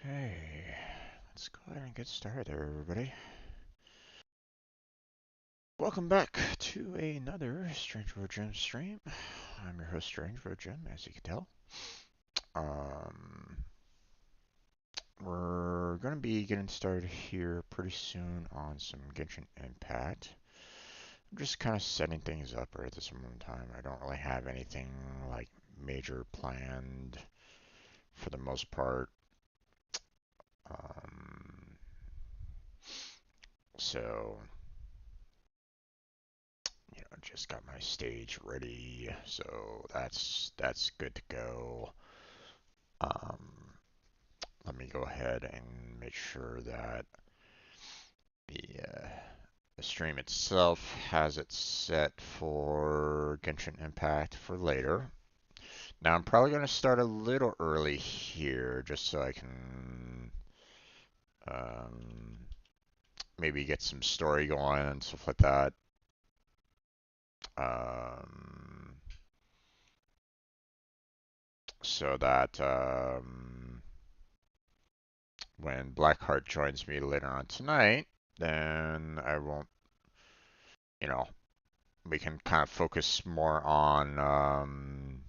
Okay, let's go ahead and get started there, everybody. Welcome back to another Strange World Gym stream. I'm your host, Strange World Gym, as you can tell. Um, we're going to be getting started here pretty soon on some Genshin Impact. I'm just kind of setting things up right at this moment in time. I don't really have anything like major planned for the most part. Um, so just got my stage ready, so that's good to go. Um, Let me go ahead and make sure that the stream itself has it set for Genshin Impact for later. Now I'm probably going to start a little early here, just so I can um, maybe get some story going and stuff like that. Um, so that when Blackheart joins me later on tonight, then I won't, you know, we can kind of focus more on, um,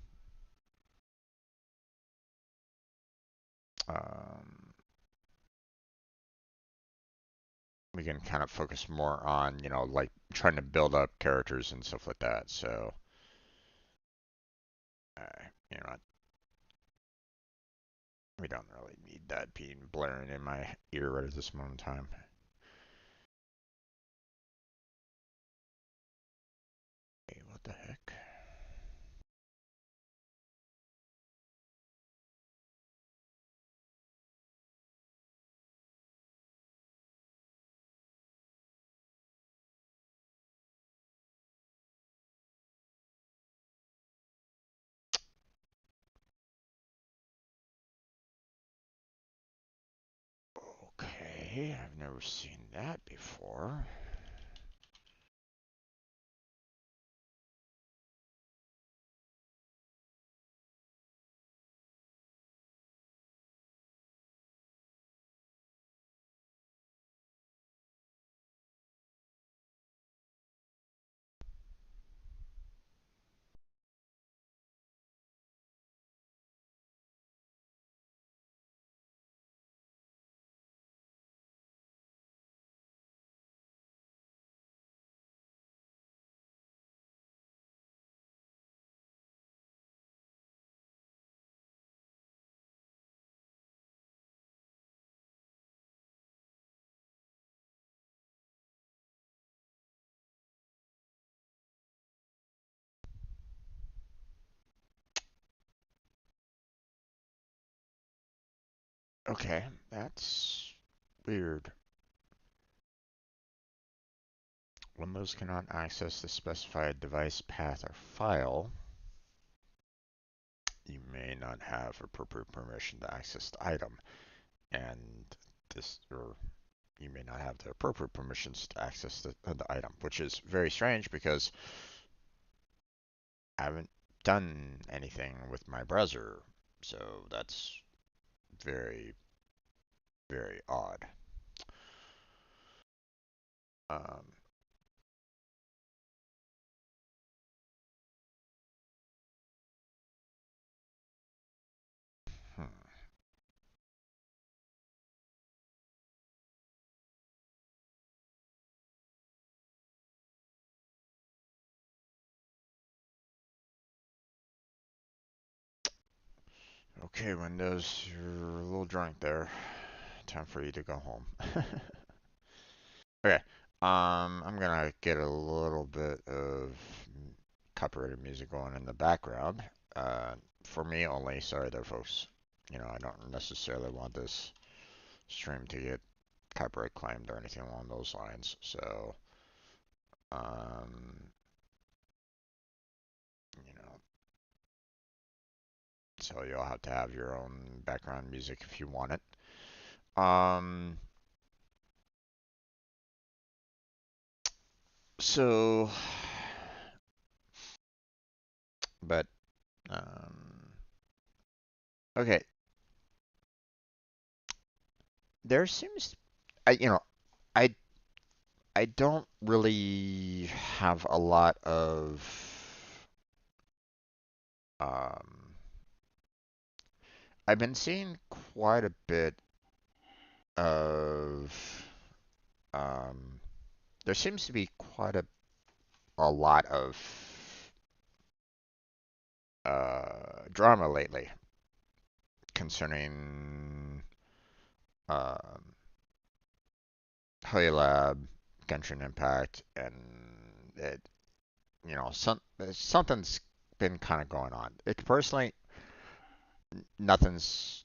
we can kind of focus more on, like trying to build up characters and stuff like that. So, uh, you know, we don't really need that being blaring in my ear right at this moment in time. Hey, what the heck? Okay, I've never seen that before. Okay, that's weird. Windows cannot access the specified device path or file. You may not have appropriate permission to access the item, and or you may not have the appropriate permissions to access the item, which is very strange because I haven't done anything with my browser, so that's very, very odd. Um, hmm. Okay, Windows, you're a little drunk there. Time for you to go home. Okay. I'm gonna get a little bit of copyrighted music going in the background. Uh, for me only. Sorry there, folks. I don't necessarily want this stream to get copyright claimed or anything along those lines. So, um, you know, so you'll have to have your own background music if you want it. Um, so, but, um, okay. there seems, I you know, I I don't really have a lot of um I've been seeing quite a bit of um there seems to be quite a lot of drama lately concerning um Lab, Genshin Impact, and it, something's been kind of going on. It personally, nothing's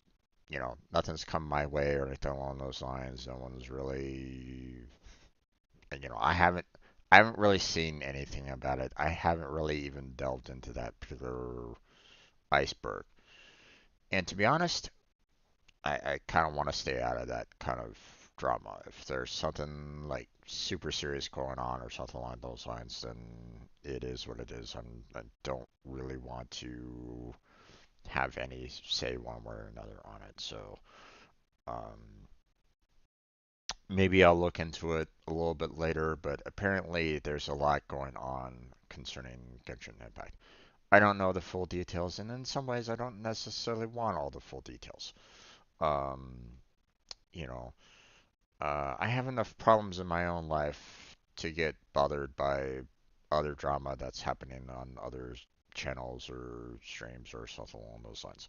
nothing's come my way or anything along those lines. No one's really, I haven't really seen anything about it. I haven't really even delved into that particular iceberg. And to be honest, I kind of want to stay out of that kind of drama. If there's something like super serious going on or something along those lines, then it is what it is. I don't really want to have any say one way or another on it. So um, maybe I'll look into it a little bit later. But apparently, there's a lot going on concerning Genshin Impact. I don't know the full details, and in some ways, I don't necessarily want all the full details. Um, you know, I have enough problems in my own life to get bothered by other drama that's happening on other channels or streams or something along those lines.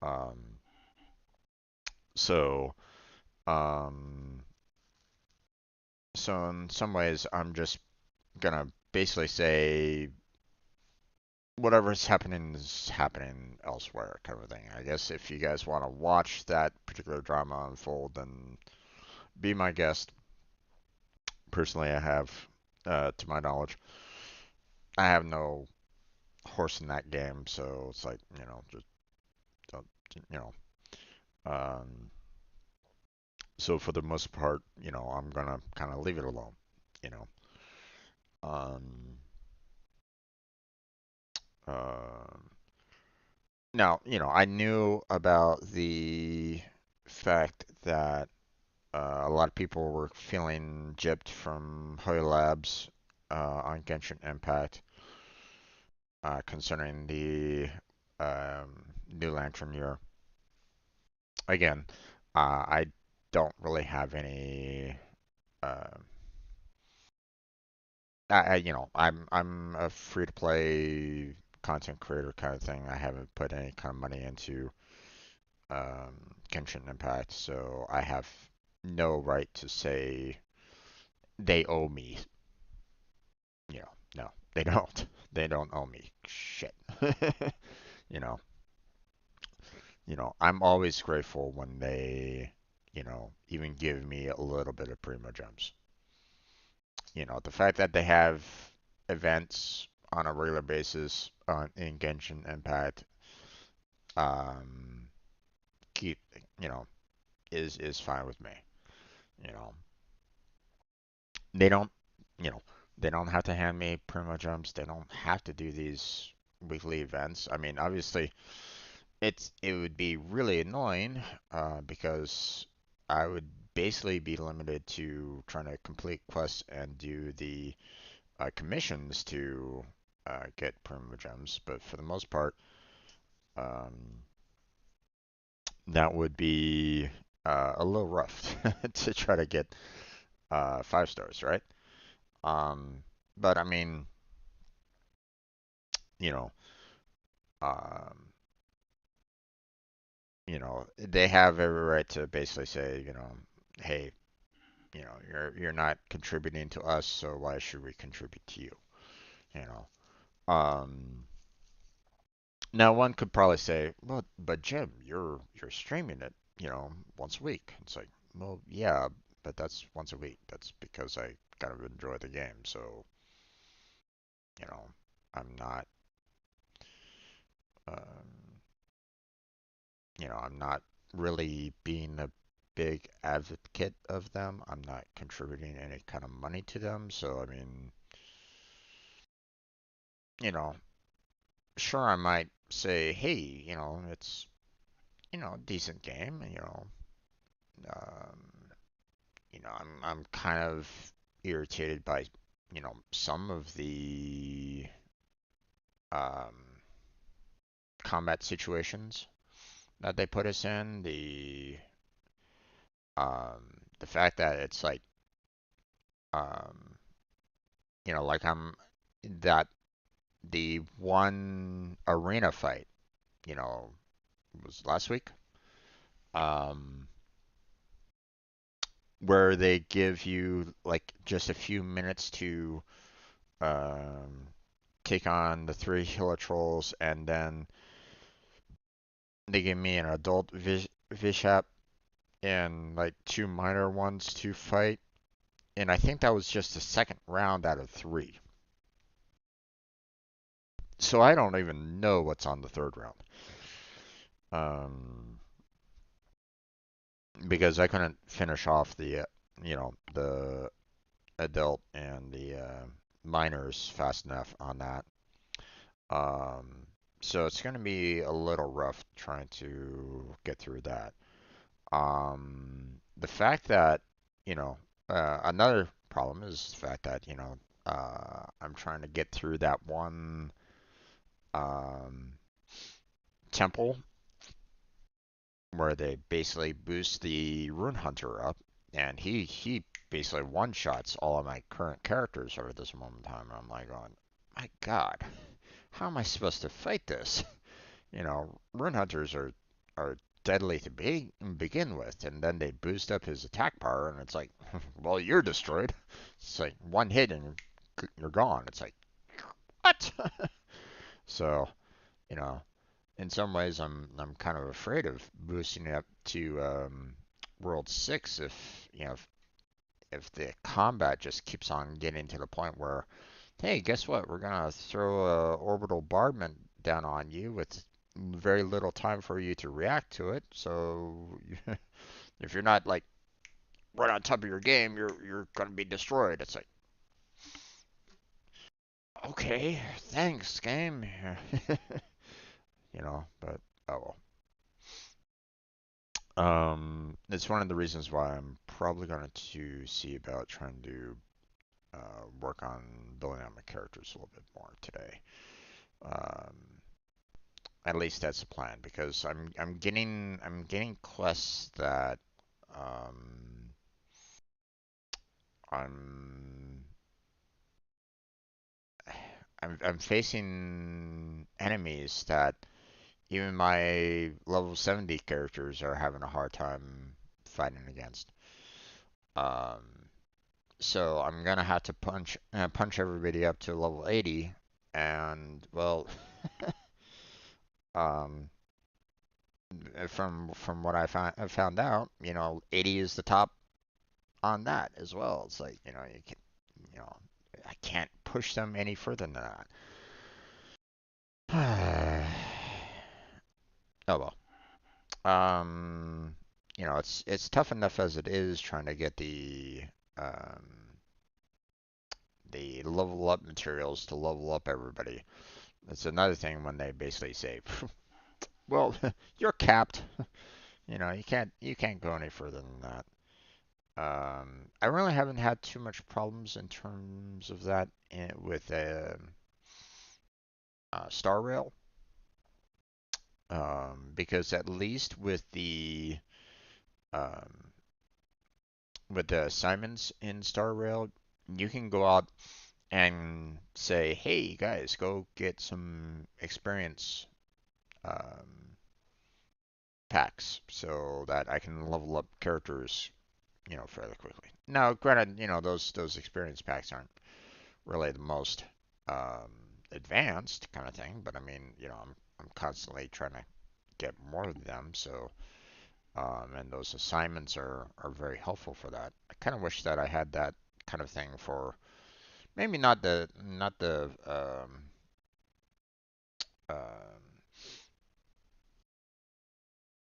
Um, so, um, so in some ways, I'm just gonna basically say whatever's happening is happening elsewhere, kind of thing. I guess if you guys want to watch that particular drama unfold, then be my guest. Personally, I have, to my knowledge, I have no horse in that game, so it's like, just don't, you know. Um, so for the most part, I'm gonna kind of leave it alone, you know. Um, um, Now, I knew about the fact that a lot of people were feeling gypped from Hoy Labs on Genshin Impact concerning the new Lantern year. Again, I don't really have any. Uh, I'm a free to play content creator kind of thing. I haven't put any kind of money into Genshin Impact, so I have no right to say they owe me. No, they don't. They don't owe me shit. you know, I'm always grateful when they, even give me a little bit of primo gems. The fact that they have events on a regular basis in Genshin Impact, um, keep, you know, is fine with me. You know, they don't, you know, they don't have to hand me primo gems. They don't have to do these weekly events. I mean, obviously, it would be really annoying because I would basically be limited to trying to complete quests and do the commissions to get primo gems. But for the most part, um, that would be a little rough to try to get 5 stars, right? Um, but I mean, you know, um, they have every right to basically say, hey, you're not contributing to us, so why should we contribute to you? You know. Now one could probably say, well, but Jim, you're streaming it, once a week. It's like, well, yeah, but that's once a week. That's because I kind of enjoy the game. So, you know, I'm not, um, I'm not really being a big advocate of them. I'm not contributing any kind of money to them. So, I mean, you know, sure, I might say, hey, it's, a decent game, Um, I'm kind of irritated by, some of the um, combat situations that they put us in. The fact that it's like, um, like that the one arena fight, you know, was last week, um, where they give you like just a few minutes to um, take on the three Hilitrolls, and then they give me an adult Vishap and like two minor ones to fight. And I think that was just the second round out of three. So I don't even know what's on the third round. Um, because I couldn't finish off the adult and the minors fast enough on that. Um, so it's going to be a little rough trying to get through that. The fact that, another problem is the fact that, I'm trying to get through that one um, temple where they basically boost the Rune Hunter up, and he basically one shots all of my current characters over this moment in time. And I'm like going, my God, how am I supposed to fight this? Rune Hunters are deadly to begin with, and then they boost up his attack power, and it's like, well, you're destroyed. It's like one hit and you're gone. It's like, what? So, you know, in some ways, I'm kind of afraid of boosting it up to World Six if the combat just keeps on getting to the point where, hey, guess what? We're gonna throw a orbital bombardment down on you with very little time for you to react to it. So if you're not like right on top of your game, you're gonna be destroyed. It's like, okay, thanks, game. But oh well. It's one of the reasons why I'm probably going to see about trying to work on building out my characters a little bit more today. Um, at least that's the plan because I'm getting quests that um, I'm I'm facing enemies that even my level 70 characters are having a hard time fighting against. Um, so I'm gonna have to punch everybody up to level 80, and well, um, from what I found out, 80 is the top on that as well. It's like you know, I can't push them any further than that. Oh well. Um, it's tough enough as it is trying to get um the level up materials to level up everybody. It's another thing when they basically say, "Well, you're capped. You can't go any further than that." I really haven't had too much problems in terms of that with Star Rail, because at least um, with the assignments in Star Rail, you can go out and say, "Hey guys, go get some experience um, packs so that I can level up characters, fairly quickly." Now, granted, those experience packs aren't really the most um, advanced kind of thing, but I mean, I'm constantly trying to get more of them, so and those assignments are very helpful for that. I kind of wish that I had that kind of thing for maybe um,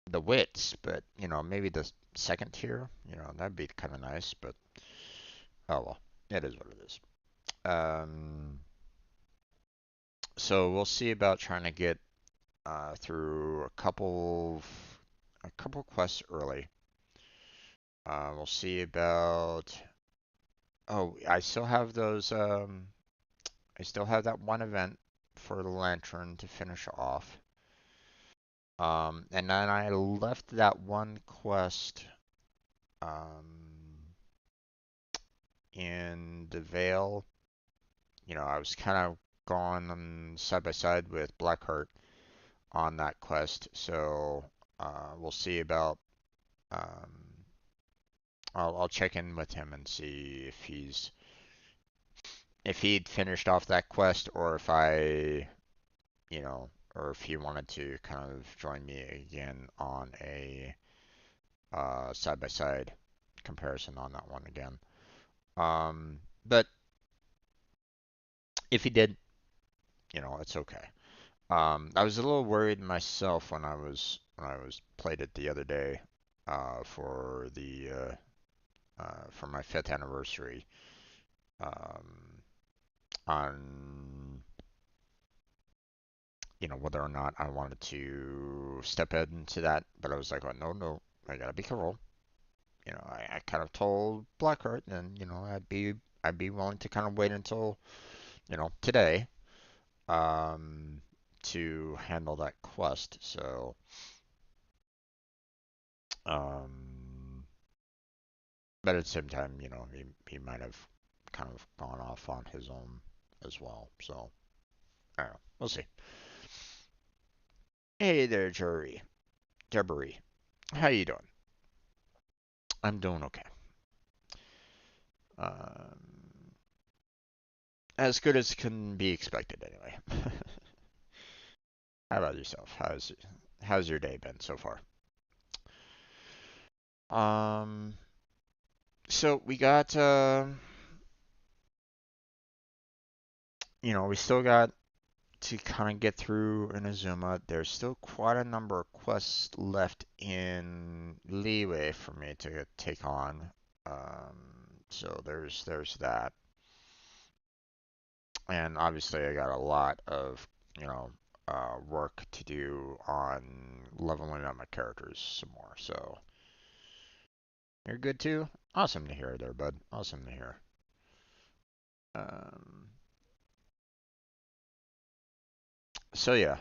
the wits, but maybe the second tier, that'd be kind of nice. But oh well, it is what it is. Um, so we'll see about trying to get through a couple quests early, We'll see about. Oh, I still have those. I still have that one event for the lantern to finish off. And then I left that one quest um, in the Vale. I was kind of going side by side with Blackheart on that quest, so we'll see about. Um, I'll check in with him and see if he'd finished off that quest or if or if he wanted to kind of join me again on a side by side comparison on that one again. But if he did, it's okay. I was a little worried myself when I was played it the other day for the for my fifth anniversary um, on whether or not I wanted to step into that, but I was like, oh, no, no, I gotta be careful. I kind of told Blackheart, and I'd be willing to kind of wait until today um, to handle that quest. So, um, but at the same time, he might have kind of gone off on his own as well. So, I don't know. We'll see. Hey there, Jerry. Deborah. How you doing? I'm doing okay. Um, as good as can be expected, anyway. How about yourself? How's your day been so far? Um, so we got we still got to kind of get through Inazuma. There's still quite a number of quests left in Leeway for me to take on. So there's that. And obviously I got a lot of, work to do on leveling up my characters some more. So you're good too? Awesome to hear there, bud. Awesome to hear. Um, so yeah,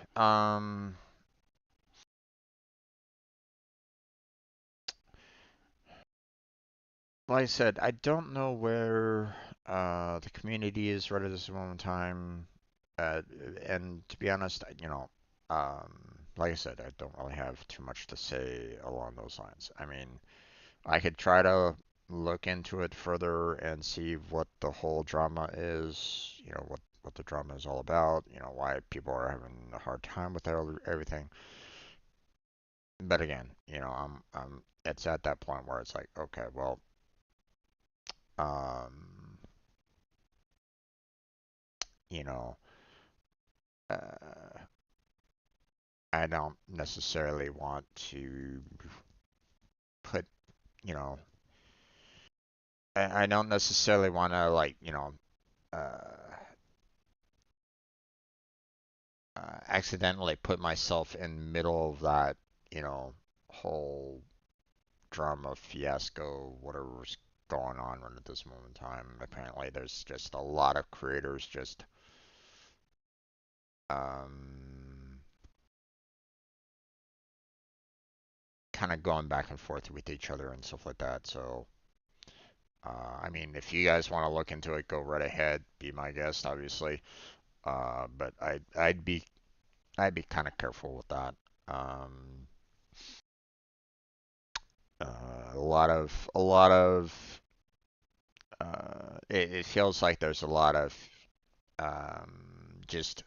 like I said, I don't know where the community is right at this moment in time. Uh, and to be honest, like I said, I don't really have too much to say along those lines. I mean, I could try to look into it further and see what the whole drama is, what the drama is all about, why people are having a hard time with everything. But again, it's at that point where it's like, okay, well, um, you know, uh, I don't necessarily want to put, you know, I don't necessarily want to like, accidentally put myself in the middle of that, whole drama fiasco, whatever's going on right at this moment in time. Apparently, there's just a lot of creators just um, kind of going back and forth with each other and stuff like that. So, I mean, if you guys want to look into it, go right ahead. Be my guest, obviously. But I'd be kind of careful with that. Um, a lot of it feels like there's a lot of just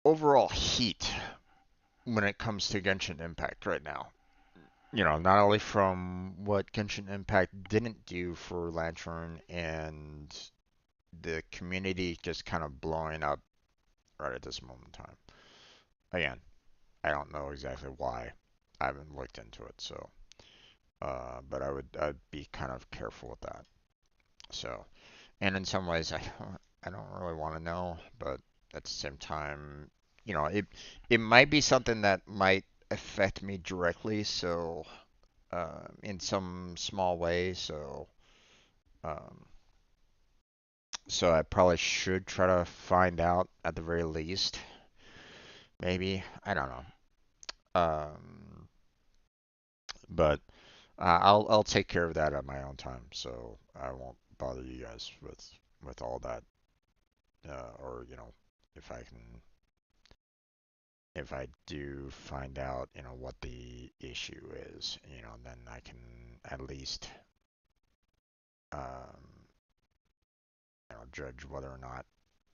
overall heat when it comes to Genshin Impact right now. Not only from what Genshin Impact didn't do for Lantern and the community just kind of blowing up right at this moment in time. Again, I don't know exactly why. I haven't looked into it, so but I'd be kind of careful with that. So, and in some ways, I don't really want to know, but at the same time, it might be something that might affect me directly. So, in some small way. Um, so I probably should try to find out at the very least. Maybe I don't know. But I'll take care of that at my own time, so I won't bother you guys with all that. Or if I can, if I do find out, what the issue is, then I can at least um, judge whether or not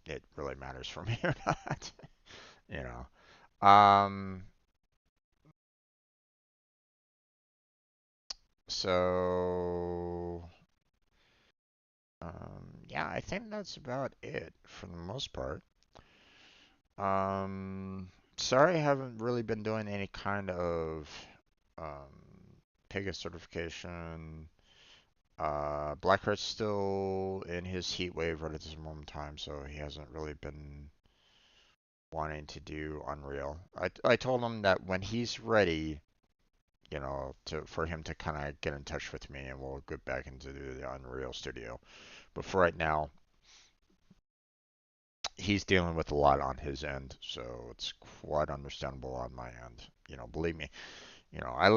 it really matters for me or not. You know. So yeah, I think that's about it for the most part. Sorry, I haven't really been doing any kind of Pega certification. Blackheart's still in his heat wave right at this moment in time, so he hasn't really been wanting to do Unreal. I told him that when he's ready, for him to kind of get in touch with me, and we'll get back into the Unreal Studio. But for right now, he's dealing with a lot on his end, so it's quite understandable on my end. Believe me, I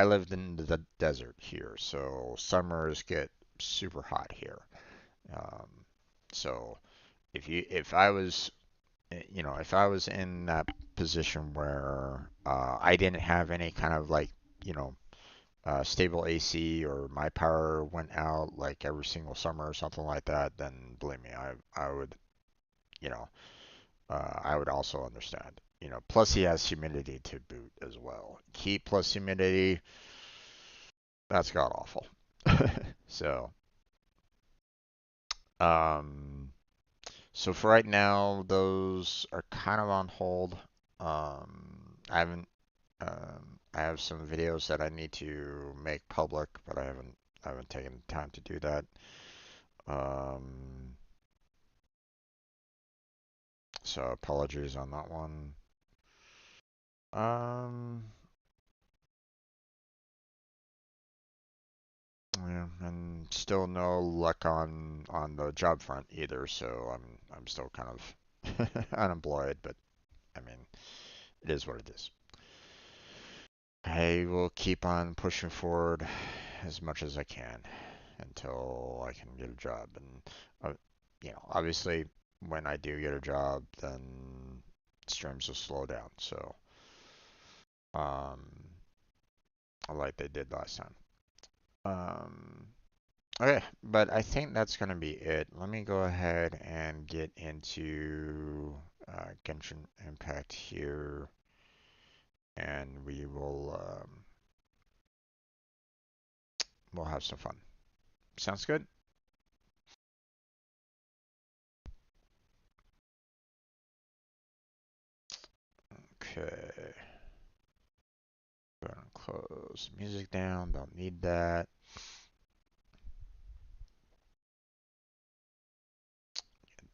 lived in the desert here, so summers get super hot here. Um, so if I was if I was in that position where I didn't have any kind of like you know stable AC, or my power went out like every single summer or something like that, then believe me, I would you know I would also understand. Plus he has humidity to boot as well. Heat plus humidity, that's god awful. So, um, so for right now, those are kind of on hold. I haven't. I have some videos that I need to make public, but I haven't taken the time to do that. Um, so apologies on that one. Um, yeah, and still no luck on the job front either. So I'm still kind of unemployed, but I mean, it is what it is. I will keep on pushing forward as much as I can until I can get a job. And obviously, when I do get a job, then streams will slow down. So, um, like they did last time. Um, okay, but I think that's gonna be it. Let me go ahead and get into Genshin Impact here, and we'll have some fun. Sounds good? Okay. Gonna close music down. Don't need that.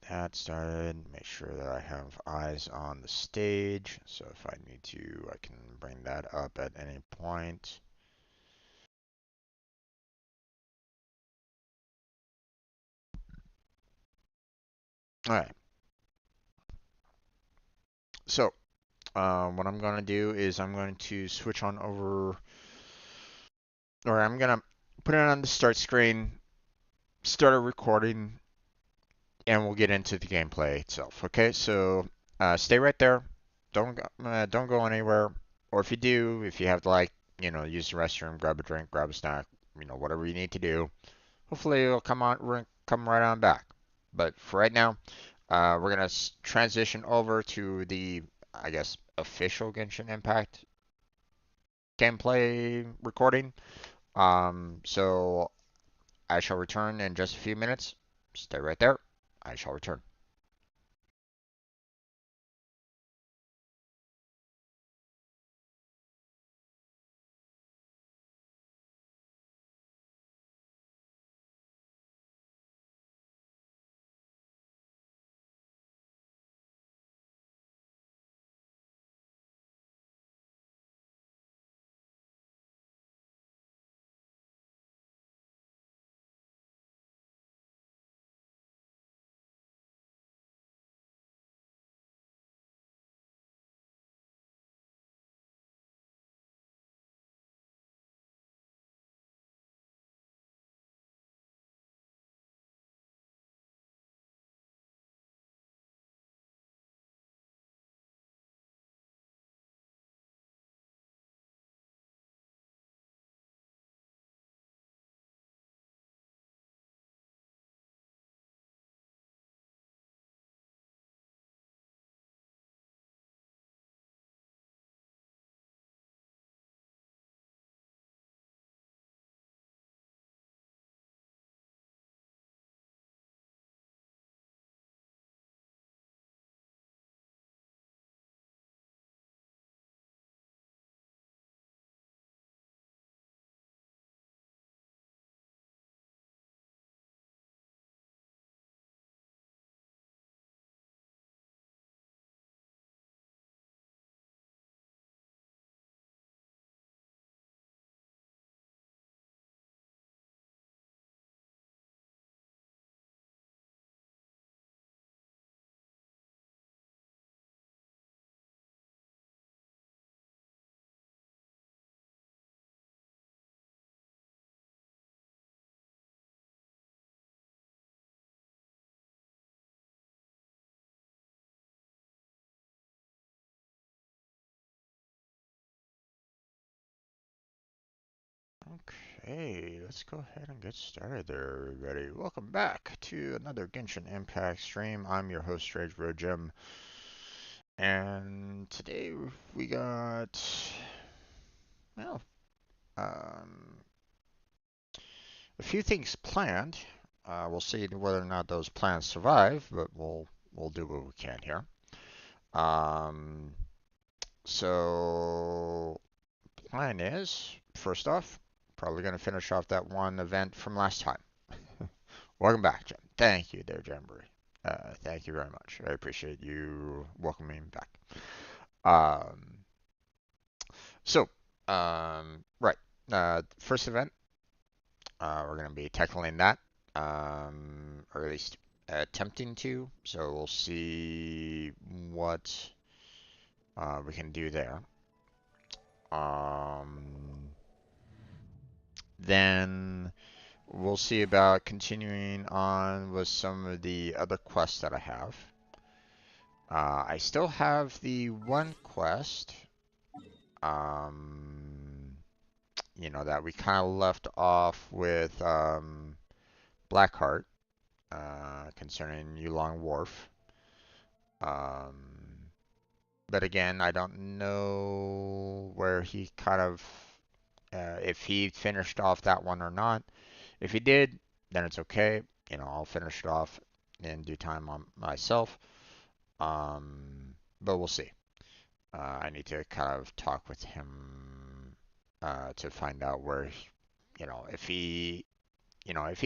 That started. Make sure that I have eyes on the stage. So if I need to, I can bring that up at any point. All right. So what I'm going to do is I'm going to switch on over, or I'm going to put it on the start screen, start a recording, and we'll get into the gameplay itself. Okay, so stay right there. Don't go anywhere. Or if you do, if you have to like use the restroom, grab a drink, grab a snack, whatever you need to do. Hopefully it'll come right on back. But for right now, we're gonna transition over to the I guess official Genshin Impact gameplay recording. So I shall return in just a few minutes. Stay right there. I shall return. Okay, let's go ahead and get started there, everybody. Welcome back to another Genshin Impact stream. I'm your host, Rage Bro Jim, and today we got, well, um, a few things planned. We'll see whether or not those plans survive, but we'll do what we can here. Um, so plan is, first off, probably going to finish off that one event from last time. Welcome back, Jim. Thank you there, Jamboree. Thank you very much. I appreciate you welcoming me back. Um, so, right. First event, we're going to be tackling that, or at least attempting to. So we'll see what we can do there. Then we'll see about continuing on with some of the other quests that I have. I still have the one quest, um, that we kind of left off with Blackheart concerning Yulong Wharf. Um, but again, I don't know where he kind of, if he finished off that one or not. If he did, then it's okay. I'll finish it off in due time on myself. But we'll see. I need to kind of talk with him to find out where, if he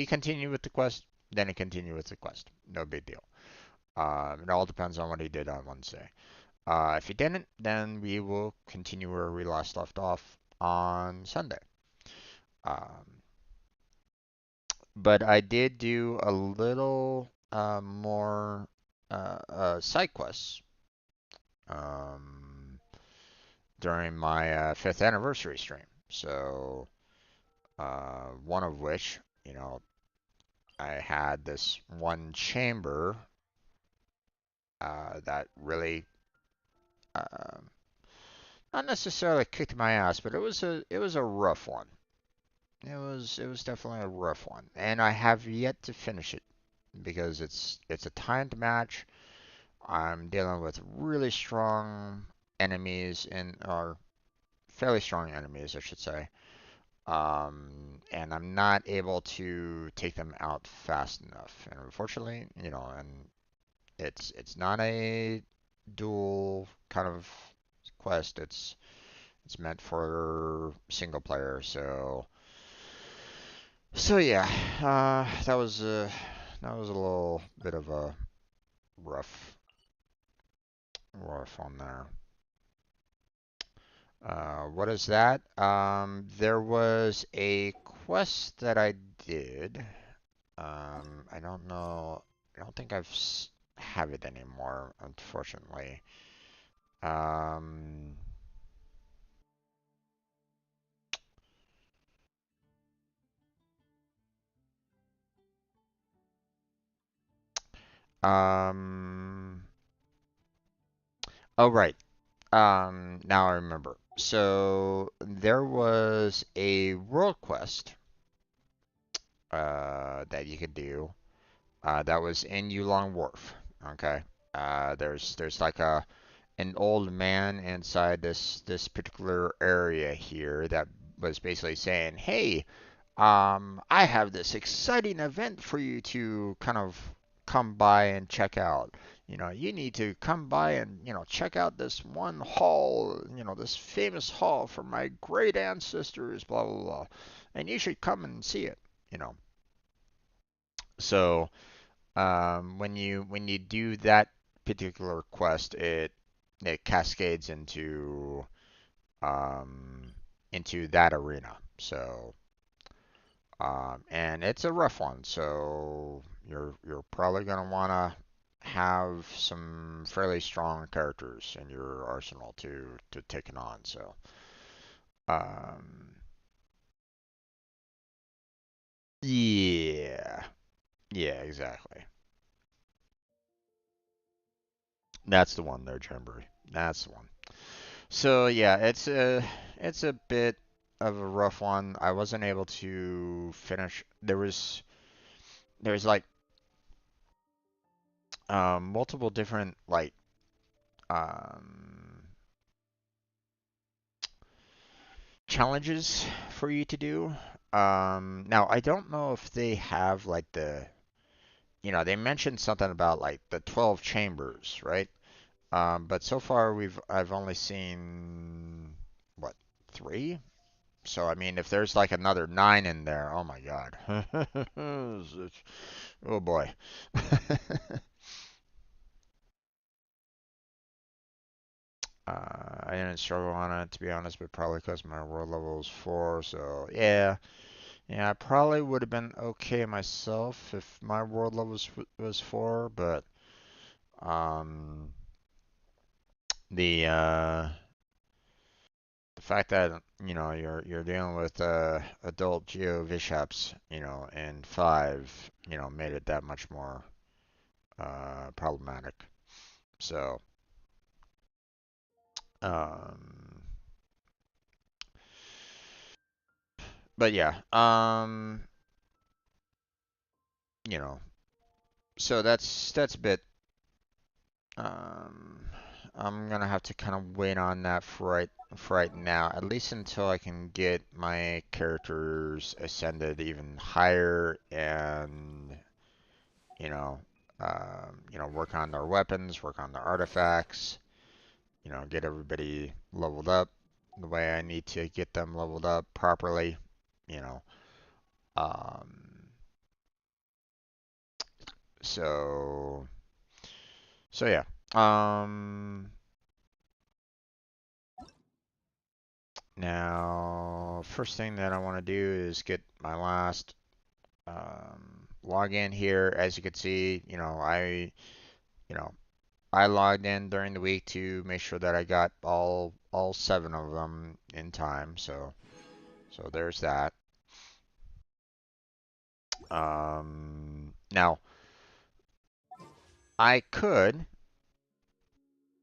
continue with the quest, then he continue with the quest. No big deal. It all depends on what he did on Wednesday. If he didn't, then we will continue where we last left off on Sunday. Um, but I did do a little more side quests um, during my 5th anniversary stream. So, one of which, I had this one chamber that really, uh, not necessarily kicked my ass, but it was a rough one. It was definitely a rough one, and I have yet to finish it because it's a timed match. I'm dealing with really strong enemies or fairly strong enemies, I should say. And I'm not able to take them out fast enough. And unfortunately, and it's not a dual kind of quest. It's meant for single player. So yeah, that was a little bit of a rough rough on there. What is that? There was a quest that I did. I don't know. I don't think have it anymore, unfortunately. Um, um, oh, right. Now I remember. So there was a world quest that you could do that was in Yulong Wharf. Okay. There's like an old man inside this particular area here that was basically saying, "Hey, I have this exciting event for you to kind of come by and check out. You need to come by and, check out this one hall, this famous hall from my great ancestors, blah, blah, blah. And you should come and see it, you know." So, when you do that particular quest, it cascades um, into that arena. So, and it's a rough one, so you're probably gonna wanna have some fairly strong characters in your arsenal to take it on. So, um, yeah, yeah, exactly. That's the one there, Jamboree. That's the one. So yeah, it's a bit. of a rough one. I wasn't able to finish. There's like multiple different like um, challenges for you to do. Now I don't know if they have like they mentioned something about like the 12 chambers, right? But so far I've only seen what, three? So I mean, if there's like another nine in there, oh my God. Oh boy. I didn't struggle on it to be honest, but probably because my world level is four. So yeah, I probably would have been okay myself if my world level was four. But um, the uh, the fact that you're dealing with adult Geo Bishops, and five, made it that much more problematic. So um, but yeah, you know, so that's a bit. Um, I'm gonna have to kind of wait on that for right now, at least until I can get my characters ascended even higher and you know, work on their weapons, work on their artifacts, get everybody leveled up the way I need to get them leveled up properly, you know. Um, so so yeah. Now, first thing that I want to do is get my last login here. As you can see, you know, I logged in during the week to make sure that I got all seven of them in time. So there's that. Now I could,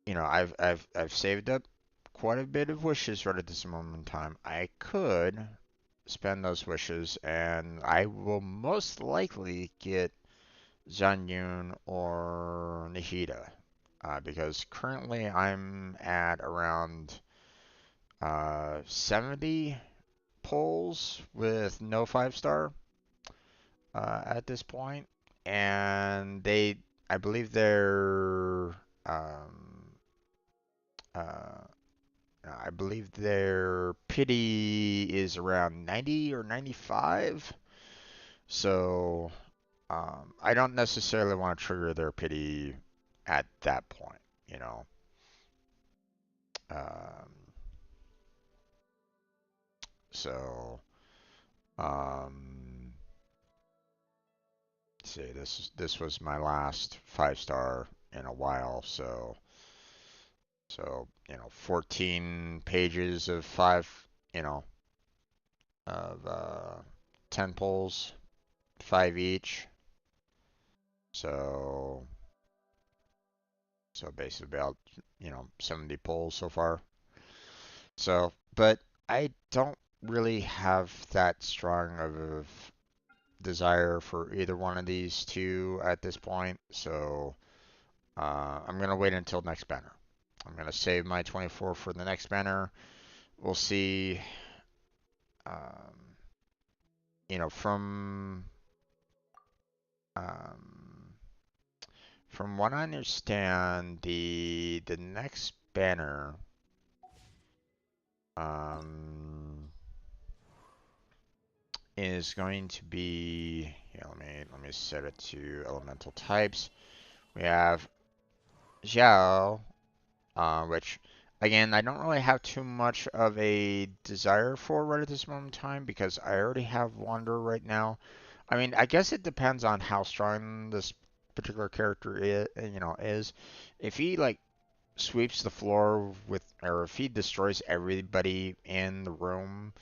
I've saved up quite a bit of wishes right at this moment in time. I could spend those wishes, and I will most likely get Zanyun or Nishida. Because currently I'm at around 70 polls with no 5 star at this point, and I believe um, uh, I believe their pity is around 90 or 95. So I don't necessarily want to trigger their pity at that point, you know. Um, so um, let's see, this was my last 5 star in a while, so 14 pages of you know, of 10 polls, five each. So basically about 70 polls so far. So, but I don't really have that strong of a desire for either one of these two at this point. So I'm gonna wait until next banner. I'm gonna save my 24 for the next banner. We'll see. Um, you know, um, from what I understand, the next banner um, is going to be. Here, let me set it to elemental types. We have Xiao, which again I don't really have too much of a desire for right at this moment in time because I already have Wander right now. I mean, I guess it depends on how strong this particular character is. If he like sweeps the floor with, or if he destroys everybody in the room,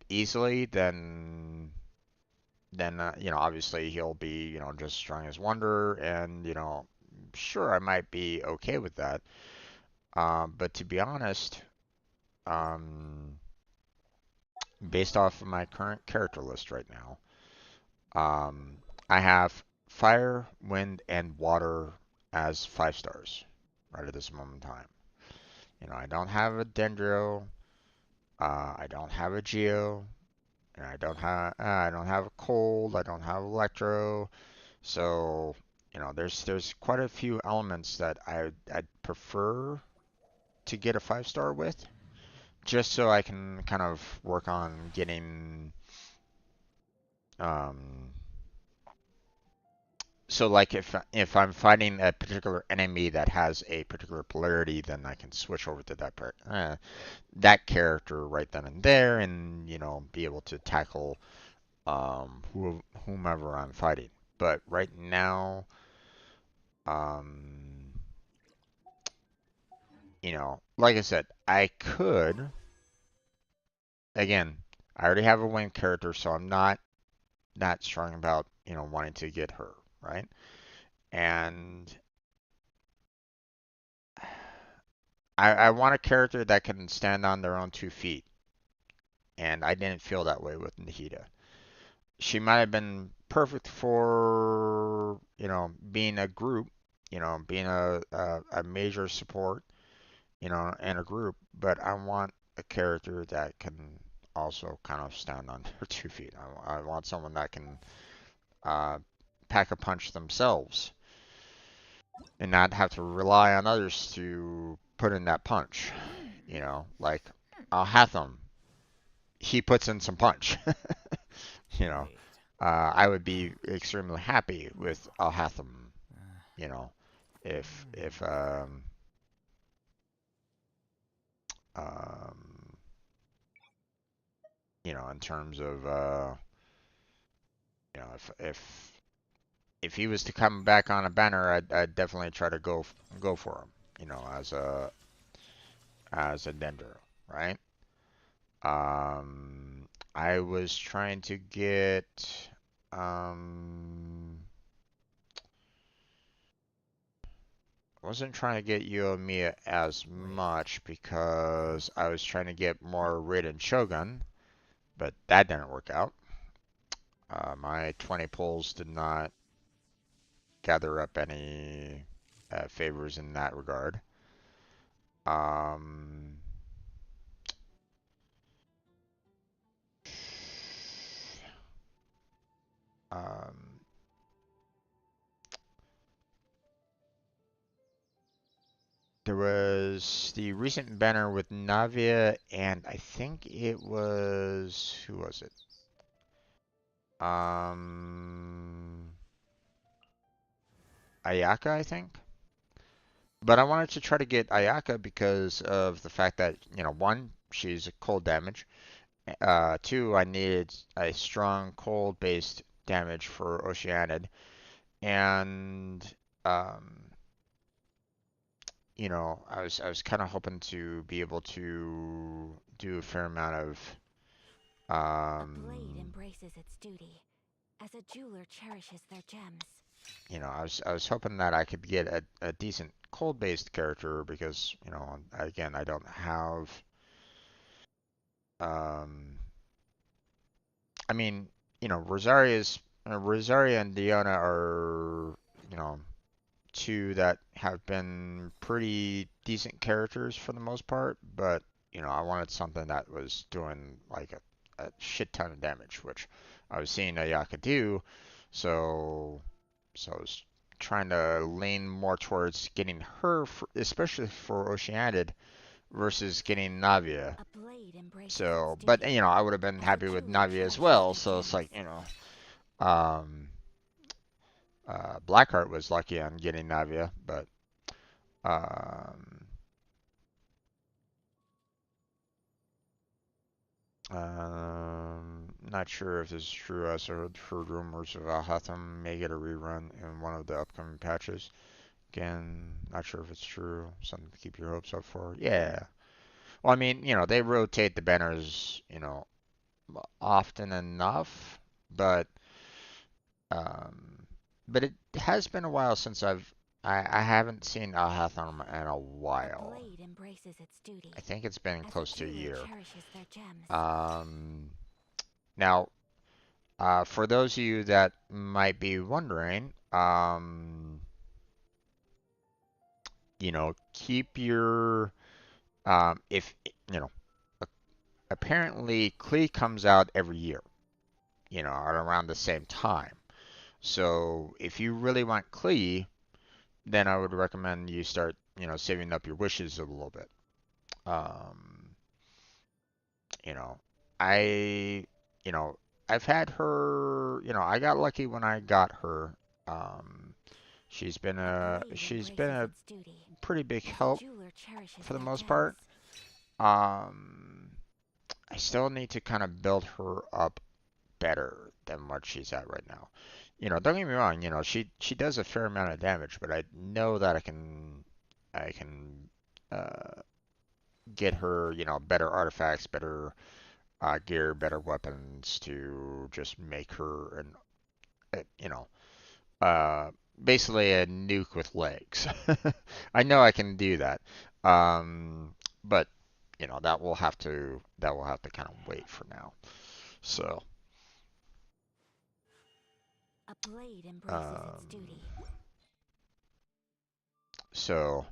easily, then obviously he'll be just strong as Wonder, and sure I might be okay with that. But to be honest, um, based off of my current character list right now, um, I have fire, wind, and water as 5 stars right at this moment in time. I don't have a Dendro, I don't have a Geo, and I don't have a cold, I don't have electro. So, there's quite a few elements that I'd prefer to get a 5 star with, just so I can kind of work on getting um so like if I'm fighting a particular enemy that has a particular polarity, then I can switch over to that character right then and there, and be able to tackle whomever I'm fighting. But right now, um, like I said, I could again. I already have a win character, so I'm not strong about wanting to get her right. And I want a character that can stand on their own 2 feet, and I didn't feel that way with Nahida. She might have been perfect for being a group, being a major support, in a group, but I want a character that can also kind of stand on their 2 feet. I want someone that can uh, pack a punch themselves and not have to rely on others to put in that punch. Like Alhatham, he puts in some punch. you know, I would be extremely happy with Alhatham. You know, if um, in terms of if he was to come back on a banner, I'd definitely try to go for him. As a Dendro, right? I was trying to get um I wasn't trying to get Yoimiya as much because I was trying to get more Raiden Shogun, but that didn't work out. My 20 pulls did not gather up any favors in that regard. Um, um, there was the recent banner with Navia, and I think it was who was it? Um, Ayaka, I think. But I wanted to try to get Ayaka because of the fact that, one, she's a cold damage. Two, I needed a strong cold-based damage for Oceanid. And, um, I was kind of hoping to be able to do a fair amount of, A blade um, embraces its duty, as a jeweler cherishes their gems. I was hoping that I could get a decent cold-based character because, again, I don't have, um, I mean, Rosaria and Diona are, you know, two that have been pretty decent characters for the most part, but I wanted something that was doing like a shit ton of damage, which I was seeing Ayaka do, so I was trying to lean more towards getting her, especially for Oceanid, versus getting Navia. A blade embraces its So, but duty, I would have been as a happy with jeweler Navia as cherishes well. their So it's gems. like, um, Blackheart was lucky on getting Navia, but um, not sure if this is true. I heard rumors of Alhatham may get a rerun in one of the upcoming patches. Again, not sure if it's true. Something to keep your hopes up for. Yeah. Well, I mean, they rotate the banners, often enough, but um, but it has been a while since I've I haven't seen Alhathon in a A while. blade embraces its I duty, think it's been as a close to a jeweler year. cherishes their gems. Um, Now, for those of you that might be wondering, keep your if you know, apparently Klee comes out every year, at around the same time. So if you really want Klee, then I would recommend you start, saving up your wishes a little bit. Um, you know, I, you know, I've had her, I got lucky when I got her. Um, A blade she's been embraces a its duty, pretty big as a help jeweler cherishes for the their most gems. part. I still need to kind of build her up better than what she's at right now. Don't get me wrong, she does a fair amount of damage, but I know that I can uh, get her, better artifacts, better gear, better weapons to just make her a uh, basically a nuke with legs. I know I can do that, but that will have to kind of wait for now. So, A blade embraces its um, duty. so,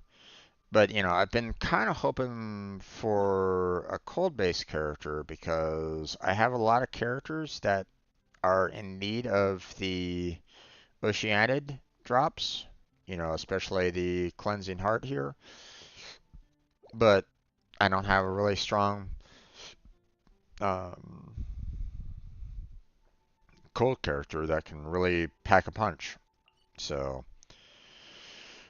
but I've been kind of hoping for a cold-based character because I have a lot of characters that are in need of the Oceanid drops. Especially the Cleansing Heart here, but I don't have a really strong um, cold character that can really pack a punch. So,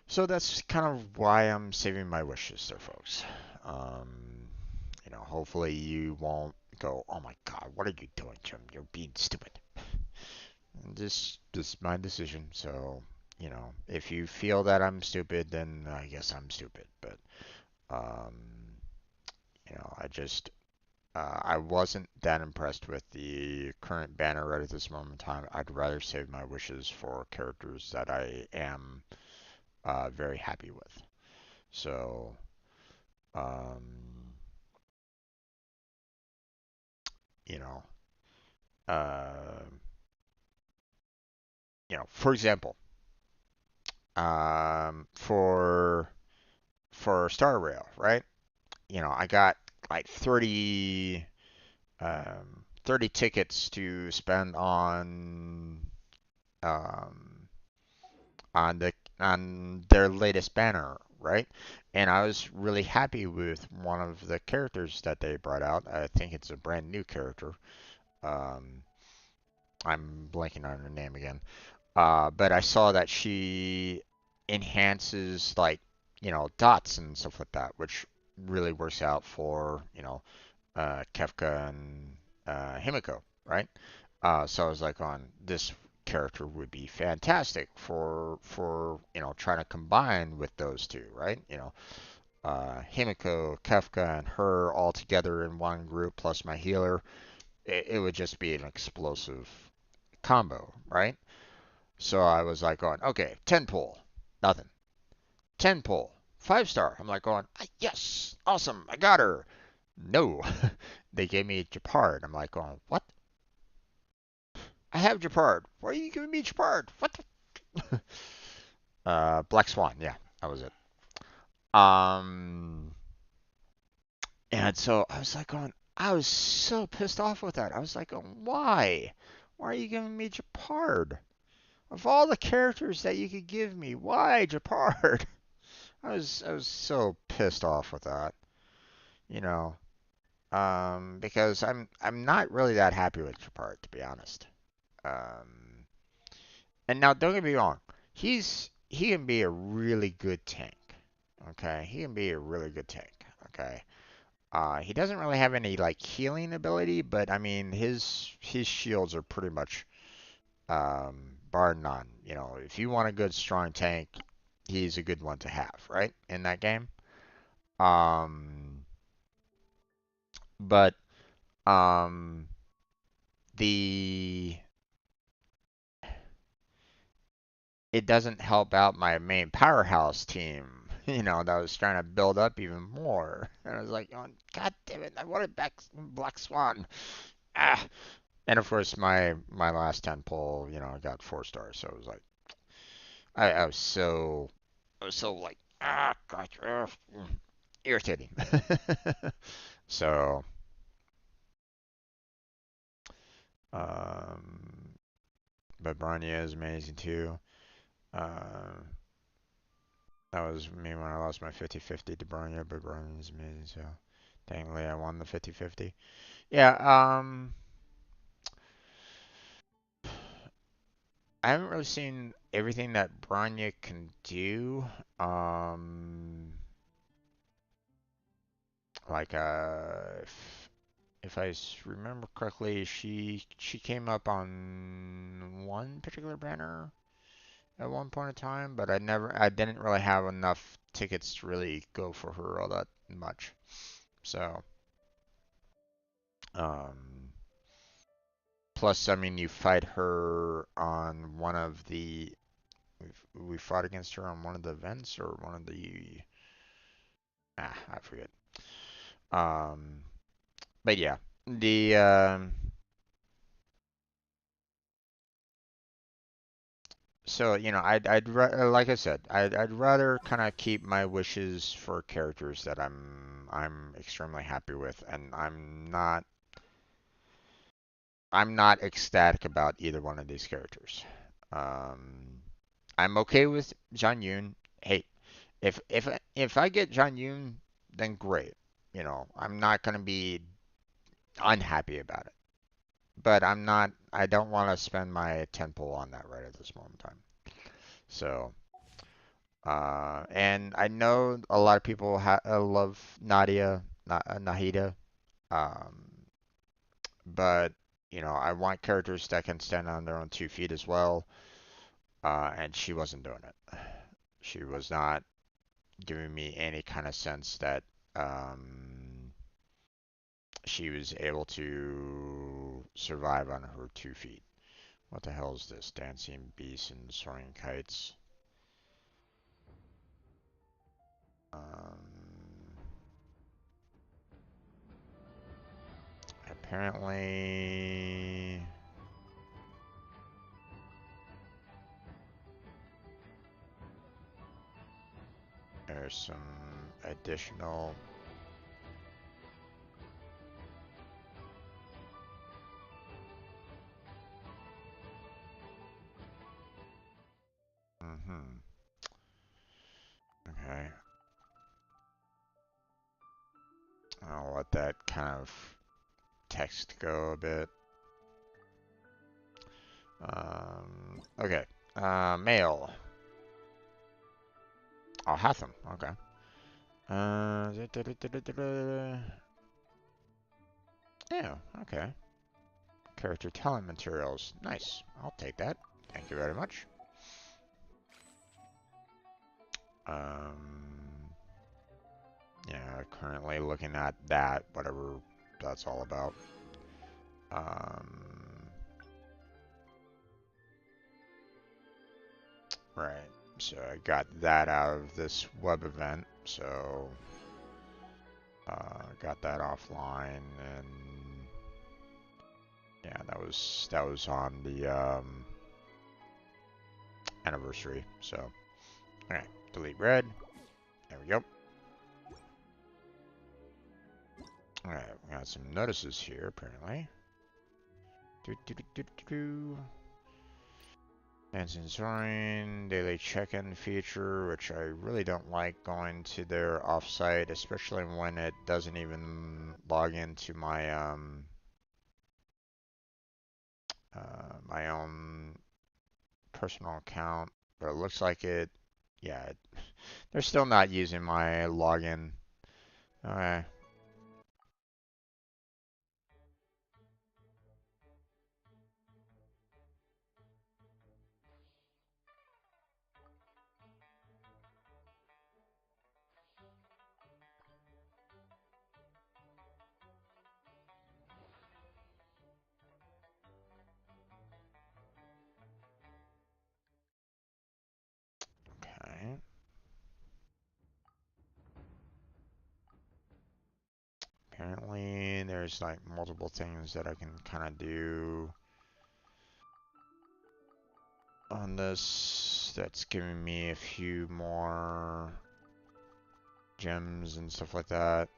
so that's kind of why I'm saving my wishes there, folks. Hopefully you won't go, oh my God, what are you doing, Jim? You're being stupid. And this is my decision. So, if you feel that I'm stupid, then I guess I'm stupid. But, um, I just I wasn't that impressed with the current banner right at this moment in time. I'd rather save my wishes for characters that I am very happy with. So, um, you know, uh, for example, for Star Rail, right? I got like 30 tickets to spend um, on their latest banner, right? And I was really happy with one of the characters that they brought out. I think it's a brand new character. Um, I'm blanking on her name again. But I saw that she enhances like dots and stuff like that, which really works out for Kefka and Himiko, right? So I was like, on this character would be fantastic for trying to combine with those two, right? Himiko, Kefka, and her all together in one group plus my healer. It would just be an explosive combo, right? So I was like, going, okay, 10 pull, nothing. 10 pull, 5-star. I'm like going, yes, awesome, I got her. No, they gave me Japard. I'm like going, what? I have Japard. Why are you giving me Japard? What the? Black Swan. Yeah, that was it. Um, and so I was like going, I was so pissed off with that. I was like, why? Why are you giving me Japard? Of all the characters that you could give me, why Japard? I was so pissed off with that. You know, because I'm not really that happy with Japard, to be honest. Um, And now, don't get me wrong, he can be a really good tank. Okay, he can be a really good tank. Okay, he doesn't really have any like healing ability, but I mean his shields are pretty much bar none. If you want a good strong tank, he's a good one to have, right? In that game. Um, but um, the it doesn't help out my main powerhouse team, that was trying to build up even more. And I was like, oh, God damn it, I wanted back Black Swan. Ah. And of course, my last 10 pull, got 4 stars. So it was like, I was so like, God, irritating. So, um, but Bronya is amazing too. Um, that was me when I lost my 50-50 to Bronya, but Bronya is amazing. So, thankfully, I won the 50-50. Yeah. I haven't really seen everything that Bronya can do. Um, like if I remember correctly, she came up on one particular banner at one point in time, but I didn't really have enough tickets to really go for her all that much. So, um, plus, I mean, you fight her on one of the we fought against her on one of the events or one of the I forget. Um, but yeah, the so like I said, I'd rather kind of keep my wishes for characters that I'm extremely happy with, and I'm not ecstatic about either one of these characters. Um, I'm okay with John Yoon. Hey, if I get John Yoon, then great. I'm not gonna be unhappy about it, but I don't want to spend my 10 pull on that right at this moment in time. So. And I know a lot of people love Nahida, um, but I want characters that can stand on their own 2 feet as well. And she wasn't doing it. She was not giving me any kind of sense that um, she was able to survive on her 2 feet. What the hell is this? Dancing beasts and soaring kites. Um, apparently. There's some additional. Hmm. Okay. I'll let that kind of text go a bit. Okay. Mail. Oh, Hatham. Okay. Yeah. Okay. Character talent materials. Nice. I'll take that. Thank you very much. Um. Yeah. Currently looking at that. Whatever that's all about. Um. Right. So I got that out of this web event. So got that offline, and yeah, that was on the anniversary. So okay, delete red. There we go. All right, we got some notices here apparently. Do, do, do, do, do, do. Dancing Soaring, daily check-in feature, which I really don't like going to their offsite, especially when it doesn't even log into my own personal account. But it looks like it, yeah, they're still not using my login. Okay. apparently there's like multiple things that I can kind of do on this that's giving me a few more gems and stuff like that.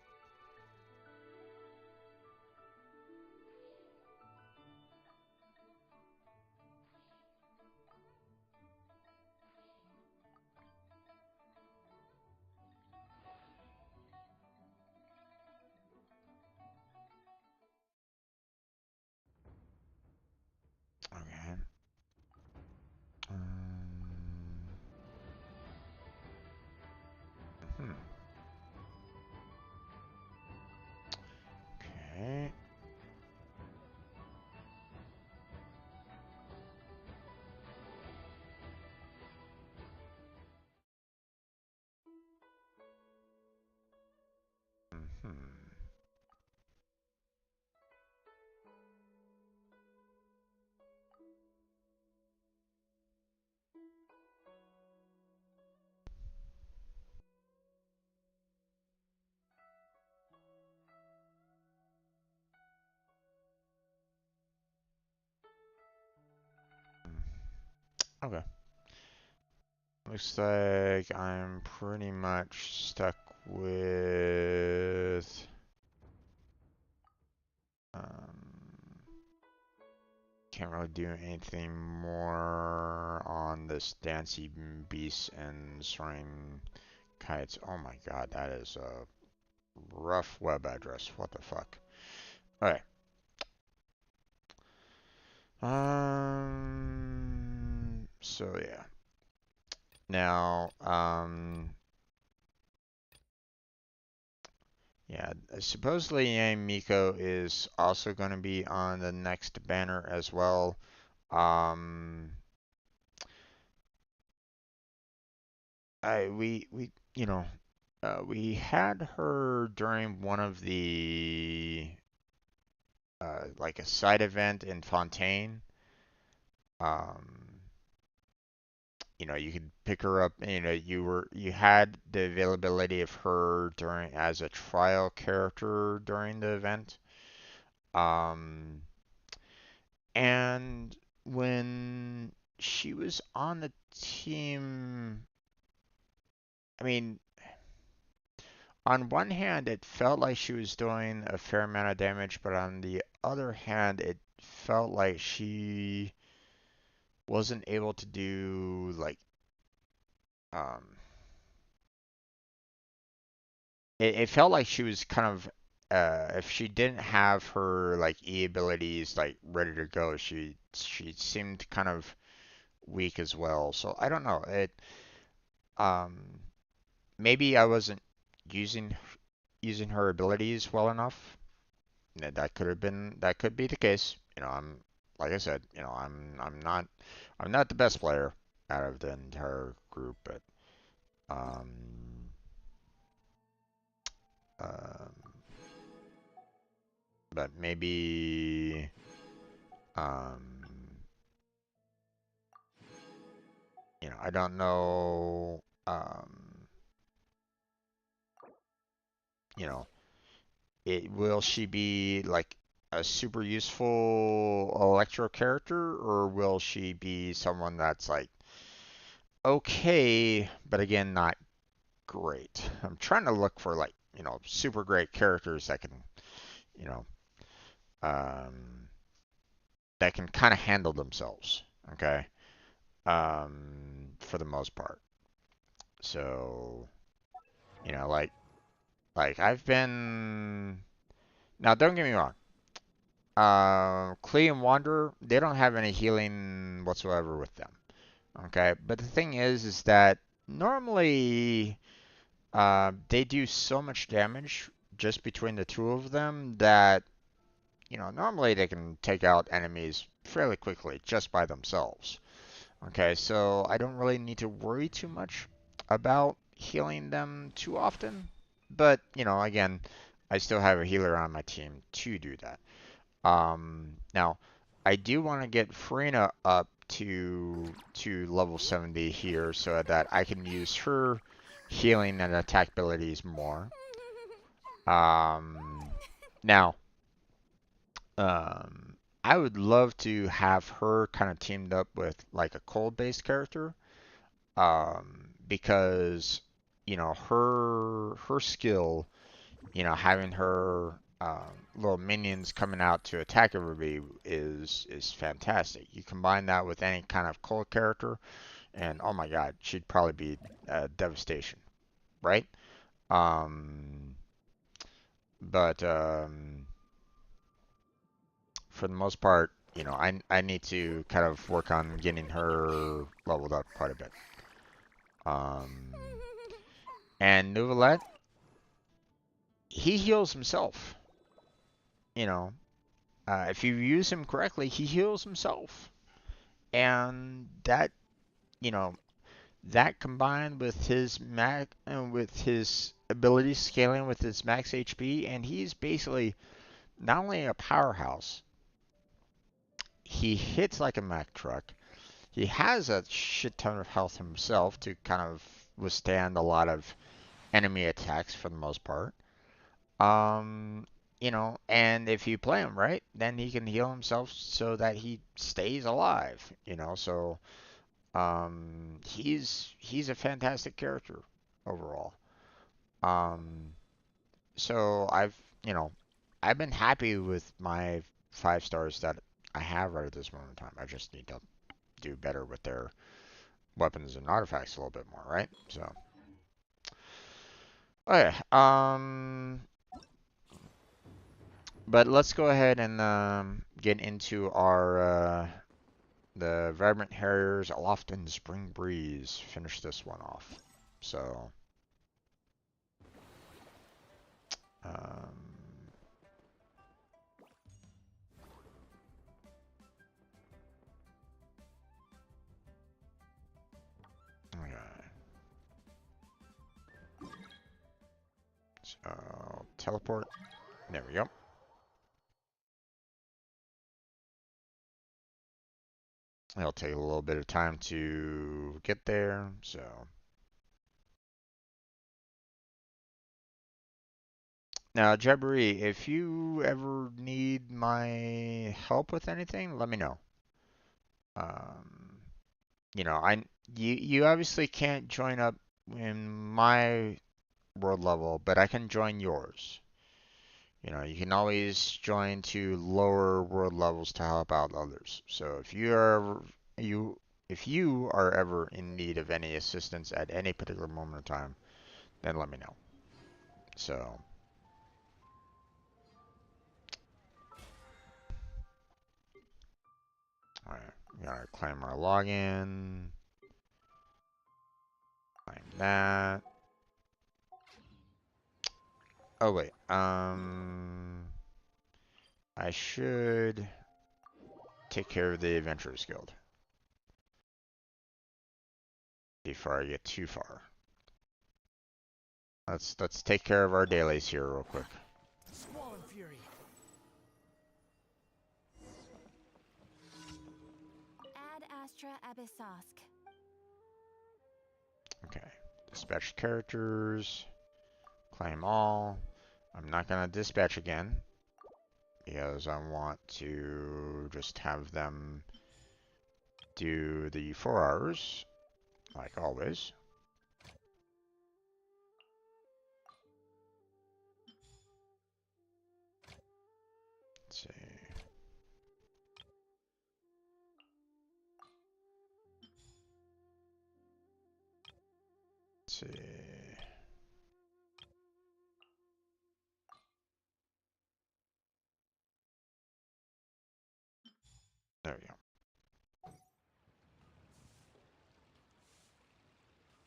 Okay. Hmm. Okay. Hmm. Okay. Looks like I'm pretty much stuck with can't really do anything more on this Dancy Beast and Soaring Kites. Oh my god, that is a rough web address. What the fuck? Alright. So yeah. Now, yeah, supposedly Miko is also going to be on the next banner as well. Um, you know, we had her during one of the like a side event in Fontaine. Um, you could pick her up. You had the availability of her during as a trial character during the event. Um, and when she was on the team, I mean, on one hand, it felt like she was doing a fair amount of damage, but on the other hand, it felt like she wasn't able to do like um it felt like she was kind of if she didn't have her like E abilities like ready to go, she seemed kind of weak as well. So I don't know. It um maybe I wasn't using using her abilities well enough. That could be the case. I'm like I said, I'm not the best player out of the entire group, um um but maybe um I don't know you know it will she be like a super useful electro character, or will she be someone that's like okay, but again not great. I'm trying to look for like, super great characters you know, um, that can kind of handle themselves. Okay. For the most part. So, like I've been now. Don't get me wrong. Klee and Wanderer, they don't have any healing whatsoever with them. Okay, but the thing is that normally they do so much damage just between the two of them that normally they can take out enemies fairly quickly just by themselves. Okay, so I don't really need to worry too much about healing them too often. But, again, I still have a healer on my team to do that. Now, I do want to get Farina up to level 70 here so that I can use her healing and attack abilities more. Um, Now, I would love to have her kind of teamed up with like a cold-based character, because her skill, having her little minions coming out to attack everybody is fantastic. You combine that with any kind of cold character, and oh my God, she'd probably be devastation, right? Um, but for the most part, I need to kind of work on getting her leveled up quite a bit. Um, and Nuvalet, he heals himself. You know, if you use him correctly, he heals himself, and you know, that combined with with his ability scaling with his max HP, and he's basically not only a powerhouse, he hits like a Mack truck. He has a shit ton of health himself to kind of withstand a lot of enemy attacks for the most part. Um, and if you play him right, then he can heal himself so that he stays alive. So he's a fantastic character overall. Um, so you know, I've been happy with my 5 stars that I have right at this moment in time. I just need to do better with their weapons and artifacts a little bit more, right? So, okay. But let's go ahead and get into our the Vibrant Harriers Aloft in the Spring Breeze. Finish this one off. So, um, okay. So, teleport. There we go. It'll take a little bit of time to get there. So, now, Jabberee, if you ever need my help with anything, let me know. Um, I you obviously can't join up in my world level, but I can join yours. You can always join to lower world levels to help out others. So you if you are ever in need of any assistance at any particular moment in time, then let me know. So, all right, we gotta claim our login, claim that. Oh wait, I should take care of the Adventurers Guild before I get too far. Let's take care of our dailies here real quick. Swollen Fury. Ad Astra Abyssosk. Okay. Dispatch characters. Claim all. I'm not gonna dispatch again because I want to just have them do the 4 hours like always. Let's see. Let's see. There we go.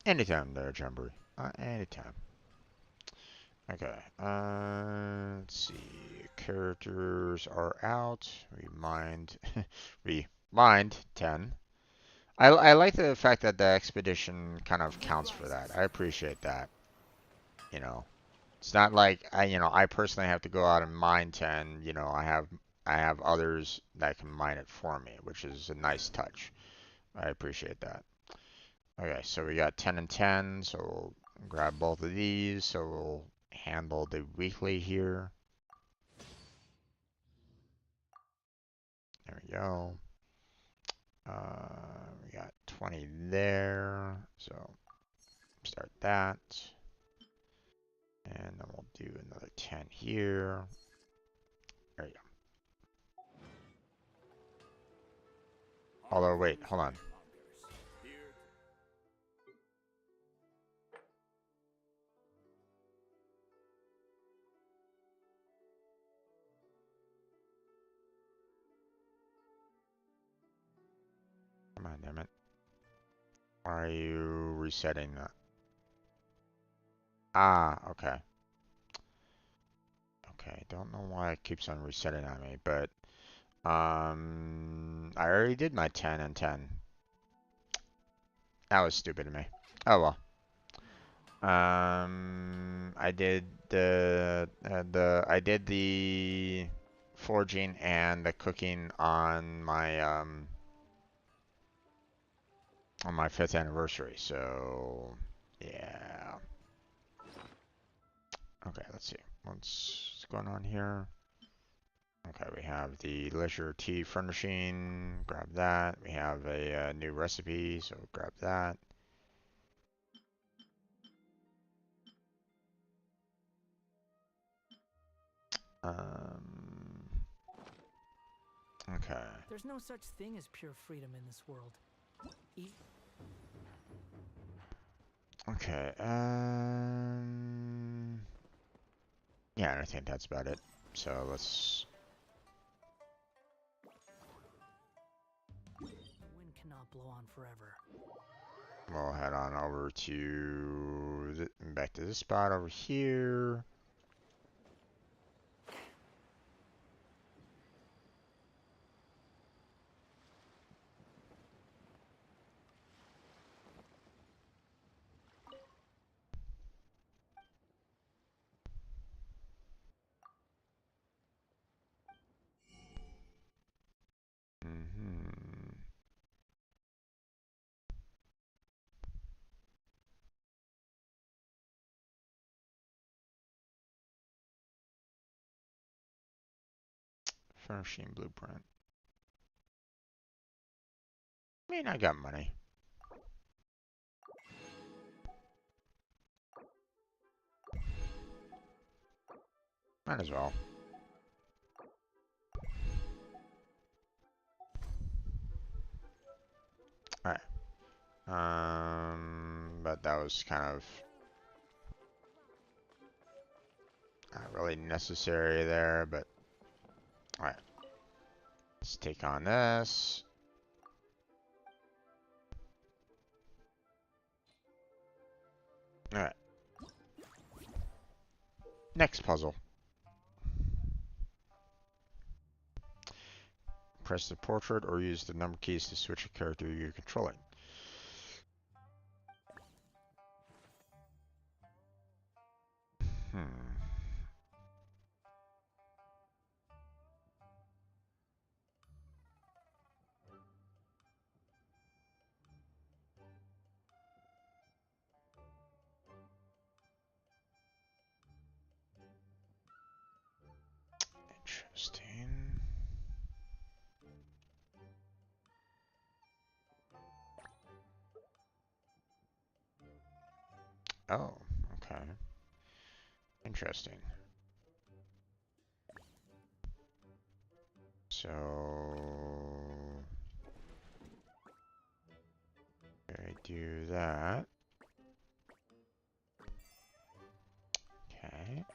Anytime there, Jamboree. Anytime. Okay. Let's see. Characters are out. Remind. Remind 10. I like the fact that the expedition kind of counts for that. I appreciate that. You know, it's not like I personally have to go out and mine 10. I have others that can mine it for me, which is a nice touch. I appreciate that. Okay, so we got 10 and 10, so we'll grab both of these. So we'll handle the weekly here. There we go. We got 20 there, so start that. And then we'll do another 10 here. There you go. Although, wait, hold on. Come on, damn it. Why are you resetting that? Ah, okay. Okay, don't know why it keeps on resetting on me, but I already did my 10 and 10. That was stupid of me. Oh well. I did I did the forging and the cooking on my 5th anniversary. So yeah. Okay, let's see. What's going on here? Okay, we have the leisure tea furnishing. Grab that. We have a new recipe, so grab that. Okay. There's no such thing as pure freedom in this world. Okay. Yeah, I think that's about it. So let's. Wind cannot blow on forever. We'll head on over to back to this spot over here. Mm-hmm. Furnishing blueprint. I mean, I got money. Might as well. Alright. But that was kind of not really necessary there, but alright. Let's take on this. Alright. Next puzzle. Press the portrait or use the number keys to switch a character you're controlling. Hmm. Interesting. Oh, okay. Interesting. So I do that. Okay.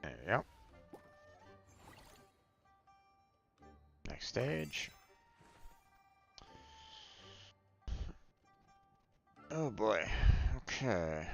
There we go. Next stage. Oh boy. Okay.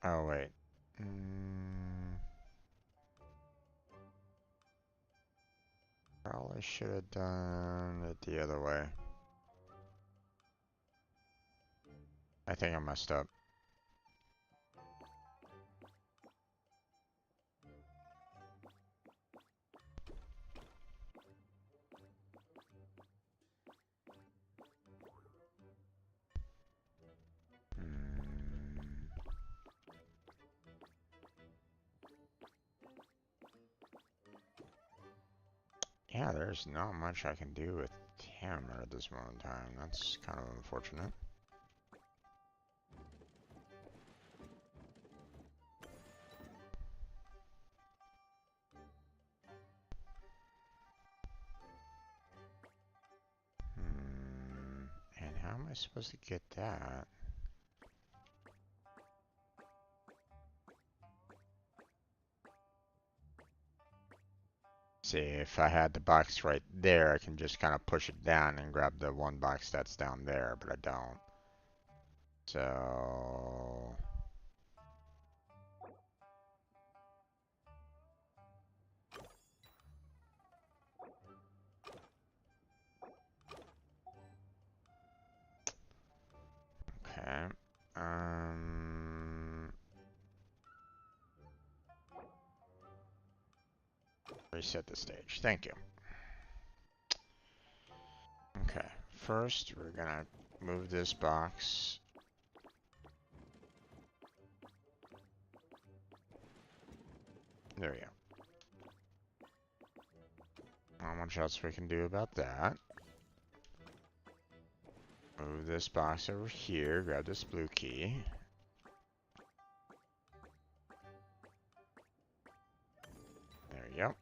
Oh wait. Probably should have done it the other way. I think I messed up. Yeah, there's not much I can do with hammer at this moment in time. That's kind of unfortunate. And how am I supposed to get that? See, if I had the box right there, I can just kind of push it down and grab the one box that's down there, but I don't. So... Okay. Reset the stage. Thank you. Okay. First, we're gonna move this box. There we go. Not much else we can do about that. Move this box over here. Grab this blue key. There you go.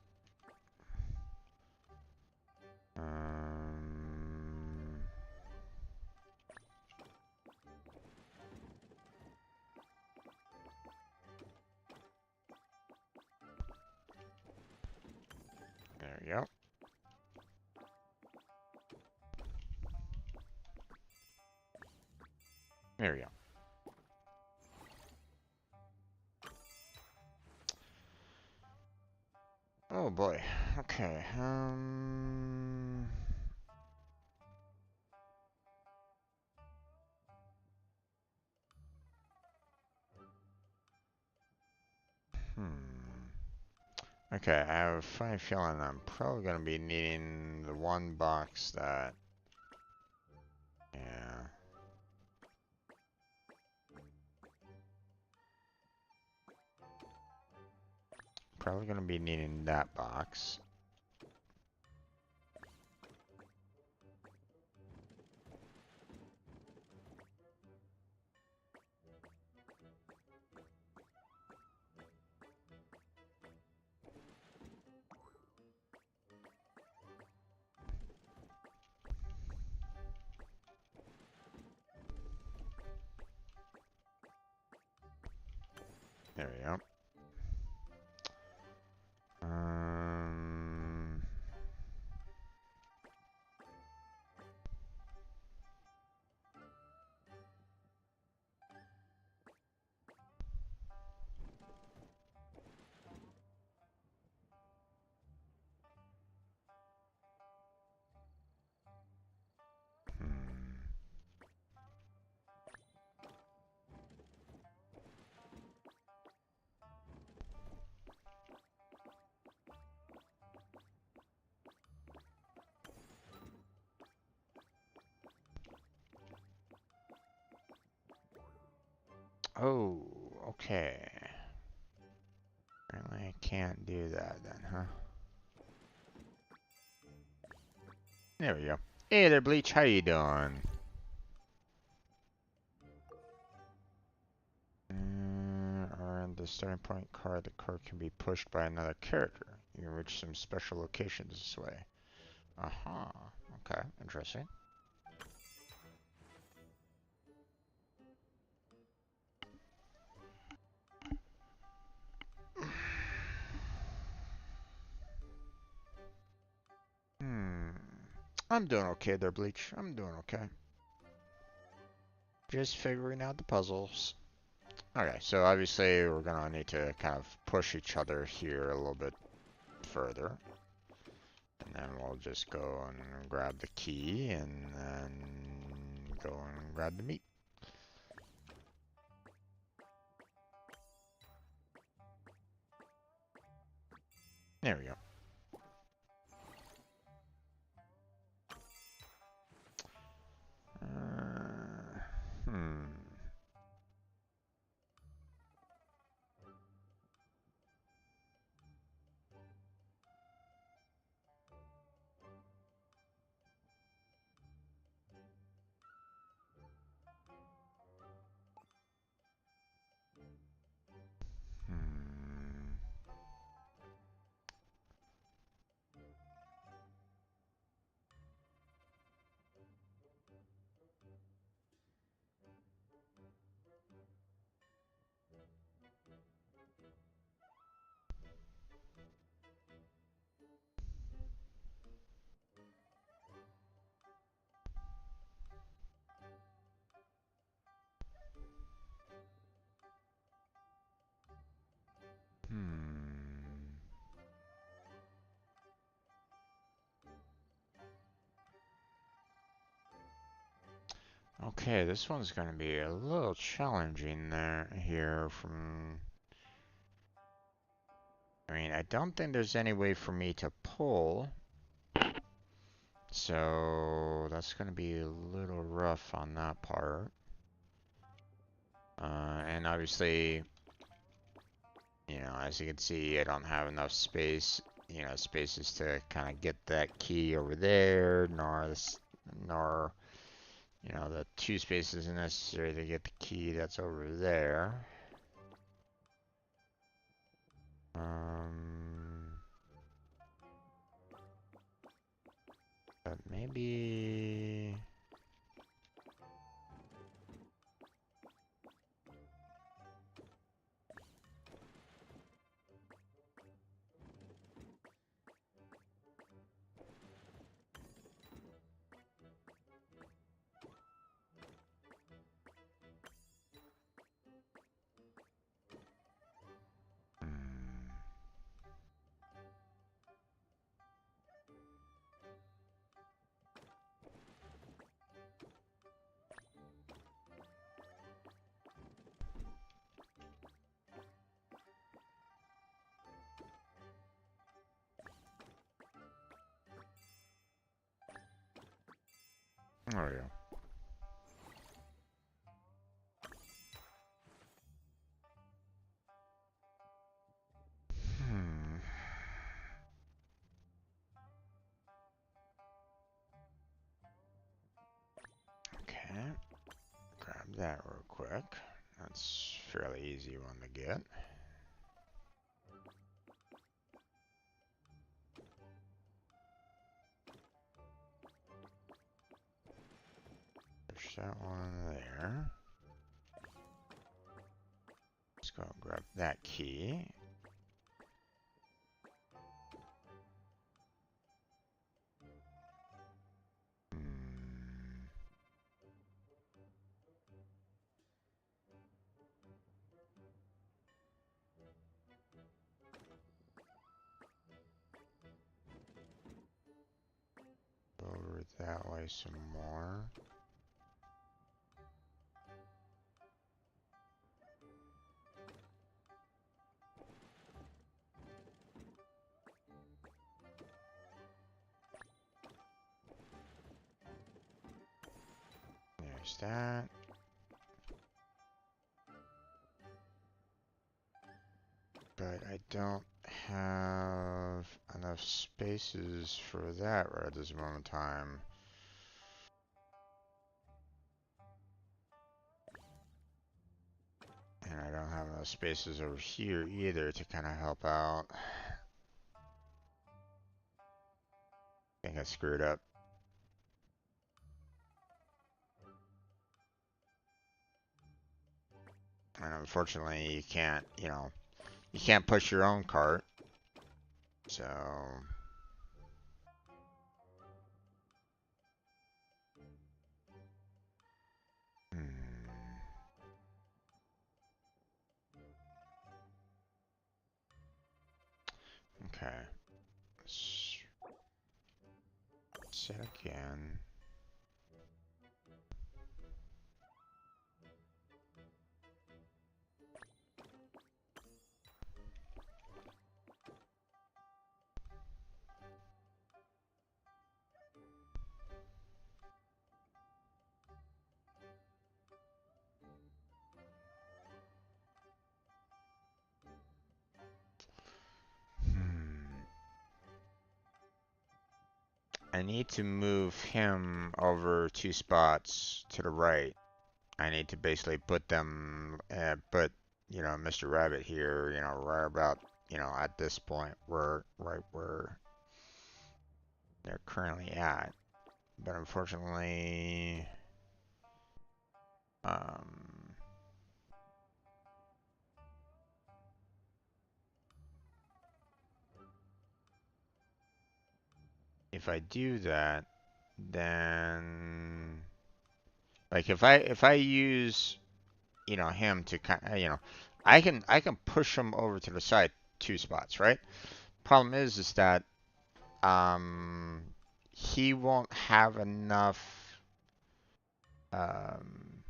There we go. There we go. Oh boy. Okay. Okay, I have a funny feeling I'm probably gonna be needing the one box that... Yeah. Probably gonna be needing that box. There we go. Oh, okay. Apparently I can't do that then, huh? There we go. Hey there, Bleach. How you doing? On the starting point card, the card can be pushed by another character. You can reach some special locations this way. Aha. Okay, interesting. I'm doing okay there, Bleach. I'm doing okay. Just figuring out the puzzles. Okay, so obviously we're gonna need to kind of push each other here a little bit further. And And we'll just go and grab the key and then go and grab the meat. There we go. Hmm. Hmm. Hmm. Okay, this one's going to be a little challenging there here from... I mean, I don't think there's any way for me to pull, so that's going to be a little rough on that part. And obviously, you know, as you can see, I don't have enough space, you know, spaces to kind of get that key over there, nor this, nor, you know, the 2 spaces necessary to get the key that's over there. But maybe... Hmm. There we go. Hmm. Okay. Grab that real quick. That's a fairly easy one to get. Push that one there. Let's go grab that key. Hmm. Go over that way some more. There's that. But I don't have enough spaces for that right at this moment in time. And I don't have enough spaces over here either to kind of help out. I think I screwed up. And unfortunately, you can't, you know, you can't push your own cart. So, hmm. Okay. Set again. I need to move him over 2 spots to the right. I need to basically put them, Mr. Rabbit here, right about, at this point, right where they're currently at. But unfortunately, um, if I do that, then like if I use him to kind of I can push him over to the side 2 spots, right? Problem is that um he won't have enough um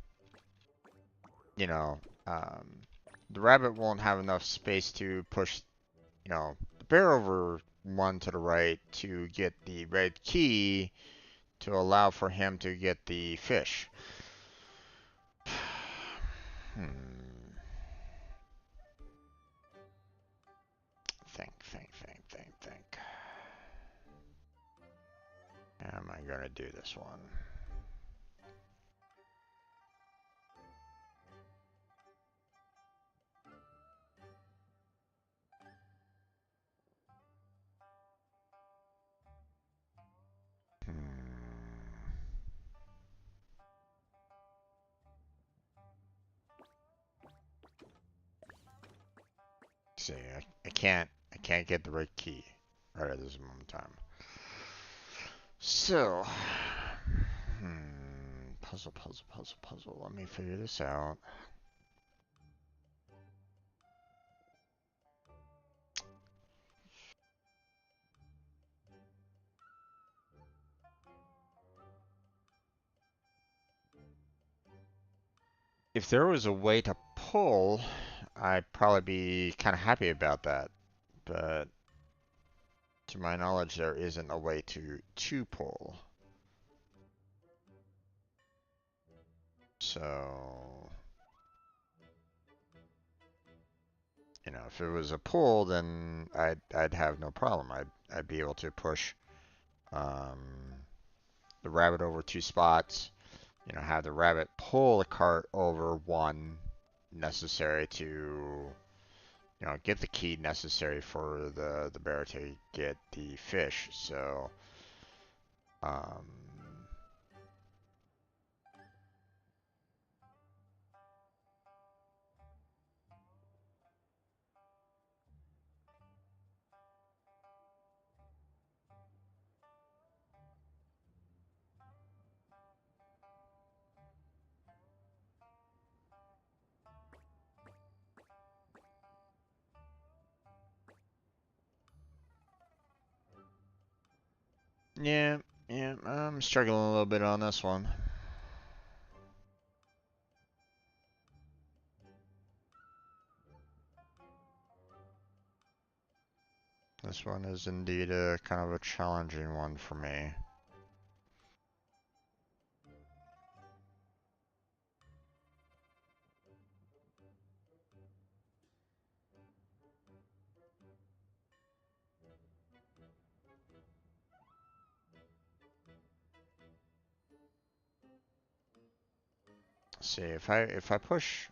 you know um the rabbit won't have enough space to push the bear over one to the right to get the red key to allow for him to get the fish. Hmm. Think. How am I gonna do this one? Hmm. See, I can't get the right key right at this moment in time. So, puzzle. Let me figure this out. If there was a way to pull, I'd probably be kind of happy about that. But to my knowledge, there isn't a way to pull. So, if it was a pull, then I'd have no problem. I'd be able to push um, the rabbit over 2 spots. Have the rabbit pull the cart over one necessary to, get the key necessary for the bear to get the fish. So, um, yeah, I'm struggling a little bit on this one. This one is indeed a kind of a challenging one for me. See, if I push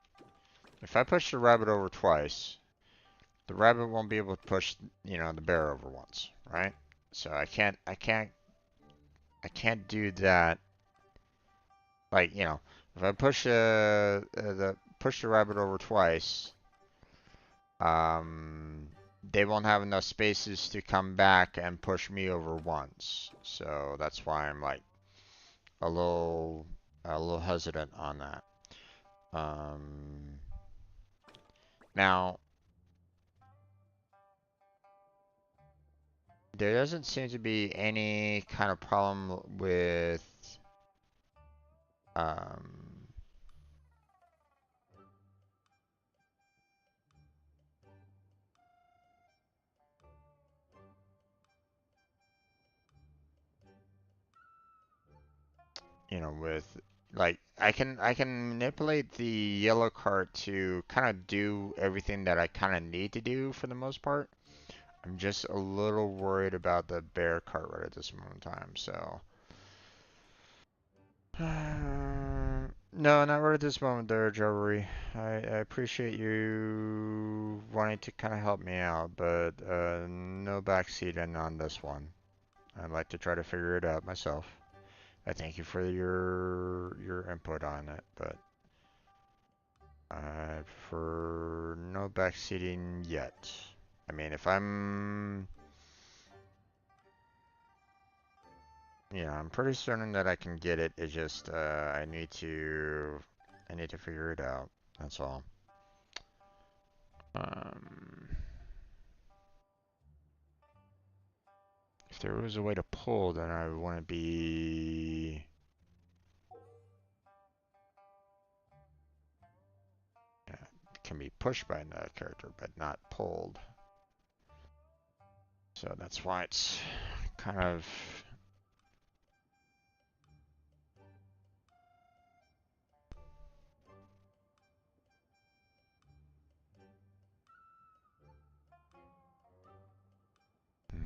the rabbit over twice, the rabbit won't be able to push, the bear over once, right? So I can't do that. Like, if I push the rabbit over twice, they won't have enough spaces to come back and push me over once. So that's why I'm like a little a little hesitant on that. Um, Now, There doesn't seem to be any kind of problem with um, you know, with like I can manipulate the yellow cart to kind of do everything that I kind of need to do for the most part. I'm just a little worried about the bear cart right at this moment in time, so. No, not right at this moment there, Jovery. I appreciate you wanting to kind of help me out, but no backseating on this one. I'd like to try to figure it out myself. I thank you for your input on it, but for no backseating yet. I mean, if I'm, I'm pretty certain that I can get it. It's just I need to figure it out. That's all. Um, if there was a way to pull, then I would want to be yeah, can be pushed by another character, but not pulled. So that's why it's kind of mm,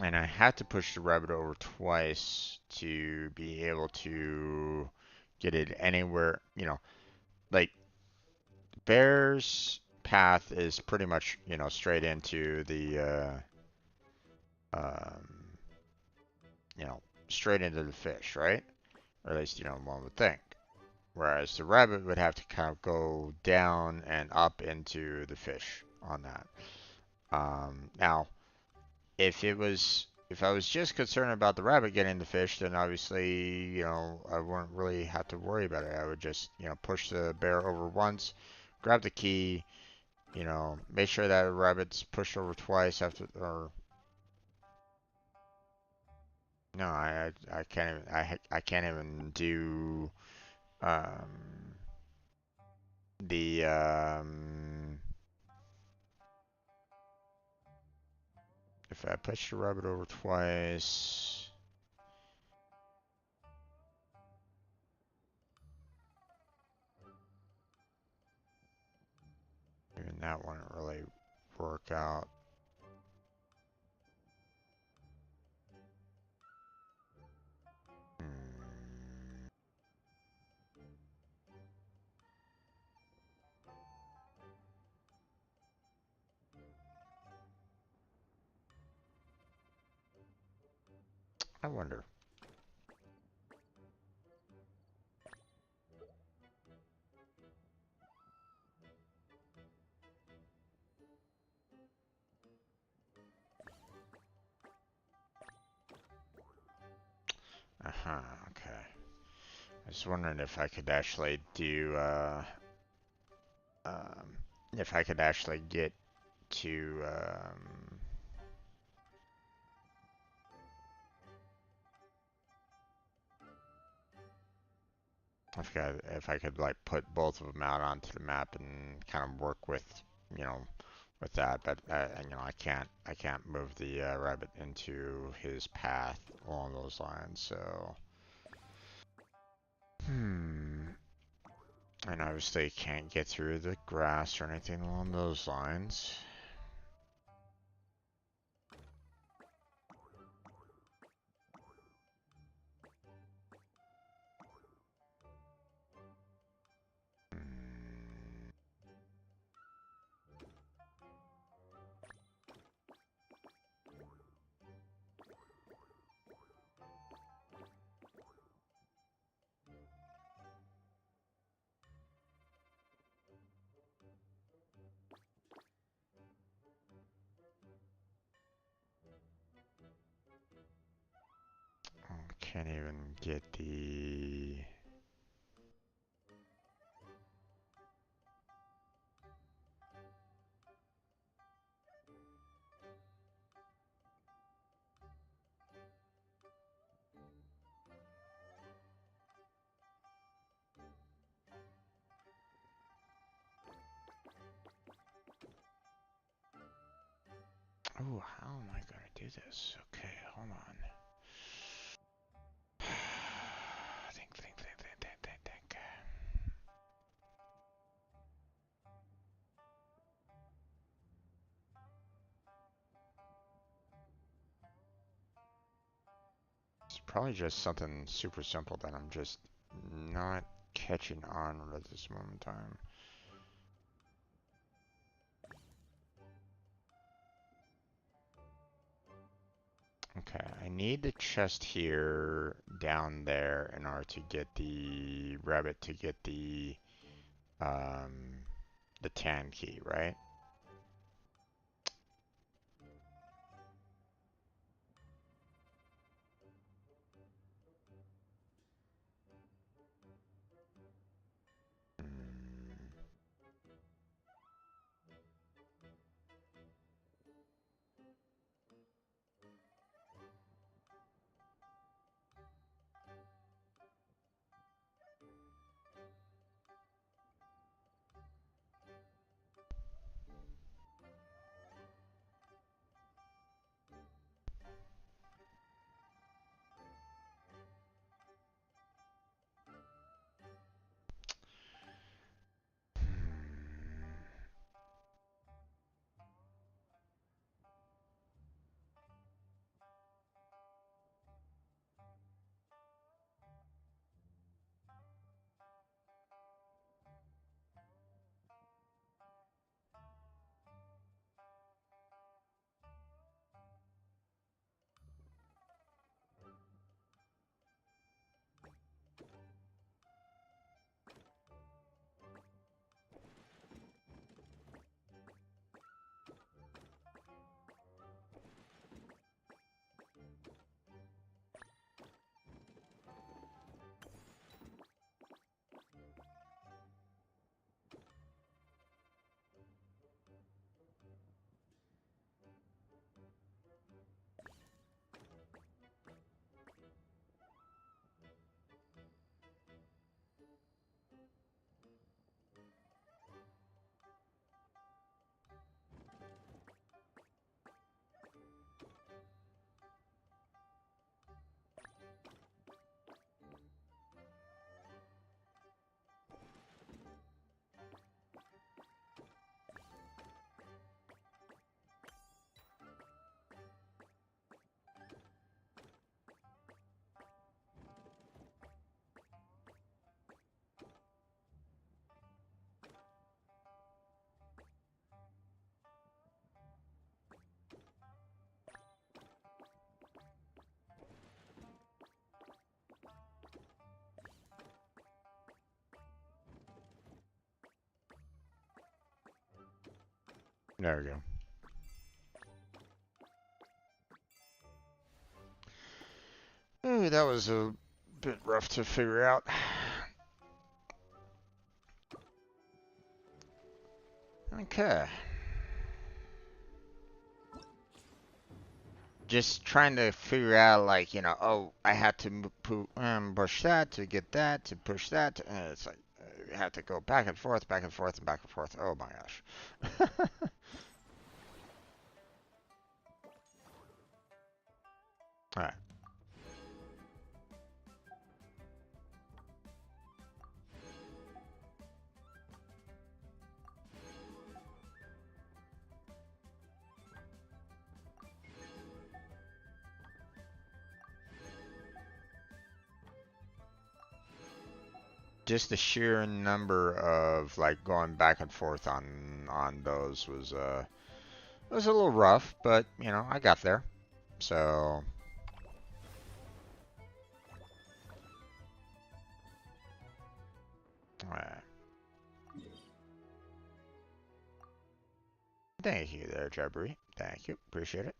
and I had to push the rabbit over twice to be able to get it anywhere, like Bear's path is pretty much, straight into um, straight into the fish, right? Or at least, one would think. Whereas the rabbit would have to kind of go down and up into the fish on that. Now, if I was just concerned about the rabbit getting the fish, then obviously, I wouldn't really have to worry about it. I would just, push the bear over once, grab the key, make sure that rabbit's pushed over twice after, or no, I can't even, I can't even do, um, the, if I push the rabbit over twice, even that wouldn't really work out. Hmm, I wonder. Uh-huh, okay. I was wondering if I could actually do, um, if I could actually get to, I forgot if I could like put both of them out onto the map and kind of work with, you know, with that. But I can't move the rabbit into his path along those lines. So, hmm. And obviously can't get through the grass or anything along those lines. Hmm. Can't even get the. Oh, how am I gonna do this? Okay, hold on. Think. It's probably just something super simple that I'm just not catching on at this moment in time. Okay, I need the chest here down there in order to get the rabbit to get the tan key, right? Mm. There we go. Ooh, that was a bit rough to figure out. Okay. Just trying to figure out, like, oh, I had to push that to get that, to push that. It's like, you have to go back and forth, back and forth, and back and forth. Oh my gosh. Alright. Just the sheer number of, like, going back and forth on those was a little rough, but I got there. So, alright. Thank you there, Jabri. Thank you. Appreciate it.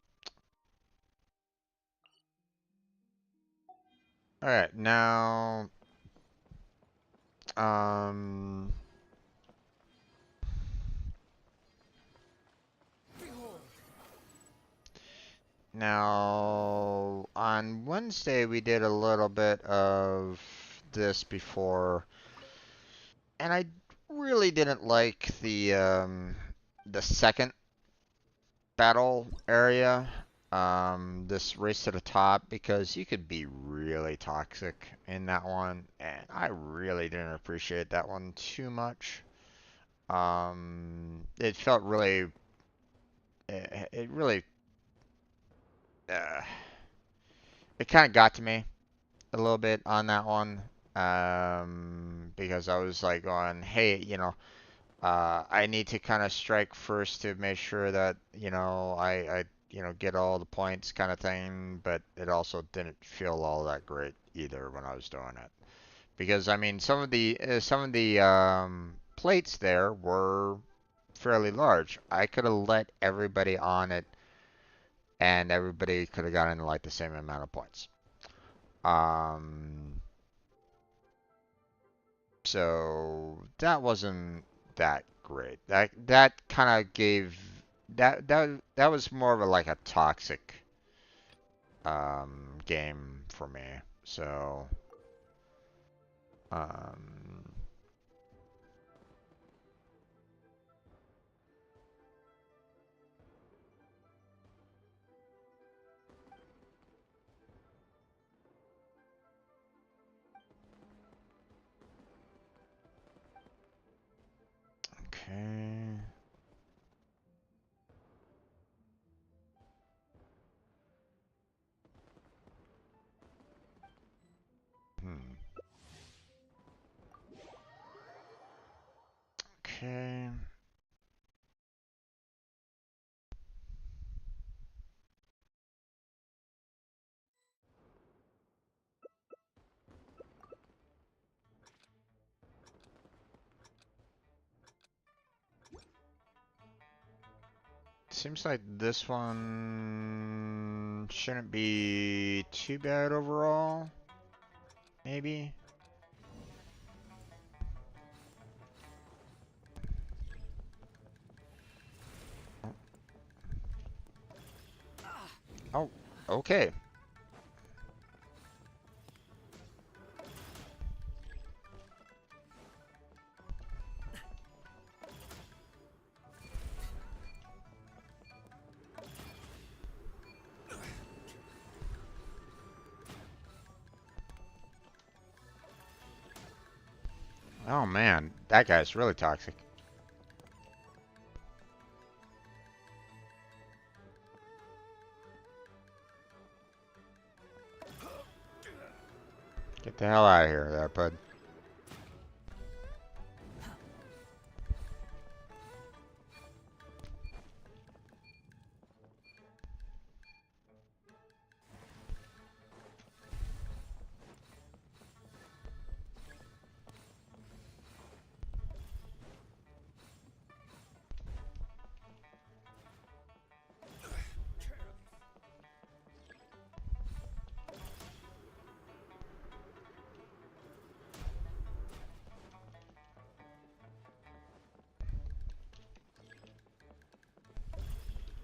Alright, now um now on Wednesday we did a little bit of this before, and I really didn't like the second battle area, this race to the top, because you could be really toxic in that one, and I really didn't appreciate that one too much. It felt really, it really, uh, it kind of got to me a little bit on that one, because I was like going, hey, I need to kind of strike first to make sure that, get all the points kind of thing, but it also didn't feel all that great either when I was doing it. Because I mean, some of the plates there were fairly large. I could have let everybody on it and everybody could have gotten like the same amount of points. Um, so that wasn't that great. That kind of gave that was more of a like a toxic game for me. So um, okay. Hmm. Okay. Seems like this one shouldn't be too bad overall. Maybe. Oh, okay. Oh man, that guy's really toxic. Get the hell out of here, there, bud.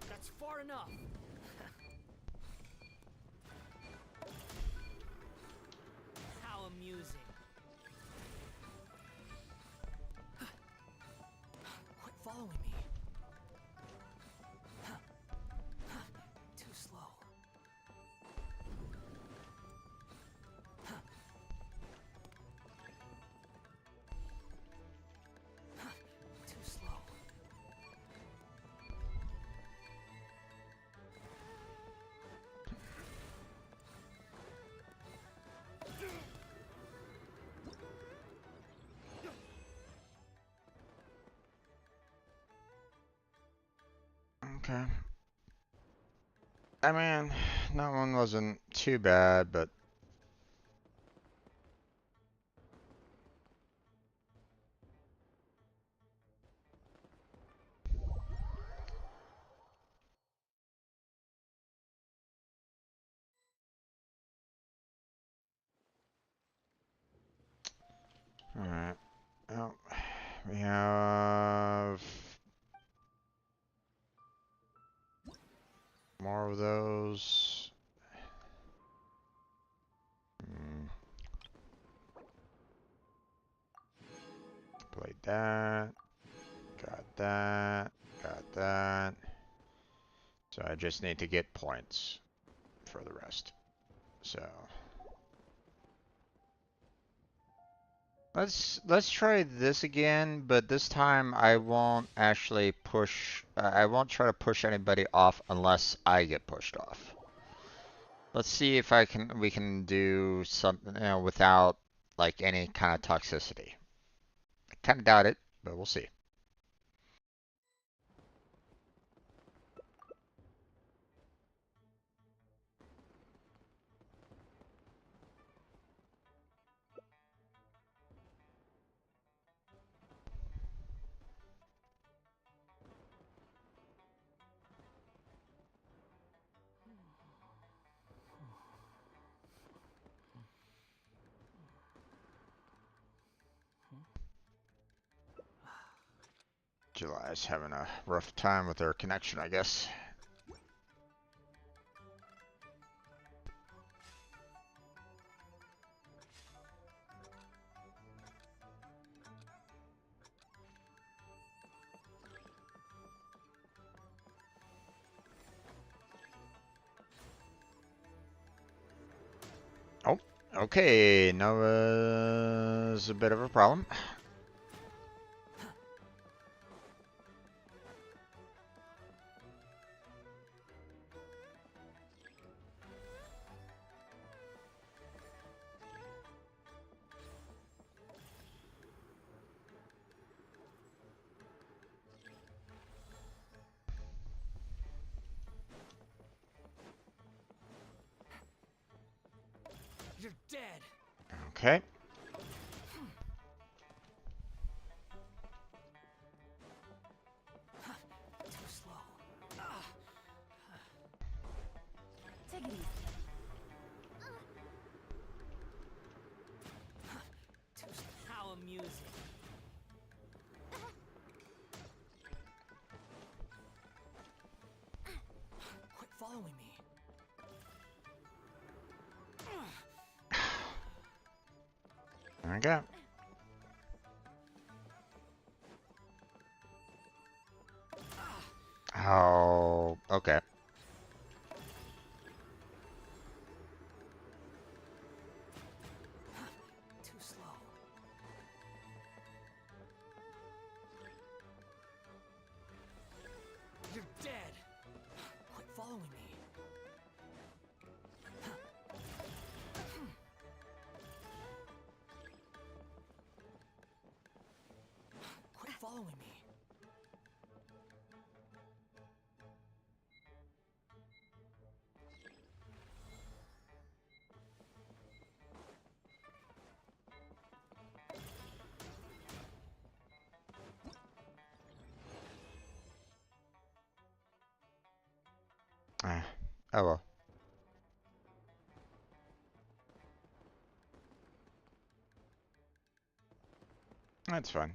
That's far enough. How amusing. Quit following me. Too slow. Too slow. Okay. I mean, that one wasn't too bad, but alright. Well, we have more of those. Hmm. Played that. Got that. Got that. So I just need to get points for the rest. So let's try this again, but this time I won't actually push. I won't try to push anybody off unless I get pushed off. Let's see if we can do something, without like any kind of toxicity. I kind of doubt it, but we'll see. July's having a rough time with her connection, I guess. Oh, okay. Noah's a bit of a problem. You're dead. Okay. Too slow. Take it easy. How amusing. Quit following me. There we go. Oh, okay. Too slow. You're dead. Quit following me. Quit following me. Ah, oh well. That's fine.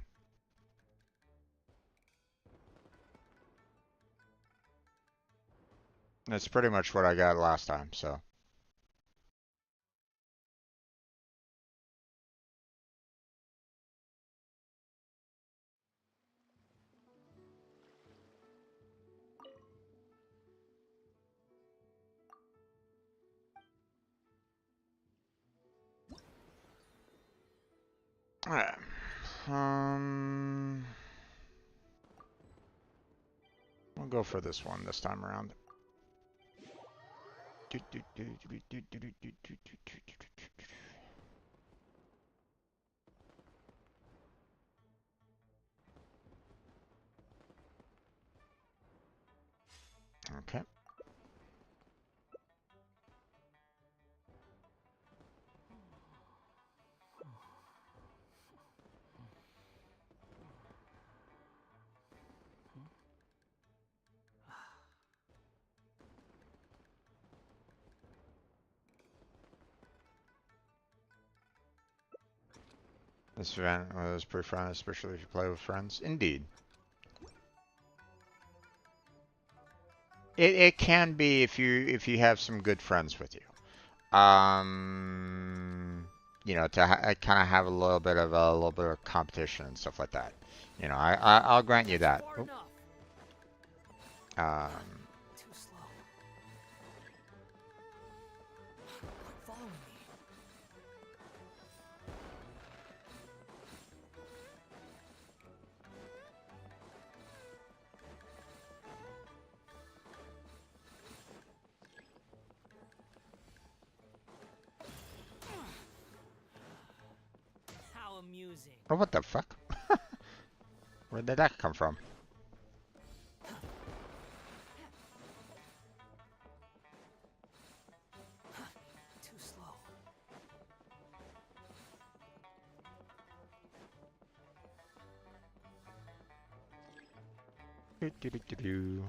That's pretty much what I got last time, so. Alright. Um, we'll go for this one this time around. Okay. This event was pretty fun, especially if you play with friends. Indeed. It can be if you have some good friends with you. To kind of have a little bit of competition and stuff like that. I'll grant you that. Far Oop. enough. Um, Too slow. amusing. Oh, what the fuck? Where did that come from? Too slow. Do-do-do-do-do.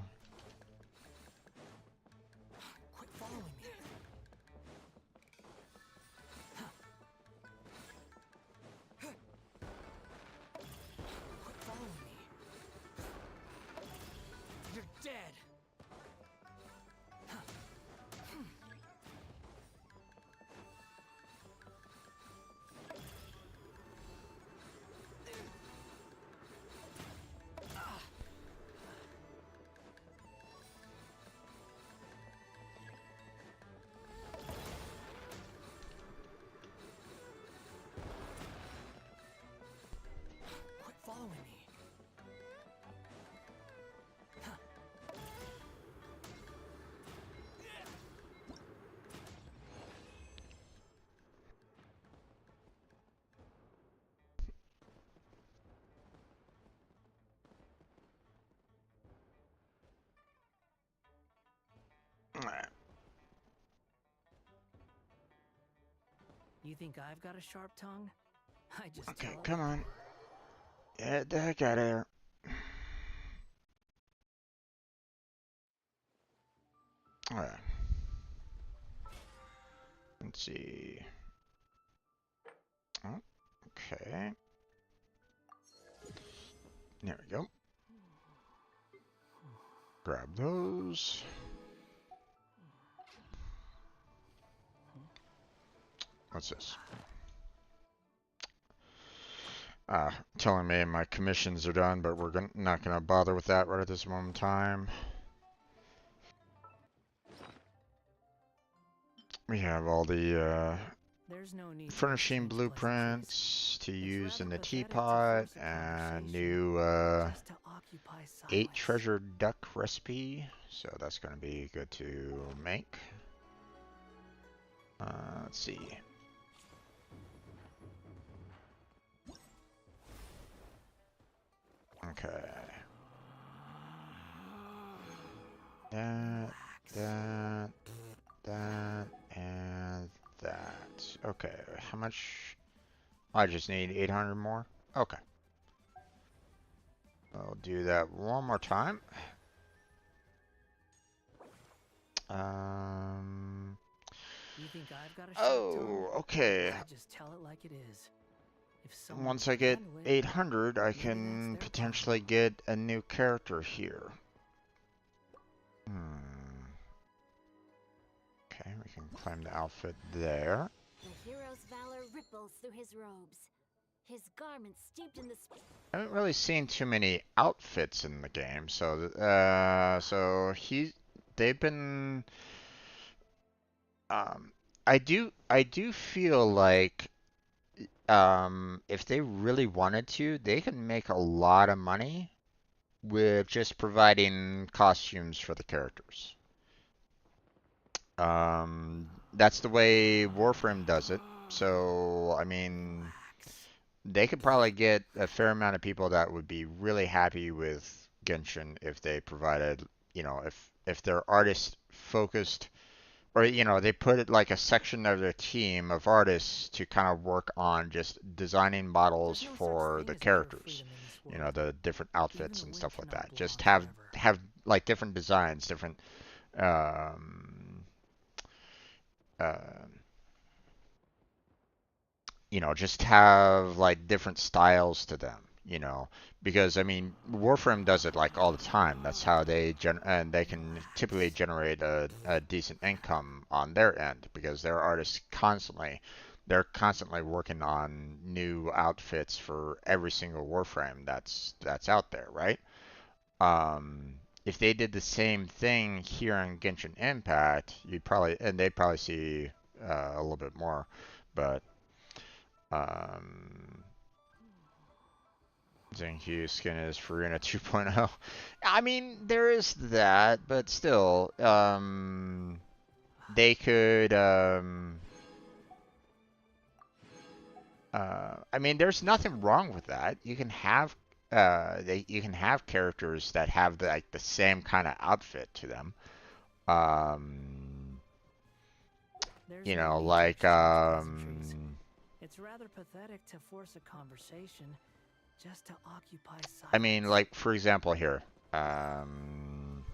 Quit following me. Quit following me. You're dead. Quit following me. Alright. You think I've got a sharp tongue? I just Okay, tell it come like on. Get the heck out of here. Alright. Let's see. Oh, okay. There we go. Grab those. What's this? Telling me my commissions are done, but we're not gonna bother with that right at this moment in time. We have all the there's no need to furnishing exchange pleasantries. blueprints to It's use in rather the pathetic to teapot force a and conversation new just to occupy 8 silence. treasure duck recipe. So that's gonna be good to make. Let's see. Okay. That, that, that, and that. Okay, how much? I just need 800 more? Okay. I'll do that one more time. You think I've got a sharp tongue? Oh, okay. I just tell it like it is. If someone Once I can't get handle it, 800, I maybe that's can their potentially problem. get a new character here. Okay, we can claim the outfit there. The hero's valor ripples through his robes. His garments steeped in the I haven't really seen too many outfits in the game, so they've been um I do feel like if they really wanted to, they can make a lot of money with just providing costumes for the characters. That's the way Warframe does it. So, I mean, Relax. they could probably get a fair amount of people that would be really happy with Genshin if they provided, if they're artist focused, or they put it like a section of their team of artists to kind of work on just designing models There's no such for thing the as pure characters, freedom in this world. the different Even outfits the and wind stuff like cannot that. blow Just on have forever. have like different designs, different um, uh, just have like different styles to them, because I mean, Warframe does it like all the time. That's how and they can typically Relax. generate a decent income on their end because their artists they're constantly working on new outfits for every single Warframe that's out there, right? If they did the same thing here on Genshin Impact, they'd probably see a little bit more, but um, Zenhu skin is Farina 2.0. I mean, there is that, but still, they could, I mean, there's nothing wrong with that. You can have you can have characters that have like the same kind of outfit to them. Um, There's you no know, need to like exchange pleasantries. It's rather pathetic to force a conversation just to occupy I mean, silence. like for example here. Um,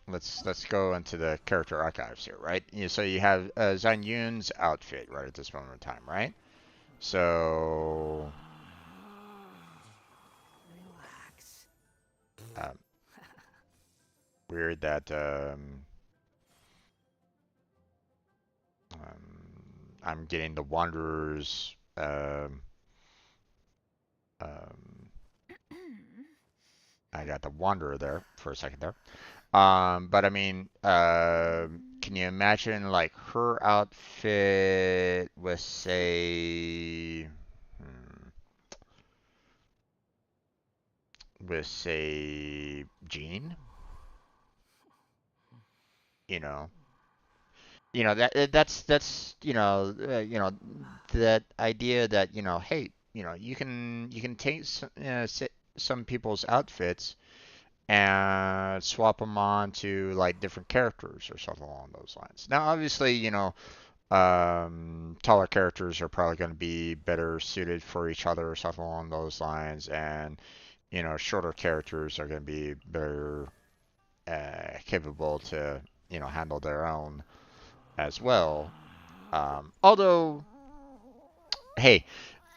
let's go into the character archives here, right? So you have Zhang Yun's outfit right at this moment in time, right? So Relax. um, weird that I'm getting the Wanderers. Um, I got the Wanderer there for a second there. But I mean, can you imagine like her outfit with say, hmm, with say Jean? You know, that's that idea that hey, you can take some people's outfits and swap them on to like different characters or something along those lines. Now, obviously, taller characters are probably going to be better suited for each other or something along those lines, and shorter characters are going to be better capable to handle their own as well. Although, hey,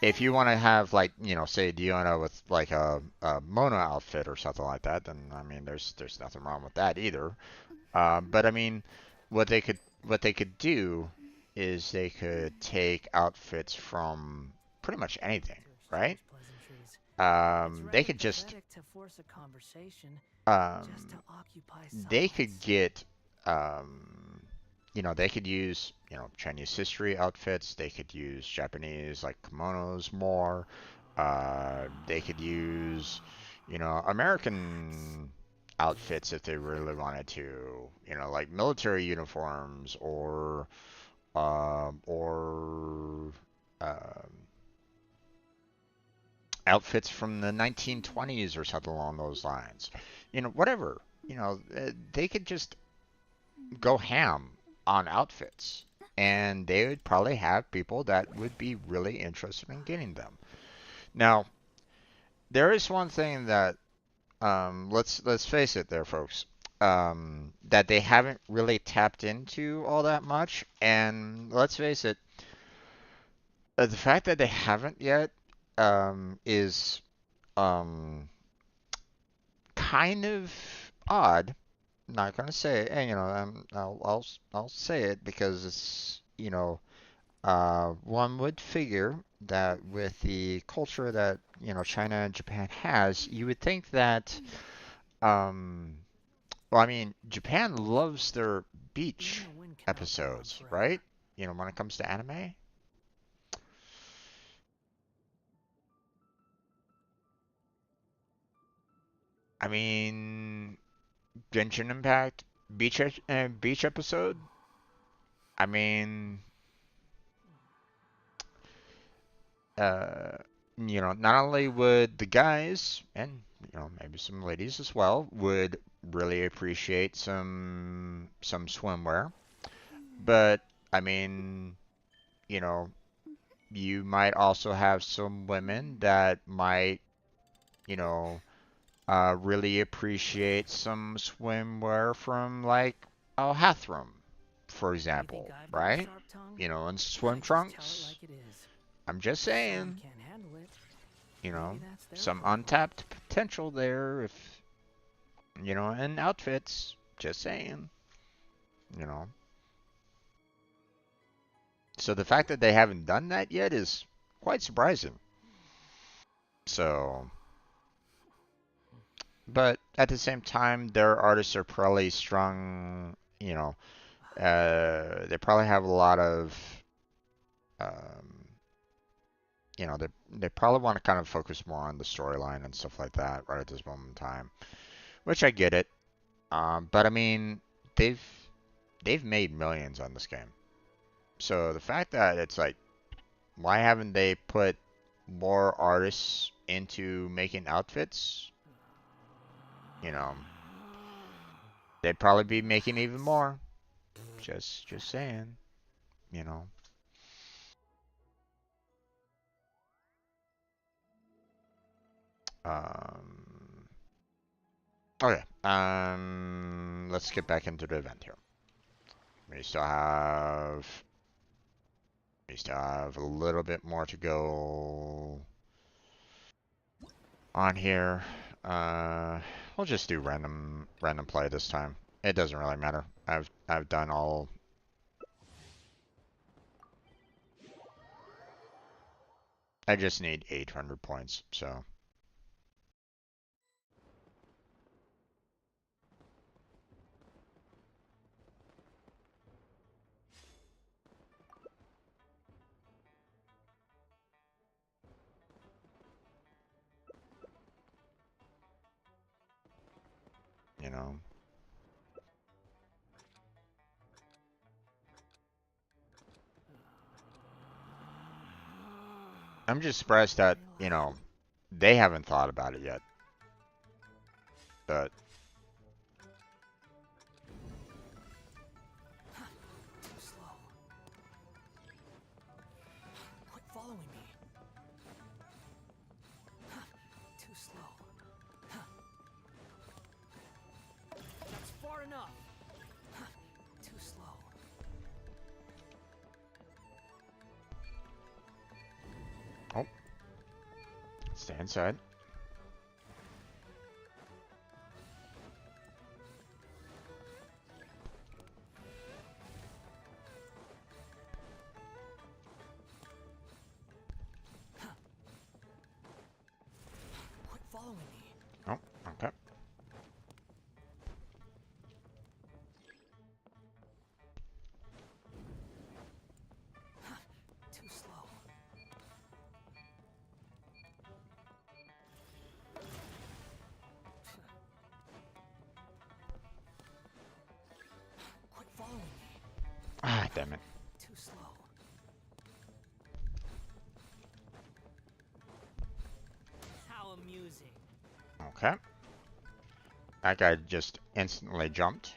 if you want to have like say Diona with like a Mona outfit or something like that, then I mean there's nothing wrong with that either. But I mean, what they could do is they could take outfits from pretty much anything, To right? exchange pleasantries. It's They rather could just pathetic to force a conversation just to um, occupy they could silence. get they could use Chinese history outfits. They could use Japanese like kimonos more. They could use Relax. American outfits if they really wanted to. Like military uniforms or um, outfits from the 1920s or something along those lines. Whatever. They could just go ham on outfits. And they would probably have people that would be really interested in getting them. Now, there is one thing that let's face it, there, folks, that they haven't really tapped into all that much. And let's face it, the fact that they haven't yet is um, kind of odd. Not gonna say it, and I'll say it because it's one would figure that with the culture that China and Japan has, you would think that um, well, I mean, Japan loves their Even beach the wind cannot go on episodes, forever. right? When it comes to anime. I mean, Genshin Impact beach episode. I mean, uh, not only would the guys and maybe some ladies as well would really appreciate some swimwear, but I mean, you know, you might also have some women that might, you know, really appreciate some swimwear from like a Hathram, for You think example, I've got a right? sharp tongue? And I swim just tell it trunks. like it is. I'm just If some saying, can't handle it, you maybe know, that's their some problem. untapped potential there if, in outfits. Just saying, you know. So the fact that they haven't done that yet is quite surprising. So, but at the same time, their artists are probably strong, they probably have a lot of, um, they probably want to kind of focus more on the storyline and stuff like that right at this moment in time, which I get it. But I mean, they've they've made millions on this game. So the fact that it's like Why haven't they put more artists into making outfits? You know, they'd probably be making even more. Just saying, you know. Um, okay. Let's get back into the event here. We still have a little bit more to go on here. We'll just do random play this time. It doesn't really matter. I've done all. I just need 800 points, so. You know. I'm just surprised that, you know, they haven't thought about it yet. But Too slow. Quit following me. Too slow. That's far enough. Too slow. oh, stay inside. Quit following me. Oh, okay. Too slow. Quit following me. Ah, damn it. Too slow. How amusing. Okay. That guy just instantly jumped.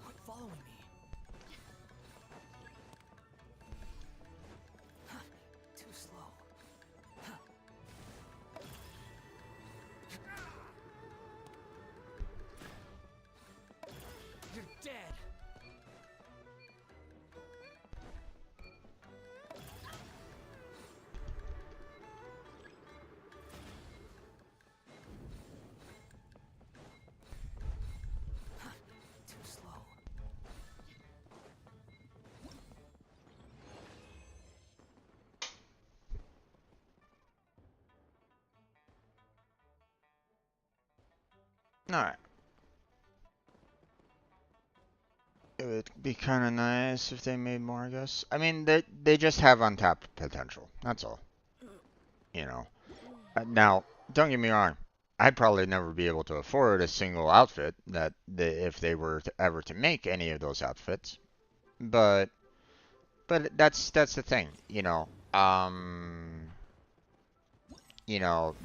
Quit following me. Too slow. You're dead. Too slow. Alright. It would be kind of nice if they made more, I guess. I mean, they just have untapped potential. That's all. You know. Now, don't get me wrong. I'd probably never be able to afford a single outfit if they were ever to make any of those outfits. But that's the thing,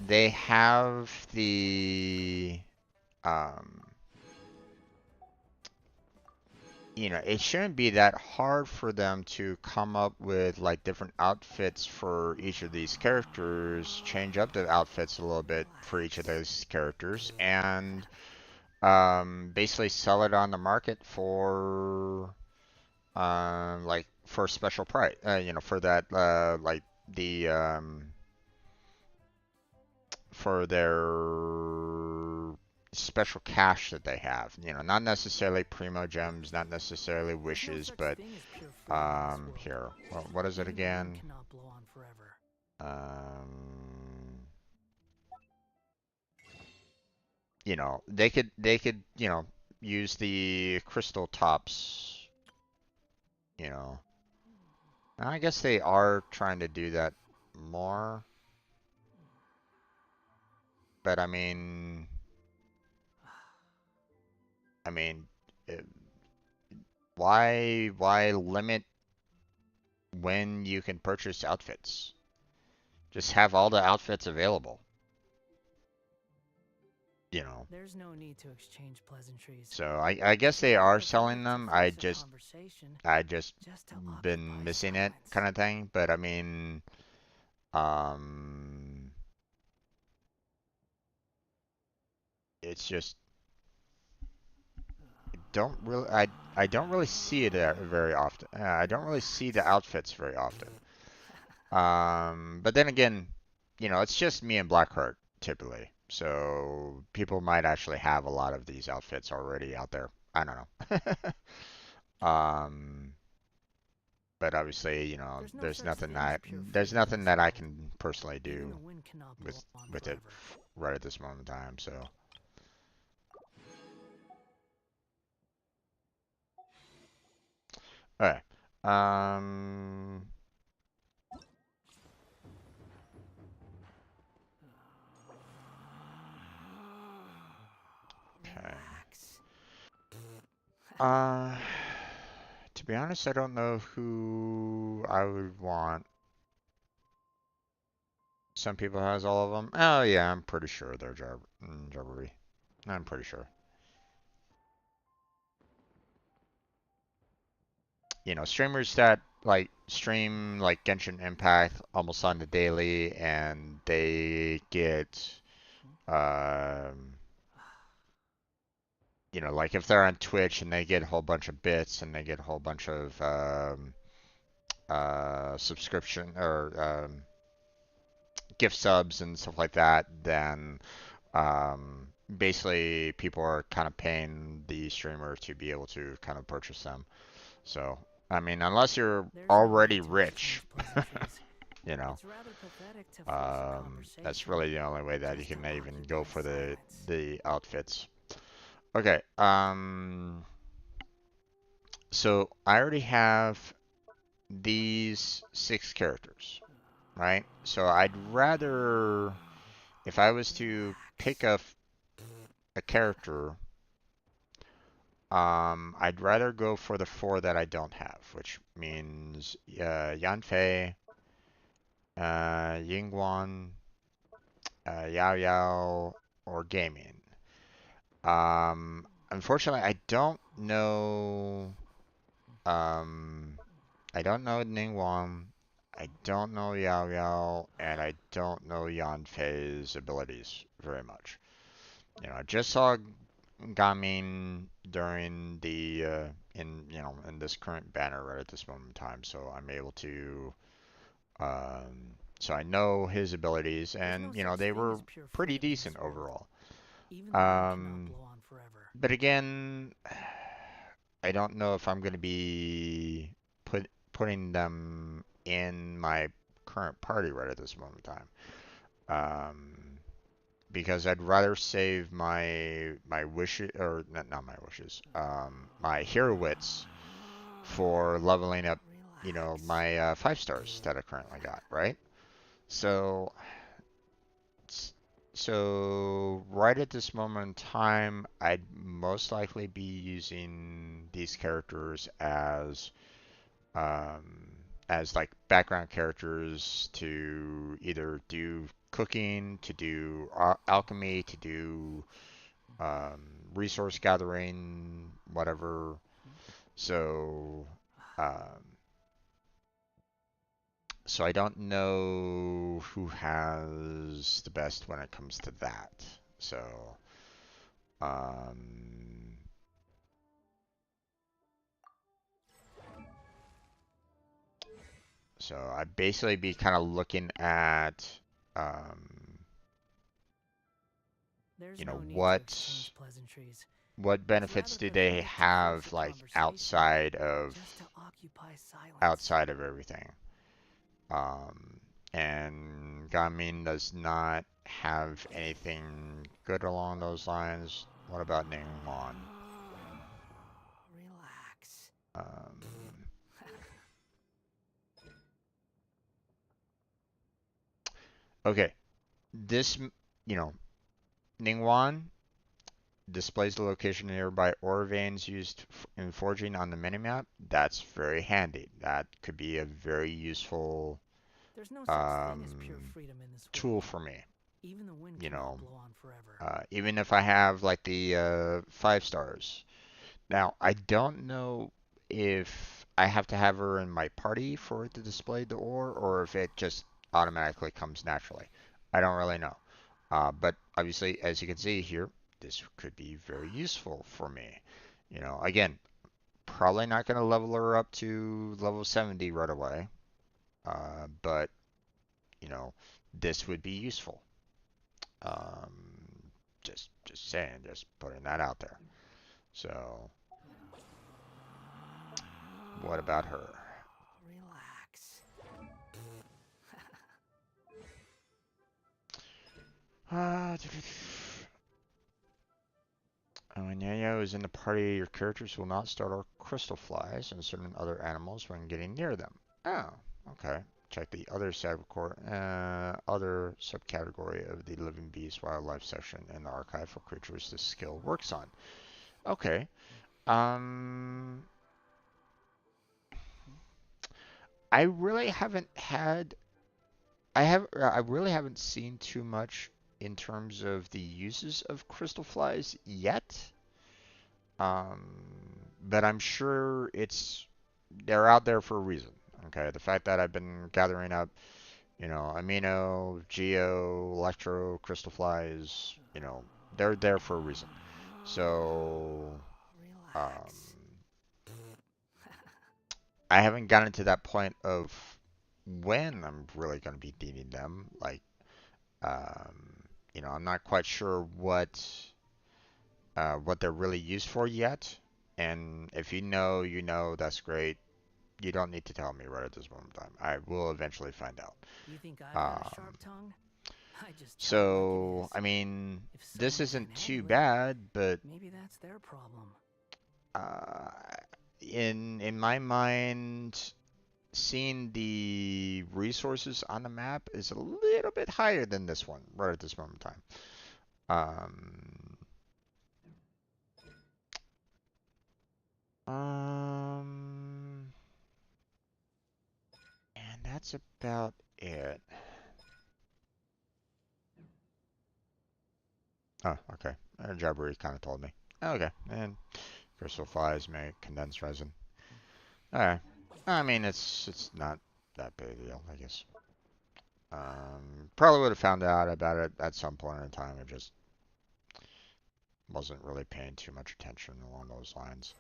they have the um it shouldn't be that hard for them to come up with like different outfits for each of these characters, change up the outfits a little bit for each of those characters, and basically sell it on the market for like for a special price, for that like the for their special cash that they have. Not necessarily primo gems, not necessarily There's no wishes, such but thing as pure freedom in this world. here. What is it Even freedom again? cannot blow on forever. Um, they could use the crystal tops. You know, I guess they are trying to do that more. but I mean, uh, why limit when you can purchase outfits? Just have all the outfits available, you know. There's no need to exchange pleasantries. So I guess It's they rather are selling pathetic to them. force a conversation I just just to been occupy missing it silence. kind of thing. But I mean, um, it's just I don't really see it very often. I don't really see the outfits very often. But then again, you know, it's just me and Blackheart typically. So people might actually have a lot of these outfits already out there. I don't know. But obviously, you know, There's no such thing as pure there's freedom in nothing this that I world. can personally Even do the wind cannot blow with on with it forever. right at this moment in time. So, all right. Um, okay. Relax. Uh, to be honest, I don't know who I would want. Some people has all of them. Oh yeah, I'm pretty sure they're Jabberby. I'm pretty sure. You know, streamers that like stream like Genshin Impact almost on the daily, and they get, um, you know, like if they're on Twitch and they get a whole bunch of bits and they get a whole bunch of subscription or gift subs and stuff like that, then basically people are kind of paying the streamer to be able to kind of purchase them. So, I mean, unless you're There's no already need to rich, exchange pleasantries. you know, It's rather pathetic to force a that's conversation really the only way that you just to can even go occupy for silence. the outfits. Okay, so I already have these 6 characters, right? So I'd rather, if I was to pick Relax. a character, I'd rather go for the 4 that I don't have, which means Yanfei, Yingguan, Yao Yao, or Gaming. Unfortunately, Um, I don't know Ningguang. I don't know Yao Yao, and I don't know Yanfei's abilities very much. You know, I just saw Gamin during the in you know in this current banner right at this moment in time, so I'm able to so I know his abilities, There's no and you know such they thing were as pure pretty freedom in decent this world. overall. Even the wind cannot Um, blow on forever. but again, I don't know if I'm going to be putting them in my current party right at this moment in time. Because I'd rather save my wishes, or not my wishes, my hero wits for leveling up, you know, Relax. my 5 stars that I currently got, right? So, so right at this moment in time, I'd most likely be using these characters um, as like background characters to either do cooking, to do alchemy, to do um, resource gathering, whatever. So, um, so I don't know who has the best when it comes to that. So, um, so I'd basically be kind of looking at, um, There's you know, no need to exchange pleasantries. what It's benefits rather do they pathetic to force a have like conversation just to occupy silence. outside of everything? Um, and Gamin does not have anything good along those lines. What about Ningguang? Relax. Um, okay, this, you know, Ningguang displays the location of nearby ore veins used in forging on the minimap. That's very handy. That could be a very useful There's no such thing as pure um, freedom in this tool world. for me. Even the wind You cannot know, blow on forever. even if I have like the 5 stars. Now, I don't know if I have to have her in my party for it to display the ore, or if it just automatically comes naturally. I don't really know. But obviously, as you can see here, this could be very useful for me. You know, again, probably not going to level her up to level 70 right away. But, you know, this would be useful. Um, just saying, just putting that out there. So, what about her? Relax. When Yayo is in the party, your characters will not startle crystal flies and certain other animals when getting near them. Oh, okay. Check the other subcategory of the living beast wildlife section in the archive for creatures this skill works on. Okay. Um, I really haven't had. I really haven't seen too much in terms of the uses of crystal flies yet. Um, but I'm sure they're out there for a reason. Okay, the fact that I've been gathering up, amino, geo, electro, crystal flies, they're there for a reason. So, um, Relax. I haven't gotten to that point of when I'm really going to be needing them. Like, I'm not quite sure what they're really used for yet. And if you know, that's great. You don't need to tell me right at this moment in time. I will eventually find out. You think I've got a Um, sharp tongue? I just tell it like it so, is. I mean, If this someone isn't can't too handle it, bad, but maybe that's their problem. uh, in my mind, seeing the resources on the map is a little bit higher than this one right at this moment in time. Um, and that's about it. Oh, okay. Jabbery kind of told me. Okay, and crystal flies make condensed resin. Alright. I mean, it's not that big a deal, I guess. Probably would have found out about it at some point in time. I just wasn't really paying too much attention along those lines.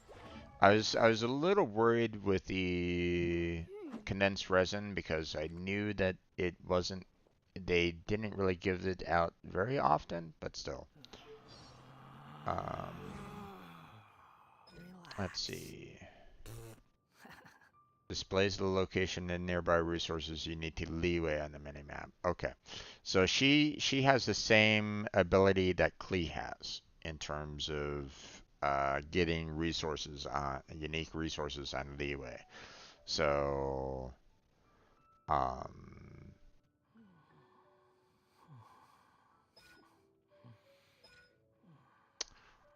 I was a little worried with the condensed resin because I knew that it wasn't. They didn't really give it out very often, but still. Um, let's Relax. see. Displays the location and nearby resources you need to leeway on the minimap. Okay. So she has the same ability that Klee has in terms of getting resources on unique resources on leeway. So um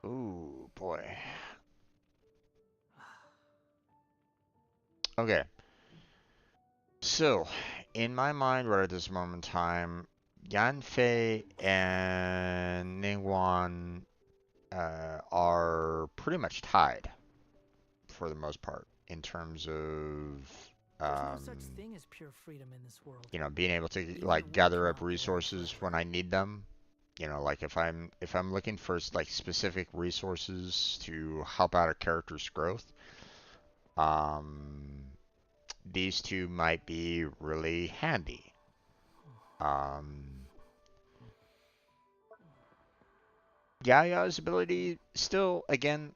ooh boy. Okay. So in my mind right at this moment in time, Yanfei and Ningguang are pretty much tied for the most part in terms of There's no such um, thing as pure freedom in this world. being able to Even the like wind gather up cannot blow on resources when forever. I need them. Like if I'm looking for like specific resources to help out a character's growth, um, these two might be really handy. Um, Yaya's ability still again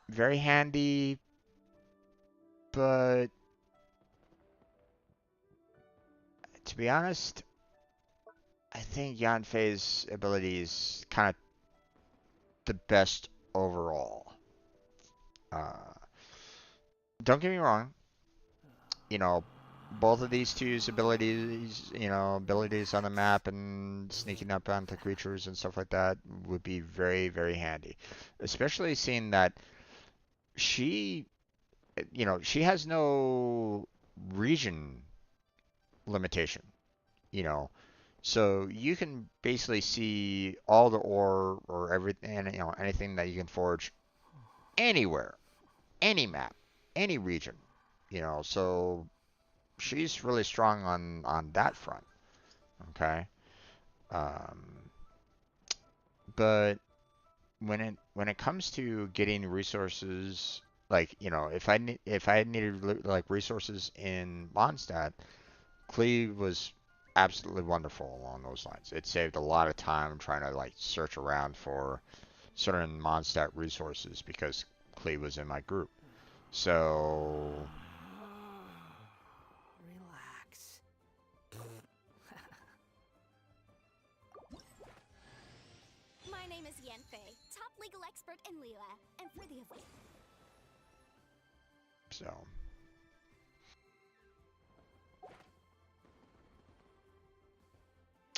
very handy, but to be honest, I think Yanfei's ability is kind of the best overall. Uh, don't get me wrong, you know, both of these two's abilities, abilities on the map and sneaking up onto creatures and stuff like that would be very, very handy. Especially seeing that she, she has no region limitation, you know. So you can basically see all the ore or everything, anything that you can forge anywhere, any map, any region, So she's really strong on that front. Okay. Um, but when it comes to getting resources, like if I needed like resources in Mondstadt, Cleve was absolutely wonderful along those lines. It saved a lot of time trying to like search around for certain Mondstadt resources because Cleve was in my group. So Relax. My name is Yanfei, top legal expert in Liyue, and for the so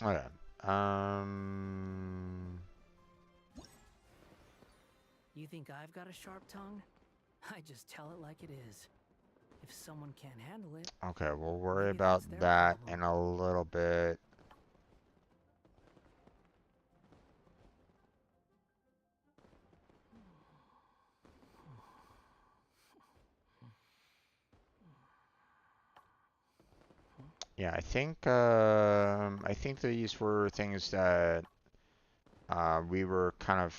okay. You think I've got a sharp tongue? I just tell it like it is. If someone can't handle it, Okay, we'll worry maybe about that's their that problem. in a little bit. Yeah, I think these were things that we were kind of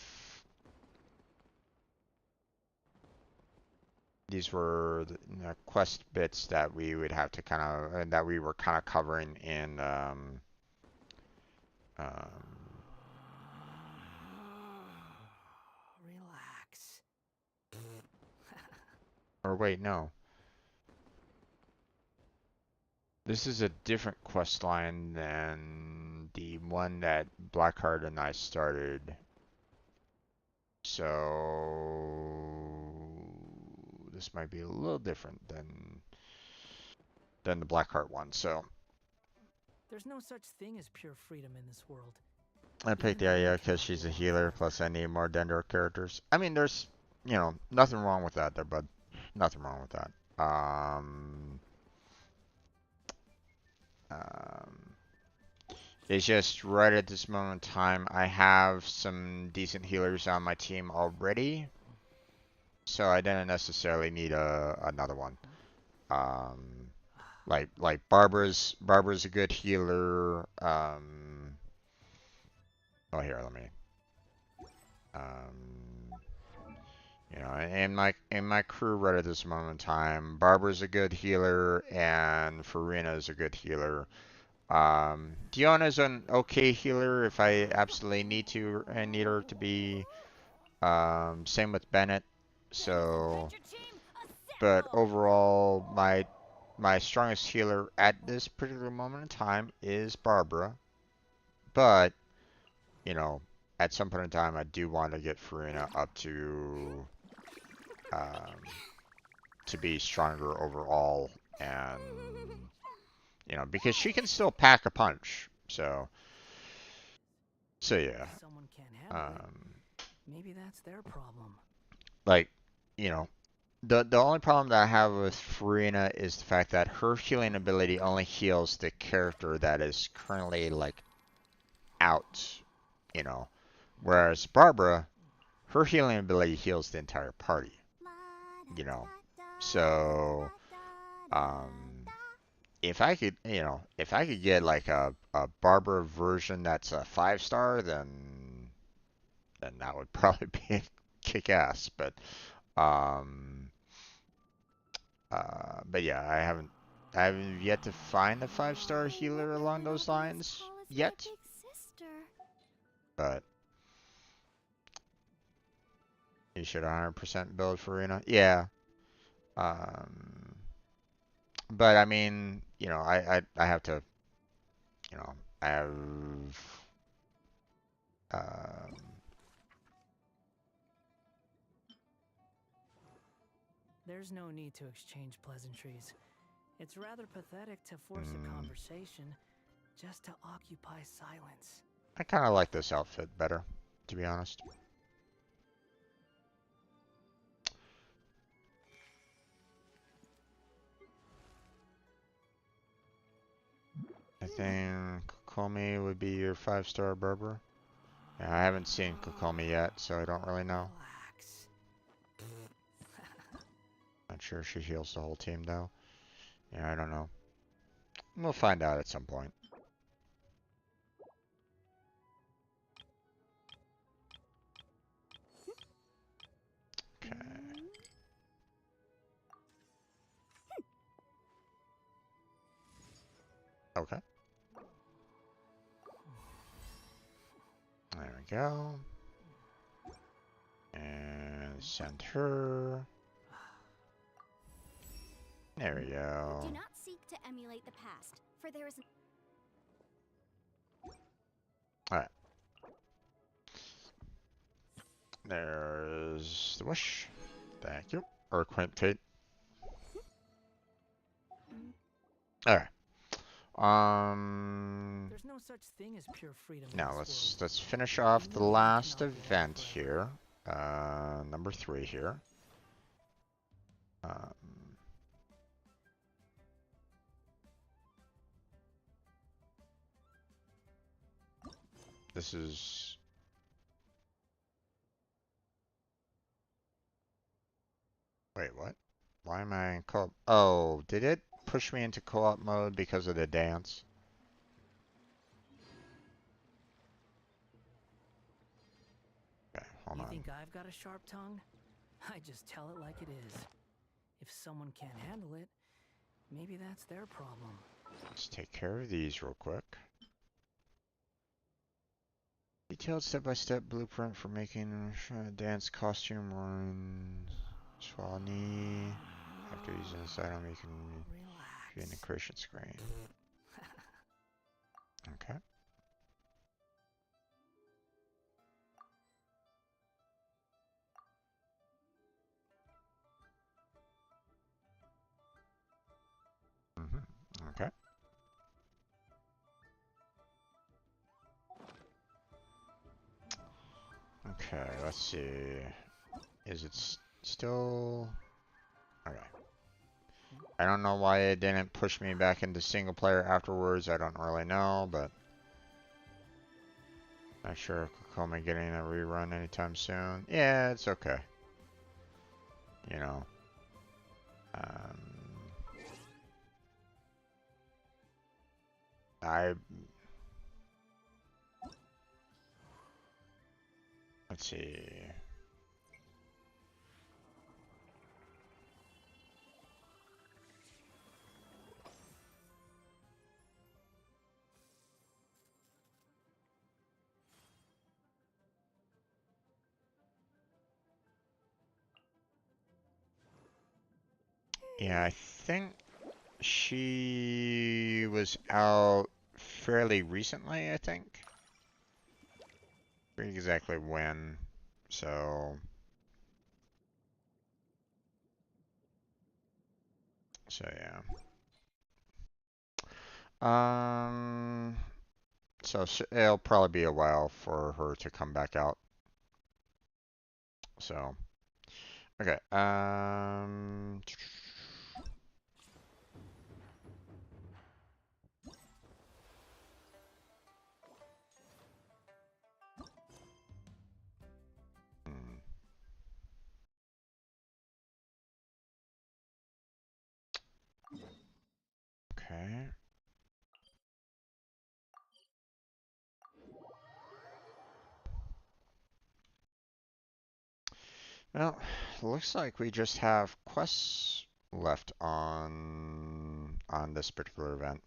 these were the, quest bits that we would have to kind of that we were kind of covering in um Relax. or wait, no. This is a different quest line than the one that Blackheart and I started. So this might be a little different than the Blackheart one. So There's no such thing as pure freedom in this world. I picked Even the freedom idea because cannot she's go a on healer, forever. plus I need more Dendro characters. I mean, there's, nothing wrong with that there, bud. Nothing wrong with that. Um, it's just right at this moment in time, I have some decent healers on my team already, so I didn't necessarily need another one. Um, like Barbara's a good healer. Oh here, let me. Um, in my crew right at this moment in time, Barbara's a good healer and Farina is a good healer. Diona's an okay healer if I absolutely need to and need her to be. Same with Bennett. So, adventure team, but assemble! overall, my strongest healer at this particular moment in time is Barbara. But you know, at some point in time, I do want to get Farina up um, to be stronger overall, and because she can still pack a punch. So yeah. If someone can't handle it, Um, maybe that's their problem. like, you know, the only problem that I have with Farina is the fact that her healing ability only heals the character that is currently like out, you know. Whereas Barbara, her healing ability heals the entire party, you know. So, um, if I could get like a Barbara version that's a 5 star, then that would probably be kick ass. Um, but yeah, I haven't yet to find a 5 star healer Wonder along where that those was lines Paula's my yet. big sister. But you should 100% build Farina. Yeah. Um, but I mean, I have to, I have, um, There's no need to exchange pleasantries. It's rather pathetic to force a conversation just to occupy silence. I kind of like this outfit better, to be honest. I think Kokomi would be your 5-star Berber. Yeah, I haven't seen Kokomi yet, so I don't really know. Relax. Not sure she heals the whole team though. Yeah, I don't know. We'll find out at some point. Okay. Okay. There we go. And send her. There we go. Do not seek to emulate the past, for there is Alright. There's the wish. Thank you. Or Quint Fate. Alright. There's no such thing as pure freedom. Now in this world. let's finish off the Even we last cannot be happy event forever. here. Number 3 here. Um, this is... Wait, what? Why am I in co-op? Oh, did it push me into co-op mode because of the dance? Okay, hold You on. think I've got a sharp tongue? I just tell it like it is. If someone can't handle it, maybe that's their problem. Let's take care of these real quick. Detailed step-by-step blueprint for making a dance costume on Swani. After using this item, you can create a creation screen. Okay. Okay. Okay, let's see. Is it still... Okay. I don't know why it didn't push me back into single player afterwards. I don't really know, but... Not sure if Kokoma getting a rerun anytime soon. Yeah, it's okay. You know. Um, I... Let's see. Yeah, I think she was out fairly recently, I think. Forget exactly when. So yeah. So it'll probably be a while for her to come back out. So, okay. Hmm, okay. Well, looks like we just have quests left on this particular event.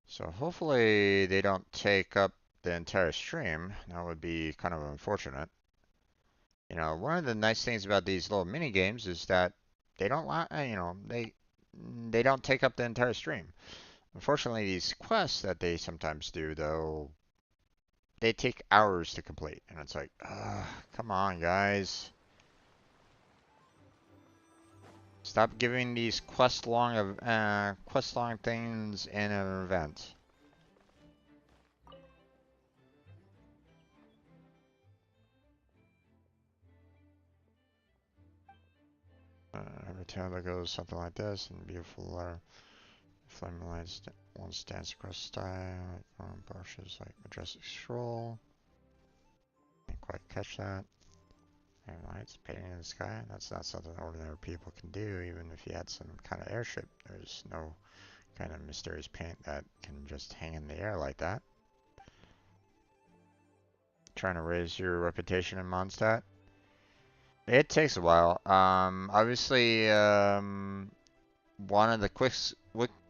So hopefully they don't take up the entire stream. That would be kind of unfortunate. You know, one of the nice things about these little mini games is that they don't, they don't take up the entire stream. Unfortunately, these quests that they sometimes do, though, they take hours to complete, and it's like, come on, guys. Stop giving these quest long things in an event. Every tale that goes something like this, and beautiful letter. Flaming lights once dance across the sky, brushes like majestic stroll. Didn't quite catch that. And lights painting in the sky. That's not something ordinary people can do, even if you had some kind of airship. There's no kind of mysterious paint that can just hang in the air like that. Trying to raise your reputation in Mondstadt. It takes a while. Obviously, one of the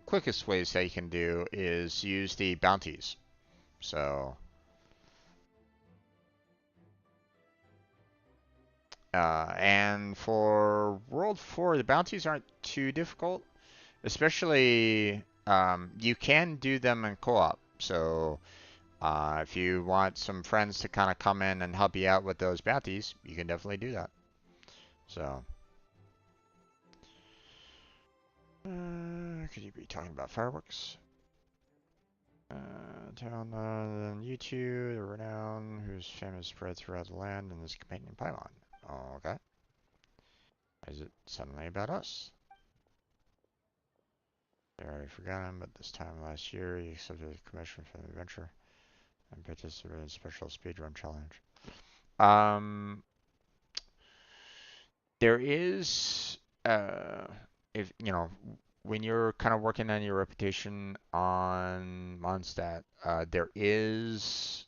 quickest ways that you can do is use the bounties. So, and for World 4, the bounties aren't too difficult. Especially, you can do them in co-op. So, if you want some friends to kind of come in and help you out with those bounties, you can definitely do that. So, could you be talking about fireworks? Town on YouTube, the renown whose fame is spread throughout the land and is companion Paimon. Oh, okay. Is it suddenly about us? I already forgotten, but this time last year you accepted a commission for the adventure and participated in a special speedrun challenge. There is, if you know, when you're kind of working on your reputation on Mondstadt, there is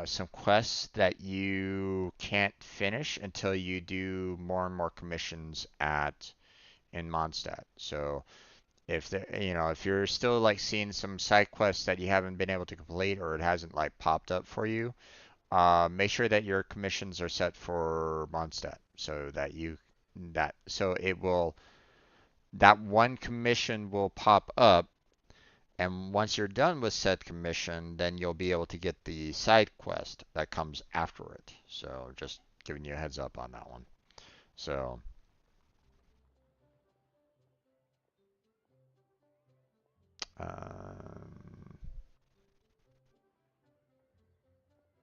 some quests that you can't finish until you do more and more commissions at in Mondstadt. So if if you're still like seeing some side quests that you haven't been able to complete or it hasn't like popped up for you, make sure that your commissions are set for Mondstadt so that it will that one commission will pop up, and once you're done with said commission, then you'll be able to get the side quest that comes after it. So just giving you a heads up on that one. So um,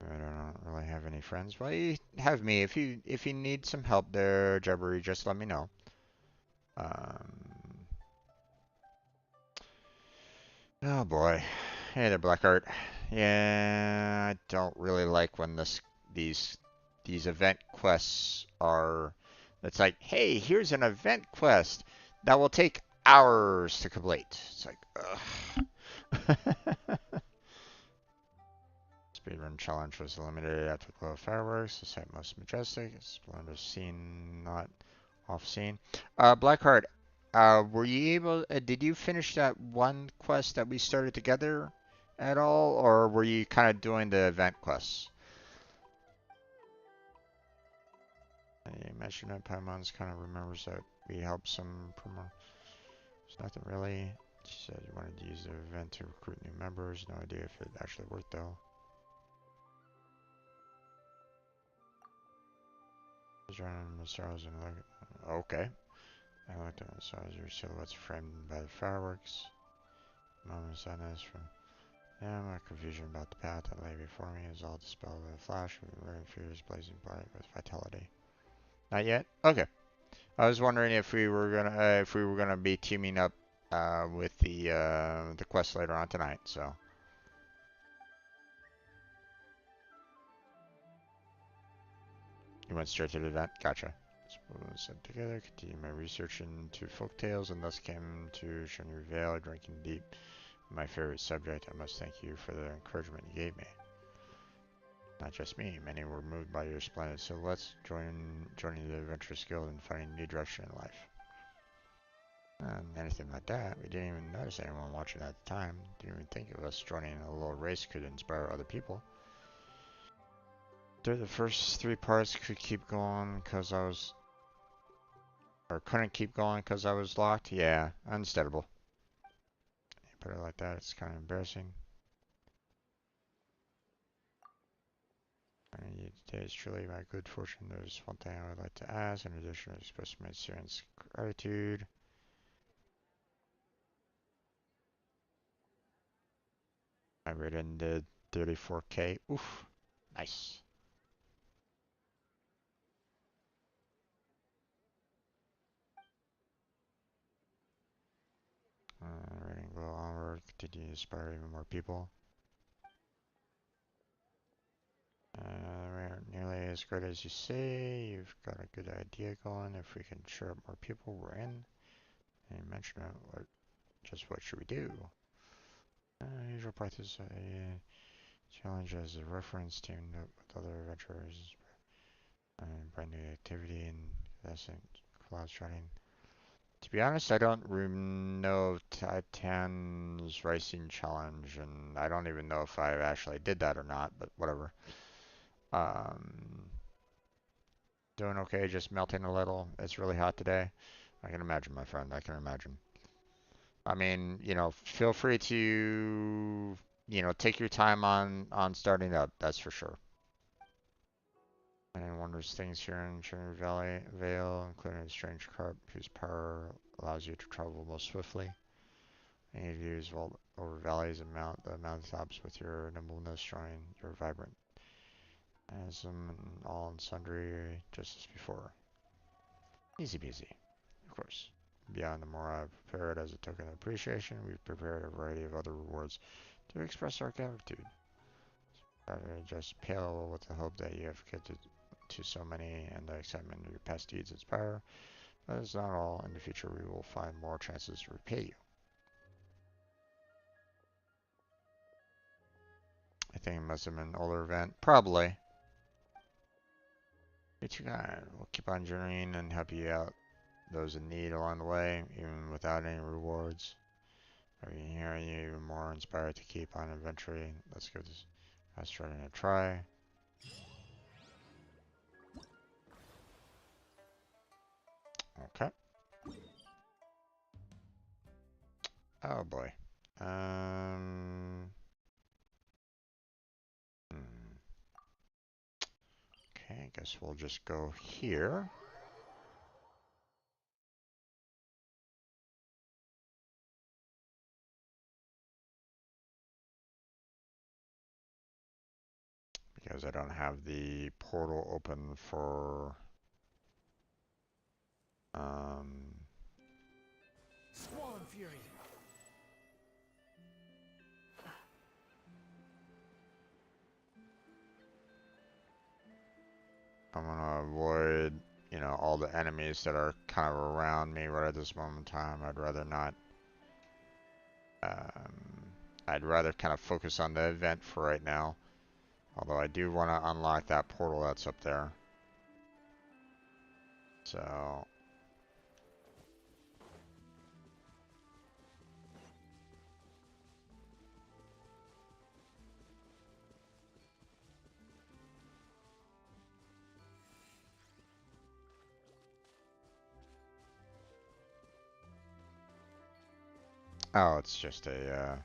I don't really have any friends. Well, you have me. If you need some help there, Jabbery, just let me know. Um, oh boy. Hey there, Blackheart. Yeah, I don't really like when these these event quests are. It's like, hey, here's an event quest that will take hours to complete. It's like, ugh. Speedrun challenge was eliminated after the glow of fireworks. The sight most majestic. Splendor scene not off scene. Blackheart, were you able? Did you finish that one quest that we started together at all, or were you kind of doing the event quests? You mentioned that Paimon's kind of remembers that we helped some promo. It's nothing really. She said you wanted to use the event to recruit new members. No idea if it actually worked though. Running the stars and look. Okay. I looked at the stars. Your silhouettes framed by the fireworks. Moment of sadness from. Yeah, my confusion about the path that lay before me is all dispelled with a flash of red fears blazing bright with vitality. Not yet? Okay. I was wondering if we were gonna be teaming up with the quest later on tonight. So you went straight to the event. Gotcha. Sent together, continued my research into folktales, and thus came to Shiny Vale, drinking deep. My favorite subject. I must thank you for the encouragement you gave me. Not just me, many were moved by your splendid silhouettes, joining the Adventurous Guild and finding a new direction in life. And anything like that, we didn't even notice anyone watching at the time. Didn't even think of us joining a little race could inspire other people. Through the first three parts could keep going because I was... Or couldn't keep going because I was locked? Yeah, understandable. You put it like that, it's kind of embarrassing. Today is truly my good fortune. There's one thing I would like to ask. In addition, to express my sincere gratitude. I rated did 34K. Oof. Nice. Rating go onward. Continue to inspire even more people. We're nearly as good as you say. You've got a good idea going. If we can cheer up more people, we're in. And you mentioned just what should we do? Usual practice. Challenge as a reference teamed up with other adventurers. Brand new activity and that's in cloud sharding. To be honest, I don't know Titan's Racing Challenge, and I don't even know if I actually did that or not, but whatever. Um, Doing okay, just melting a little. It's really hot today. I can imagine, my friend. I can imagine. I mean, feel free to, take your time on starting up. That's for sure. And wondrous things here in Trinity Valley Vale, including a strange carp whose power allows you to travel most swiftly. And you use over valleys and the mountaintops with your nimbleness, showing your vibrant as and all and sundry just as before. Easy peasy, of course. Beyond the more I've prepared as a token of appreciation, we've prepared a variety of other rewards to express our gratitude. Just pale with the hope that you have gifted to so many and the excitement of your past deeds inspire. That is not all. In the future, we will find more chances to repay you. I think it must have been an older event. Probably. You're too kind. We'll keep on journeying and help you out those in need along the way, even without any rewards. Are you hearing you even more inspired to keep on adventuring? Let's give this starting a try. Okay. Oh boy. Hmm. Okay, I guess we'll just go here. Because I don't have the portal open for Squall and Fury. I'm gonna avoid, all the enemies that are kind of around me right at this moment in time. I'd rather not. Um, I'd rather kind of focus on the event for right now. Although I do want to unlock that portal that's up there. So, oh, it's just a,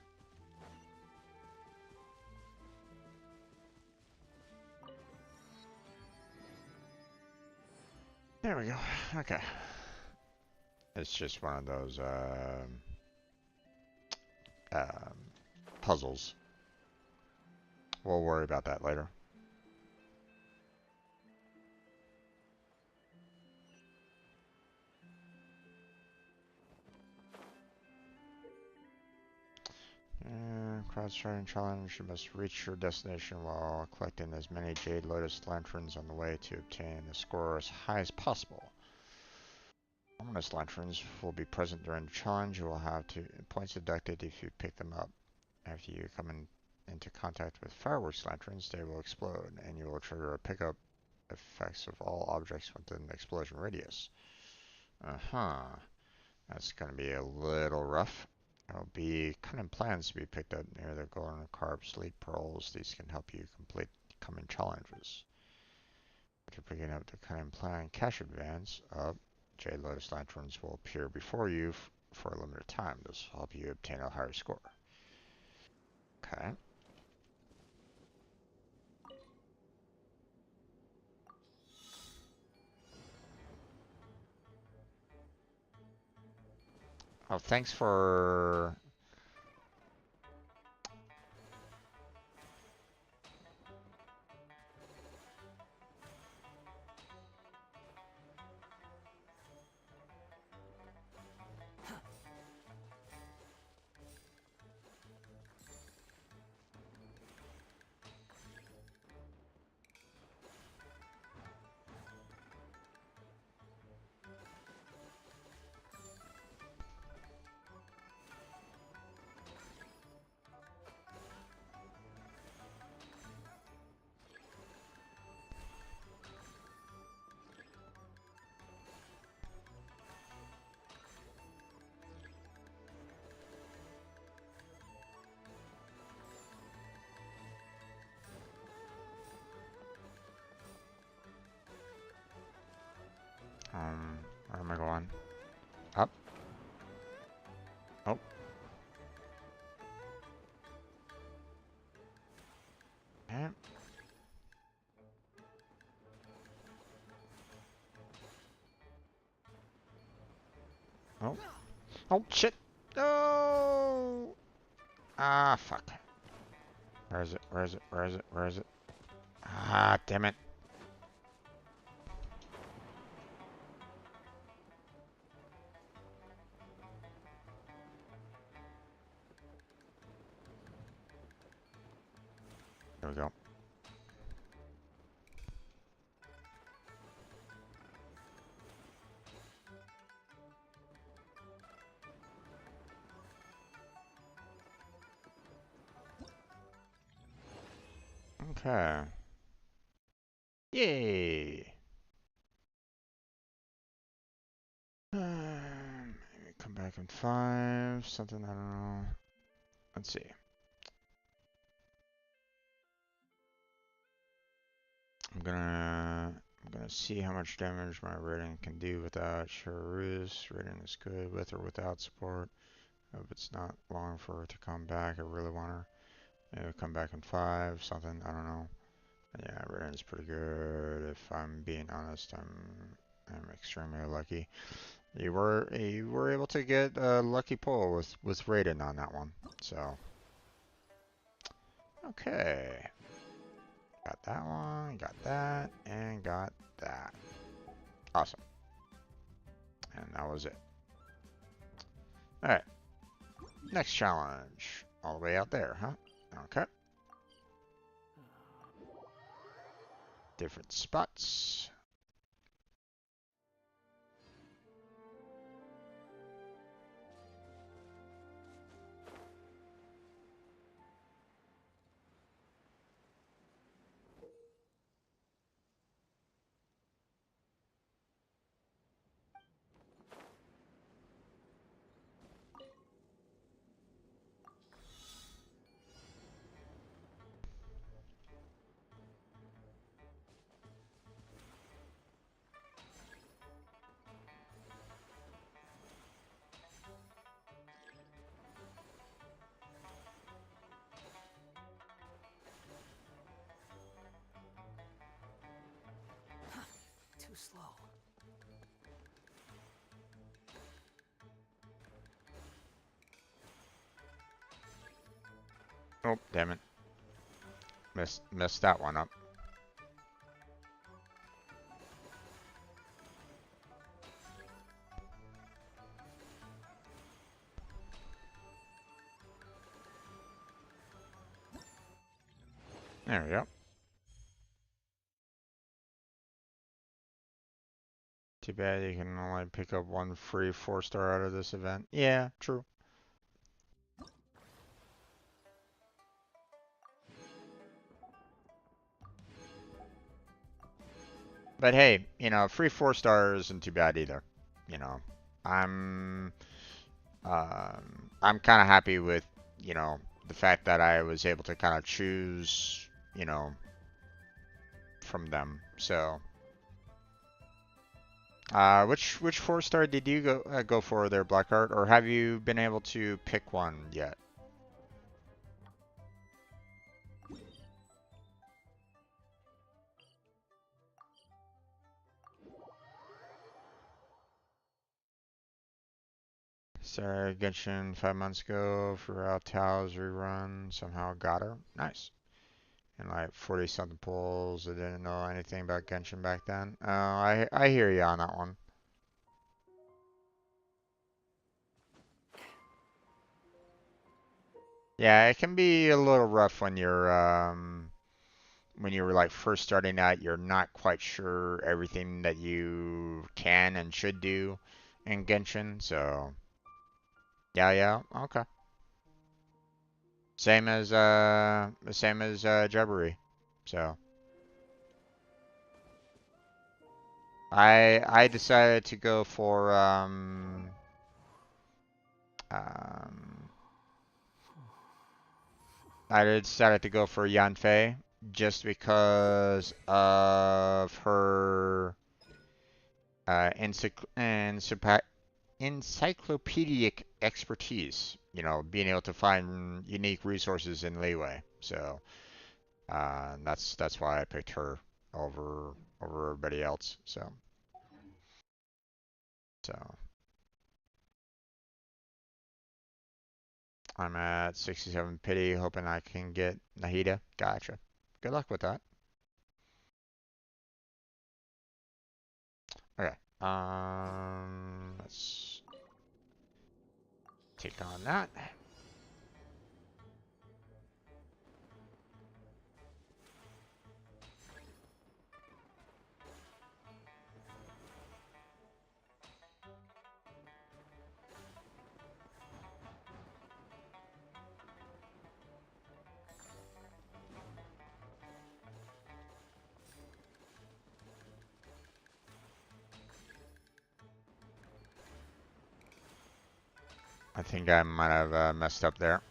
there we go. Okay. It's just one of those, um, puzzles. We'll worry about that later. Crowd-starting challenge. You must reach your destination while collecting as many Jade Lotus lanterns on the way to obtain a score as high as possible. Luminous lanterns will be present during the challenge. You will have points deducted if you pick them up. After you come into contact with fireworks lanterns, they will explode, and you will trigger a pickup effects of all objects within the explosion radius. Uh-huh. That's going to be a little rough. There will be cunning plans to be picked up near the golden carp sleep pearls. These can help you complete coming challenges. After picking up the cunning plan cash advance up, Jade Lotus Lanterns will appear before you for a limited time. This will help you obtain a higher score. Okay. Oh, thanks for... Where am I going? Up? Oh. Eh. Oh. Oh, shit! No! Ah, fuck. Where is it? Where is it? Where is it? Where is it? Ah, damn it. There we go. Okay. Yay! Maybe come back in 5, something, I don't know. Let's see. I'm gonna see how much damage my rating can do without Charus. Rating is good with or without support. If it's not long for her to come back, I really want her. Maybe come back in 5, something, I don't know. Yeah, rating is pretty good. If I'm being honest, I'm extremely lucky. You were able to get a lucky pull with Raiden on that one. So okay. Got that one, got that, and got that. Awesome. And that was it. Alright. Next challenge. All the way out there, huh? Okay. Different spots. Too slow. Oh, damn it. Messed that one up. There we go. Too bad you can only pick up one free 4-star out of this event. Yeah, true. But hey, you know, free 4-star isn't too bad either. You know, I'm I'm kind of happy with, you know, the fact that I was able to kind of choose, you know, from them. So, which 4-star did you go for there, Blackheart, or have you been able to pick one yet? Started Genshin 5 months ago for Altao's rerun. Somehow got her. Nice. And like 40 something pulls. I didn't know anything about Genshin back then. I hear you on that one. Yeah, it can be a little rough when you're like first starting out. You're not quite sure everything that you can and should do in Genshin. So yeah, okay. Same as Jabbery. So I decided to go for um I decided to go for Yanfei just because of her encyclopedic expertise. You know, being able to find unique resources in Leeway. So that's why I picked her over everybody else. So I'm at 67 pity, hoping I can get Nahida. Gotcha. Good luck with that. Okay. Let's take on that. I think I might have messed up there.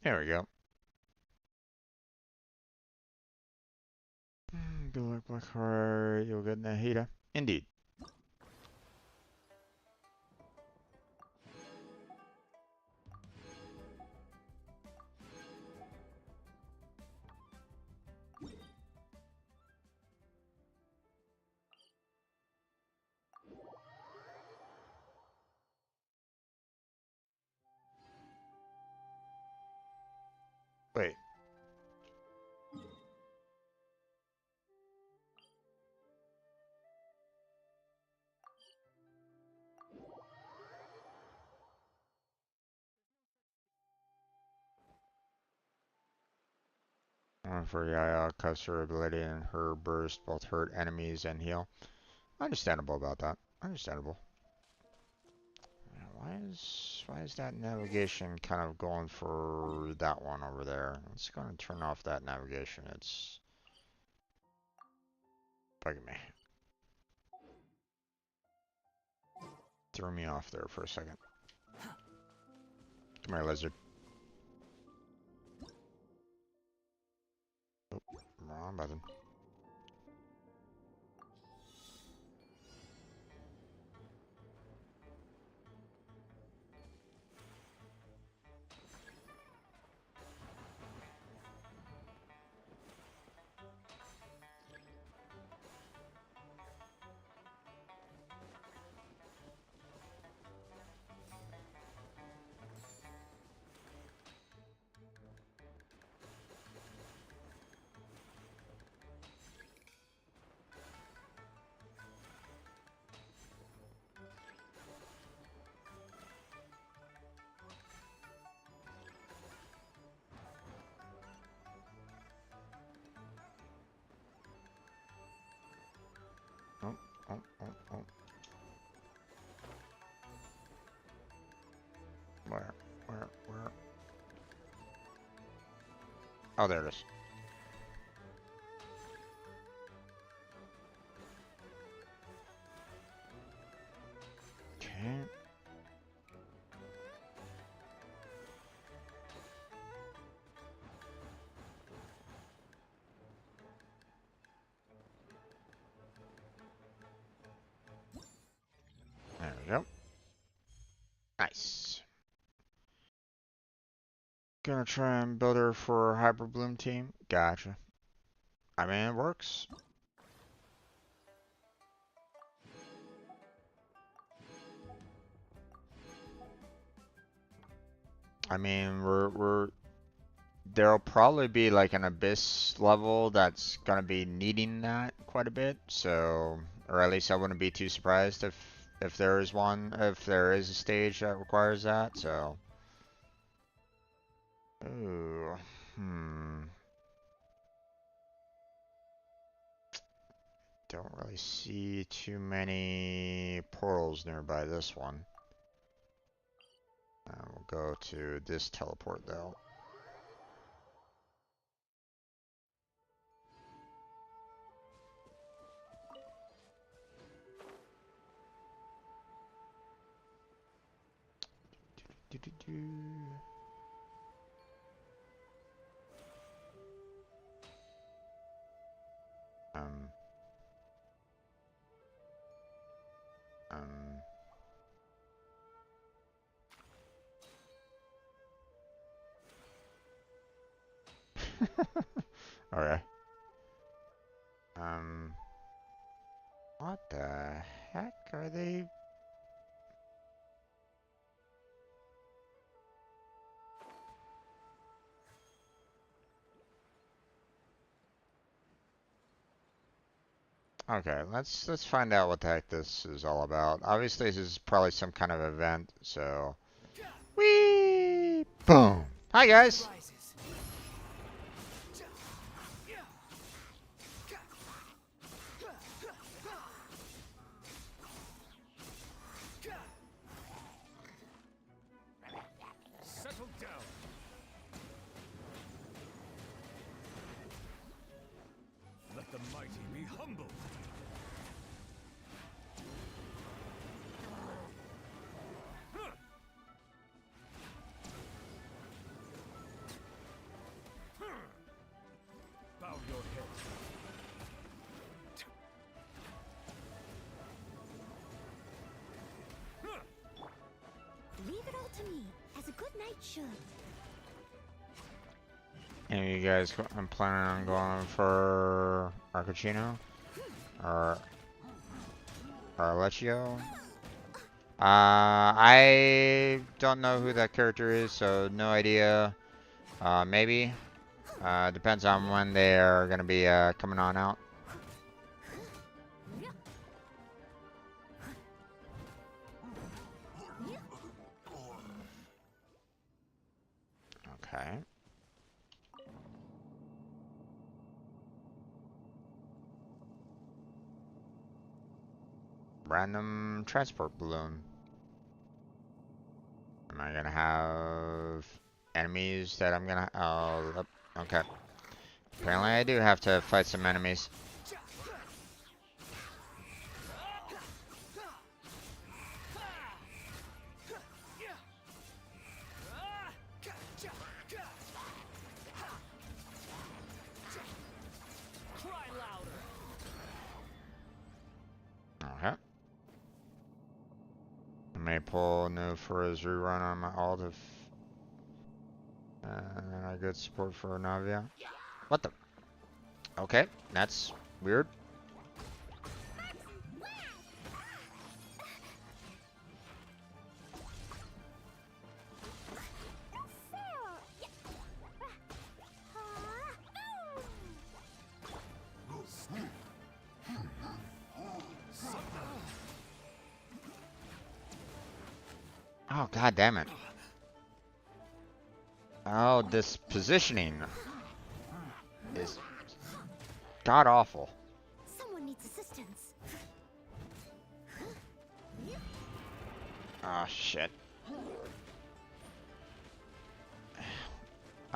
There we go. Good luck, Blackheart. You'll get Nahida. Indeed. Wait. For Yaya, cause her ability and her burst both hurt enemies and heal. Understandable about that. Understandable. Why is that navigation kind of going for that one over there? Let's go and turn off that navigation. It's bugging me. Threw me off there for a second. Come here, lizard. Oh, wrong button. Oh, oh. Where? Oh, there it is. Okay. Nice. Gonna try and build her for Hyper Bloom team. Gotcha. I mean, it works. I mean, there'll probably be like an abyss level that's gonna be needing that quite a bit. So, or at least I wouldn't be too surprised if there is one, if there is a stage that requires that. So, ooh, don't really see too many portals nearby this one. We'll go to this teleport though. Do-do-do. Um, um, okay. What the heck are they? Okay, let's find out what the heck this is all about. Obviously, this is probably some kind of event, so. Whee! Boom! Hi, guys! Settle down. Let the mighty be humbled. Bow your head. Leave it all to me, as a good knight should. And you guys, I'm planning on going for Arcachino or Arlecchio. I don't know who that character is, so no idea. Maybe. Depends on when they're gonna be coming on out. Okay. Random transport balloon. Am I gonna have enemies that I'm gonna? Oh, yep, okay. Apparently, I do have to fight some enemies. Okay. I may pull new for his rerun on my alt if I get support for Navia. What the? Okay, that's weird. Oh, god damn it. Oh, this positioning is god awful. Someone needs assistance. Oh, shit.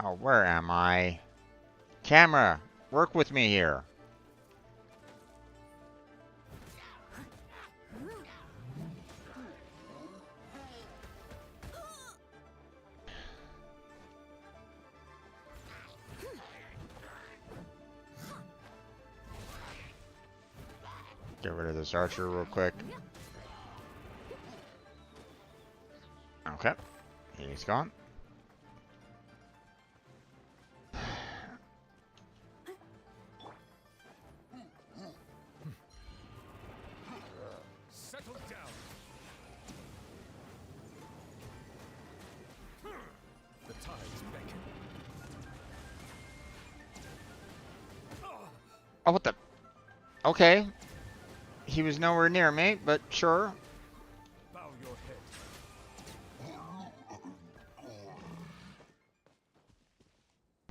Oh, where am I? Camera, work with me here. Get rid of this archer real quick. Okay, he's gone. Settle down. The tides beckon. Oh, what the? Okay. He was nowhere near me, but sure. Bow your head.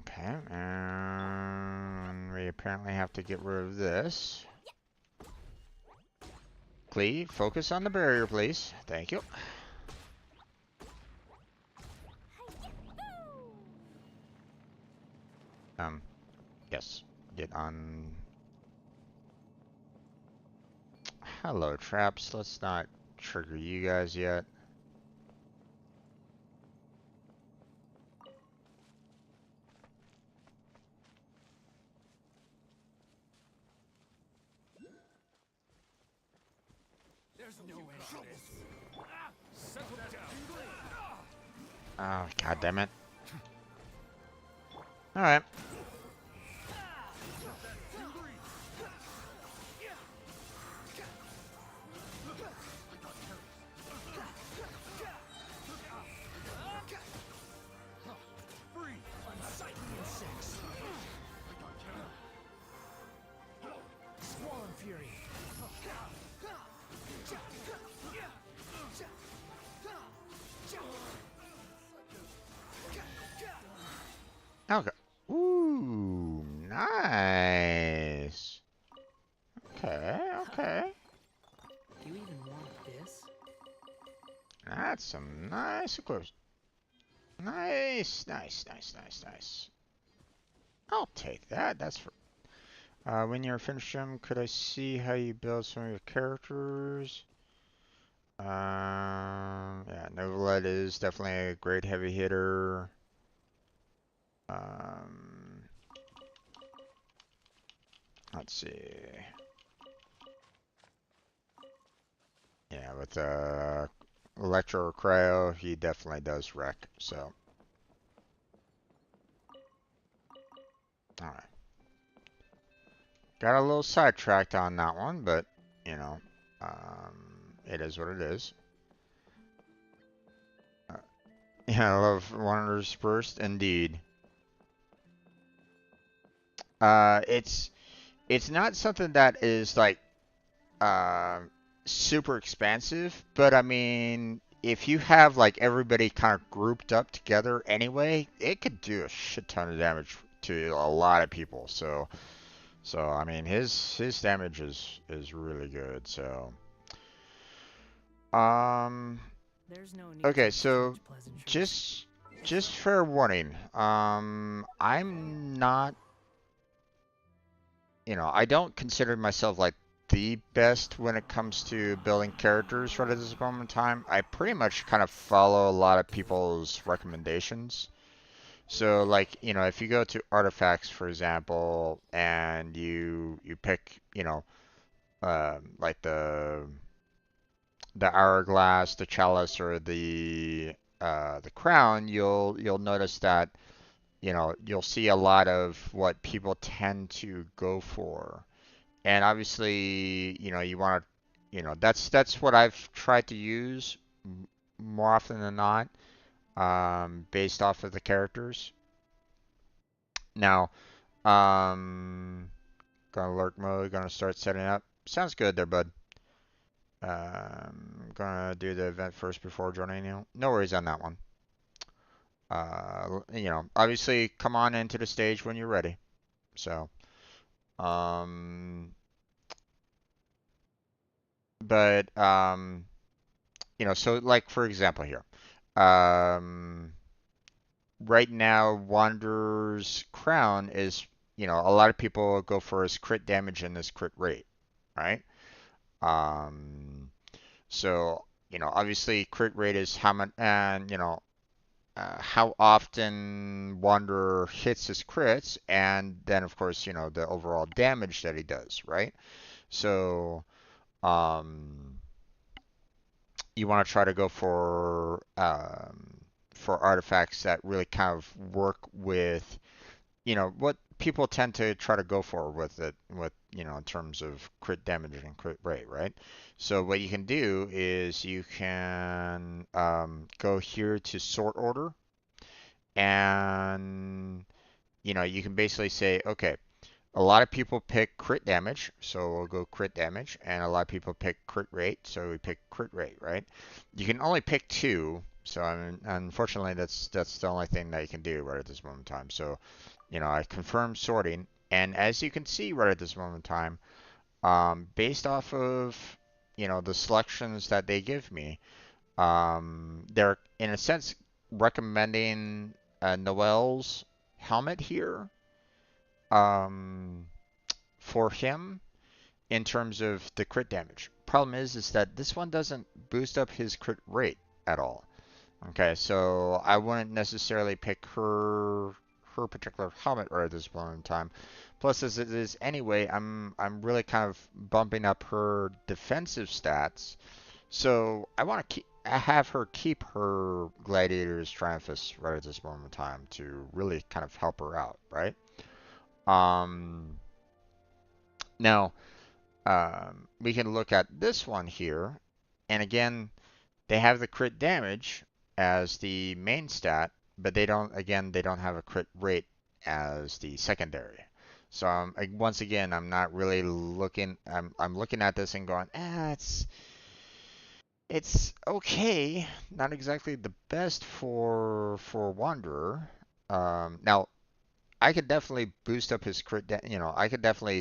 Okay, and we apparently have to get rid of this. Cleve, focus on the barrier, please. Thank you. Yes. Get on. Hello, traps. Let's not trigger you guys yet. There's no end to this. Settle down. Oh, god damn it. Alright. Free. Unsightly insects. Swarm fury. Okay. Ooh, nice. Okay, okay. Do you even want this? That's some nice equipment. Nice, nice, nice, nice, nice. I'll take that. That's for. When you're finished them, could I see how you build some of your characters? Yeah, Novalet is definitely a great heavy hitter. Let's see. Yeah, with Electro or Cryo, he definitely does wreck. So, all right. Got a little sidetracked on that one, but you know, it is what it is. Yeah, I love Wonders Burst, indeed. It's not something that is like uh, super expansive, but I mean, if you have like everybody kind of grouped up together anyway, it could do a shit ton of damage to a lot of people. So I mean, his damage is really good. So, um, There's no need to okay, so exchange pleasantries. just fair warning. I'm not, I don't consider myself like the best when it comes to building characters right at this moment in time. I pretty much kind of follow a lot of people's recommendations. So like, if you go to artifacts, for example, and you pick, like the hourglass, the chalice, or the crown, you'll notice that you'll see a lot of what people tend to go for. And obviously, you want to, that's what I've tried to use more often than not, based off of the characters. Now, gonna lurk mode, gonna start setting up. Sounds good there, bud. Gonna do the event first before joining you. No worries on that one. Obviously, come on into the stage when you're ready. So, um, but so like for example here, um, right now Wanderer's Crown is, a lot of people go for his crit damage and his crit rate, right? Um, so obviously crit rate is how much, and how often Wanderer hits his crits, and then of course the overall damage that he does, right? So, um, you want to try to go for artifacts that really kind of work with, what people tend to try to go for with it, in terms of crit damage and crit rate, right? So what you can do is you can go here to sort order, and you can basically say, okay, a lot of people pick crit damage, so we'll go crit damage, and a lot of people pick crit rate, so we pick crit rate, right? You can only pick two, so unfortunately that's the only thing that you can do right at this moment in time. So, I confirm sorting, and as you can see right at this moment in time, based off of the selections that they give me, they're in a sense recommending Noel's helmet here. Um, for him in terms of the crit damage. Problem is that this one doesn't boost up his crit rate at all. Okay, so I wouldn't necessarily pick her particular helmet right at this moment in time. Plus, as it is anyway, I'm really kind of bumping up her defensive stats. So I want to have her keep her Gladiator's Triumphus right at this moment in time to really kind of help her out, right? Um, Now, we can look at this one here, and again, they have the crit damage as the main stat, but they don't have a crit rate as the secondary. So once again, I'm not really looking. I'm looking at this and going, it's okay, not exactly the best for Wanderer. Now I could definitely boost up his crit. I could definitely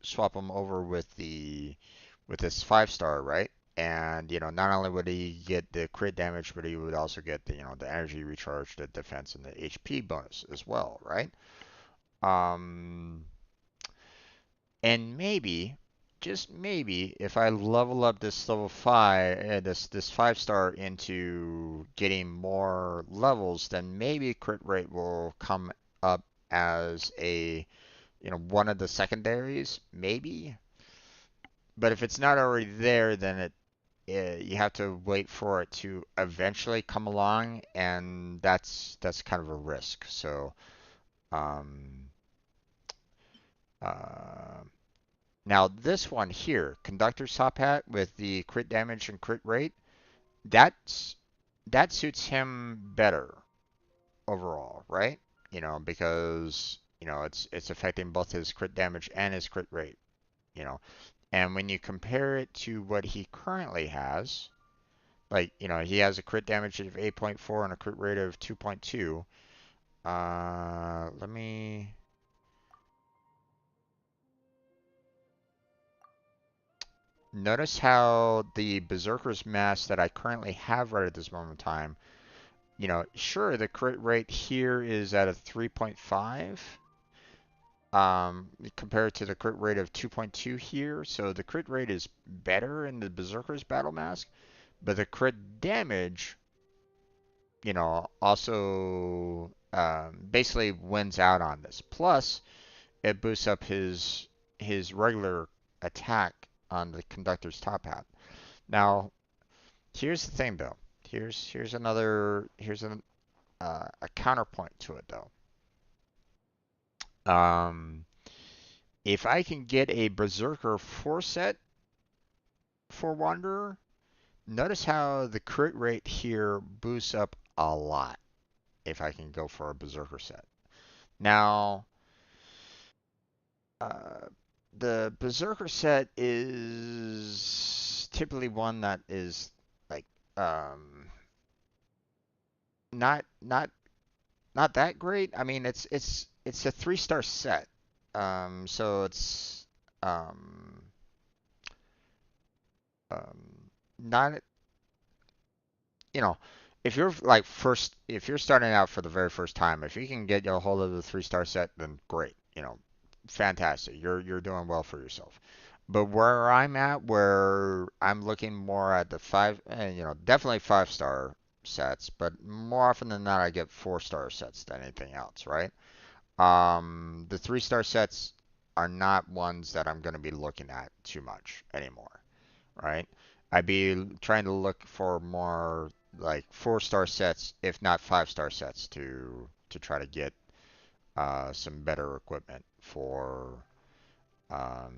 swap him over with this 5-star, right? And not only would he get the crit damage, but he would also get the energy recharge, the defense, and the HP bonus as well, right? Um, and maybe, just maybe, if I level up this level 5, this 5-star into getting more levels, then maybe crit rate will come up as one of the secondaries, maybe. But if it's not already there, then you have to wait for it to eventually come along, and that's kind of a risk. So, um, uh, now this one here, Conductor's Top Hat with the crit damage and crit rate, that's that suits him better overall, right? Because it's affecting both his crit damage and his crit rate. You know, and when you compare it to what he currently has, like, he has a crit damage of 8.4 and a crit rate of 2.2. Let me notice how the Berserker's Mask that I currently have right at this moment in time, sure, the crit rate here is at a 3.5, compared to the crit rate of 2.2 here. So the crit rate is better in the Berserker's Battle Mask, but the crit damage, also basically wins out on this. Plus, it boosts up his regular attack on the Conductor's Top Hat. Now, here's the thing, though. Here's a counterpoint to it, though. If I can get a Berserker 4 set for Wanderer, notice how the crit rate here boosts up a lot if I can go for a Berserker set. Now, the Berserker set is typically one that is like not not that great. I mean, it's a 3-star set, so it's um, not you know, if you're starting out for the very first time, if you can get a hold of the 3-star set, then great. Fantastic. You're doing well for yourself. But where I'm at, where I'm looking more at the definitely 5-star sets, but more often than not, I get 4-star sets than anything else, right? The 3-star sets are not ones that I'm going to be looking at too much anymore, right? I'd be trying to look for more like 4-star sets, if not 5-star sets, to try to get some better equipment um,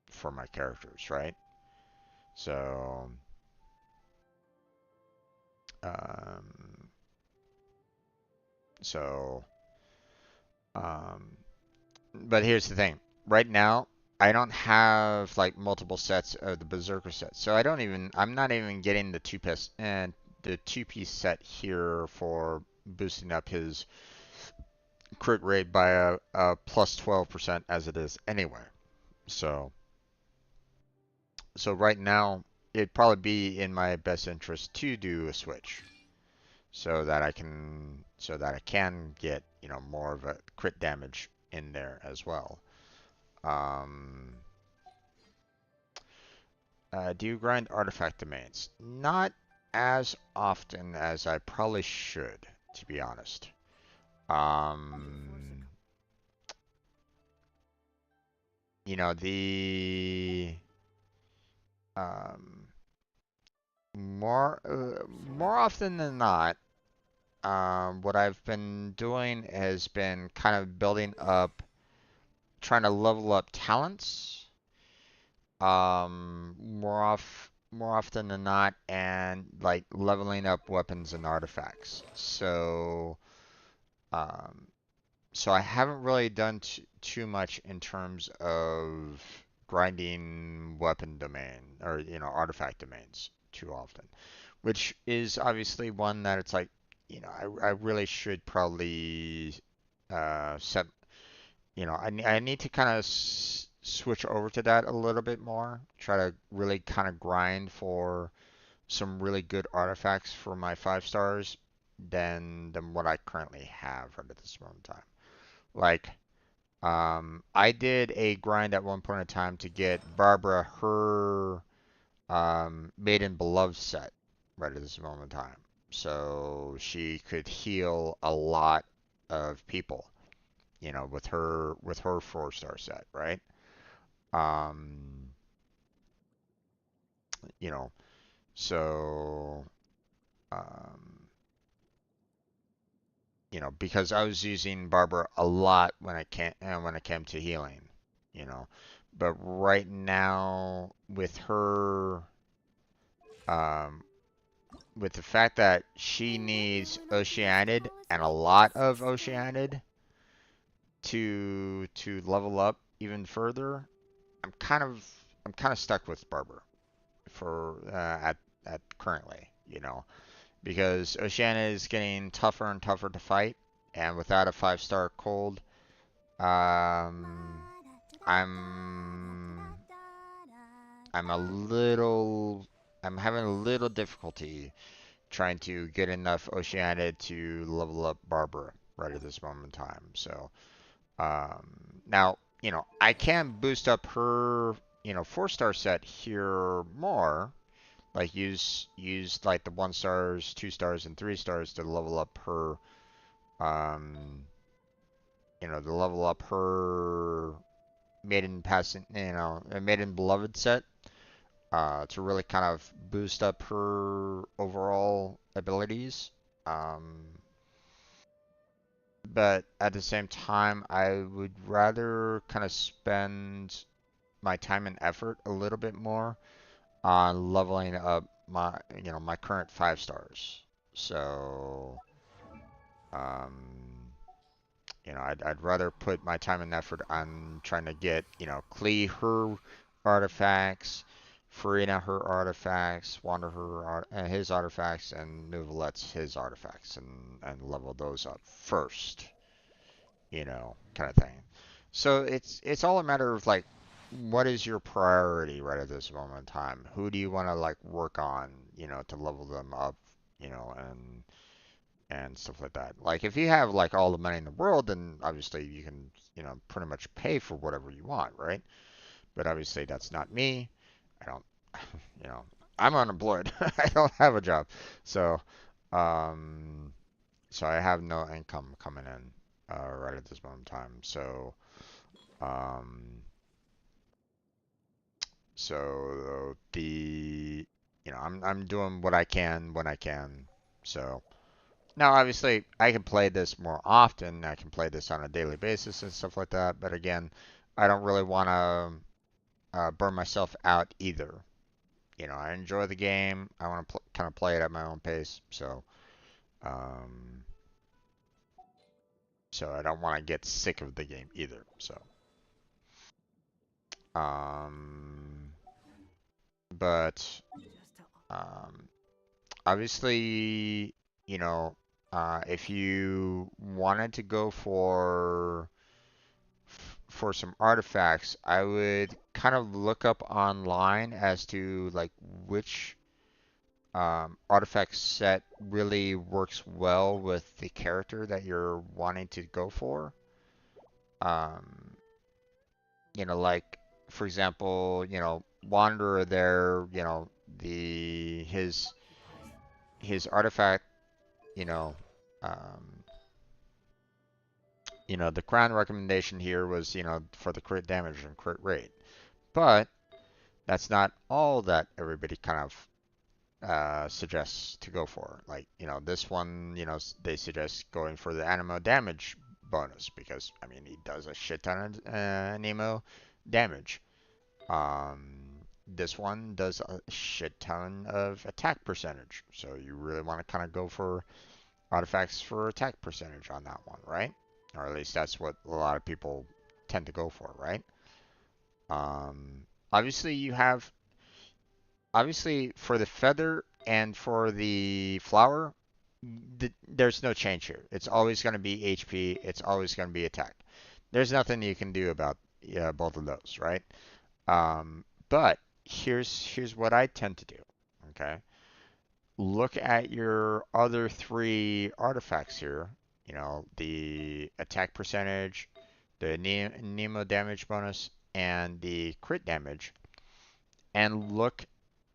for my characters, right? So, um, so, um, but here's the thing. Right now, I don't have like multiple sets of the Berserker set, so I'm not even getting the two-piece set here for boosting up his crit rate by a plus 12% as it is anyway. So, so right now, it'd probably be in my best interest to do a switch so that I can get, more of a crit damage in there as well. Um, do you grind artifact domains? Not as often as I probably should, to be honest. Um, the um, more often than not, what I've been doing has been kind of building up, trying to level up talents, more often than not, and like leveling up weapons and artifacts. Um, so I haven't really done too much in terms of grinding weapon domain or artifact domains too often, which is obviously one that it's like I really should probably set I need to kind of switch over to that a little bit more. Try to really kind of grind for some really good artifacts for my 5 stars than what I currently have right at this moment in time. Like, I did a grind at one point in time to get Barbara her Maiden Beloved set right at this moment in time, so she could heal a lot of people, with her 4-star set, right? Um, you know, so um, because I was using Barbara a lot when it came to healing, you know. But right now um, with the fact that she needs Oceanid and a lot of Oceanid to level up even further, I'm kind of I'm kind of stuck with Barbara for at currently, because Oceania is getting tougher and tougher to fight, and without a 5-star cold, um, I'm I'm a little I'm having a little difficulty trying to get enough Oceania to level up Barbara right at this moment in time. So now I can boost up her 4-star set here more, like use like the 1 stars, 2 stars, and 3 stars to level up her um to level up her maiden passing maiden beloved set, to really kind of boost up her overall abilities. um but at the same time, I would rather kind of spend my time and effort a little bit more on leveling up my current 5 stars. So, um, I'd rather put my time and effort on trying to get Klee her artifacts, Farina her artifacts, Wander his artifacts, and Nuvalet's his artifacts, and level those up first, kind of thing. So it's all a matter of like, what is your priority right at this moment in time? Who do you want to like work on, to level them up, and stuff like that. Like if you have like all the money in the world, then obviously you can, pretty much pay for whatever you want, right? But obviously that's not me. I don't, you know, I'm unemployed. I don't have a job. So, um, so I have no income coming in, right at this moment in time. Um, So I'm doing what I can when I can. So now obviously I can play this more often. I can play this on a daily basis and stuff like that. But again, I don't really want to burn myself out either. I enjoy the game. I want to kind of play it at my own pace. Um, so I don't want to get sick of the game either. Um, but Just to um, obviously, you know, if you wanted to go for some artifacts, I would kind of look up online as to like which artifact set really works well with the character that you're wanting to go for. Um, like for example, Wanderer there, the his artifact, you know, um, the crown recommendation here was, for the crit damage and crit rate. But that's not all that everybody kind of suggests to go for. Like, this one, they suggest going for the Anemo damage bonus because, I mean, he does a shit ton of Anemo damage. This one does a shit ton of attack percentage. So you really want to kind of go for artifacts for attack percentage on that one, right? Or at least that's what a lot of people tend to go for, right? Obviously you have obviously for the feather and for the flower, there's no change here. It's always going to be HP. It's always going to be attack. There's nothing you can do about both of those, right? But here's what I tend to do. Okay, look at your other three artifacts here. The attack percentage, the Nemo damage bonus, and the crit damage, and look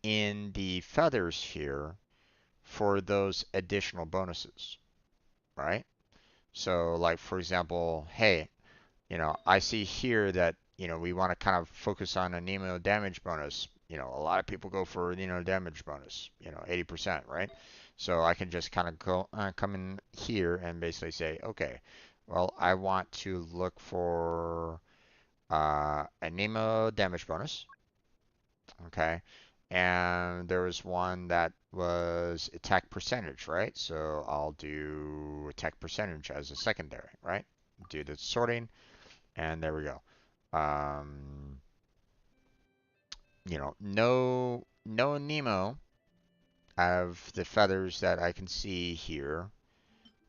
in the feathers here for those additional bonuses, right? So, like for example, hey, I see here that we want to kind of focus on a Nemo damage bonus. A lot of people go for a Nemo damage bonus, 80%, right? So I can just kind of come in here and basically say, okay, well, I want to look for a Nemo damage bonus. Okay. And there was one that was attack percentage, right? So I'll do attack percentage as a secondary, right? Do the sorting, and there we go. Um, no Nemo out of the feathers that I can see here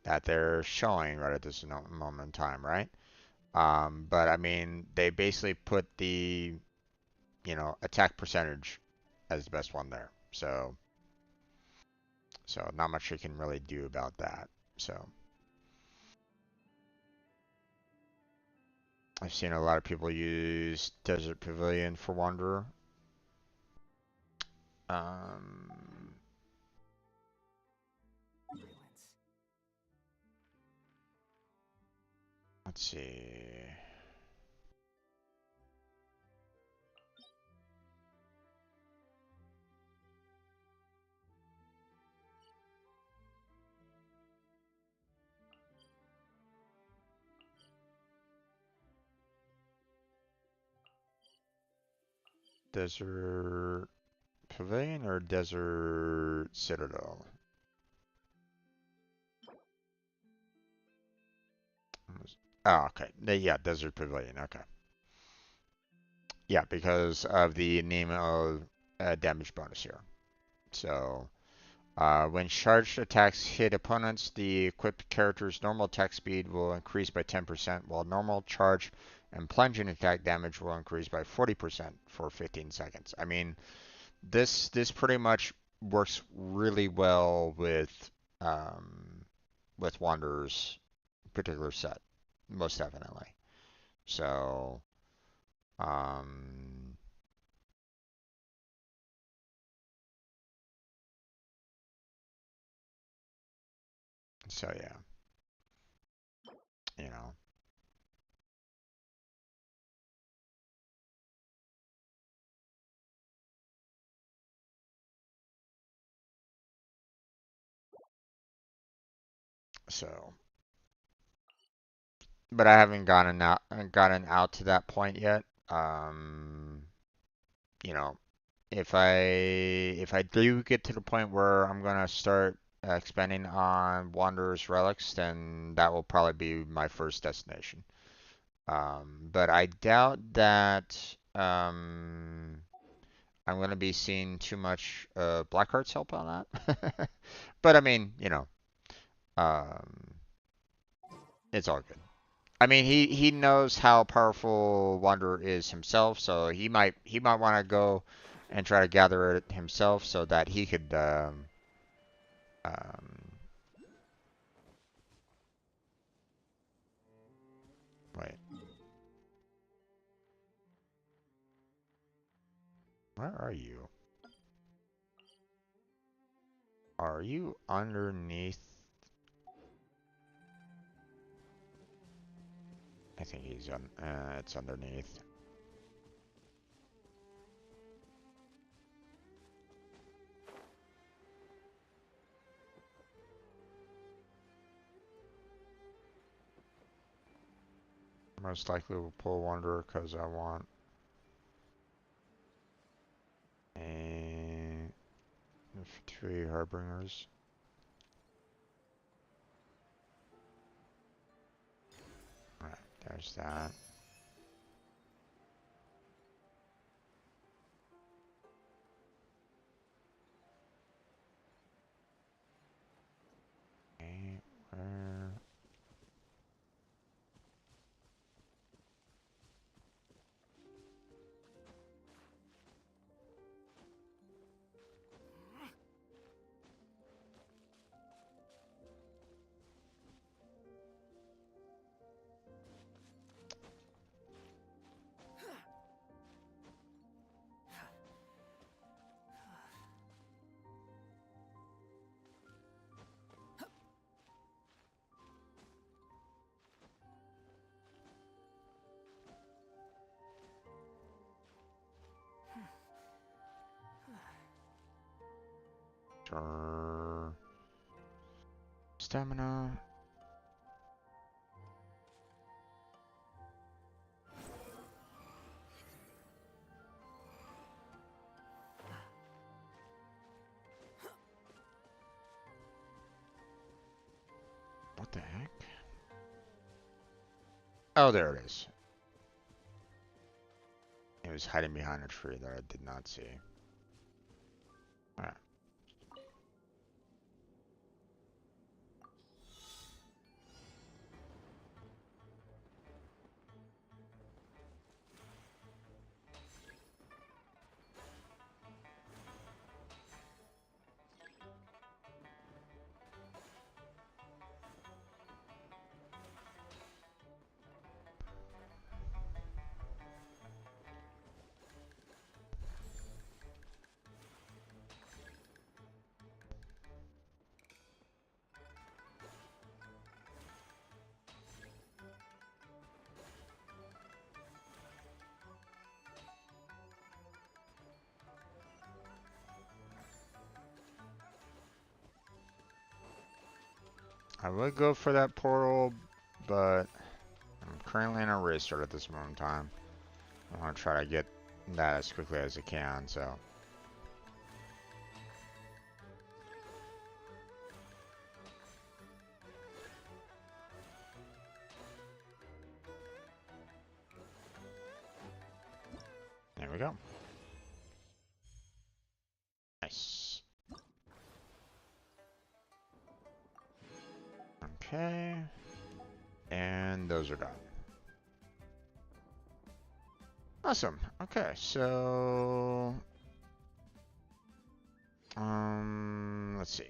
that they're showing right at this moment in time, right? But I mean, they basically put the, attack percentage as the best one there. So not much you can really do about that. So I've seen a lot of people use Desert Pavilion for Wanderer. Um, silence. let's see. Desert Pavilion or Desert Citadel? Oh, okay. Yeah, Desert Pavilion. Okay. Yeah, because of the name of damage bonus here. So, when charged attacks hit opponents, the equipped character's normal attack speed will increase by 10%, while normal charge and plunging attack damage will increase by 40% for 15 seconds. I mean, this pretty much works really well with Wanderer's particular set, most definitely. So, um, so yeah, you know. So, but I haven't gotten out to that point yet. You know, if I do get to the point where I'm gonna start expanding on Wanderer's Relics, then that will probably be my first destination. But I doubt that I'm gonna be seeing too much Blackheart's help on that. But I mean, um, it's all good. I mean, he knows how powerful Wanderer is himself, so he might want to go and try to gather it himself so that he could um wait, where are you? Are you underneath? I think he's on. It's underneath. Most likely we'll pull Wanderer because I want a 3 Harbingers. Alright, there's that. Okay, where? Sure. Stamina. What the heck? Oh, there it is. It was hiding behind a tree that I did not see. Alright. I would go for that portal, but I'm currently in a restart at this moment in time. I want to try to get that as quickly as I can, so. There we go. Nice. Okay. And those are done. Awesome. Okay, so let's see.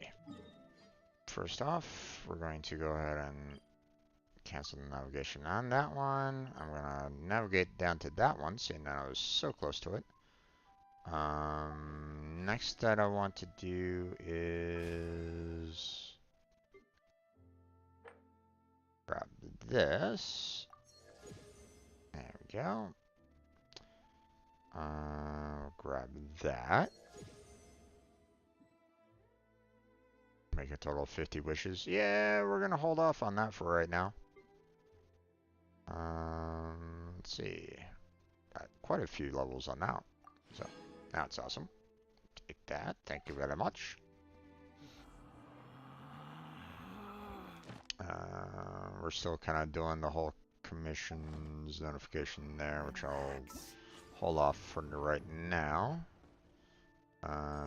First off, we're going to go ahead and cancel the navigation on that one. I'm gonna navigate down to that one, seeing that I was so close to it. Next that I want to do is grab this. There we go. Grab that. Make a total of 50 wishes. Yeah, we're gonna hold off on that for right now. Let's see. Got quite a few levels on now. So, that's awesome. Take that. Thank you very much. We're still kind of doing the whole commissions notification there, which I'll hold off for right now.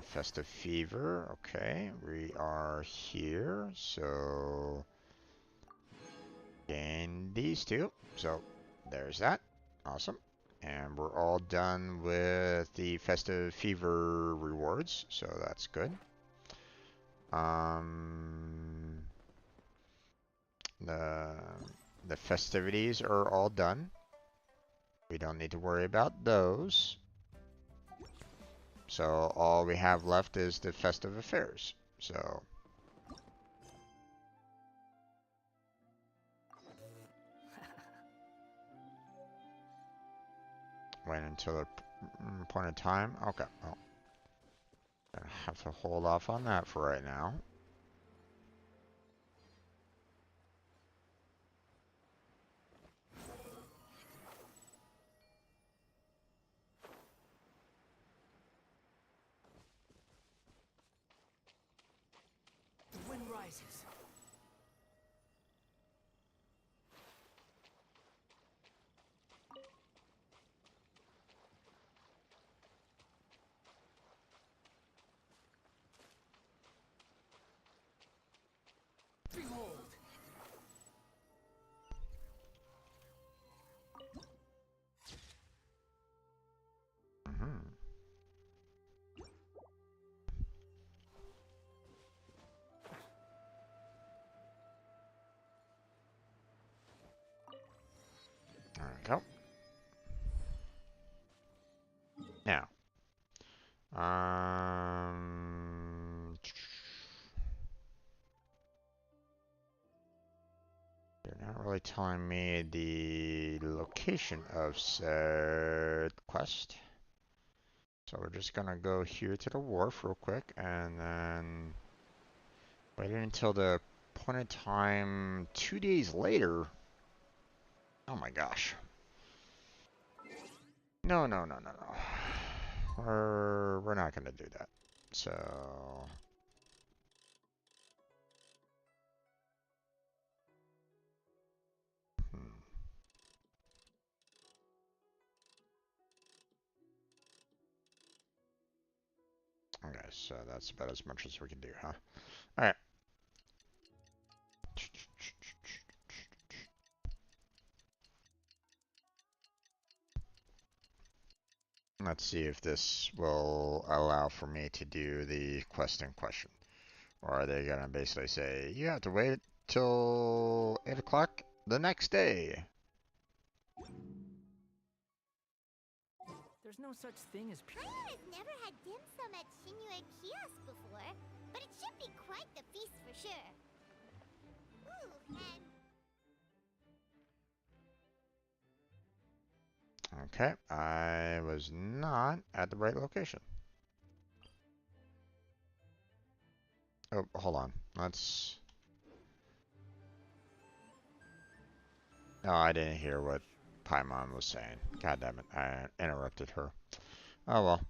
Festive Fever. Okay, we are here. So, gain these two. So, there's that. Awesome. And we're all done with the Festive Fever rewards, so that's good. The festivities are all done. We don't need to worry about those. So all we have left is the festive affairs. So wait until the appointed time. Okay. Well, gonna have to hold off on that for right now. The wind rises. Behold. There we go. Now, they're not really telling me the location of said quest. So we're just gonna go here to the wharf real quick and then wait until the appointed time 2 days later. Oh my gosh. No, no, no, no, no. We're not gonna do that. So okay, so that's about as much as we can do, huh? Alright. Let's see if this will allow for me to do the quest in question. Or are they gonna basically say, you have to wait till 8 o'clock the next day? There's no such thing as pure. Player has never had dim sum at Shinue Kiosk before, but it should be quite the feast for sure. Ooh, and Okay, I was not at the right location. Oh, hold on. Let's... No, I didn't hear what Paimon was saying. God damn it, I interrupted her. Oh well.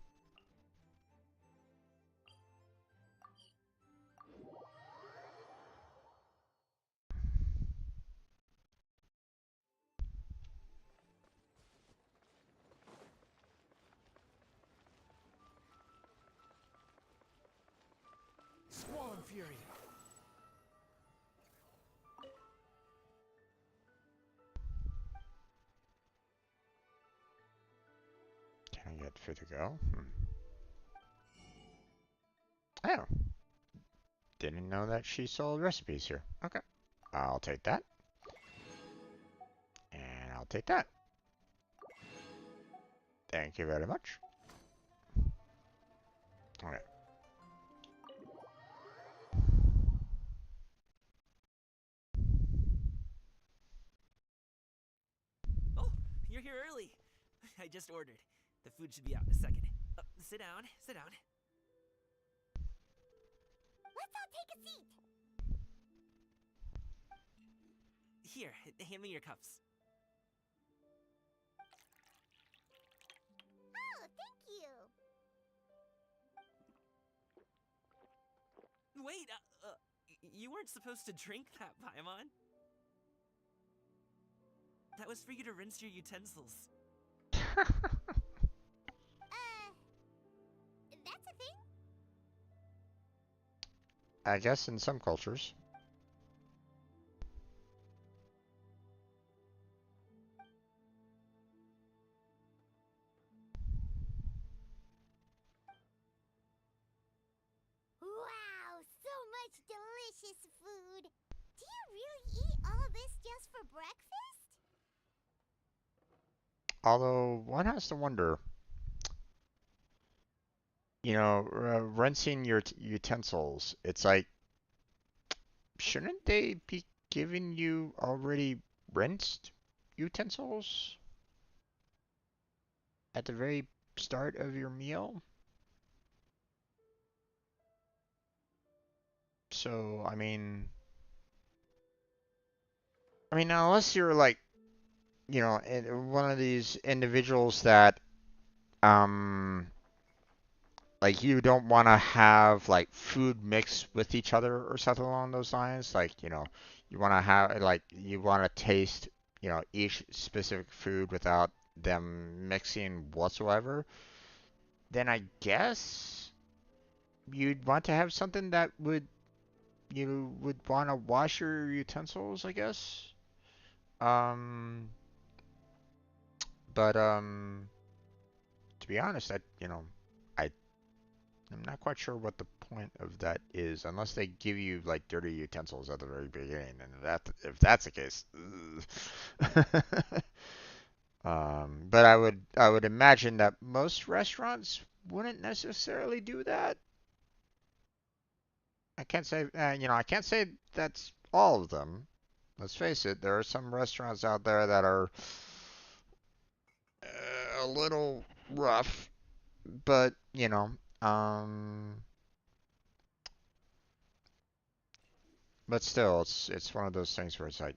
Squall and fury. Can I get food to go? Oh. Didn't know that she sold recipes here. Okay. I'll take that. And I'll take that. Thank you very much. Okay. Oh, you're here early. I just ordered. The food should be out in a second. Sit down, sit down. Let's all take a seat. Here, hand me your cups. Oh, thank you. Wait, you weren't supposed to drink that, Paimon. That was for you to rinse your utensils. That's a thing? I guess in some cultures. Wow, so much delicious food. Do you really eat all this just for breakfast? Although one has to wonder, rinsing your utensils, it's like, shouldn't they be giving you already rinsed utensils at the very start of your meal? So, unless you're like, one of these individuals that, um, like you don't want to have like food mixed with each other or something along those lines. Like, you want to have like you want to taste, each specific food without them mixing whatsoever. Then I guess you'd want to have something that you would want to wash your utensils, I guess. Um, but to be honest, I I'm not quite sure what the point of that is, unless they give you like dirty utensils at the very beginning, and if that's the case, but I would imagine that most restaurants wouldn't necessarily do that. I can't say that's all of them. Let's face it, there are some restaurants out there that are a little rough, but but still, it's one of those things where it's like,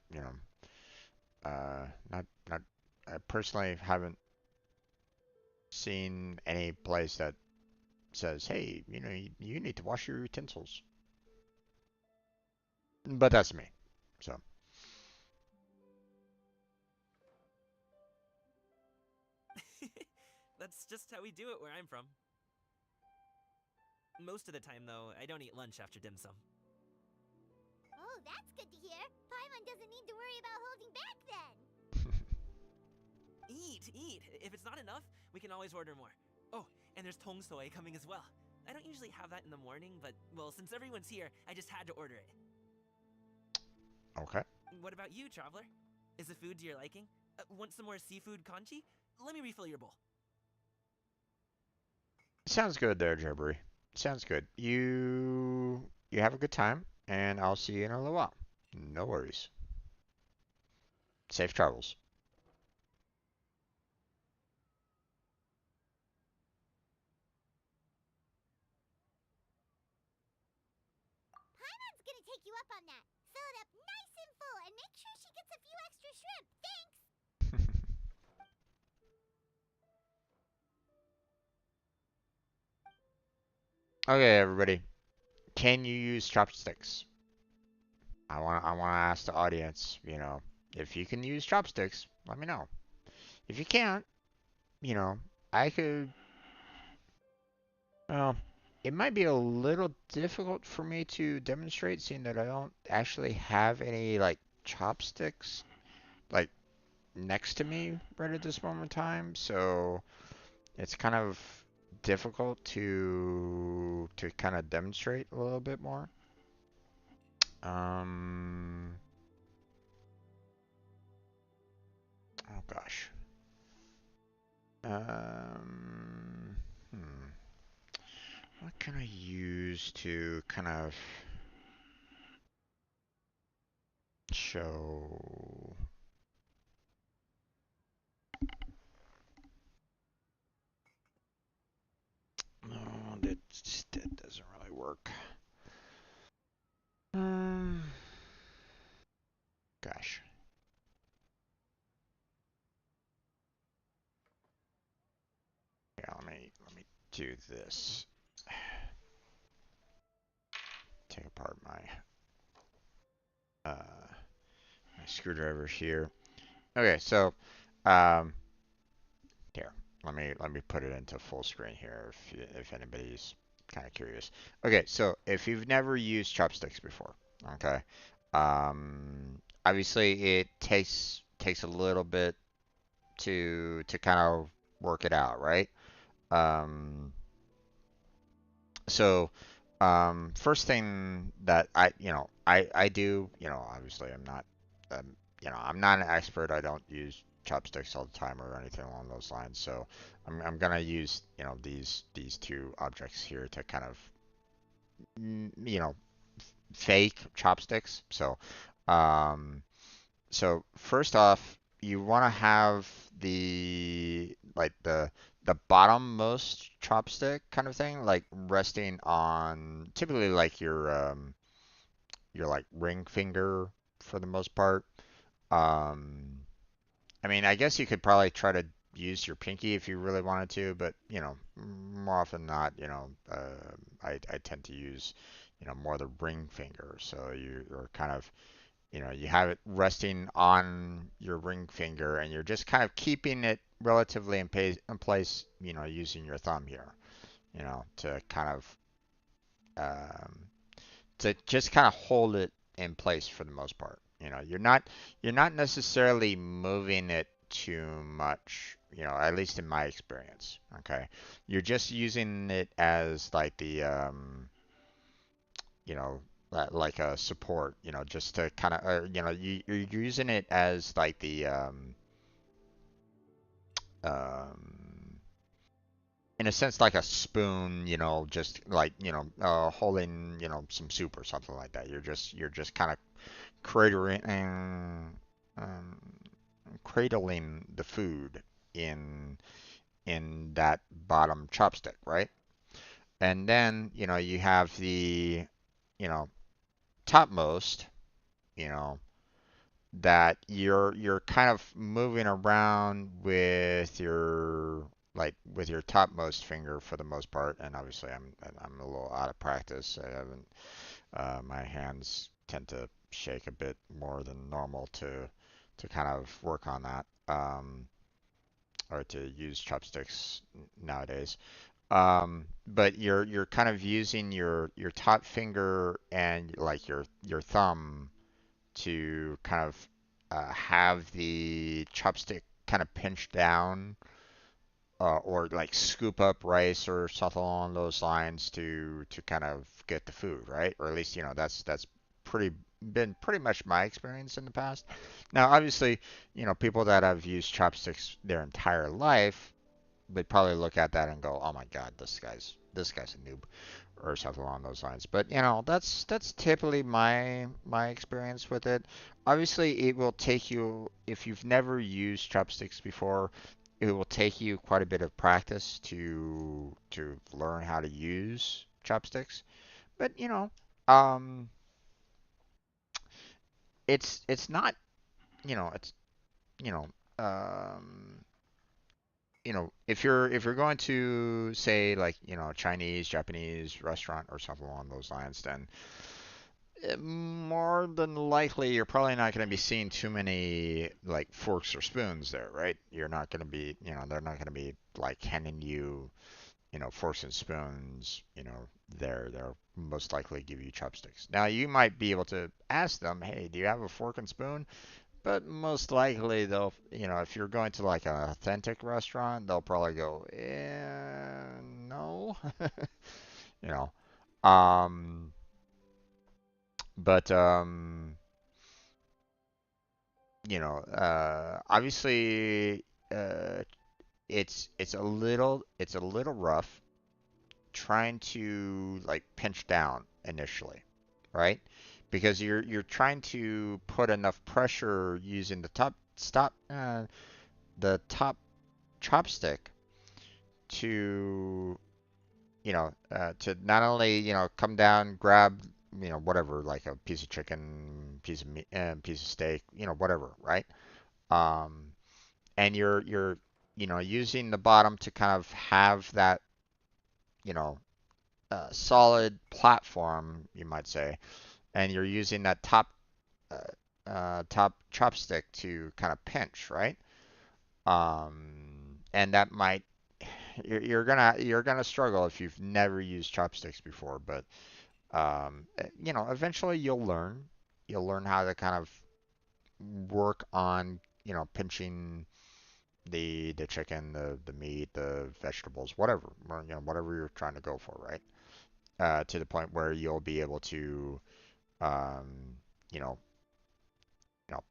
not I personally haven't seen any place that says, hey, you need to wash your utensils. But that's me. So, That's just how we do it where I'm from. Most of the time, though, I don't eat lunch after dim sum. Oh, that's good to hear. Paimon doesn't need to worry about holding back then. Eat, eat. If it's not enough, we can always order more. Oh, and there's tong soy coming as well. I don't usually have that in the morning, but, well, since everyone's here, I just had to order it. okay. What about you, traveler? Is the food to your liking? Want some more seafood kanchi? Let me refill your bowl. Sounds good there, Jabbery. Sounds good. You have a good time, and I'll see you in a little while. No worries. Safe travels. Paimon's gonna take you up on that. Fill it up nice and full and make sure she gets a few extra shrimp. Thanks! Okay, everybody. Can you use chopsticks? I want to ask the audience, if you can use chopsticks, let me know. If you can't, you know, I could, well, it might be a little difficult for me to demonstrate seeing that I don't actually have any like chopsticks like next to me right at this moment in time. So it's kind of difficult to kind of demonstrate a little bit more. Um, oh gosh. Um, hmm. What can I use to kind of show? No, that doesn't really work. gosh. Yeah, let me do this. Take apart my screwdriver here. Okay, so um, here, let me put it into full screen here if anybody's kind of curious. Okay, so if you've never used chopsticks before, okay, obviously it takes a little bit to kind of work it out, right? Um, so first thing that I do, obviously I'm not an expert. I don't use chopsticks all the time or anything along those lines. So I'm gonna use, these two objects here to kind of, you know, fake chopsticks. Um, so first off, you want to have the bottommost chopstick kind of thing, like resting on typically like your like ring finger for the most part. Um, I mean, I guess you could probably try to use your pinky if you really wanted to, but more often than not, I tend to use, more the ring finger. So you're kind of, you have it resting on your ring finger, and you're just kind of keeping it relatively in place, using your thumb here, to kind of um, to just kind of hold it in place for the most part. You're not necessarily moving it too much, at least in my experience. Okay, you're just using it as like you know, like a support, just to kind of, you're using it as like um, in a sense, like a spoon, just like, holding, some soup or something like that. You're just kind of cradling, um, cradling the food in that bottom chopstick, right? And then, you have the, you know, topmost, you know, that you're kind of moving around with your topmost finger for the most part. And obviously I'm a little out of practice. I haven't my hands tend to shake a bit more than normal to kind of work on that, or to use chopsticks nowadays. But you're kind of using your top finger and like your thumb to kind of have the chopstick kind of pinch down, or like scoop up rice or something along those lines to kind of get the food, right? Or at least, that's pretty been pretty much my experience in the past. Now, obviously, people that have used chopsticks their entire life, they probably look at that and go, "Oh my God, this guy's a noob," or something along those lines. But that's typically my experience with it. Obviously, it will take you, if you've never used chopsticks before, it will take you quite a bit of practice to learn how to use chopsticks. But um, it's not, it's you know um if you're going to say like, Chinese, Japanese restaurant or something along those lines, then more than likely you're probably not going to be seeing too many like forks or spoons there, right? You're not going to be, they're not going to be like handing you, forks and spoons, there. They'll most likely give you chopsticks. Now you might be able to ask them, hey, do you have a fork and spoon? But most likely they'll, if you're going to like an authentic restaurant, they'll probably go, no, you know. Um, but obviously, it's a little rough trying to like pinch down initially, right? Because you're trying to put enough pressure using the top chopstick to to not only come down, grab whatever, like a piece of chicken, piece of meat, piece of steak, whatever, right? Um, and you're using the bottom to kind of have that, you know, solid platform, you might say, and you're using that top chopstick to kind of pinch, right? And that might you're gonna struggle if you've never used chopsticks before, but eventually you'll learn. You'll learn how to kind of work on, pinching the chicken, the meat, the vegetables, whatever, whatever you're trying to go for, right? To the point where you'll be able to, um, you know,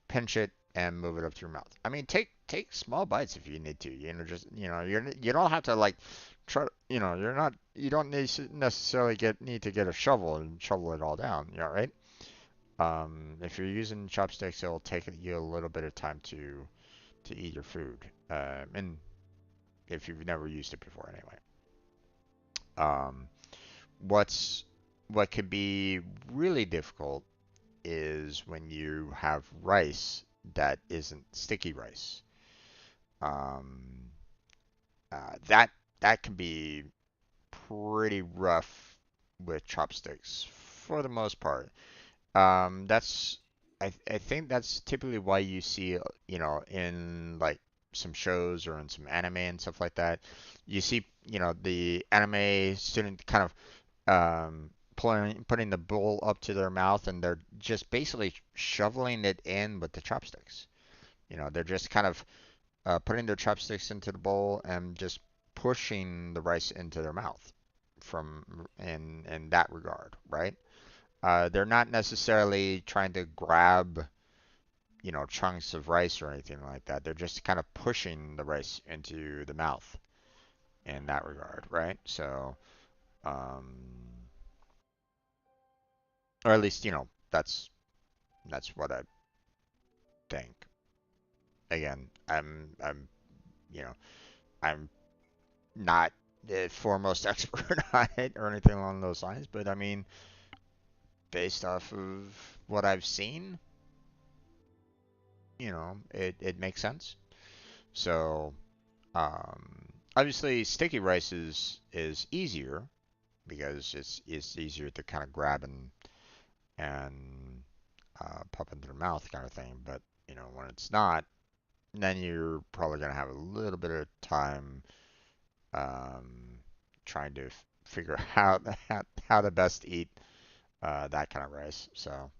pinch it and move it up to your mouth. I mean, take small bites if you need to. Just you don't have to like try. You don't necessarily need to get a shovel and shovel it all down. Right? If you're using chopsticks, it'll take you a little bit of time to eat your food. And if you've never used it before, anyway. Um, what could be really difficult is when you have rice that isn't sticky rice. Um, that can be pretty rough with chopsticks for the most part. That's I think that's typically why you see, in like some shows or in some anime and stuff like that, you see, the anime student kind of putting the bowl up to their mouth, and they're just basically shoveling it in with the chopsticks. They're just kind of putting their chopsticks into the bowl and just pushing the rice into their mouth from in that regard, right? They're not necessarily trying to grab, chunks of rice or anything like that. They're just kind of pushing the rice into the mouth in that regard, right? So, um, or at least, that's what I think. Again, you know, I'm not the foremost expert on it or anything along those lines, but I mean, based off of what I've seen, it makes sense. So, obviously, sticky rice is easier because it's easier to kind of grab and pop into the mouth kind of thing. But when it's not, then you're probably gonna have a little bit of time um, trying to figure out how to best eat that kind of rice. So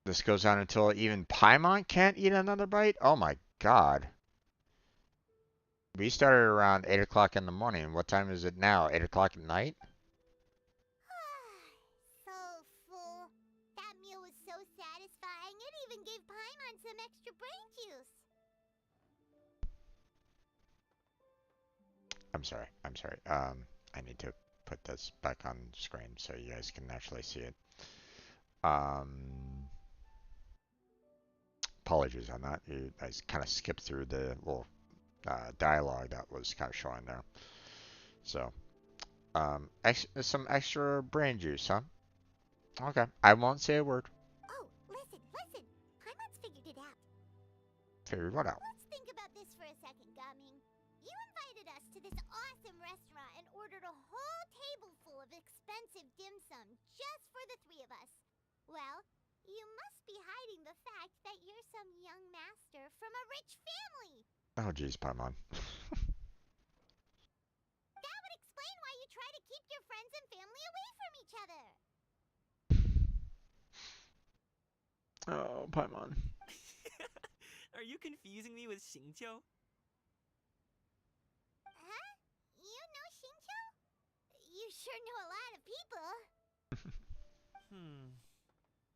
this goes on until even Paimon can't eat another bite. Oh my God. We started around 8 o'clock in the morning. What time is it now? 8 o'clock at night? So full. That meal was so satisfying, it even gave Paimon some extra brain juice. I'm sorry. I'm sorry. I need to put this back on screen so you guys can actually see it. Apologies on that. I kind of skipped through the little dialogue that was kind of showing there. So, some extra brain juice, huh? Okay. I won't say a word. Oh, listen. Paimon's figured it out. Figured what out? Let's think about this for a second, Gaming. You invited us to this awesome restaurant and ordered a whole table full of expensive dim sum just for the three of us. Well, you must be hiding the fact that you're some young master from a rich family. Oh, geez, Paimon. That would explain why you try to keep your friends and family away from each other. Oh, Paimon. Are you confusing me with Xingqiu? Huh? You know Xingqiu? You sure know a lot of people.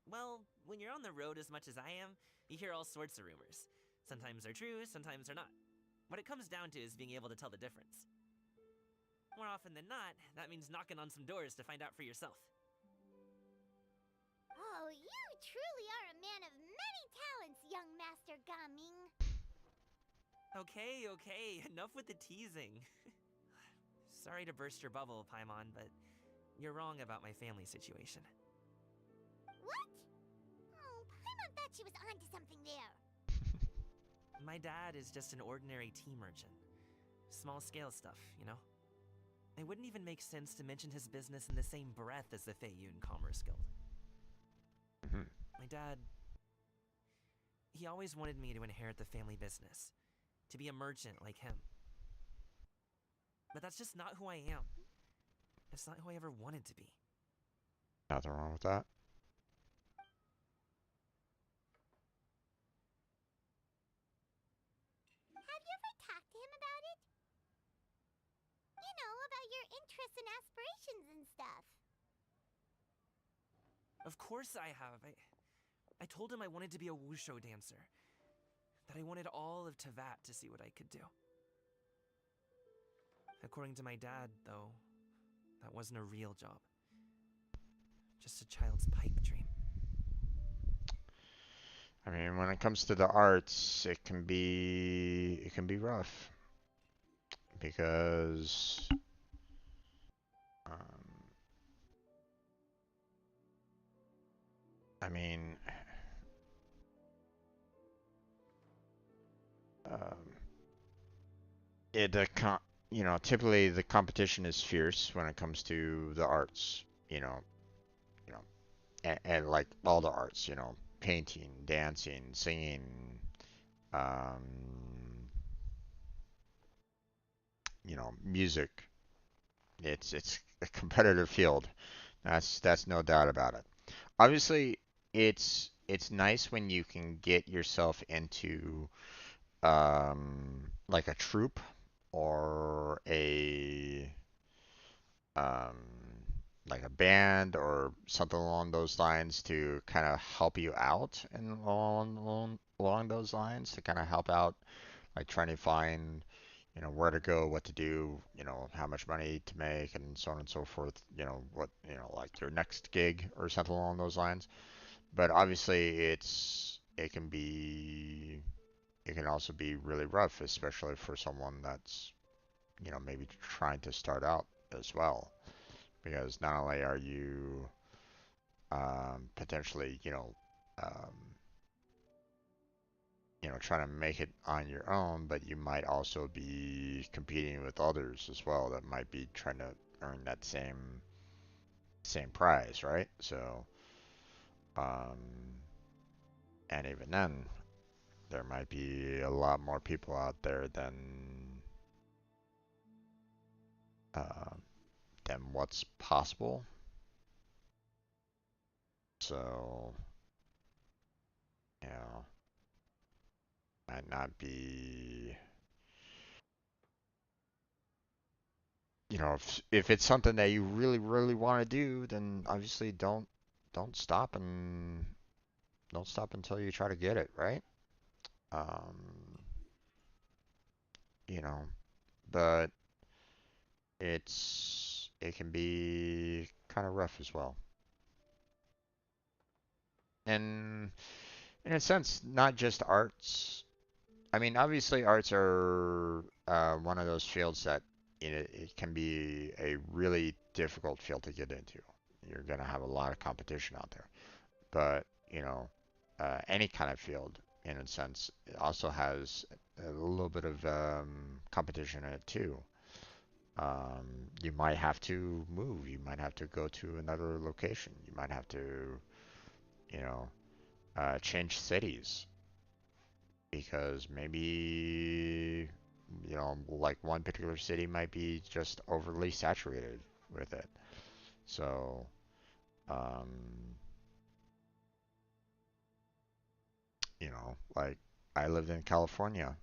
Well, when you're on the road as much as I am, you hear all sorts of rumors. Sometimes they're true, sometimes they're not. What it comes down to is being able to tell the difference. More often than not, that means knocking on some doors to find out for yourself. Oh, you truly are a man of many talents, young Master Gaming. Okay, enough with the teasing. Sorry to burst your bubble, Paimon, but you're wrong about my family situation. What? Oh, Paimon thought she was onto something there. My dad is just an ordinary tea merchant. Small scale stuff, you know? It wouldn't even make sense to mention his business in the same breath as the Feiyun Commerce Guild. Mhm. My dad... He always wanted me to inherit the family business. To be a merchant like him. But that's just not who I am. It's not who I ever wanted to be. Nothing wrong with that. Have you ever talked to him about it? You know, about your interests and aspirations and stuff. Of course I have. I told him I wanted to be a wushu dancer. That I wanted all of Tevat to see what I could do. According to my dad, though, that wasn't a real job. Just a child's pipe dream. I mean, when it comes to the arts, it can be rough because um, I mean, um, typically the competition is fierce when it comes to the arts. You know, and like all the arts. Painting, dancing, singing, um, music. It's a competitive field. That's no doubt about it. Obviously, it's nice when you can get yourself into like a troupe or um, like a band or something along those lines to kind of help you out and along those lines to kind of help out, like trying to find where to go, what to do, how much money to make, and so on and so forth. What like your next gig or something along those lines. But obviously, it can also be really rough, especially for someone that's maybe trying to start out as well, because not only are you potentially um, trying to make it on your own, but you might also be competing with others as well that might be trying to earn that same prize, right? So, um, and even then, there might be a lot more people out there uh, than what's possible. So, you know, might not be, if it's something that you really, really want to do, then obviously don't stop and don't stop until you try to get it, right? Um, you know, but it can be kind of rough as well. And in a sense, not just arts. I mean, obviously, arts are one of those fields that it can be a really difficult field to get into. You're gonna have a lot of competition out there, but any kind of field, in a sense, it also has a little bit of competition in it too. You might have to move. You might have to go to another location. You might have to, you know, change cities because maybe, like one particular city might be just overly saturated with it. So, um, like I lived in California.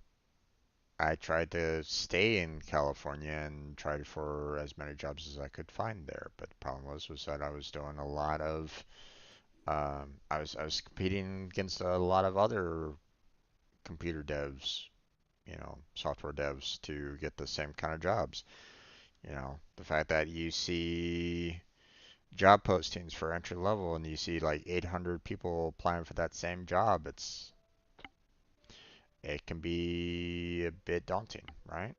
I tried to stay in California and tried for as many jobs as I could find there. But the problem was that I was doing a lot of I was competing against a lot of other computer devs, software devs to get the same kind of jobs. The fact that you see job postings for entry level and you see like 800 people applying for that same job, it can be a bit daunting, right?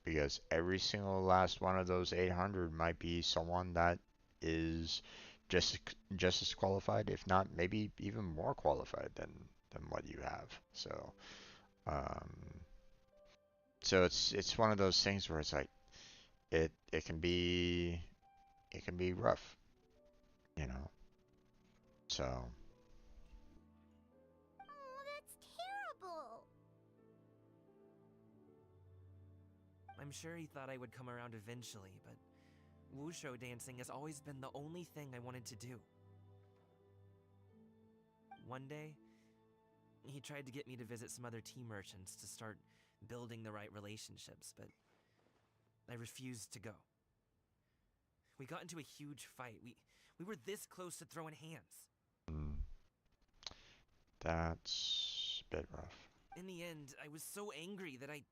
because every single last one of those 800 might be someone that is just just as qualified, if not maybe even more qualified than what you have. Um, so it's one of those things where it's like it can be rough, you know. So Oh, that's terrible. I'm sure he thought I would come around eventually, but wushu dancing has always been the only thing I wanted to do. One day, he tried to get me to visit some other tea merchants to start building the right relationships, but I refused to go. We got into a huge fight. We were this close to throwing hands. mm, that's a bit rough. In the end, I was so angry that I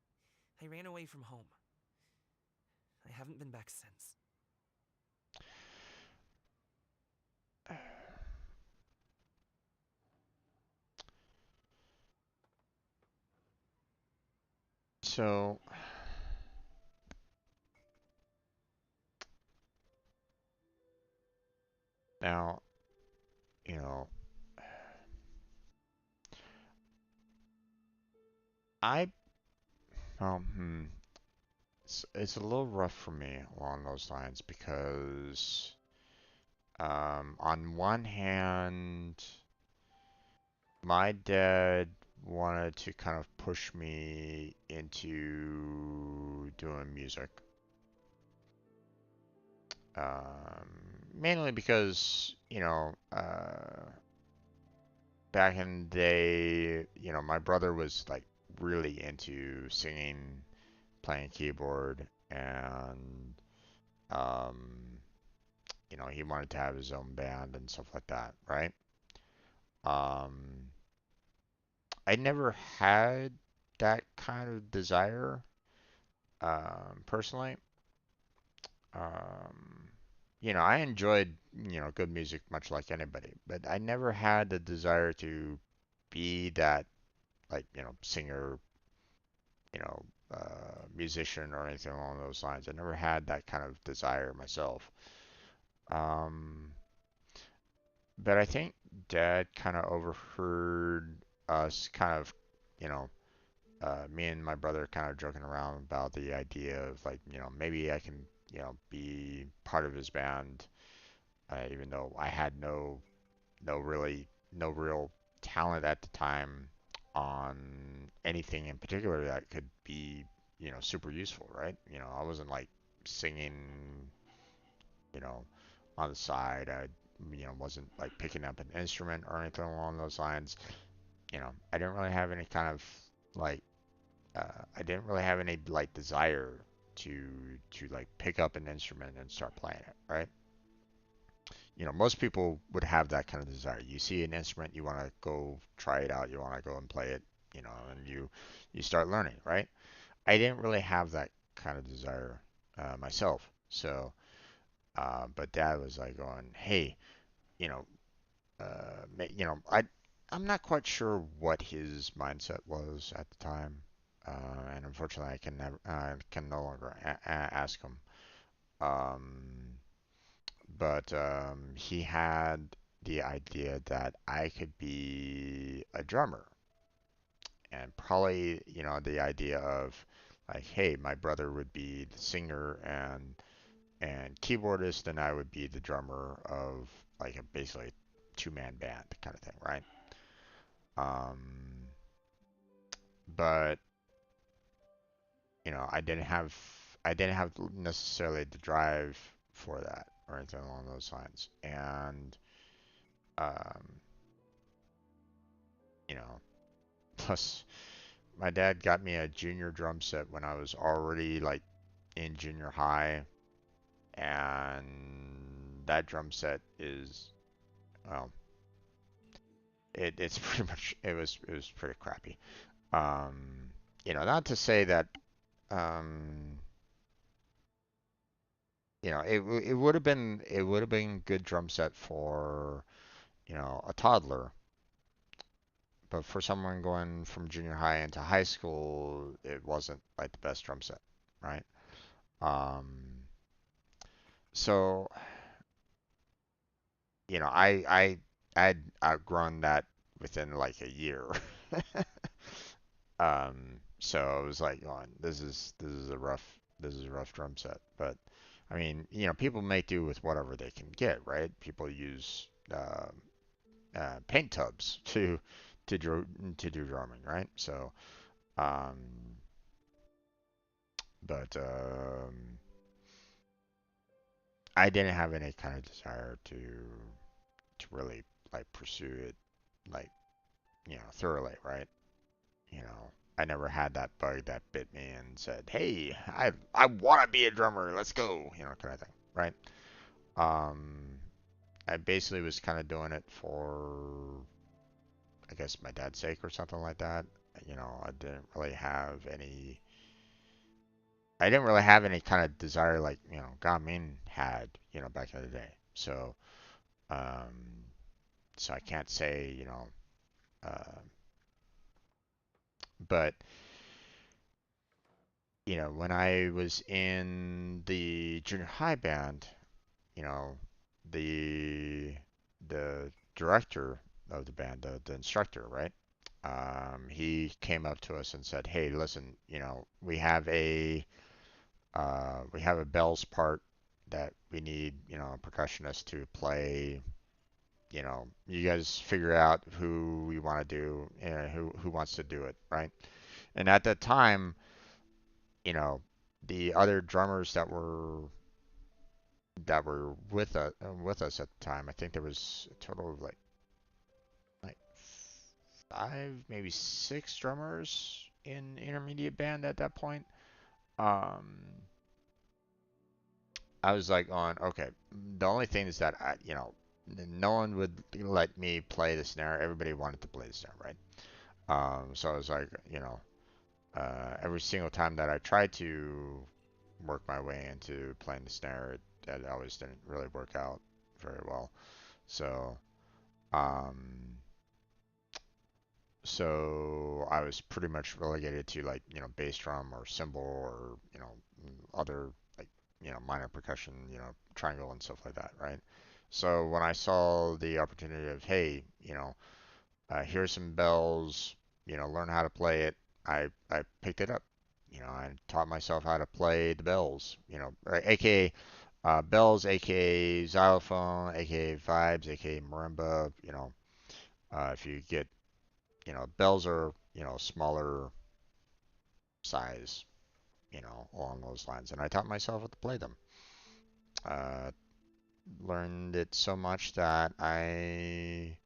ran away from home. I haven't been back since. So now, you know, I well, it's a little rough for me along those lines because on one hand, my dad wanted to kind of push me into doing music. Mainly because, back in the day, my brother was like really into singing, playing keyboard, and um, he wanted to have his own band and stuff like that, right? Um, I never had that kind of desire, personally. Um, I enjoyed, good music much like anybody, but I never had the desire to be that, like, singer, musician or anything along those lines. I never had that kind of desire myself. Um, but I think Dad kind of overheard us kind of, you know, me and my brother kind of joking around about the idea of like, maybe I can, be part of his band, even though I had no real talent at the time on anything in particular that could be, super useful, right? I wasn't like singing, you know, on the side. I, wasn't like picking up an instrument or anything along those lines. I didn't really have any kind of like, I didn't really have any like desire to like pick up an instrument and start playing it, right? Most people would have that kind of desire. You see an instrument, you want to go try it out, you want to go and play it, and you start learning, right? I didn't really have that kind of desire myself. So, but Dad was like going, "Hey, you know, I'm not quite sure what his mindset was at the time, and unfortunately, I can no longer ask him. Um, but he had the idea that I could be a drummer, and probably, the idea of like, hey, my brother would be the singer and keyboardist, and I would be the drummer of like a basically two-man band kind of thing, right? Um, but I didn't have necessarily the drive for that or anything along those lines, and um, you know, plus my dad got me a junior drum set when I was already like in junior high, and that drum set is, well, it's pretty much it was pretty crappy. Um, not to say that um, it would have been good drum set for a toddler, but for someone going from junior high into high school, it wasn't like the best drum set. right? So I'd outgrown that within like a year. So it was like, oh, this is a rough drum set. But I mean, people make do with whatever they can get, right? People use paint tubs to do drumming, right? So, um, but I didn't have any kind of desire to really like pursue it like thoroughly, right? I never had that bug that bit me and said, "Hey, I want to be a drummer. Let's go," kind of thing, right? Um, I basically was kind of doing it for, I guess, my dad's sake or something like that. I didn't really have any. I didn't really have any kind of desire like Gamin had, back in the day. Um, so I can't say, but when I was in the junior high band, you know, the the director of the band, the instructor, right? He came up to us and said, "Hey, listen, we have a bells part that we need, a percussionist to play. You guys figure out who we want to do, who wants to do it, right?" And at that time, you know, the other drummers that were with us at the time, I think there was a total of like five, maybe six drummers in intermediate band at that point. Um, I was like on, okay, the only thing is that no one would let me play the snare. Everybody wanted to play the snare, right? So I was like, every single time that I tried to work my way into playing the snare, it always didn't really work out very well. So, um, so I was pretty much relegated to like, bass drum or cymbal or, other like, minor percussion, triangle and stuff like that, right? So when I saw the opportunity of, hey, here's some bells, learn how to play it, I picked it up. I taught myself how to play the bells, aka bells, aka xylophone, aka vibes, aka marimba. If you get, bells are, smaller size, along those lines. And I taught myself how to play them. Uh, Learned it so much that I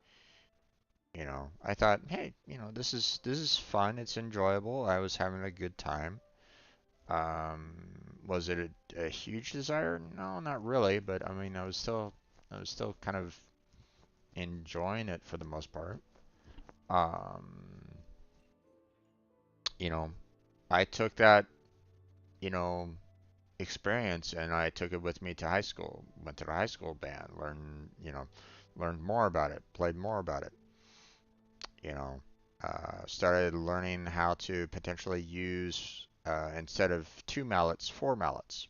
thought, hey, this is fun. It's enjoyable. I was having a good time. Was it a huge desire? No, not really. But I mean, I was still kind of enjoying it for the most part. Um, you know, I took that, you know, experience and I took it with me to high school. Went to the high school band, learned more about it, played more about it. You know, Started learning how to potentially use instead of two mallets, four mallets.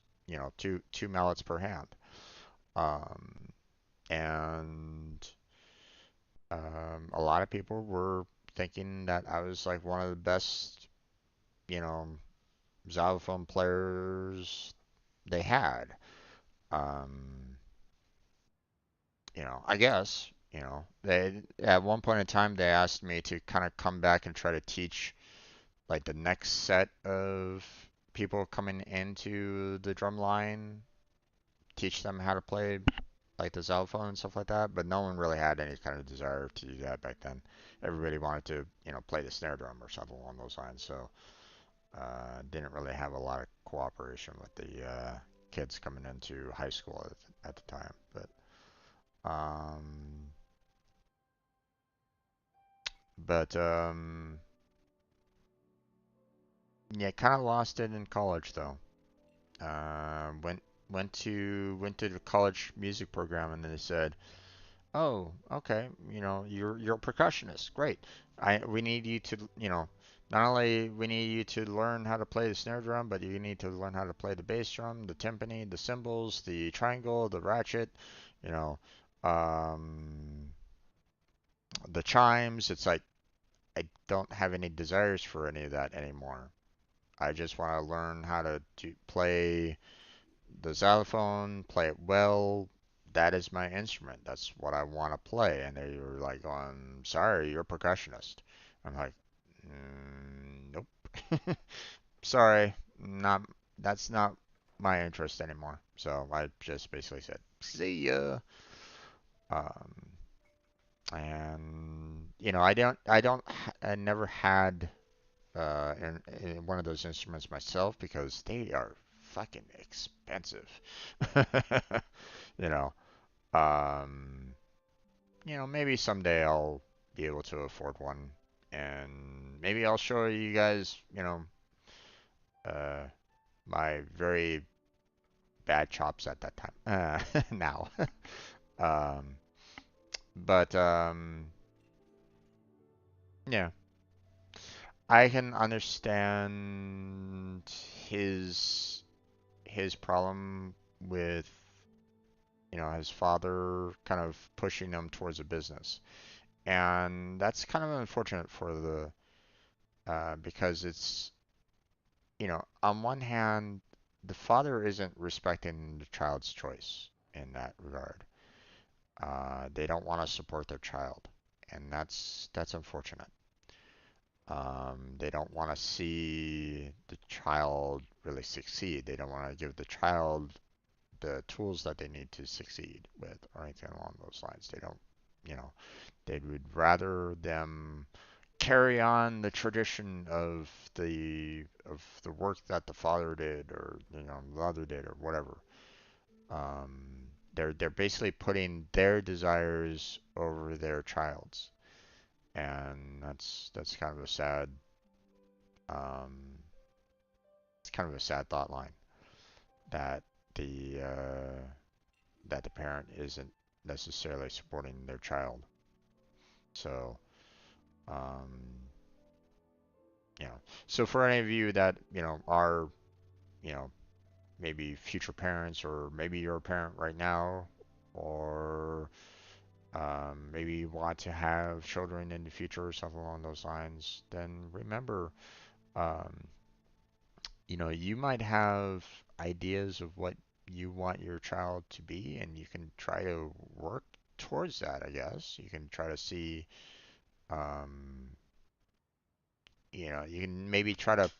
Two mallets per hand. Um, and A lot of people were thinking that I was like one of the best, you know, xylophone players they had. Um, I guess, they at one point in time they asked me to kind of come back and try to teach like the next set of people coming into the drum line, teach them how to play like the xylophone and stuff like that, but no one really had any kind of desire to do that back then. Everybody wanted to, play the snare drum or something along those lines, so didn't really have a lot of cooperation with the kids coming into high school at the time. Um, but yeah, kind of lost it in college though. Went to the college music program, and then they said, "Oh, okay, you're a percussionist. Great. We need you to, Not only we need you to learn how to play the snare drum, but you need to learn how to play the bass drum, the timpani, the cymbals, the triangle, the ratchet, you know, um, the chimes. It's like I don't have any desires for any of that anymore. I just want to learn how to play the xylophone, play it well. That is my instrument. That's what I want to play. And they were like, sorry, you're a percussionist. I'm like, nope. Sorry, not that's not my interest anymore. So I just basically said, see ya. Um, and I never had in one of those instruments myself because they are fucking expensive. You know, um, maybe someday I'll be able to afford one, and maybe I'll show you guys, uh, my very bad chops at that time. Now, um, but yeah, I can understand his his problem with his father kind of pushing him towards a business, and that's kind of unfortunate for the because it's on one hand the father isn't respecting the child's choice in that regard. They don't want to support their child, and that's unfortunate. They don't want to see the child really succeed. They don't want to give the child the tools that they need to succeed with, or anything along those lines. They don't, you know, they would rather them carry on the tradition of the work that the father did, or the mother did, or whatever. They're basically putting their desires over their child's, and that's kind of a sad um, it's kind of a sad thought line that the uh, that the parent isn't necessarily supporting their child. So um, you know, so for any of you that are you know maybe future parents, or maybe you're a parent right now, or maybe you want to have children in the future or something along those lines, then remember, um, you might have ideas of what you want your child to be, and you can try to work towards that, I guess. You can try to see, um, you can maybe try to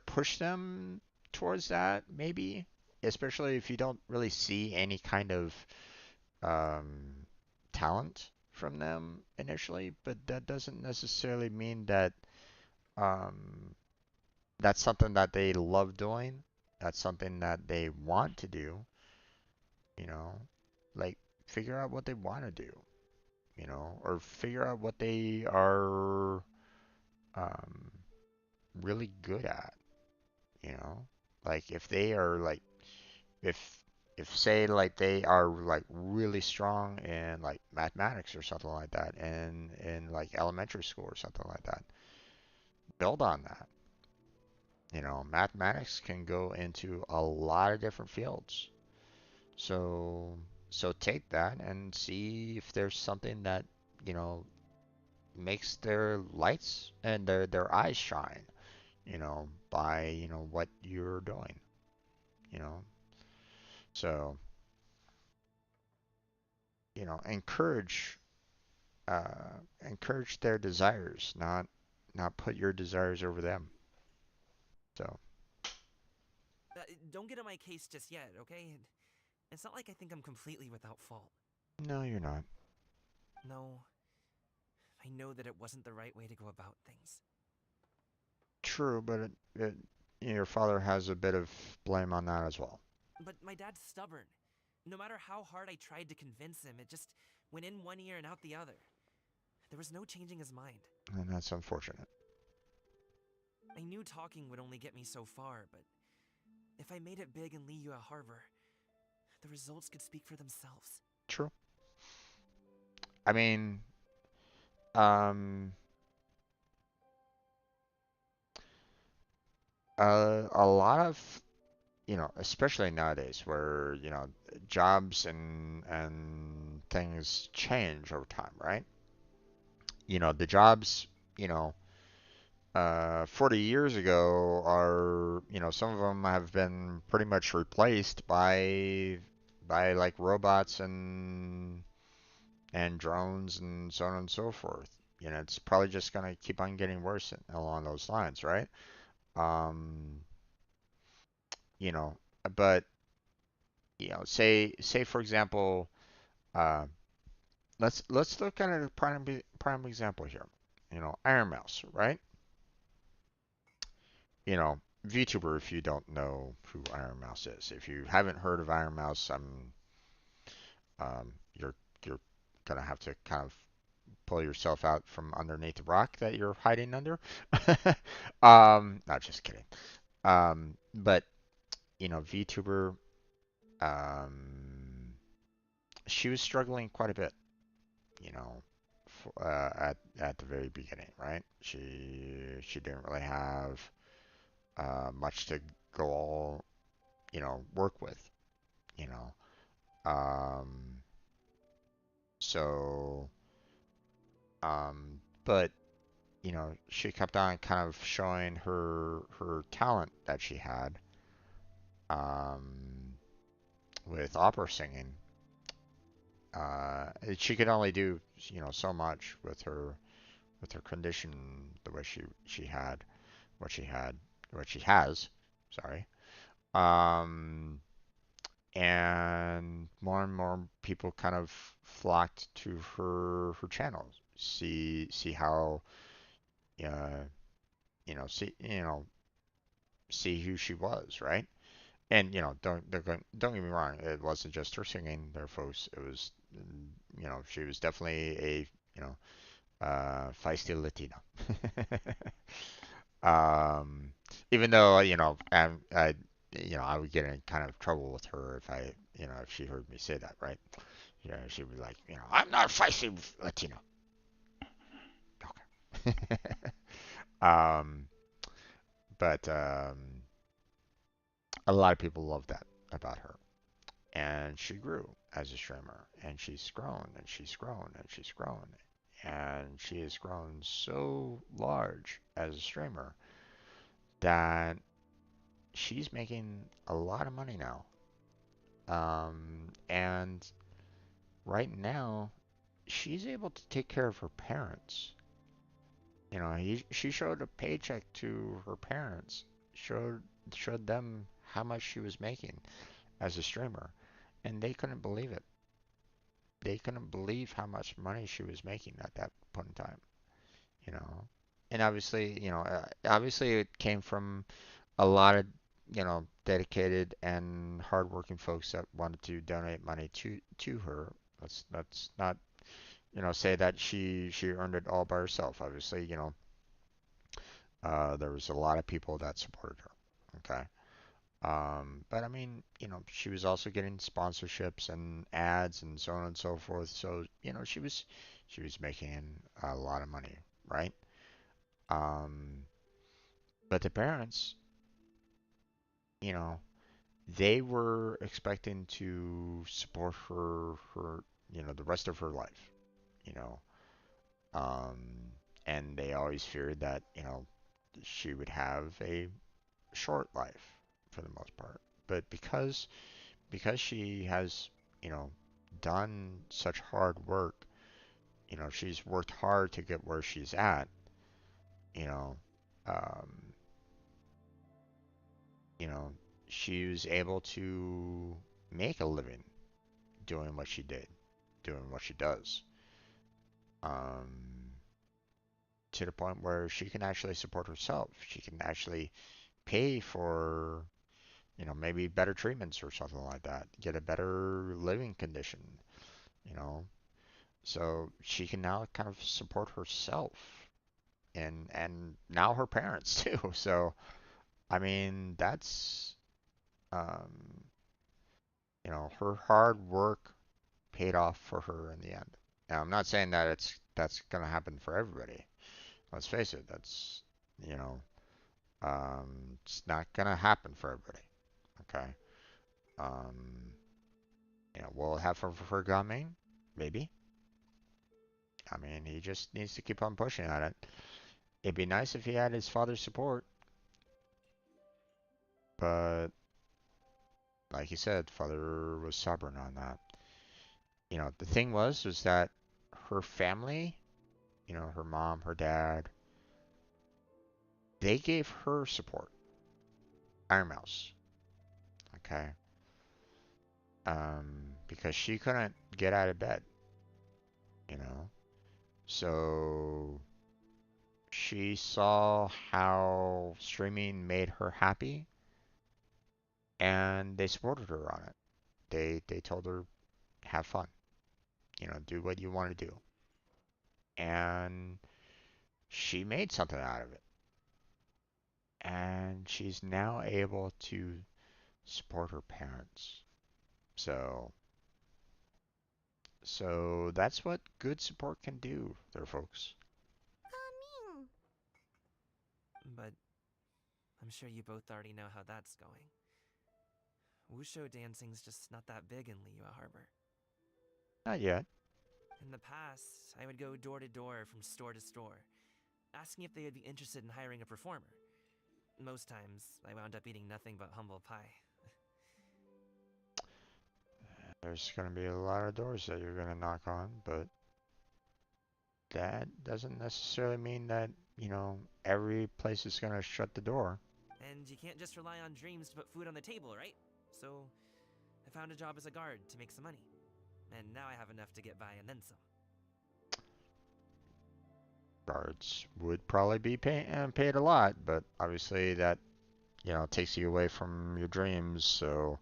push them towards that, maybe, especially if you don't really see any kind of um, talent from them initially, but that doesn't necessarily mean that um, that's something that they love doing. That's something that they want to do, you know? Like, figure out what they want to do, or figure out what they are um, really good at, you know? Like, if they are like, if if say like they are like really strong in like mathematics or something like that, and in like elementary school or something like that, build on that. Mathematics can go into a lot of different fields. So take that and see if there's something that, you know, makes their lights and their eyes shine, by, what you're doing, you know. So, encourage their desires, not put your desires over them. So, Don't get on my case just yet, okay? It's not like I think I'm completely without fault. no, you're not. No, I know that it wasn't the right way to go about things. True, but your father has a bit of blame on that as well. But my dad's stubborn. No matter how hard I tried to convince him, it just went in one ear and out the other. There was no changing his mind. And that's unfortunate. I knew talking would only get me so far, but if I made it big in Liyue Harbor, the results could speak for themselves. True. I mean, um, a lot of, especially nowadays where, jobs and things change over time, right? The jobs, you know, 40 years ago are, some of them have been pretty much replaced by like robots and drones and so on and so forth. It's probably just gonna keep on getting worse along those lines, right? Um, you know, but say for example, uh, let's look at a prime example here. Iron Mouse, right? VTuber, if you don't know who Iron Mouse is, if you haven't heard of Iron Mouse, you're gonna have to kind of pull yourself out from underneath the rock that you're hiding under. Not just kidding. But VTuber, um, she was struggling quite a bit, you know, at the very beginning, right? She didn't really have much to go work with, you know. Um, so, but she kept on kind of showing her talent that she had um, with opera singing. She could only do so much with her condition, the way she had what she had what she has. Sorry. Um, and more people kind of flocked to her channel. See how uh, see who she was, right? And don't get me wrong, it wasn't just her singing there, folks. It was she was definitely a you know feisty Latina. um, Even though I would get in kind of trouble with her if she heard me say that, right? Yeah, she'd be like, I'm not a feisty Latino. Okay. um, but a lot of people love that about her. And she grew as a streamer, and she's grown, and she's grown, and she's grown, and she has grown so large as a streamer that she's making a lot of money now. And right now, she's able to take care of her parents. She showed a paycheck to her parents, showed showed them how much she was making as a streamer, and they couldn't believe it. They couldn't believe how much money she was making at that point in time, you know. And obviously, obviously it came from a lot of, dedicated and hardworking folks that wanted to donate money to her. Let's not, say that she earned it all by herself. Obviously, there was a lot of people that supported her. Okay. But I mean, she was also getting sponsorships and ads and so on and so forth. So, she was making a lot of money, right? Um, but the parents, you know, they were expecting to support her, the rest of her life, you know. Um, and they always feared that, she would have a short life for the most part. But because she has, you know, done such hard work, she's worked hard to get where she's at, you know, um, you know, she was able to make a living doing what she did, doing what she does, um, to the point where she can actually support herself. She can actually pay for, maybe better treatments or something like that, get a better living condition, you know, so she can now kind of support herself and now her parents too. So I mean that's um, her hard work paid off for her in the end. Now I'm not saying that that's gonna happen for everybody. Let's face it, that's you know It's not gonna happen for everybody. Okay. Um, will it happen for Gaming? Maybe. I mean, he just needs to keep on pushing at it. It'd be nice if he had his father's support, but like he said, father was stubborn on that. The thing was that her family, her mom, her dad, they gave her support. Iron Mouse, okay? Because she couldn't get out of bed, you know? So she saw how streaming made her happy, and they supported her on it. They told her, have fun, do what you want to do. And she made something out of it. And she's now able to support her parents. So so that's what good support can do there, folks. Coming. But I'm sure you both already know how that's going. Wushu dancing's just not that big in Liyue Harbor. Not yet. In the past, I would go door to door from store to store, asking if they would be interested in hiring a performer. Most times, I wound up eating nothing but humble pie. There's going to be a lot of doors that you're going to knock on, but that doesn't necessarily mean that, every place is going to shut the door. And you can't just rely on dreams to put food on the table, right? So, I found a job as a guard to make some money. And now I have enough to get by and then some. Guards would probably be paid a lot, but obviously that, takes you away from your dreams, so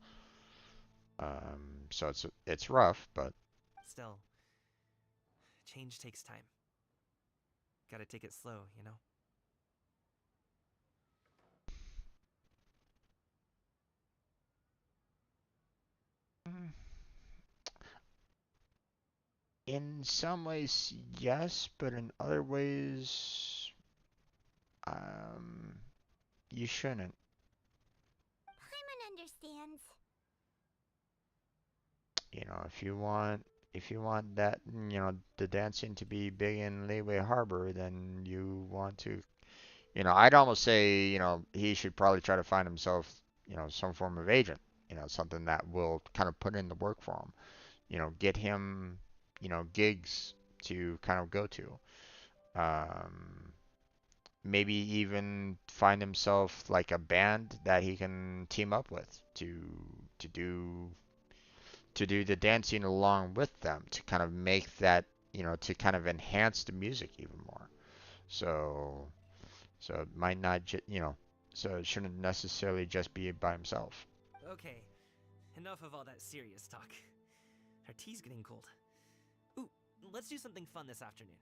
it's rough, but Still, change takes time. Gotta take it slow, you know? in some ways, yes, but in other ways, um, you shouldn't. Paimon understands. If you want that, the dancing to be big in Liyue Harbor, then you want to, I'd almost say, he should probably try to find himself, some form of agent, something that will kind of put in the work for him, get him, gigs to kind of go to. Um, Maybe even find himself like a band that he can team up with to do to do the dancing along with them to kind of make that, to kind of enhance the music even more. So so it might not so it shouldn't necessarily just be by himself. Okay, enough of all that serious talk. Our tea's getting cold. Ooh, let's do something fun this afternoon.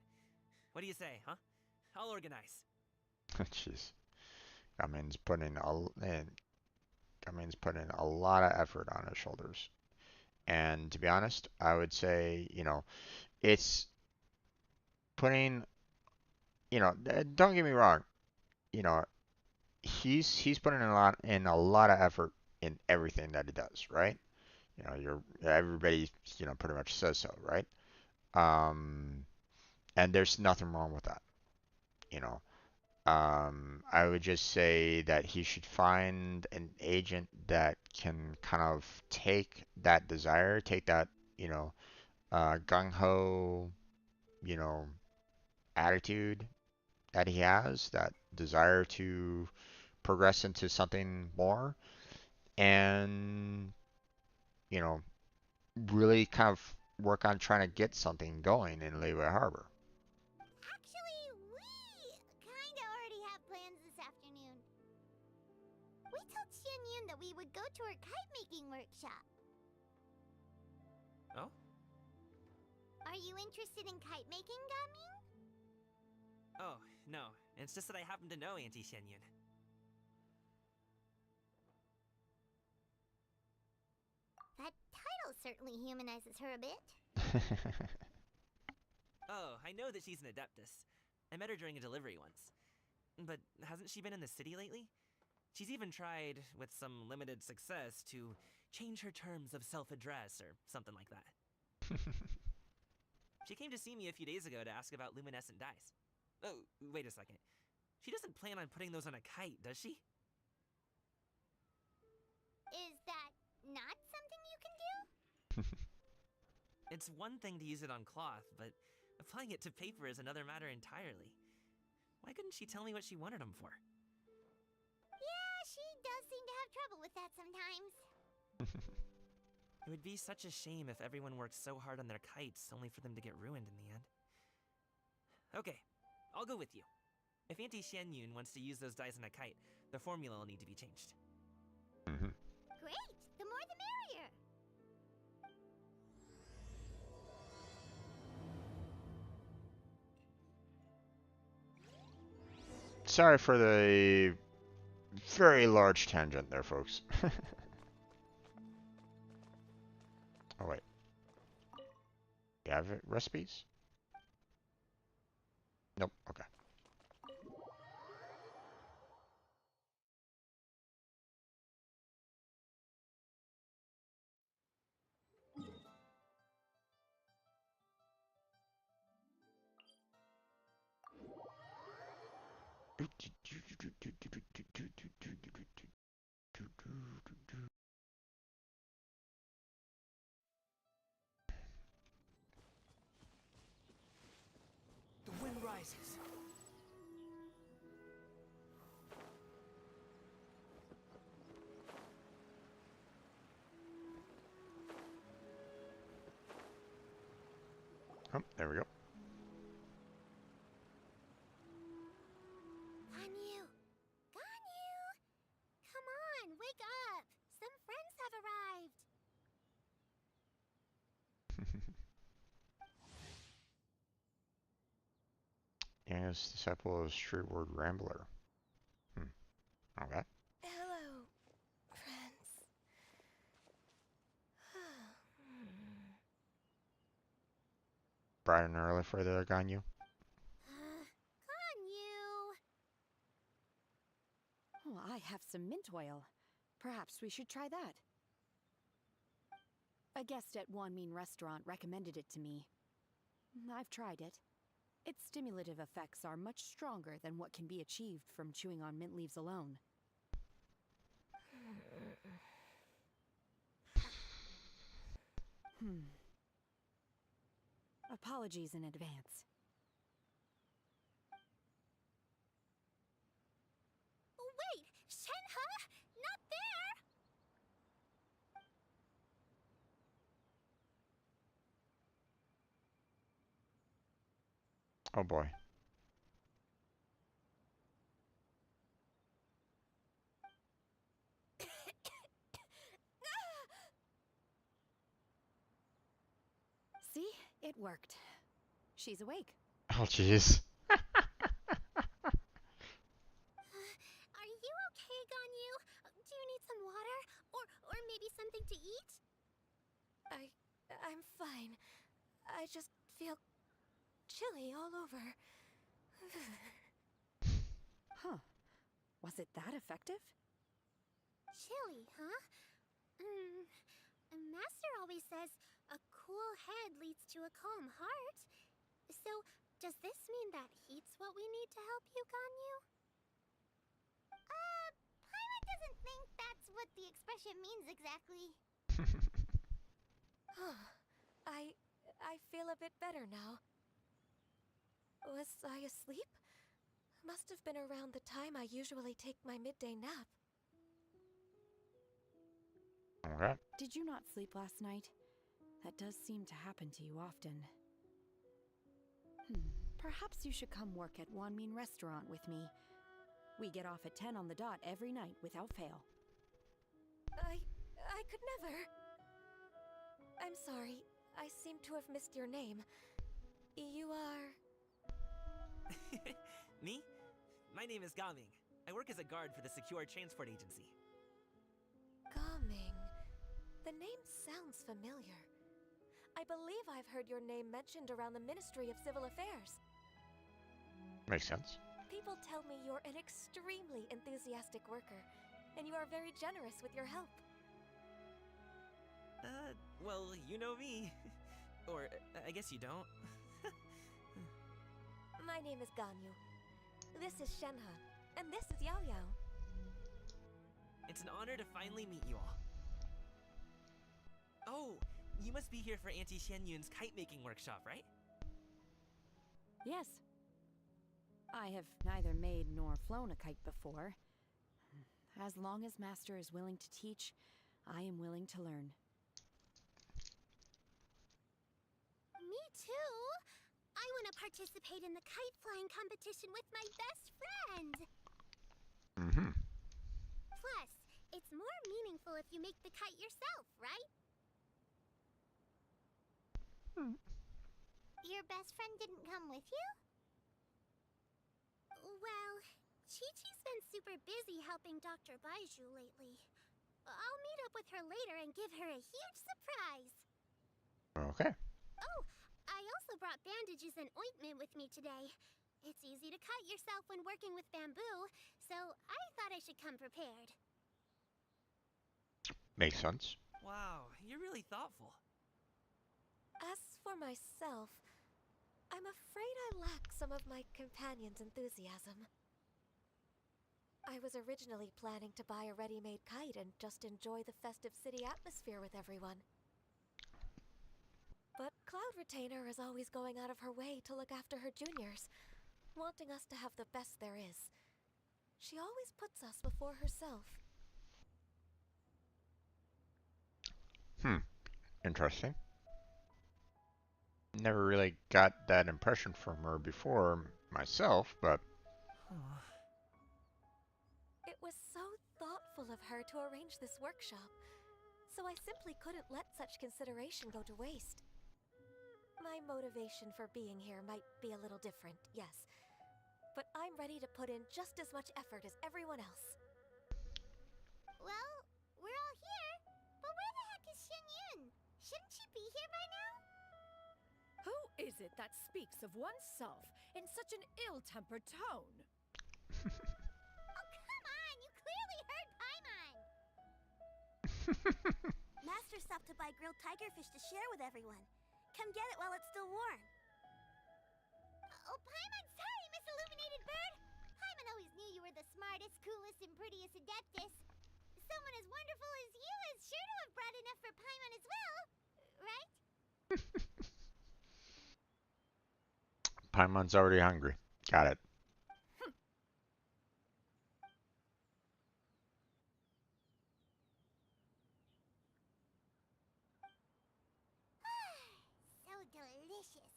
What do you say, huh? I'll organize. Jeez. Gamin's putting a lot of effort on his shoulders. And to be honest, I would say, it's putting, don't get me wrong, you know, he's putting a lot of effort in everything that he does, right? Everybody, pretty much says so, right? Um, and there's nothing wrong with that, you know. I would just say that he should find an agent that can kind of take that, gung ho, you know, attitude that he has, that desire to progress into something more, and, you know, really kind of work on trying to get something going in Liyue Harbor. Actually, we kinda already have plans this afternoon. We told Xianyun that we would go to her kite making workshop. Oh? Are you interested in kite making, Gaming? Oh, no. It's just that I happen to know Auntie Shenyun. That title certainly humanizes her a bit. Oh, I know that she's an adeptus. I met her during a delivery once. But hasn't she been in the city lately? She's even tried, with some limited success, to change her terms of self-address or something like that. She came to see me a few days ago to ask about luminescent dyes. Oh, wait a second. She doesn't plan on putting those on a kite, does she? Is that not something you can do? It's one thing to use it on cloth, but applying it to paper is another matter entirely. Why couldn't she tell me what she wanted them for? Yeah, she does seem to have trouble with that sometimes. It would be such a shame if everyone worked so hard on their kites only for them to get ruined in the end. Okay, I'll go with you. If Auntie Xianyun wants to use those dyes on a kite, the formula will need to be changed. Great! The more the merrier! Sorry for the very large tangent there, folks. Oh, wait. You have recipes? Nope. Okay. The wind rises. Oh, there we go. Ganyu! Ganyu! Come on, wake up! Some friends have arrived! Yes, disciple of Streetward Rambler. Okay. Hello, friends. Bright and early for the Ganyu. Ganyu! Oh, I have some mint oil. Perhaps we should try that. A guest at Wanmin Restaurant recommended it to me. I've tried it. Its stimulative effects are much stronger than what can be achieved from chewing on mint leaves alone. Apologies in advance. Wait! Shenhe? Not there! Oh boy. See? It worked. She's awake. Oh jeez. Are you okay, Ganyu? Do you need some water? Or maybe something to eat? I'm fine. I just feel chilly all over. Huh. Was it that effective? Chilly, huh? Master always says a cool head leads to a calm heart. So, does this mean that heat's what we need to help you, Ganyu? Paimon doesn't think that's what the expression means exactly. I feel a bit better now. Was I asleep? Must have been around the time I usually take my midday nap. Okay. Did you not sleep last night? That does seem to happen to you often. Perhaps you should come work at Wanmin Restaurant with me. We get off at 10 on the dot every night without fail. I could never. I'm sorry. I seem to have missed your name. You are... Me? My name is Gaming. I work as a guard for the Secure Transport Agency. Gaming. The name sounds familiar. I believe I've heard your name mentioned around the Ministry of Civil Affairs. Makes sense. People tell me you're an extremely enthusiastic worker, and you are very generous with your help. Well, you know me. Or, I guess you don't. My name is Ganyu. This is Shenhe, and this is Yao Yao. It's an honor to finally meet you all. Oh, you must be here for Auntie Xianyun's kite-making workshop, right? Yes. I have neither made nor flown a kite before. As long as Master is willing to teach, I am willing to learn. Me too! I want to participate in the kite flying competition with my best friend! Mm-hmm. Plus, it's more meaningful if you make the kite yourself, right? Your best friend didn't come with you? Well, Chi-Chi's been super busy helping Dr. Baizhu lately. I'll meet up with her later and give her a huge surprise! Okay. Oh, I also brought bandages and ointment with me today. It's easy to cut yourself when working with bamboo, so I thought I should come prepared. Makes sense. Wow, you're really thoughtful. As for myself, I'm afraid I lack some of my companion's enthusiasm. I was originally planning to buy a ready-made kite and just enjoy the festive city atmosphere with everyone. But Cloud Retainer is always going out of her way to look after her juniors, wanting us to have the best there is. She always puts us before herself. Interesting. Never really got that impression from her before myself, but It was so thoughtful of her to arrange this workshop, so I simply couldn't let such consideration go to waste. My motivation for being here might be a little different, yes, but I'm ready to put in just as much effort as everyone else. Well, we're all here, but where the heck is Xianyun? Shouldn't she be here by now? Who is it that speaks of oneself in such an ill-tempered tone? Oh, come on! You clearly heard Paimon! Master stopped to buy grilled tigerfish to share with everyone. Come get it while it's still warm. Oh, Paimon, sorry, Miss Illuminated Bird! Paimon always knew you were the smartest, coolest, and prettiest Adeptus. Someone as wonderful as you is sure to have brought enough for Paimon as well, right? Paimon's already hungry. Got it. So delicious.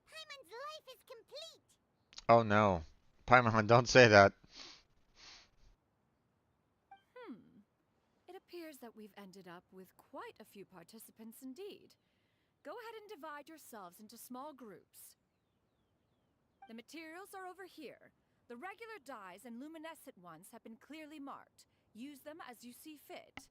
Paimon's life is complete. Oh no. Paimon, don't say that. It appears that we've ended up with quite a few participants indeed. Go ahead and divide yourselves into small groups. The materials are over here. The regular dyes and luminescent ones have been clearly marked. Use them as you see fit.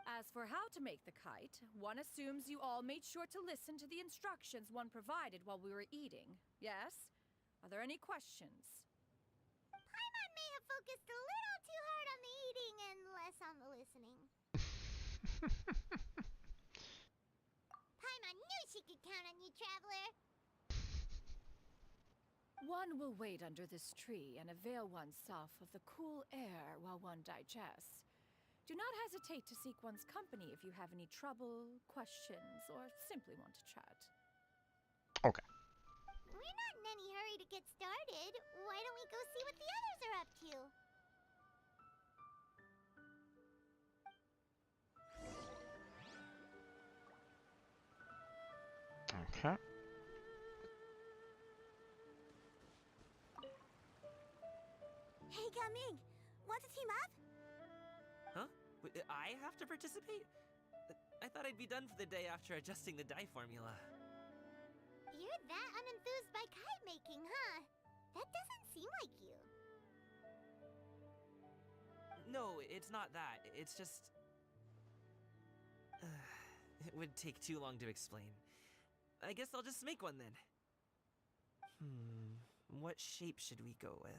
As for how to make the kite, one assumes you all made sure to listen to the instructions one provided while we were eating. Yes? Are there any questions? Paimon may have focused a little too hard on the eating and less on the listening. Paimon knew she could count on you, Traveler. One will wait under this tree and avail oneself of the cool air while one digests. Do not hesitate to seek one's company if you have any trouble, questions, or simply want to chat. Okay. We're not in any hurry to get started. Why don't we go see what the others are up to? Okay. Hey, Gaming! Want to team up? Huh? I have to participate? I thought I'd be done for the day after adjusting the dye formula. You're that unenthused by kite making, huh? That doesn't seem like you. No, it's not that. It's just... it would take too long to explain. I guess I'll just make one then. What shape should we go with?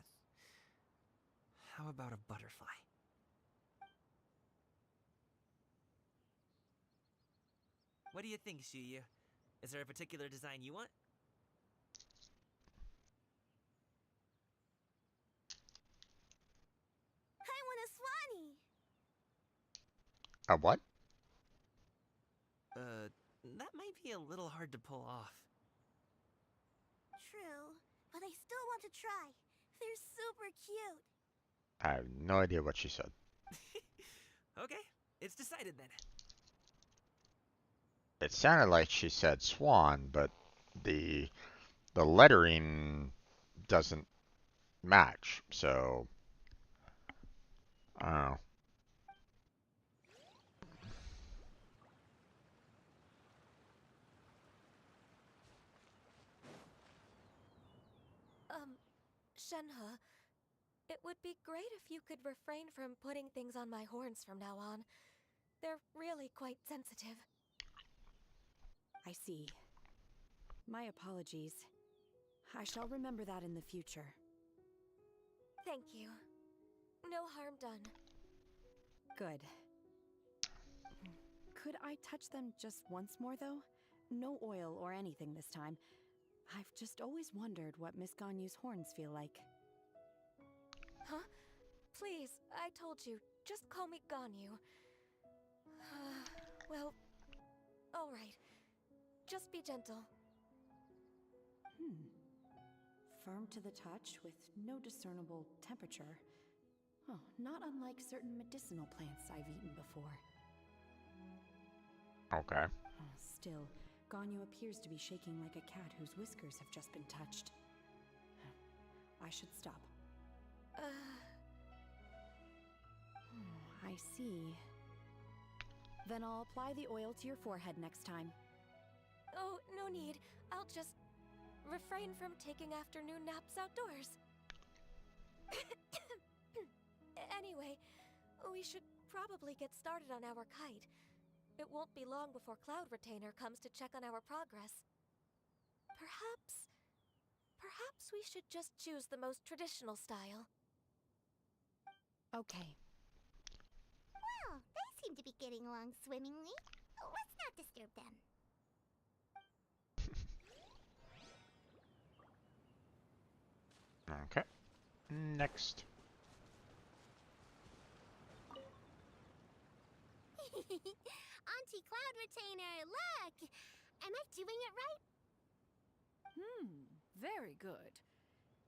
How about a butterfly? What do you think, Shuyu? Is there a particular design you want? I want a swanee! A what? That might be a little hard to pull off. True, but I still want to try. They're super cute. I have no idea what she said. Okay, it's decided then. It sounded like she said swan, but the lettering doesn't match, so I don't know. Shenhe, it would be great if you could refrain from putting things on my horns from now on. They're really quite sensitive. I see. My apologies. I shall remember that in the future. Thank you. No harm done. Good. Could I touch them just once more, though? No oil or anything this time. I've just always wondered what Miss Ganyu's horns feel like. Huh? Please, I told you. Just call me Ganyu. Well, alright. Just be gentle. Firm to the touch with no discernible temperature. Oh, not unlike certain medicinal plants I've eaten before. Okay. Still, Ganyu appears to be shaking like a cat whose whiskers have just been touched. I should stop. I see. Then I'll apply the oil to your forehead next time. Oh, no need. I'll just refrain from taking afternoon naps outdoors. Anyway, we should probably get started on our kite. It won't be long before Cloud Retainer comes to check on our progress. Perhaps we should just choose the most traditional style. Okay. Well, they seem to be getting along swimmingly. Let's not disturb them. Okay. Next. Auntie Cloud Retainer, look! Am I doing it right? Very good.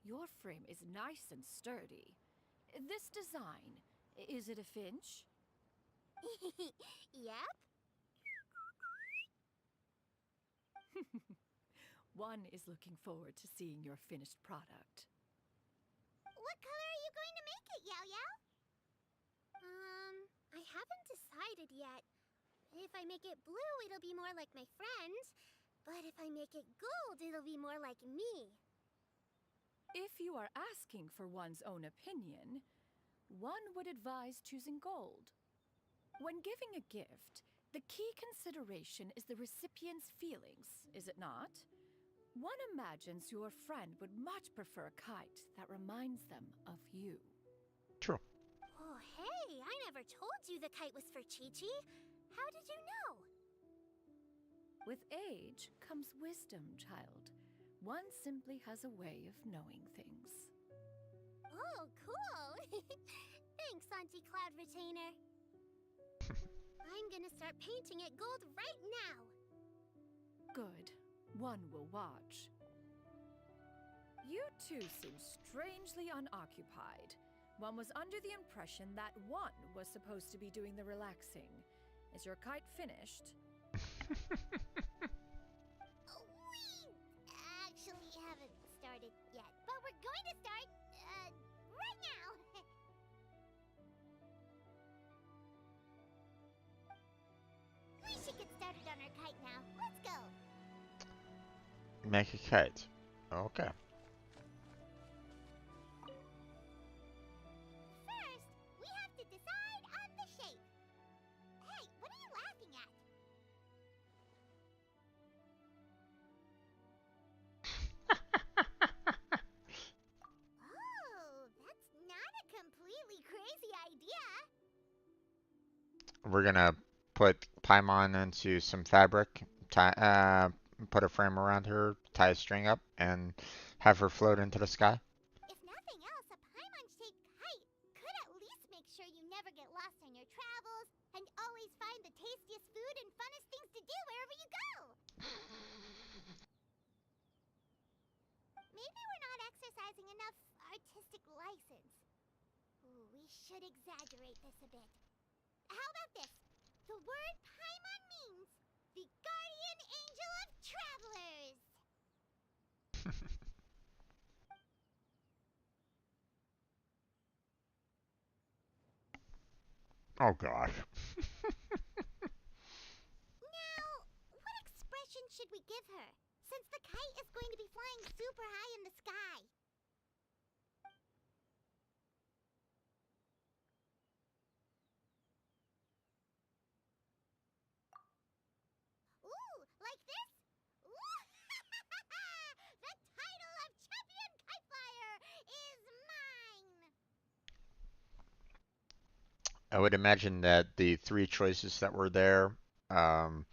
Your frame is nice and sturdy. This design, is it a finch? Yep. One is looking forward to seeing your finished product. What color are you going to make it, Yao Yao? I haven't decided yet. If I make it blue, it'll be more like my friend. But if I make it gold, it'll be more like me. If you are asking for one's own opinion, one would advise choosing gold. When giving a gift, the key consideration is the recipient's feelings, is it not? One imagines your friend would much prefer a kite that reminds them of you. True. Oh, hey, I never told you the kite was for Chi-Chi. How did you know? With age comes wisdom, child. One simply has a way of knowing things. Oh, cool. Thanks, Auntie Cloud Retainer. I'm gonna start painting it gold right now. Good. One will watch. You two seem strangely unoccupied. One was under the impression that one was supposed to be doing the relaxing. Is your kite finished? We actually haven't started yet, but we're going to start, right now. We should get started on our kite now. Let's go. Make a kite. Okay. First, we have to decide on the shape. Hey, what are you laughing at? we're gonna put Paimon into some fabric, put a frame around her, tie a string up, and have her float into the sky. If nothing else, a Paimon-shaped kite could at least make sure you never get lost on your travels and always find the tastiest food and funnest things to do wherever you go. Maybe we're not exercising enough artistic license. Ooh, we should exaggerate this a bit. How about this? The word Paimon means the guardian angel of travelers. Oh gosh. Now, what expression should we give her, since the kite is going to be flying super high in the sky? Ooh, like this? Ooh, the title of champion kite flyer is mine! I would imagine that the three choices that were there um,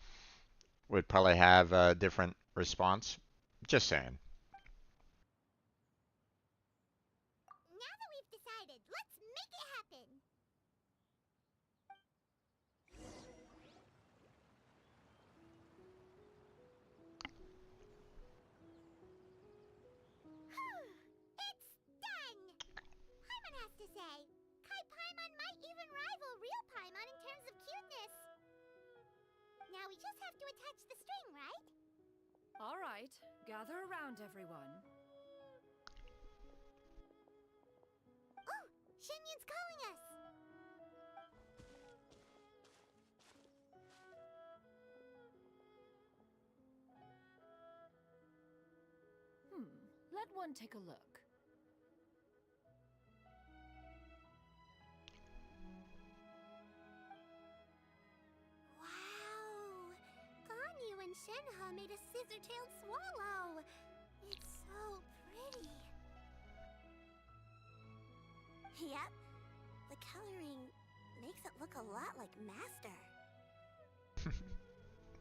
would probably have a different response. Just saying. Now that we've decided, let's make it happen! It's done! Paimon has to say, Kai Paimon might even rival real Paimon in terms of cuteness. Now we just have to attach the string, right? All right, gather around, everyone. Oh, Shenyun's calling us! Let one take a look. Wow! Ganyu and Shenhe made a scissor-tailed swallow! It's so pretty. Yep. The coloring makes it look a lot like Master.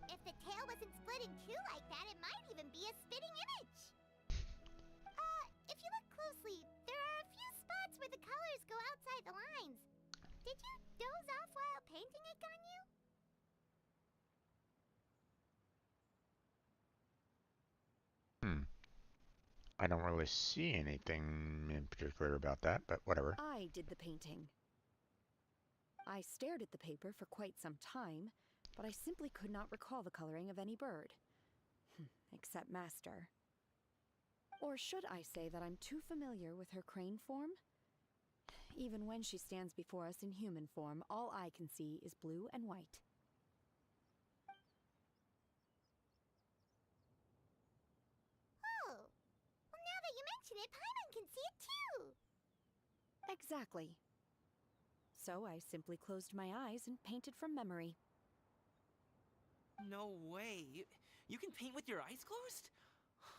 If the tail wasn't split in two like that, it might even be a spitting image. If you look closely, there are a few spots where the colors go outside the lines. Did you doze off while painting it, Ganyu? Hmm. I don't really see anything in particular about that, but whatever. I did the painting. I stared at the paper for quite some time, but I simply could not recall the coloring of any bird. Except Master. Or should I say that I'm too familiar with her crane form? Even when she stands before us in human form, all I can see is blue and white. Oh, well now that you mention it, Paimon can see it too! Exactly. So I simply closed my eyes and painted from memory. No way. You can paint with your eyes closed?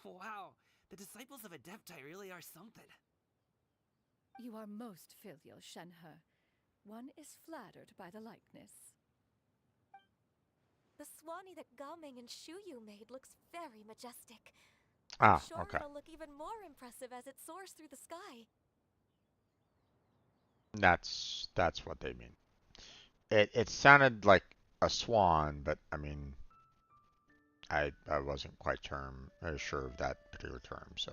Wow, the disciples of Adepti really are something. You are most filial, Shenhe. One is flattered by the likeness. The Swanee that Gaming and Shuyu made looks very majestic. I'm Ah, sure okay. it'll look even more impressive as it soars through the sky. That's what they mean. It sounded like a swan, but I mean, I wasn't quite sure of that particular term, so.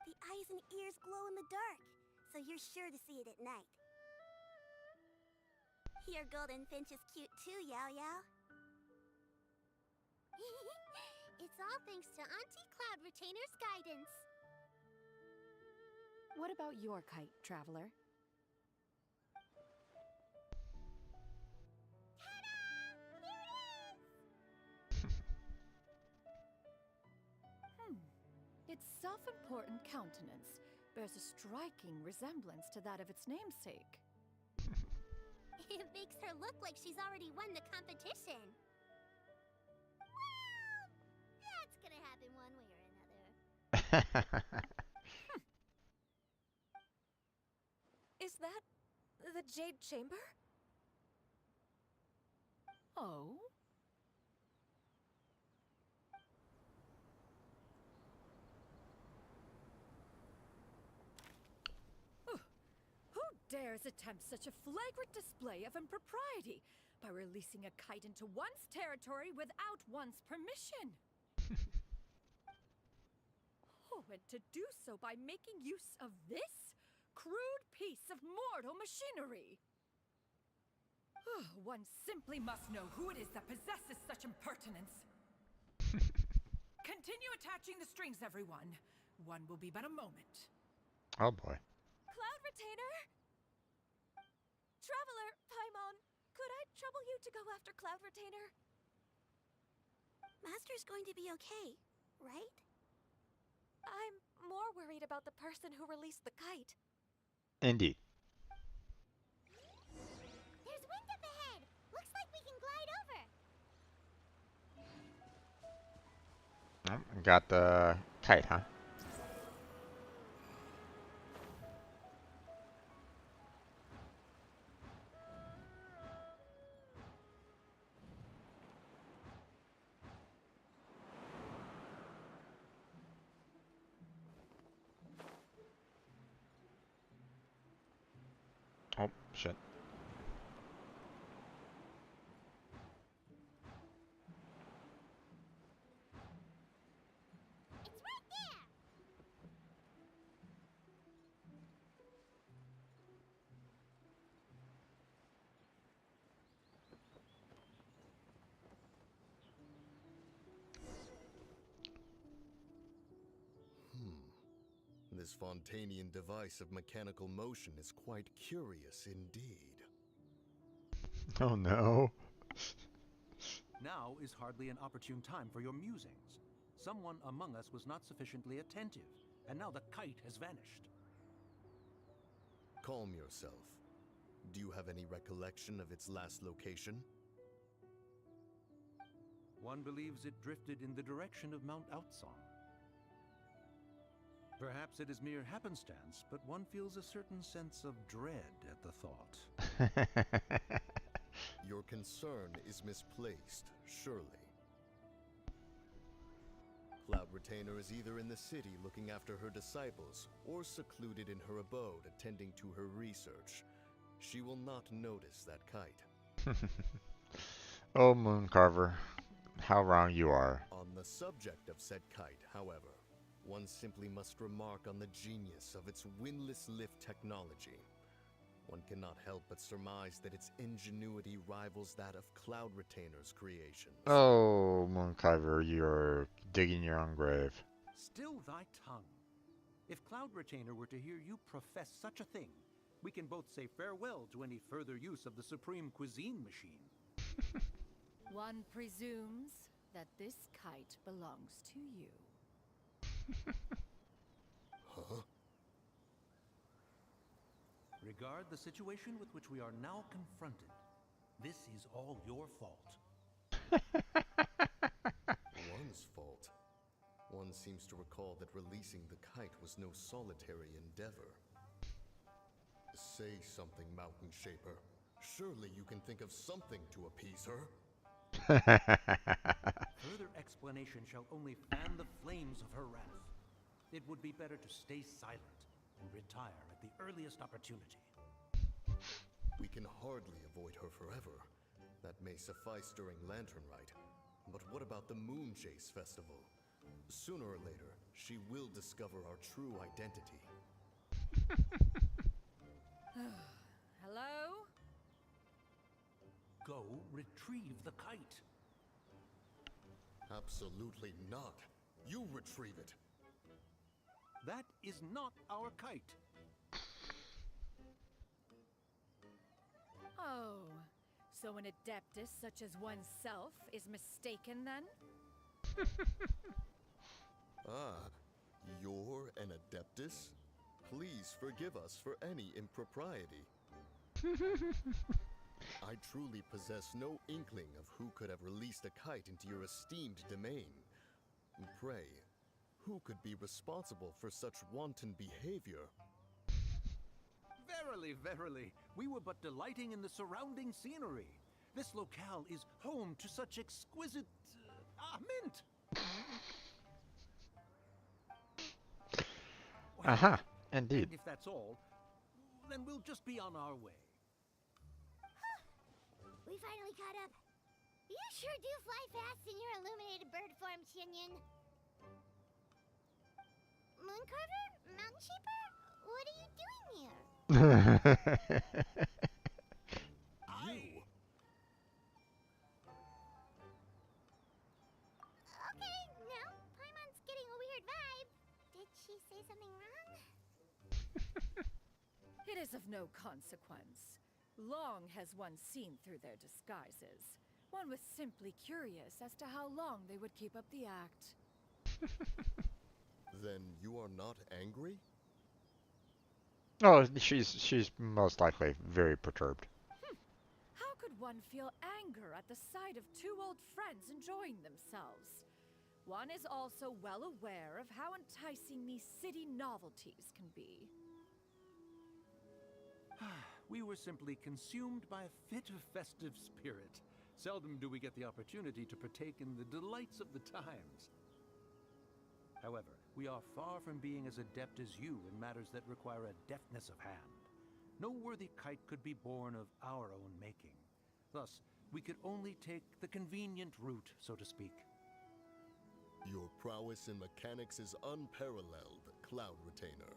The eyes and ears glow in the dark, so you're sure to see it at night. Your golden finch is cute too, Yao Yao. It's all thanks to Auntie Cloud Retainer's guidance. What about your kite, Traveler? Its self-important countenance bears a striking resemblance to that of its namesake. It makes her look like she's already won the competition. Well, that's gonna happen one way or another. Is that the Jade Chamber? Oh? Who dares attempt such a flagrant display of impropriety by releasing a kite into one's territory without one's permission? Oh, and to do so by making use of this crude piece of mortal machinery. One simply must know who it is that possesses such impertinence. Continue attaching the strings, everyone. One will be but a moment. Oh boy. Cloud Retainer! Traveler, Paimon, could I trouble you to go after Cloud Retainer? Master's going to be okay, right? I'm more worried about the person who released the kite. Indeed. There's wind up ahead! Looks like we can glide over! Oh, got the kite, huh? Oh, shit. It's right there! This Fontanian device of mechanical motion is quite curious indeed. Oh no. Now is hardly an opportune time for your musings. Someone among us was not sufficiently attentive, and now the kite has vanished. Calm yourself. Do you have any recollection of its last location? One believes it drifted in the direction of Mount Outsong. Perhaps it is mere happenstance, but one feels a certain sense of dread at the thought. Your concern is misplaced, surely. Cloud Retainer is either in the city looking after her disciples, or secluded in her abode attending to her research. She will not notice that kite. Oh, Mooncarver, how wrong you are. On the subject of said kite, however, one simply must remark on the genius of its windless lift technology. One cannot help but surmise that its ingenuity rivals that of Cloud Retainer's creations. Oh, Mooncarver, you're digging your own grave. Still thy tongue. If Cloud Retainer were to hear you profess such a thing, we can both say farewell to any further use of the Supreme Cuisine Machine. One presumes that this kite belongs to you. Huh? Regard the situation with which we are now confronted. This is all your fault. One's fault. One seems to recall that releasing the kite was no solitary endeavor. Say something, Mountain Shaper. Surely you can think of something to appease her. Further explanation shall only fan the flames of her wrath. It would be better to stay silent and retire at the earliest opportunity. We can hardly avoid her forever. That may suffice during Lantern Rite. But what about the Moon Chase Festival? Sooner or later, she will discover our true identity. Hello? Go retrieve the kite. Absolutely not. You retrieve it. That is not our kite. Oh, so an adeptus such as oneself is mistaken then? Ah, you're an Adeptus? Please forgive us for any impropriety. I truly possess no inkling of who could have released a kite into your esteemed domain. Pray, who could be responsible for such wanton behavior? Verily, verily, we were but delighting in the surrounding scenery. This locale is home to such exquisite mint. Well, Aha, indeed. and if that's all, then we'll just be on our way. We finally caught up. You sure do fly fast in your illuminated bird form, Shinyan. Mooncarver? Mountain Sheeper? What are you doing here? You? Okay, now Paimon's getting a weird vibe. Did she say something wrong? It is of no consequence. Long has one seen through their disguises. One was simply curious as to how long they would keep up the act. Then you are not angry? Oh, she's most likely very perturbed. How could one feel anger at the sight of two old friends enjoying themselves? One is also well aware of how enticing these city novelties can be. We were simply consumed by a fit of festive spirit. Seldom do we get the opportunity to partake in the delights of the times. However, we are far from being as adept as you in matters that require a deftness of hand. No worthy kite could be born of our own making. Thus, we could only take the convenient route, so to speak. Your prowess in mechanics is unparalleled, Cloud Retainer.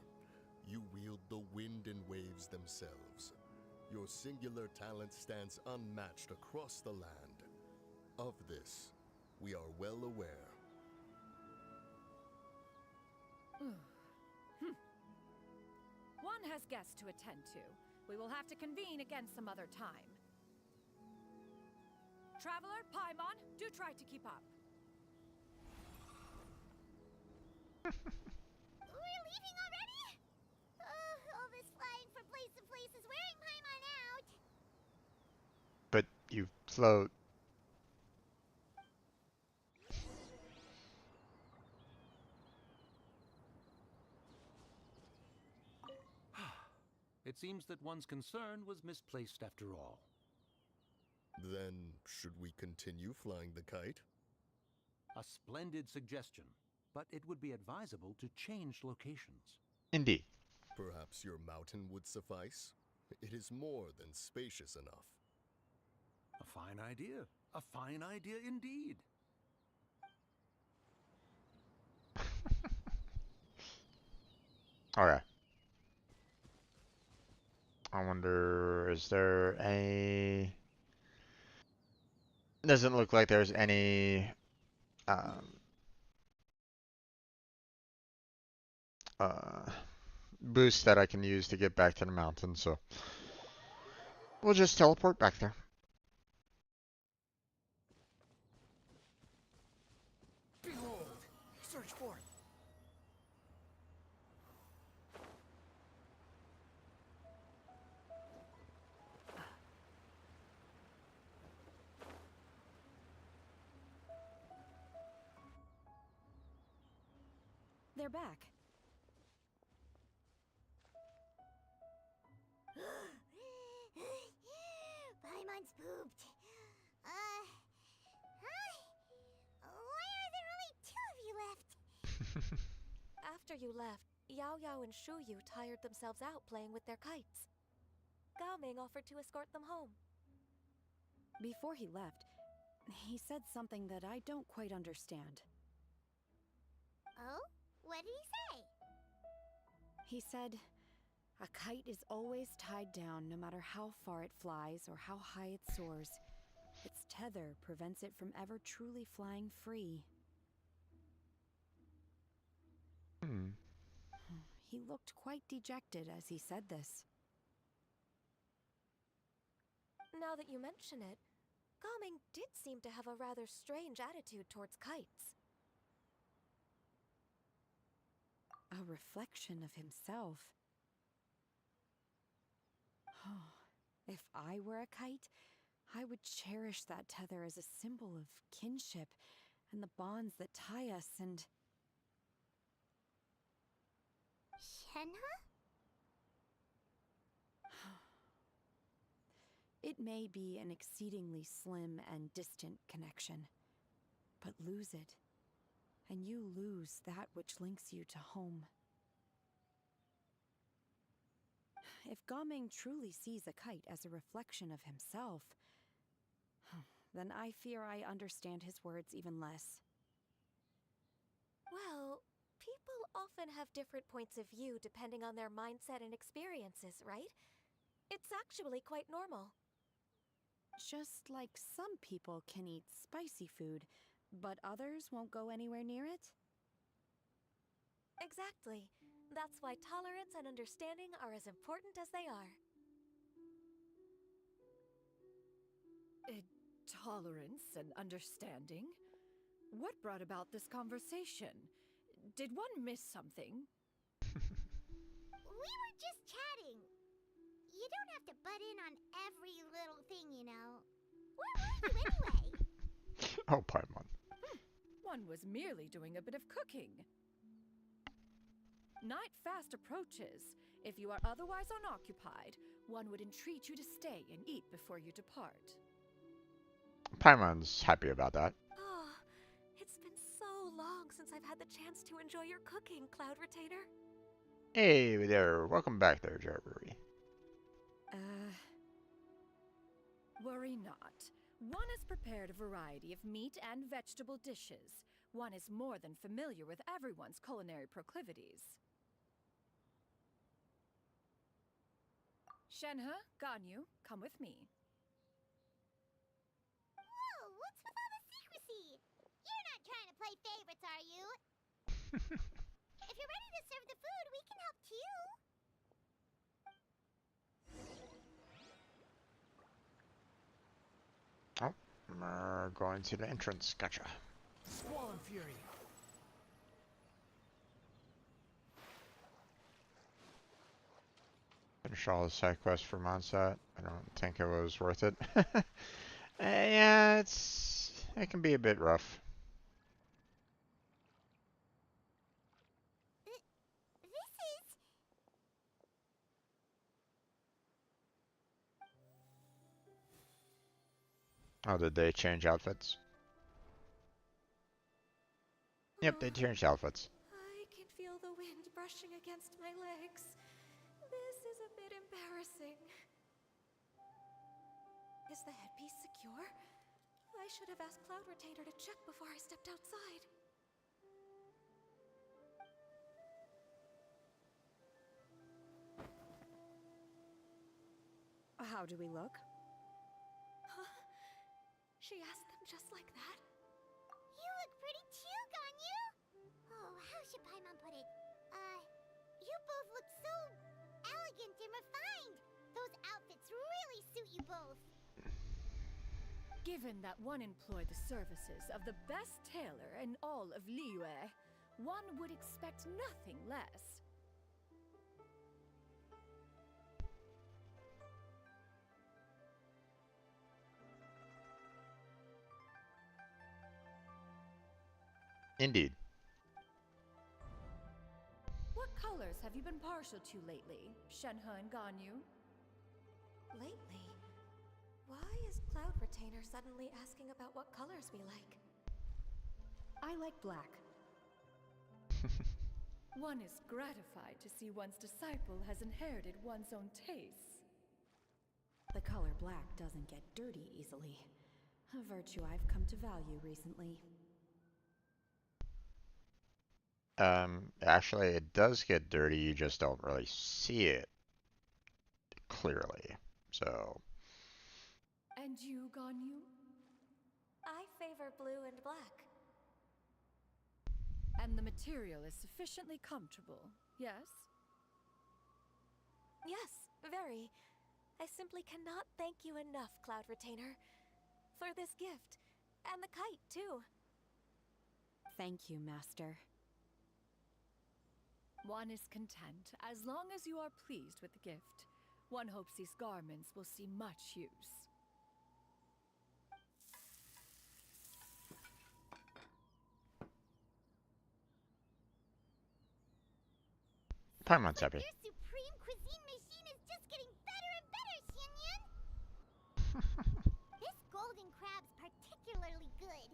You wield the wind and waves themselves. Your singular talent stands unmatched across the land. Of this, we are well aware. One has guests to attend to. We will have to convene again some other time. Traveler, Paimon, do try to keep up. We're leaving already? All this flying from place to place is wearing Paimon out. But you float. It seems that one's concern was misplaced after all. Then, should we continue flying the kite? A splendid suggestion, but it would be advisable to change locations. Indeed. Perhaps your mountain would suffice? It is more than spacious enough. A fine idea. A fine idea indeed. Okay. I wonder, is there any... Doesn't look like there's any uh, boost that I can use to get back to the mountain, so we'll just teleport back there. Behold! Search for it! They're back. Paimon's pooped. Huh? Why are there only two of you left? After you left, Yao Yao and Shu Yu tired themselves out playing with their kites. Gao Ming offered to escort them home. Before he left, he said something that I don't quite understand. Oh? What did he say? He said, a kite is always tied down no matter how far it flies or how high it soars. Its tether prevents it from ever truly flying free. He looked quite dejected as he said this. Now that you mention it, Gao Ming did seem to have a rather strange attitude towards kites. A reflection of himself. If I were a kite, I would cherish that tether as a symbol of kinship and the bonds that tie us and... Shenhe? It may be an exceedingly slim and distant connection, but lose it, and you lose that which links you to home. If Gaming truly sees a kite as a reflection of himself, then I fear I understand his words even less. Well, people often have different points of view depending on their mindset and experiences, right? It's actually quite normal. Just like some people can eat spicy food, but others won't go anywhere near it? Exactly. That's why tolerance and understanding are as important as they are. Tolerance and understanding? What brought about this conversation? Did one miss something? We were just chatting. You don't have to butt in on every little thing, you know. Where were you anyway? Oh, Paimon. One was merely doing a bit of cooking. Night fast approaches. If you are otherwise unoccupied, one would entreat you to stay and eat before you depart. Paimon's happy about that. Oh, it's been so long since I've had the chance to enjoy your cooking, Cloud Retainer. Hey there, welcome back there, Jerry. Worry not. One has prepared a variety of meat and vegetable dishes. One is more than familiar with everyone's culinary proclivities. Shenhe, Ganyu, come with me. Whoa, what's with all the secrecy? You're not trying to play favorites, are you? If you're ready to serve the food, we can help too. Oh, we're going to the entrance. Gotcha. Squall and Fury. Finish all the side quests for Mondstadt. I don't think it was worth it. Yeah, it can be a bit rough. This is... Oh, did they change outfits? Yep, they changed outfits. I can feel the wind brushing against my legs. This is a bit embarrassing. Is the headpiece secure? I should have asked Cloud Retainer to check before I stepped outside. How do we look? Huh? She asked them just like that? You look pretty too, Ganyu! Oh, how should Paimon put it? You both look so elegant and refined. Those outfits really suit you both. Given that one employed the services of the best tailor in all of Liyue, one would expect nothing less. Indeed. What colors have you been partial to lately, Shenhe and Ganyu? Lately? Why is Cloud Retainer suddenly asking about what colors we like? I like black. One is gratified to see one's disciple has inherited one's own tastes. The color black doesn't get dirty easily. A virtue I've come to value recently. Actually, it does get dirty, you just don't really see it clearly. So, And you, Ganyu? I favor blue and black. And the material is sufficiently comfortable, yes? Yes, very. I simply cannot thank you enough, Cloud Retainer, for this gift. And the kite, too. Thank you, Master. One is content, as long as you are pleased with the gift. One hopes these garments will see much use. Paimon's happy. Your supreme cuisine machine is just getting better and better, Xianyun! particularly good.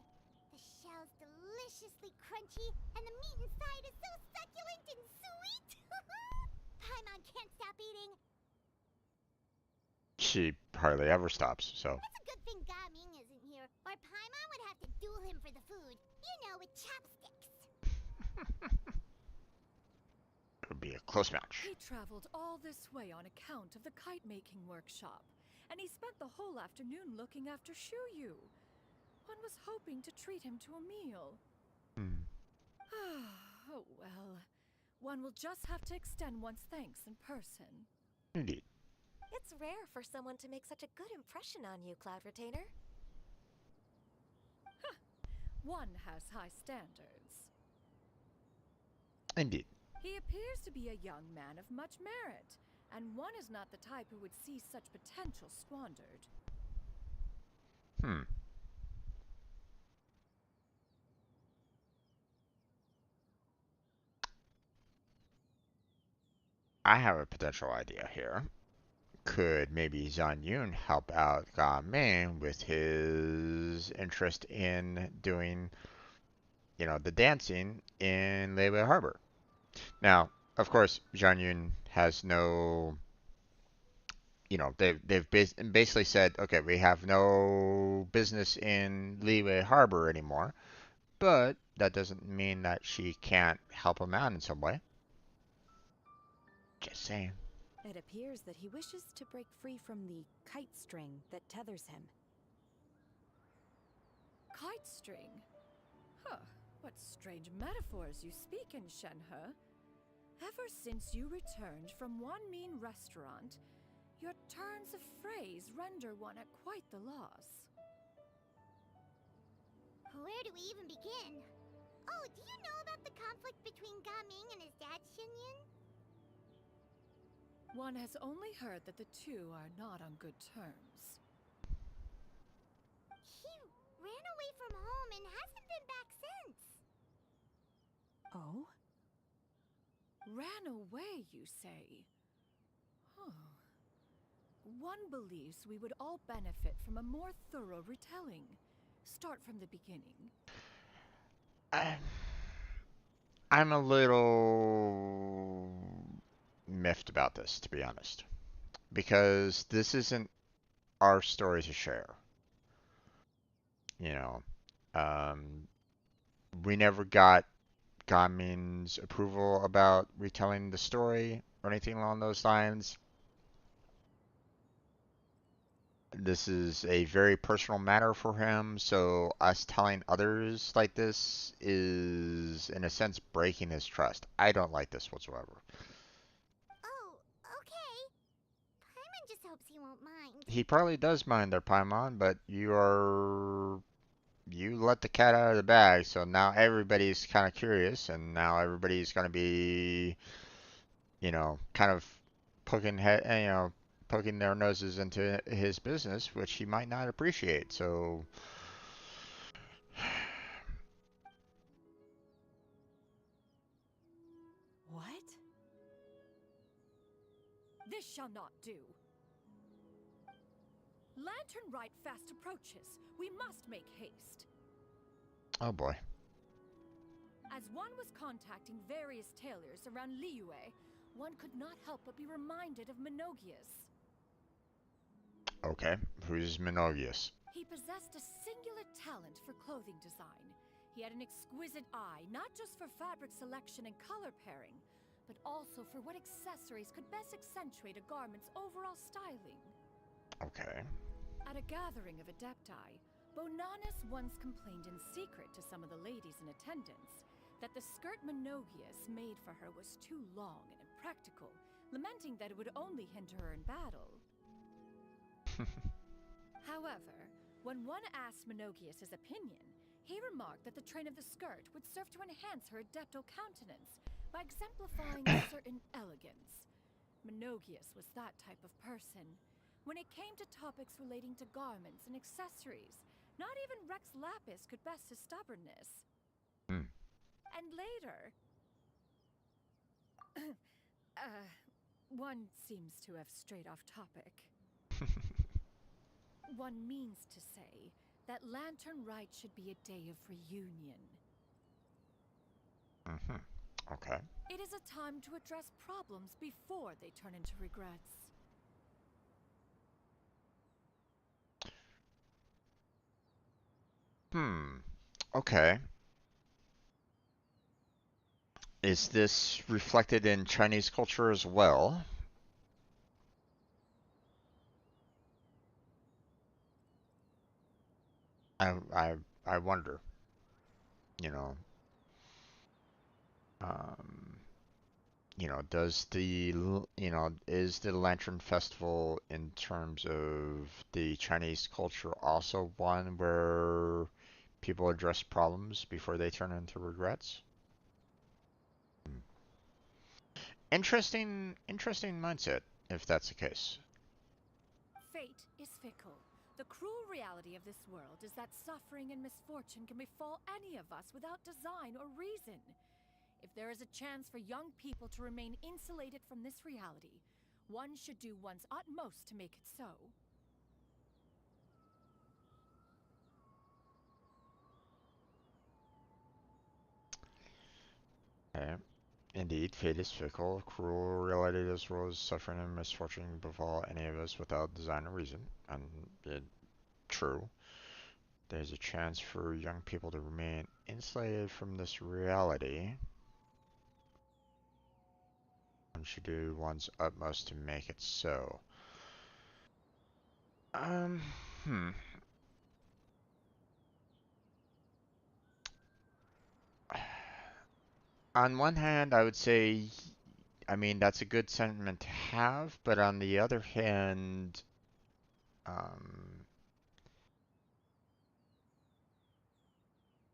The shell's deliciously crunchy, and the meat inside is so succulent and sweet. Paimon can't stop eating. She hardly ever stops, so. It's a good thing Gaming isn't here, or Paimon would have to duel him for the food. You know, with chopsticks. It would be a close match. He traveled all this way on account of the kite-making workshop, and he spent the whole afternoon looking after Shuyu. One was hoping to treat him to a meal. Oh well. One will just have to extend one's thanks in person. Indeed. It's rare for someone to make such a good impression on you, Cloud Retainer. One has high standards. Indeed. He appears to be a young man of much merit, and one is not the type who would see such potential squandered. I have a potential idea here. Could maybe Zhan Yun help out Ga Ming with his interest in doing, the dancing in Lei Harbor? Now, of course, Zhan Yun has no, they've basically said, okay, we have no business in Lei Harbor anymore, but that doesn't mean that she can't help him out in some way. Just saying. It appears that he wishes to break free from the kite string that tethers him. Kite string? Huh, what strange metaphors you speak in, Shenhe. Ever since you returned from one mean restaurant, your turns of phrase render one at quite the loss. Where do we even begin? Oh, do you know about the conflict between Gaming and his dad, Xinyun? One has only heard that the two are not on good terms. He ran away from home and hasn't been back since. Oh? Ran away, you say? Huh. One believes we would all benefit from a more thorough retelling. Start from the beginning. I'm a little miffed about this, to be honest, because this isn't our story to share. We never got Gamin's approval about retelling the story or anything along those lines. This is a very personal matter for him, so us telling others like this is, in a sense, breaking his trust. I don't like this whatsoever. Oh, okay. Paimon just hopes he won't mind. He probably does mind their Paimon, but you let the cat out of the bag, so now everybody's kind of curious, and now everybody's going to be, kind of poking poking their noses into his business, which he might not appreciate. So What? This shall not do. Lantern Rite fast approaches. We must make haste. oh boy. As one was contacting various tailors around Liyue, one could not help but be reminded of Menogius. Okay, who's Menogius? He possessed a singular talent for clothing design. He had an exquisite eye, not just for fabric selection and color pairing, but also for what accessories could best accentuate a garment's overall styling. Okay. At a gathering of Adepti, Bonanis once complained in secret to some of the ladies in attendance that the skirt Menogius made for her was too long and impractical, lamenting that it would only hinder her in battle. However, when one asked Menogius his opinion, he remarked that the train of the skirt would serve to enhance her adeptal countenance by exemplifying a certain elegance. Menogius was that type of person. When it came to topics relating to garments and accessories, not even Rex Lapis could best his stubbornness. And later... one seems to have strayed off topic. One means to say that Lantern Rite should be a day of reunion. Mm-hmm. Okay. It is a time to address problems before they turn into regrets. Okay. Is this reflected in Chinese culture as well? I I I wonder. You know, um, does is the Lantern Festival in terms of the Chinese culture also one where people address problems before they turn into regrets? Interesting mindset, if that's the case. Fate is fickle. The cruel reality of this world is that suffering and misfortune can befall any of us without design or reason. If there is a chance for young people to remain insulated from this reality, one should do one's utmost to make it so. Okay. Indeed, fate is fickle. Cruel reality of this world is suffering and misfortune can befall any of us without design or reason. And true. There's a chance for young people to remain insulated from this reality. One should do one's utmost to make it so. Um, hmm. On one hand, I would say, I mean, that's a good sentiment to have, but on the other hand, um,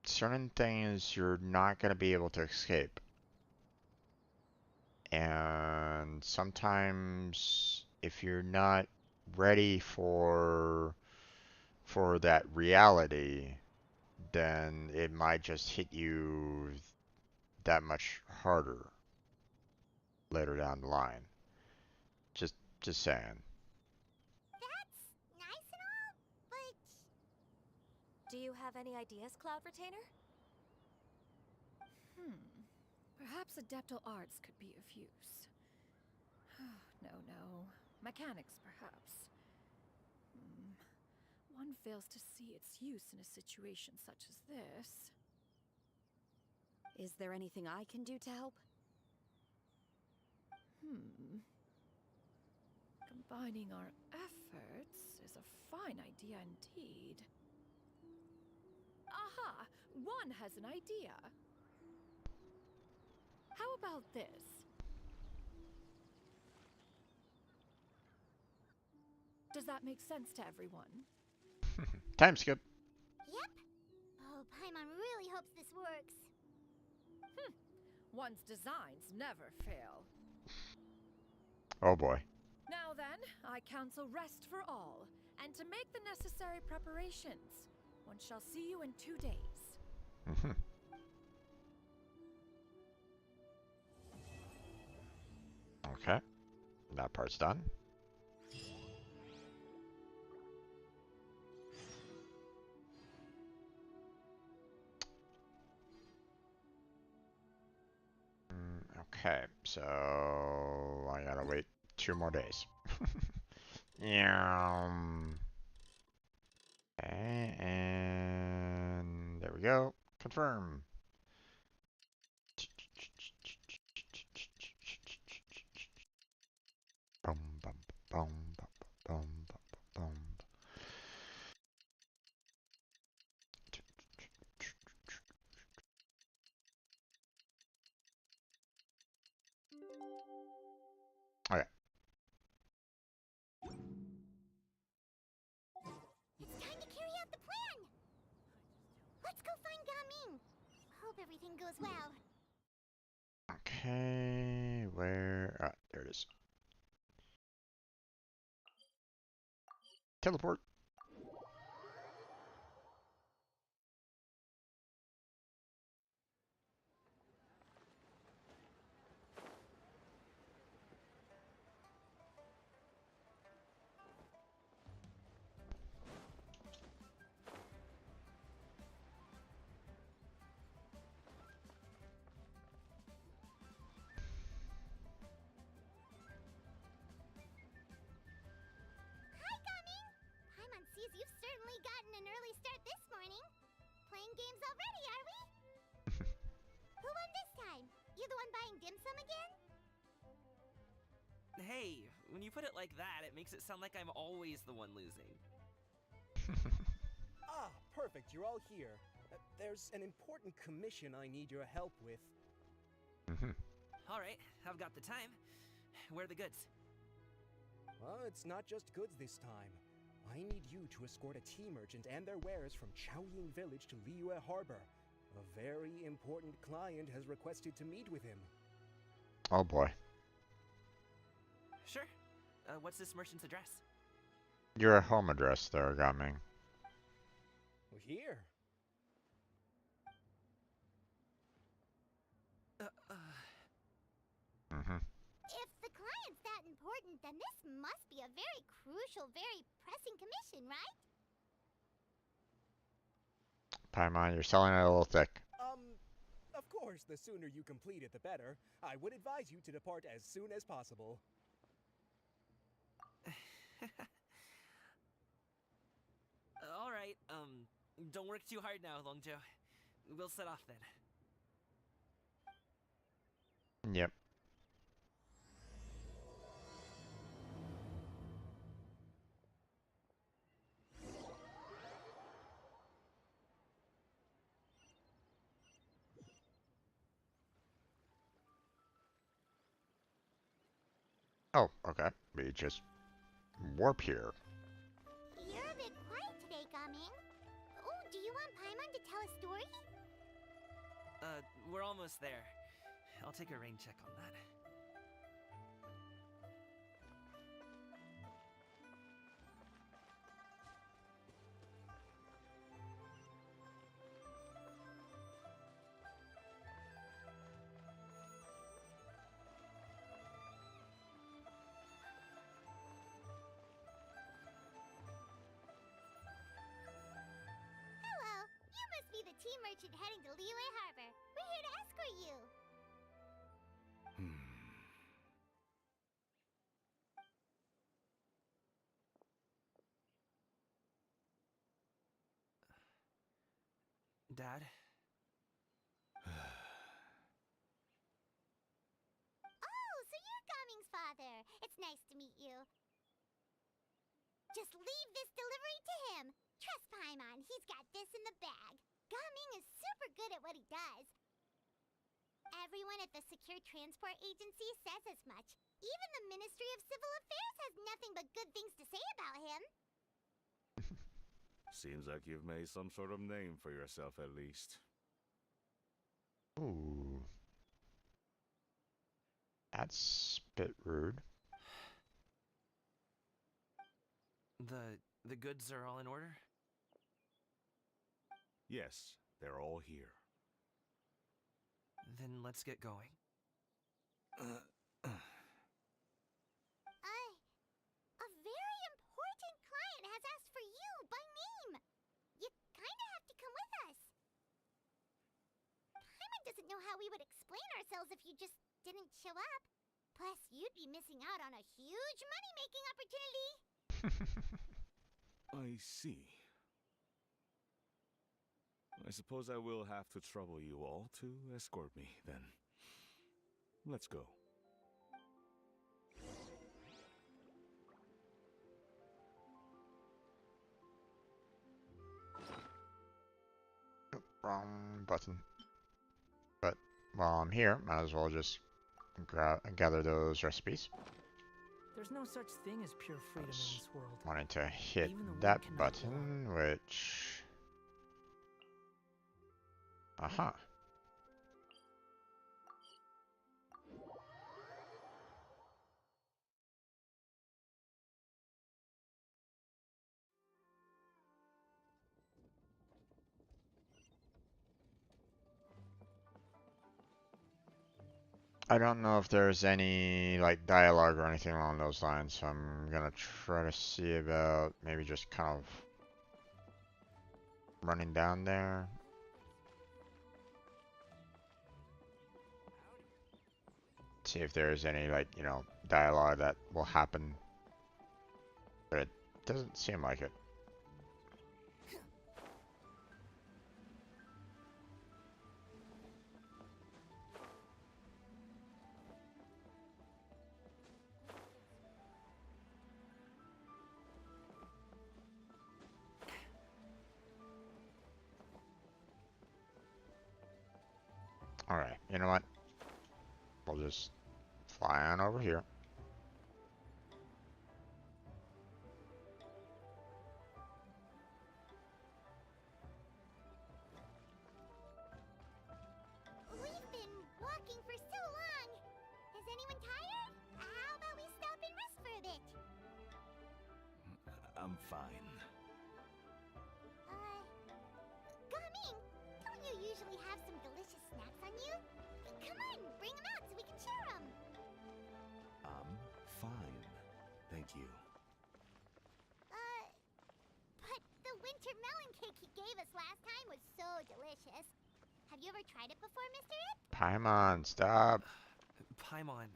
certain things you're not going to be able to escape. And sometimes if you're not ready for that reality, then it might just hit you that much harder later down the line. Just saying. That's nice and all, but Do you have any ideas, Cloud Retainer? Perhaps adeptal arts could be of use. No. Mechanics, perhaps. One fails to see its use in a situation such as this. Is there anything I can do to help? Combining our efforts is a fine idea indeed. Aha! One has an idea. How about this? Does that make sense to everyone? Time skip. yep. Oh, Paimon really hopes this works. One's designs never fail. Oh boy. Now then, I counsel rest for all, and to make the necessary preparations. One shall see you in 2 days. Mhm. Okay. That part's done. Okay, so I gotta wait 2 more days. Yeah. Okay, and there we go. Confirm. Bum, bum, bum, bum, bum, bum, bum. Okay. It's time to carry out the plan! Let's go find Gaming! Hope everything goes well. Okay, where? Ah, there it is. Teleport. playing games already, are we? Who won this time? You the one buying dim sum again? Hey, when you put it like that, it makes it sound like I'm always the one losing. Ah, perfect. You're all here. There's an important commission I need your help with. All right, I've got the time. Where are the goods? Well, it's not just goods this time. I need you to escort a tea merchant and their wares from Chaoying Village to Liyue Harbor. A very important client has requested to meet with him. Oh boy. Sure. What's this merchant's address? Your home address there, Gaming. Here. If the client's that important, then this must be a very crucial, very pressing commission, right? Paimon, you're selling it a little thick. Of course, the sooner you complete it, the better. I would advise you to depart as soon as possible. All right, don't work too hard now, Longjo. We'll set off then. Yep. Oh, okay. We just warp here. You're a bit quiet today, Gaming. Oh, do you want Paimon to tell a story? We're almost there. I'll take a rain check on that. Hello, you must be the tea merchant heading to Liyue Harbor. We're here to escort you. Dad? Oh, so you're Gaming's father. It's nice to meet you. Just leave this delivery to him. Trust Paimon, he's got this in the bag. Gaming is super good at what he does. Everyone at the Secure Transport Agency says as much. Even the Ministry of Civil Affairs has nothing but good things to say about him. Seems like you've made some sort of name for yourself at least. Ooh. That's a bit rude. The goods are all in order? Yes, they're all here. Then let's get going. A very important client has asked for you by name. You kinda have to come with us. Paimon doesn't know how we would explain ourselves if you just didn't show up. Plus, you'd be missing out on a huge money-making opportunity. I see. I suppose I will have to trouble you all to escort me, then. Let's go. Wrong button. But while I'm here, might as well just gather those recipes. There's no such thing as pure freedom in this world. Wanted to hit Even the that weak cannot button, which... Aha. I don't know if there's any like dialogue or anything along those lines, so I'm gonna try to see about maybe just kind of running down there. See if there's any like, you know, dialogue that will happen. But it doesn't seem like it. Alright, you know what? We'll just fly on over here. We've been walking for so long. Is anyone tired? How about we stop and rest for a bit? I'm fine. Gaming, don't you usually have some delicious snacks on you? Come on, bring them out so we can share them. I'm fine. Thank you. But the winter melon cake he gave us last time was so delicious. Have you ever tried it before, Mr. Ip? Paimon, stop. Paimon.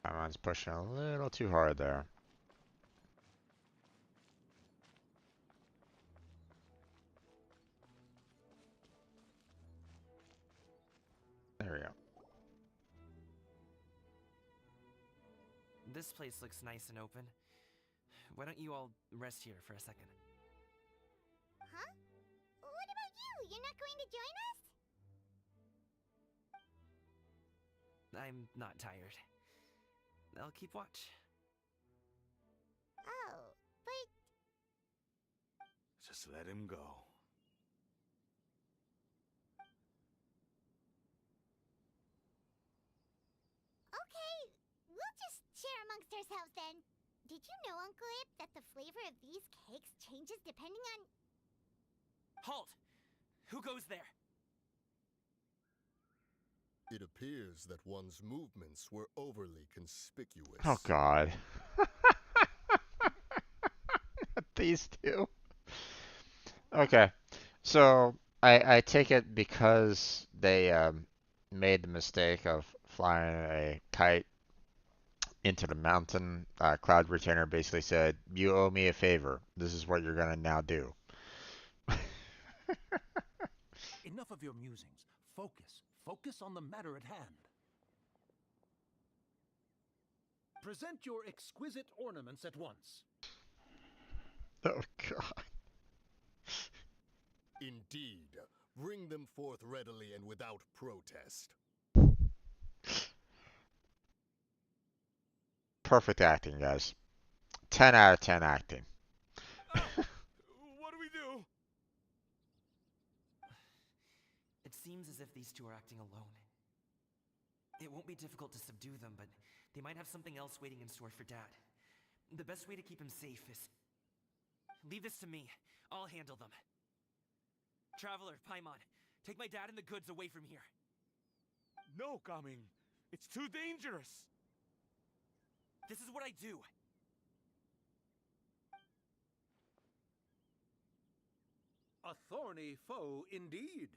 Paimon's pushing a little too hard there. There we go. This place looks nice and open. Why don't you all rest here for a second? Huh? What about you? You're not going to join us? I'm not tired. I'll keep watch. Oh, but... Just let him go. Okay, we'll just share amongst ourselves then. Did you know, Uncle Ip, that the flavor of these cakes changes depending on... Halt! Who goes there? It appears that one's movements were overly conspicuous. Oh god. These two. Okay. So I take it because they made the mistake of flying a kite into the mountain, Cloud Retainer basically said, "You owe me a favor. This is what you're gonna now do." Enough of your musings. Focus. Focus on the matter at hand. Present your exquisite ornaments at once. Oh god. Indeed. Bring them forth readily and without protest. Perfect acting, guys. 10 out of 10 acting. What do we do? It seems as if these two are acting alone. It won't be difficult to subdue them, but they might have something else waiting in store for Dad. The best way to keep him safe is... Leave this to me. I'll handle them. Traveler, Paimon, take my dad and the goods away from here. No, Gaming. It's too dangerous. This is what I do. A thorny foe indeed.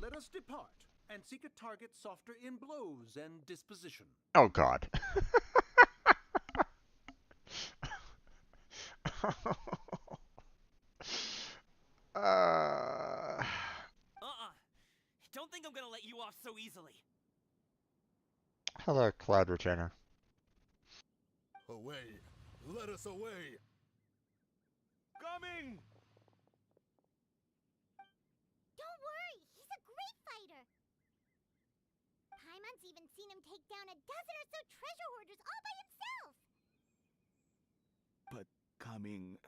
Let us depart and seek a target softer in blows and disposition. Oh god. Don't think I'm gonna let you off so easily. Hello, Cloud Retainer. Away! Let us away! Gaming! Don't worry, he's a great fighter. Paimon's even seen him take down a dozen or so treasure hoarders all by himself. But, Gaming,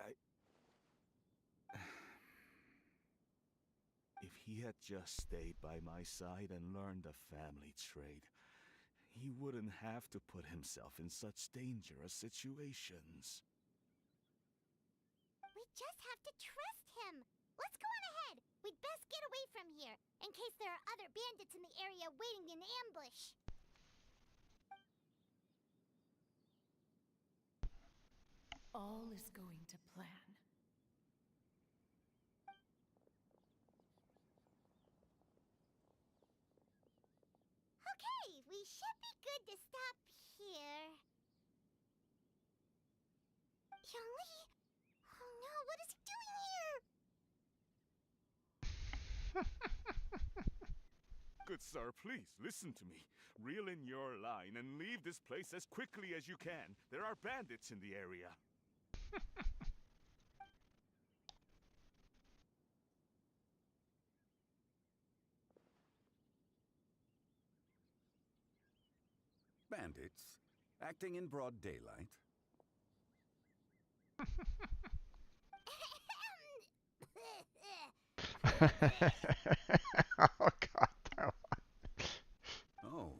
If he had just stayed by my side and learned the family trade, he wouldn't have to put himself in such dangerous situations. We just have to trust him. Let's go on ahead. We'd best get away from here, in case there are other bandits in the area waiting in ambush. All is going to plan. Okay, we should be good to stop here. Yongli? Oh no, what is he doing here? Good sir, please listen to me. Reel in your line and leave this place as quickly as you can. There are bandits in the area. Bandits? Acting in broad daylight? Oh god, that one. Oh.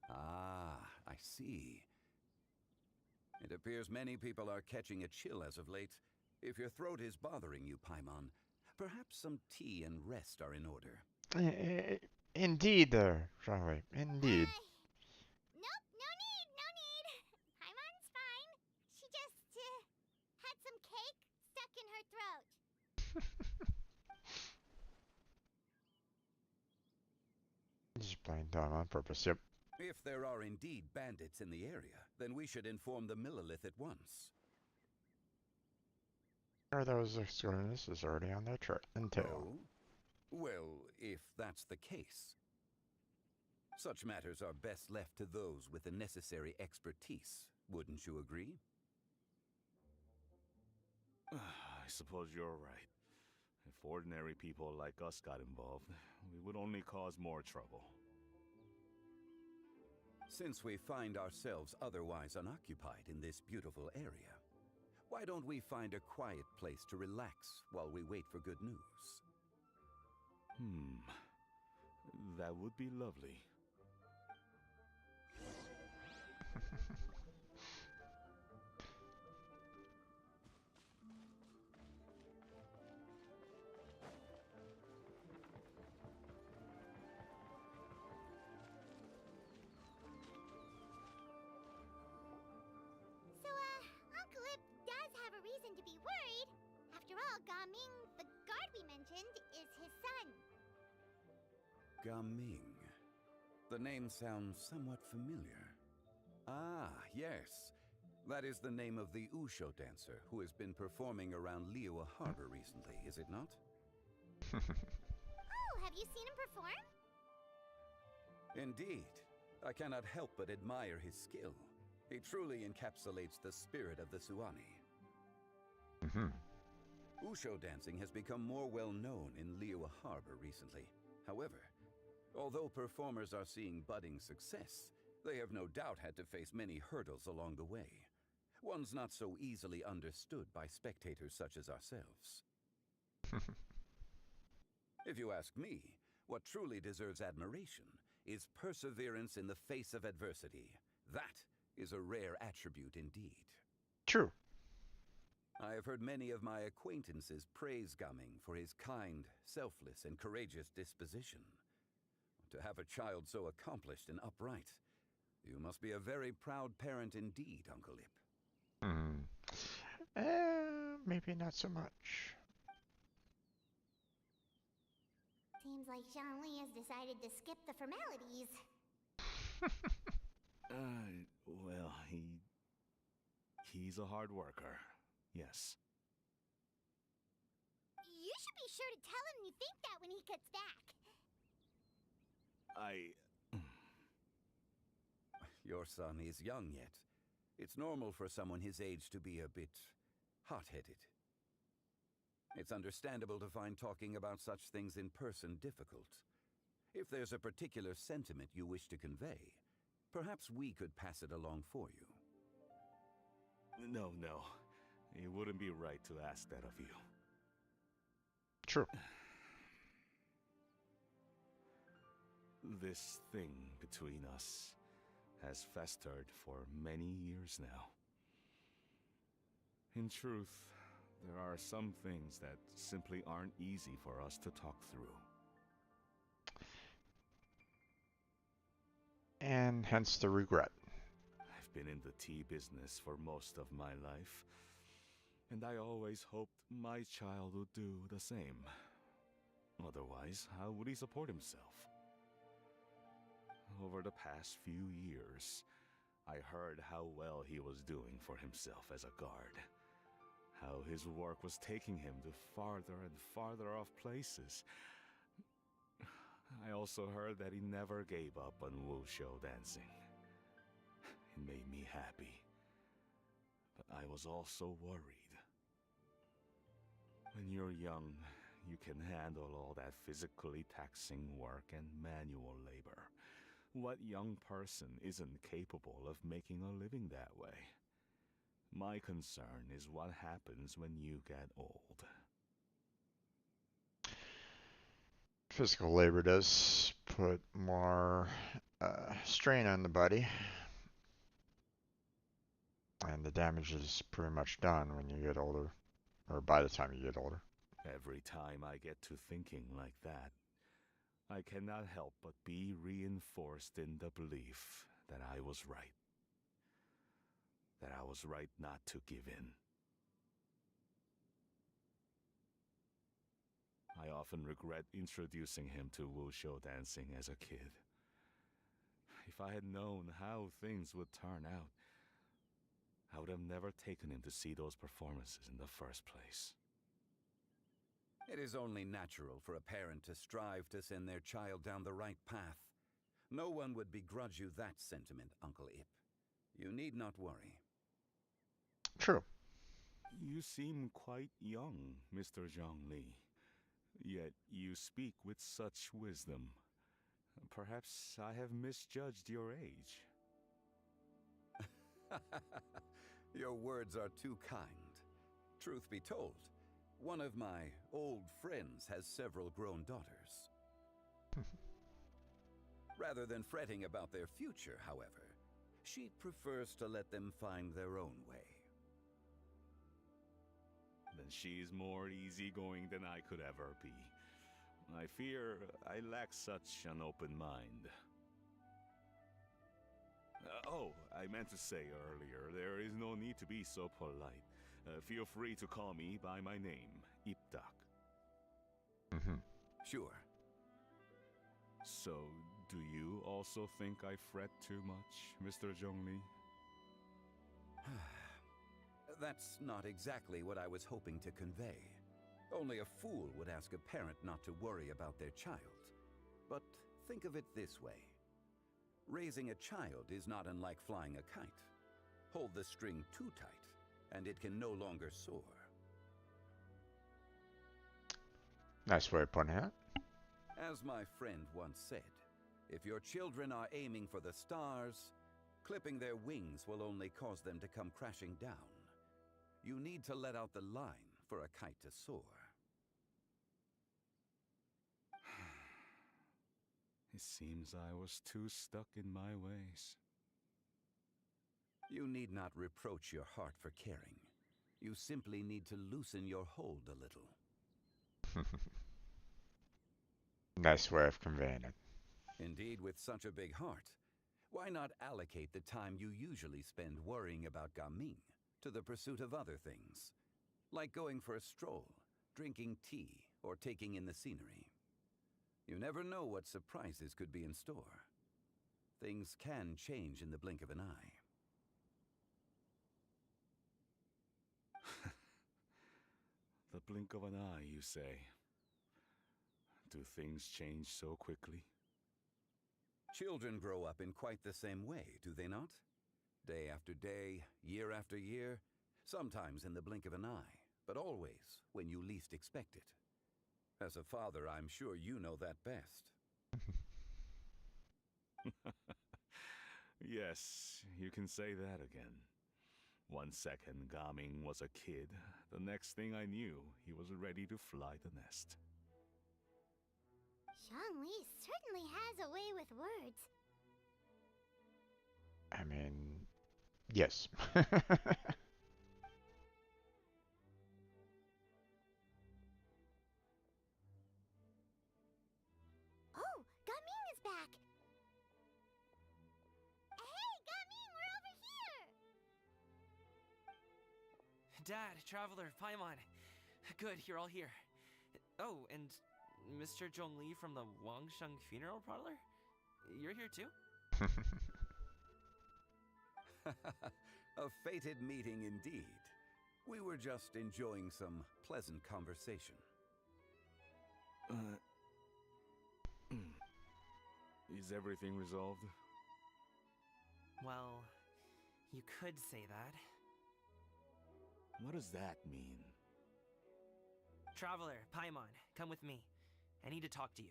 Ah, I see. It appears many people are catching a chill as of late. If your throat is bothering you, Paimon, perhaps some tea and rest are in order. Indeed, Jean-Wei, indeed. Nope, no need, no need. Paimon's fine. She just had some cake stuck in her throat. Just playing dumb on purpose, yep. If there are indeed bandits in the area, then we should inform the Millilith at once. Are those experiences already on their entail? Oh? Well, if that's the case. Such matters are best left to those with the necessary expertise, wouldn't you agree? I suppose you're right. If ordinary people like us got involved, we would only cause more trouble. Since we find ourselves otherwise unoccupied in this beautiful area, why don't we find a quiet place to relax while we wait for good news? That would be lovely. So, Uncle Ip does have a reason to be worried. After all, Gaming, the guard we mentioned, is his son. Gaming. The name sounds somewhat familiar. Ah, yes. That is the name of the Usho dancer who has been performing around Liyue Harbor recently, is it not? Oh, have you seen him perform? Indeed. I cannot help but admire his skill. He truly encapsulates the spirit of the Suani. Usho dancing has become more well known in Liyue Harbor recently. However, although performers are seeing budding success, they have no doubt had to face many hurdles along the way. Ones not so easily understood by spectators such as ourselves. If you ask me, what truly deserves admiration is perseverance in the face of adversity. That is a rare attribute indeed. True. I have heard many of my acquaintances praise Gaming for his kind, selfless, and courageous disposition. To have a child so accomplished and upright, you must be a very proud parent indeed, Uncle Ip. Maybe not so much. Seems like Jean-Louis has decided to skip the formalities. Well, he's a hard worker. Yes. You should be sure to tell him you think that when he gets back. Your son is young yet. It's normal for someone his age to be a bit hot-headed. It's understandable to find talking about such things in person difficult. If there's a particular sentiment you wish to convey, perhaps we could pass it along for you. No. It wouldn't be right to ask that of you. True. This thing between us has festered for many years now. In truth, there are some things that simply aren't easy for us to talk through. And hence the regret. I've been in the tea business for most of my life, and I always hoped my child would do the same. Otherwise, how would he support himself? Over the past few years, I heard how well he was doing for himself as a guard. how his work was taking him to farther and farther off places. I also heard that he never gave up on wushou dancing. It made me happy, but I was also worried. When you're young, you can handle all that physically taxing work and manual labor. What young person isn't capable of making a living that way? My concern is what happens when you get old. Physical labor does put more strain on the body, and the damage is pretty much done when you get older, or by the time you get older. Every time I get to thinking like that, I cannot help but be reinforced in the belief that I was right. That I was right not to give in. I often regret introducing him to wushou dancing as a kid. If I had known how things would turn out, I would have never taken him to see those performances in the first place. It is only natural for a parent to strive to send their child down the right path. No one would begrudge you that sentiment, Uncle Ip. You need not worry. True. You seem quite young, Mr. Zhongli. Yet you speak with such wisdom. Perhaps I have misjudged your age. Your words are too kind. Truth be told, one of my old friends has several grown daughters. Rather than fretting about their future, however, she prefers to let them find their own way. Then she's more easygoing than I could ever be. I fear I lack such an open mind. I meant to say earlier, there is no need to be so polite. Feel free to call me by my name, Ipdak. Sure. So, do you also think I fret too much, Mr. Zhongli? That's not exactly what I was hoping to convey. Only a fool would ask a parent not to worry about their child. But think of it this way. Raising a child is not unlike flying a kite. Hold the string too tight, and it can no longer soar. Nice way of putting it. As my friend once said, if your children are aiming for the stars, clipping their wings will only cause them to come crashing down. You need to let out the line for a kite to soar. It seems I was too stuck in my ways. You need not reproach your heart for caring. You simply need to loosen your hold a little. Nice way of conveying it. Indeed, with such a big heart, why not allocate the time you usually spend worrying about Gaming to the pursuit of other things, like going for a stroll, drinking tea, or taking in the scenery? You never know what surprises could be in store. Things can change in the blink of an eye. The blink of an eye, you say? Do things change so quickly? Children grow up in quite the same way, do they not? Day after day, year after year, sometimes in the blink of an eye, but always when you least expect it. As a father, I'm sure you know that best. Yes, you can say that again. 1 second, Gaming was a kid. The next thing I knew, he was ready to fly the nest. Zhongli certainly has a way with words. I mean, yes. Oh, Gaming is back! Hey, Gaming, we're over here! Dad, Traveler, Paimon. Good, you're all here. Oh, and Mr. Zhongli from the Wangsheng Funeral Parlor? You're here too? A fated meeting indeed. We were just enjoying some pleasant conversation. Is everything resolved? Well, you could say that. What does that mean? Traveler, Paimon, come with me. I need to talk to you.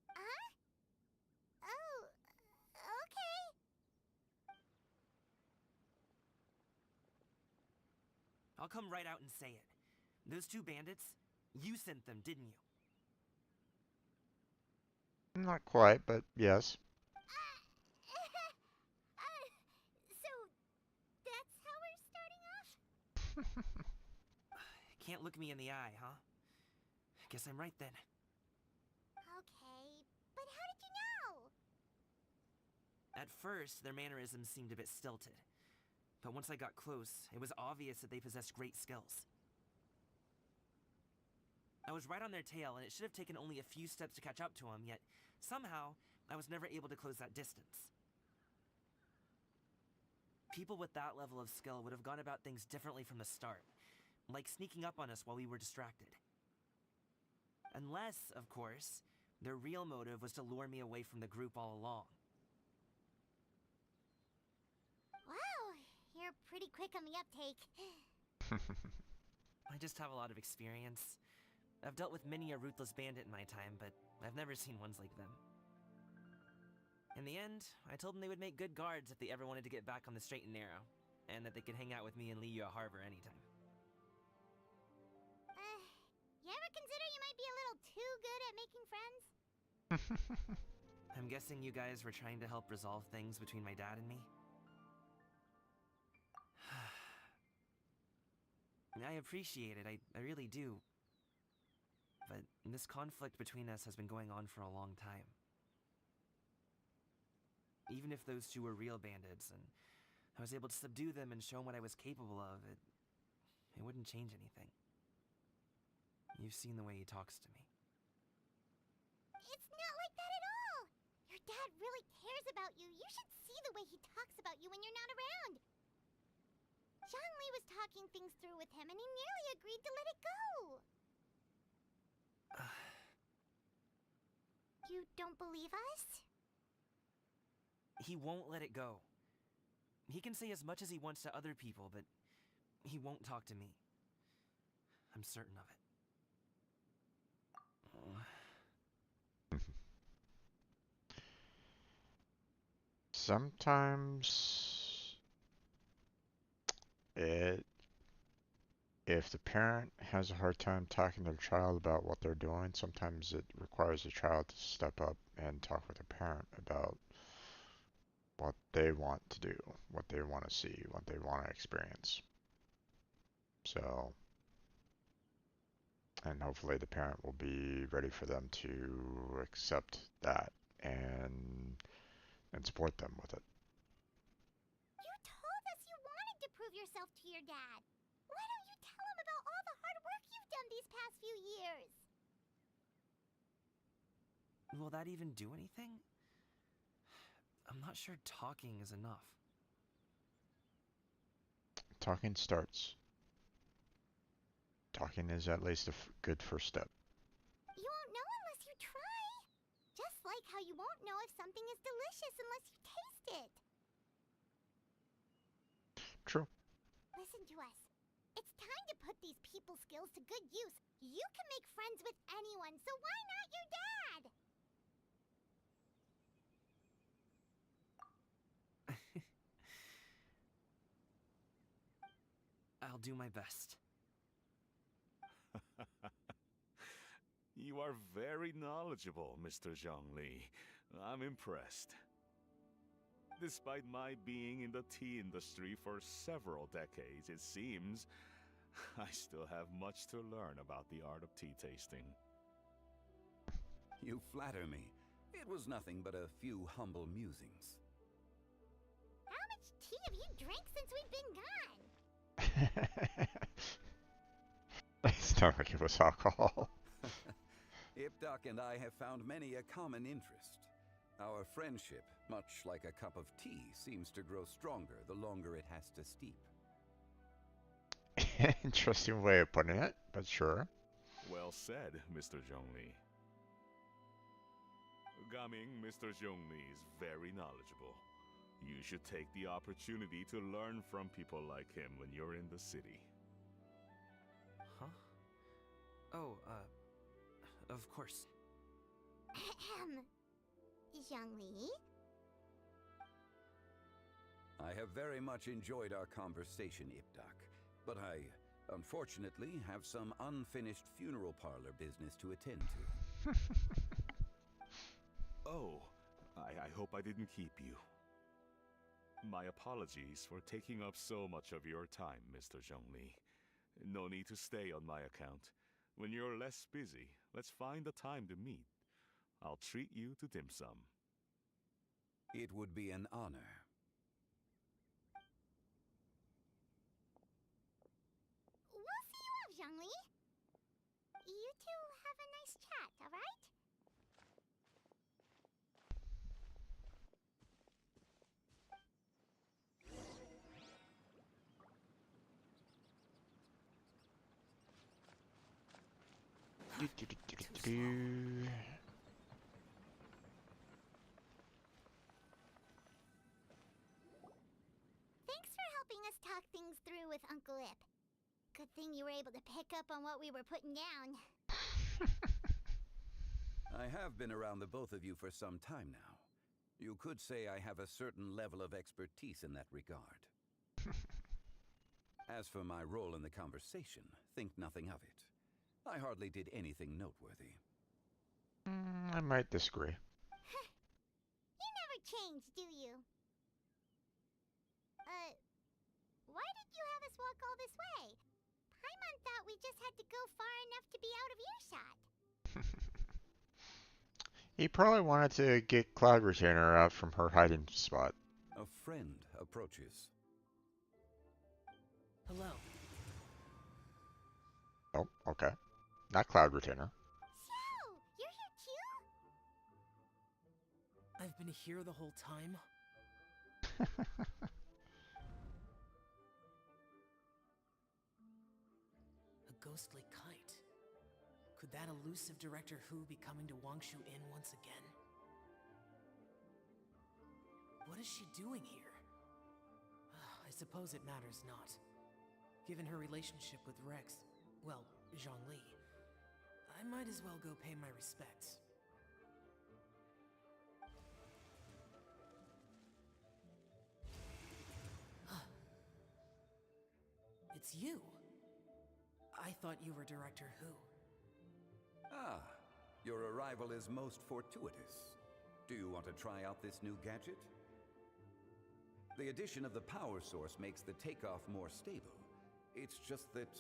Huh? Oh, okay. I'll come right out and say it. Those two bandits, you sent them, didn't you? Not quite, but yes. So, that's how we're starting off? Can't look me in the eye, huh? Guess I'm right then. Okay, but how did you know? At first, their mannerisms seemed a bit stilted. But once I got close, it was obvious that they possessed great skills. I was right on their tail, and it should have taken only a few steps to catch up to them, yet somehow, I was never able to close that distance. People with that level of skill would have gone about things differently from the start, like sneaking up on us while we were distracted. Unless, of course, their real motive was to lure me away from the group all along. Wow, you're pretty quick on the uptake. I just have a lot of experience. I've dealt with many a ruthless bandit in my time, but I've never seen ones like them. In the end, I told them they would make good guards if they ever wanted to get back on the straight and narrow, and that they could hang out with me in Liyue Harbor anytime. You ever consider you might be a little too good at making friends? I'm guessing you guys were trying to help resolve things between my dad and me? I appreciate it, I really do. But this conflict between us has been going on for a long time. Even if those two were real bandits, and I was able to subdue them and show them what I was capable of, it wouldn't change anything. You've seen the way he talks to me. It's not like that at all! Your dad really cares about you. You should see the way he talks about you when you're not around. Zhongli was talking things through with him, and he nearly agreed to let it go. You don't believe us? He won't let it go. He can say as much as he wants to other people, but he won't talk to me. I'm certain of it. Sometimes if the parent has a hard time talking to their child about what they're doing, sometimes it requires the child to step up and talk with the parent about what they want to do, what they want to see, what they want to experience. So, and hopefully the parent will be ready for them to accept that and support them with it. You told us you wanted to prove yourself to your dad. Why don't you tell him about all the hard work you've done these past few years? Will that even do anything? I'm not sure talking is enough. Talking starts. Talking is at least a good first step. You won't know unless you try. Just like how you won't know if something is delicious unless you taste it. True. Listen to us. It's time to put these people skills to good use. You can make friends with anyone, so why not your dad? I'll do my best. You are very knowledgeable, Mr. Zhongli. I'm impressed. Despite my being in the tea industry for several decades, it seems I still have much to learn about the art of tea tasting. You flatter me. It was nothing but a few humble musings. How much tea have you drank since we've been gone? It's not like it was alcohol. Iptok and I have found many a common interest. Our friendship, much like a cup of tea, seems to grow stronger the longer it has to steep. Interesting way of putting it, but sure. Well said, Mr. Zhongli. Gaming, Mr. Zhongli is very knowledgeable. You should take the opportunity to learn from people like him when you're in the city. Huh? Oh, of course. Zhongli? I have very much enjoyed our conversation, Ipdak, but I, unfortunately, have some unfinished funeral parlor business to attend to. Oh, I hope I didn't keep you. My apologies for taking up so much of your time, Mr. Zhongli. No need to stay on my account. When you're less busy, let's find a time to meet. I'll treat you to dim sum. It would be an honor. We'll see you off, Zhongli. You two have a nice chat, alright? Thanks for helping us talk things through with Uncle Ip. Good thing you were able to pick up on what we were putting down. I have been around the both of you for some time now. You could say I have a certain level of expertise in that regard. As for my role in the conversation, think nothing of it. I hardly did anything noteworthy. I might disagree. You never change, do you? Why did you have us walk all this way? Paimon thought we just had to go far enough to be out of earshot. He probably wanted to get Cloud Retainer out from her hiding spot. A friend approaches. Hello. Oh, okay. Not Cloud Retainer. So, you're here too? I've been here the whole time? A ghostly kite. Could that elusive Director Who be coming to Wangshu Inn once again? What is she doing here? I suppose it matters not. Given her relationship with Rex, well, Zhongli, I might as well go pay my respects. It's you! I thought you were Director Who. Ah, your arrival is most fortuitous. Do you want to try out this new gadget? The addition of the power source makes the takeoff more stable. It's just that...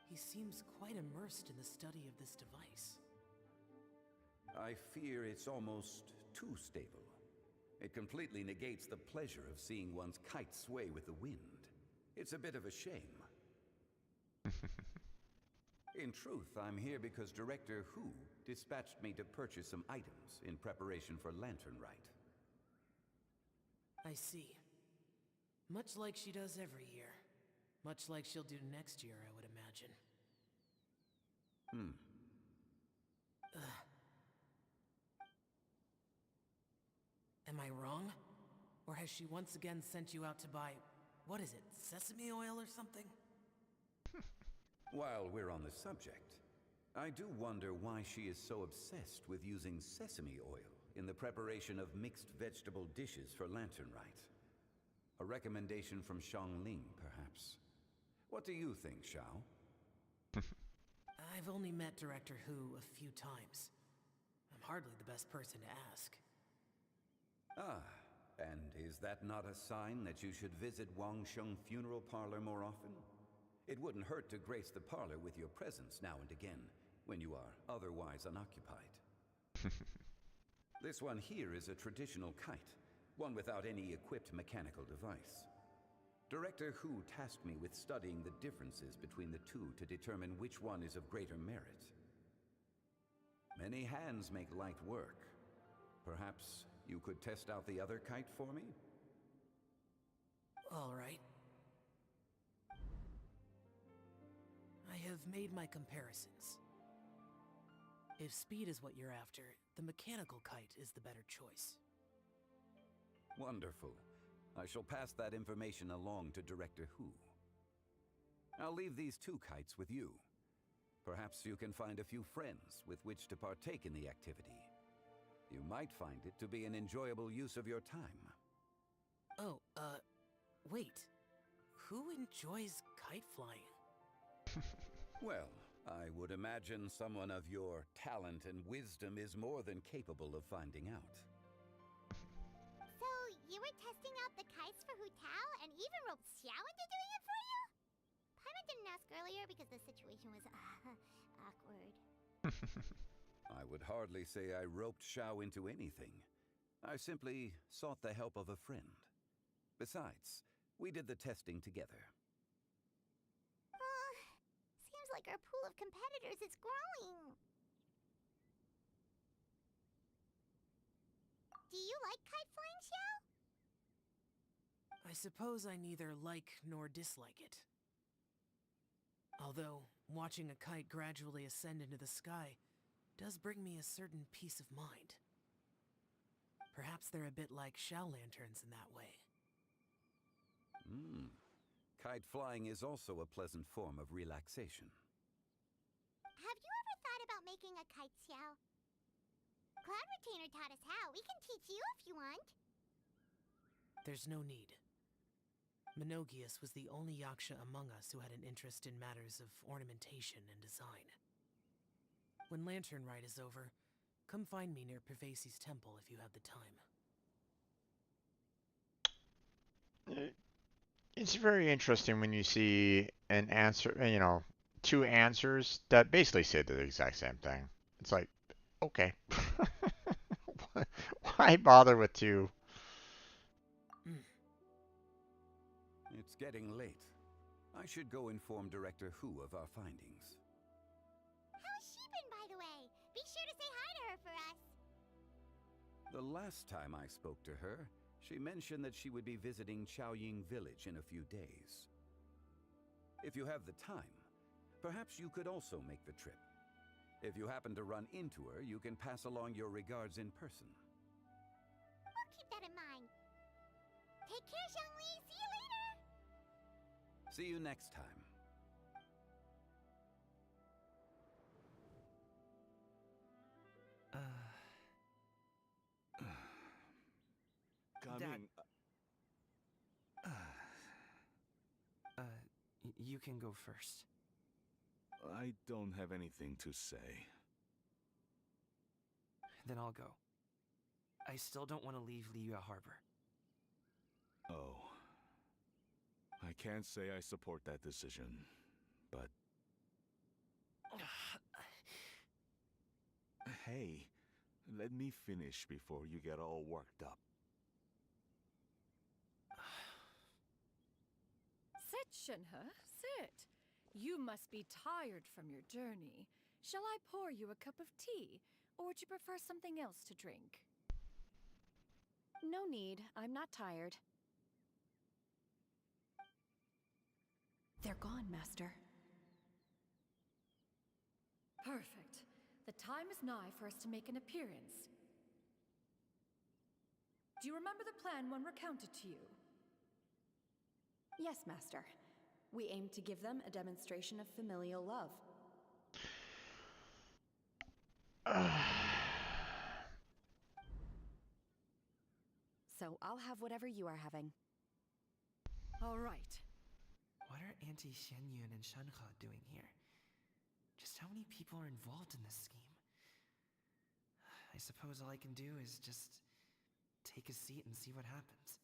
He seems quite immersed in the study of this device. I fear it's almost too stable. It completely negates the pleasure of seeing one's kite sway with the wind. It's a bit of a shame. In truth, I'm here because Director Who dispatched me to purchase some items in preparation for Lantern Rite. I see. Much like she does every year. Much like she'll do next year, I would imagine. Am I wrong? Or has she once again sent you out to buy, what is it, sesame oil or something? While we're on the subject, I do wonder why she is so obsessed with using sesame oil in the preparation of mixed vegetable dishes for Lantern Rite. A recommendation from Xiangling, perhaps. What do you think, Xiao? I've only met Director Who a few times. I'm hardly the best person to ask. Ah, and is that not a sign that you should visit Wangsheng Funeral Parlor more often? It wouldn't hurt to grace the parlor with your presence now and again, when you are otherwise unoccupied. This one here is a traditional kite, one without any equipped mechanical device. Director Who tasked me with studying the differences between the two to determine which one is of greater merit. Many hands make light work. Perhaps you could test out the other kite for me? All right. I have made my comparisons. If speed is what you're after, the mechanical kite is the better choice. Wonderful. I shall pass that information along to Director Hu. I'll leave these 2 kites with you. Perhaps you can find a few friends with which to partake in the activity. You might find it to be an enjoyable use of your time. Oh, wait. Who enjoys kite flying? Well, I would imagine someone of your talent and wisdom is more than capable of finding out. So, you were testing out the kites for Hu Tao and even roped Xiao into doing it for you? Paimon didn't ask earlier because the situation was awkward. I would hardly say I roped Xiao into anything. I simply sought the help of a friend. Besides, we did the testing together. Seems like our pool of competitors is growing. Do you like kite flying, Xiao? I suppose I neither like nor dislike it. Although, watching a kite gradually ascend into the sky does bring me a certain peace of mind. Perhaps they're a bit like Xiao lanterns in that way. Kite flying is also a pleasant form of relaxation. Have you ever thought about making a kite, Xiao? Cloud Retainer taught us how. We can teach you if you want. There's no need. Menogius was the only Yaksha among us who had an interest in matters of ornamentation and design. When Lantern Rite is over, come find me near Pervasi's temple if you have the time. It's very interesting when you see an answer, 2 answers that basically say the exact same thing. It's like, okay. Why bother with 2? It's getting late. I should go inform Director Hu of our findings. How's she been, by the way? Be sure to say hi to her for us. The last time I spoke to her, she mentioned that she would be visiting Chaoying Village in a few days. If you have the time, perhaps you could also make the trip. If you happen to run into her, you can pass along your regards in person. We'll keep that in mind. Take care, Zhongli. See you later. See you next time. Coming. You can go first. I don't have anything to say. Then I'll go. I still don't want to leave Liyue Harbor. Oh. I can't say I support that decision, but... Hey, let me finish before you get all worked up. Sit, Shenhe, sit. You must be tired from your journey. Shall I pour you a cup of tea, or would you prefer something else to drink? No need. I'm not tired. They're gone, Master. Perfect. The time is nigh for us to make an appearance. Do you remember the plan one recounted to you? Yes, Master. We aim to give them a demonstration of familial love. So I'll have whatever you are having. All right. What are Auntie Xianyun and Shanhe doing here? Just how many people are involved in this scheme? I suppose all I can do is just take a seat and see what happens.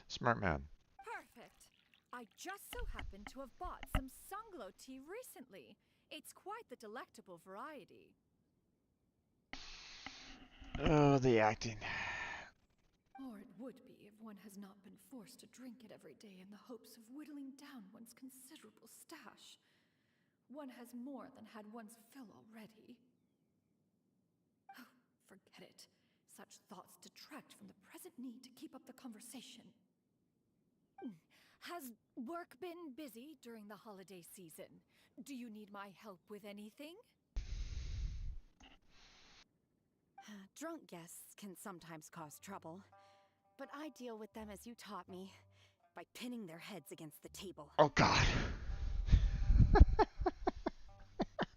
Smart man. Perfect. I just so happen to have bought some Sunglow tea recently. It's quite the delectable variety. Oh, the acting. Or it would be if one has not been forced to drink it every day in the hopes of whittling down one's considerable stash. One has more than had one's fill already. Oh, forget it. Such thoughts detract from the present need to keep up the conversation. Has work been busy during the holiday season? Do you need my help with anything? Drunk guests can sometimes cause trouble, but I deal with them as you taught me, by pinning their heads against the table. Oh God.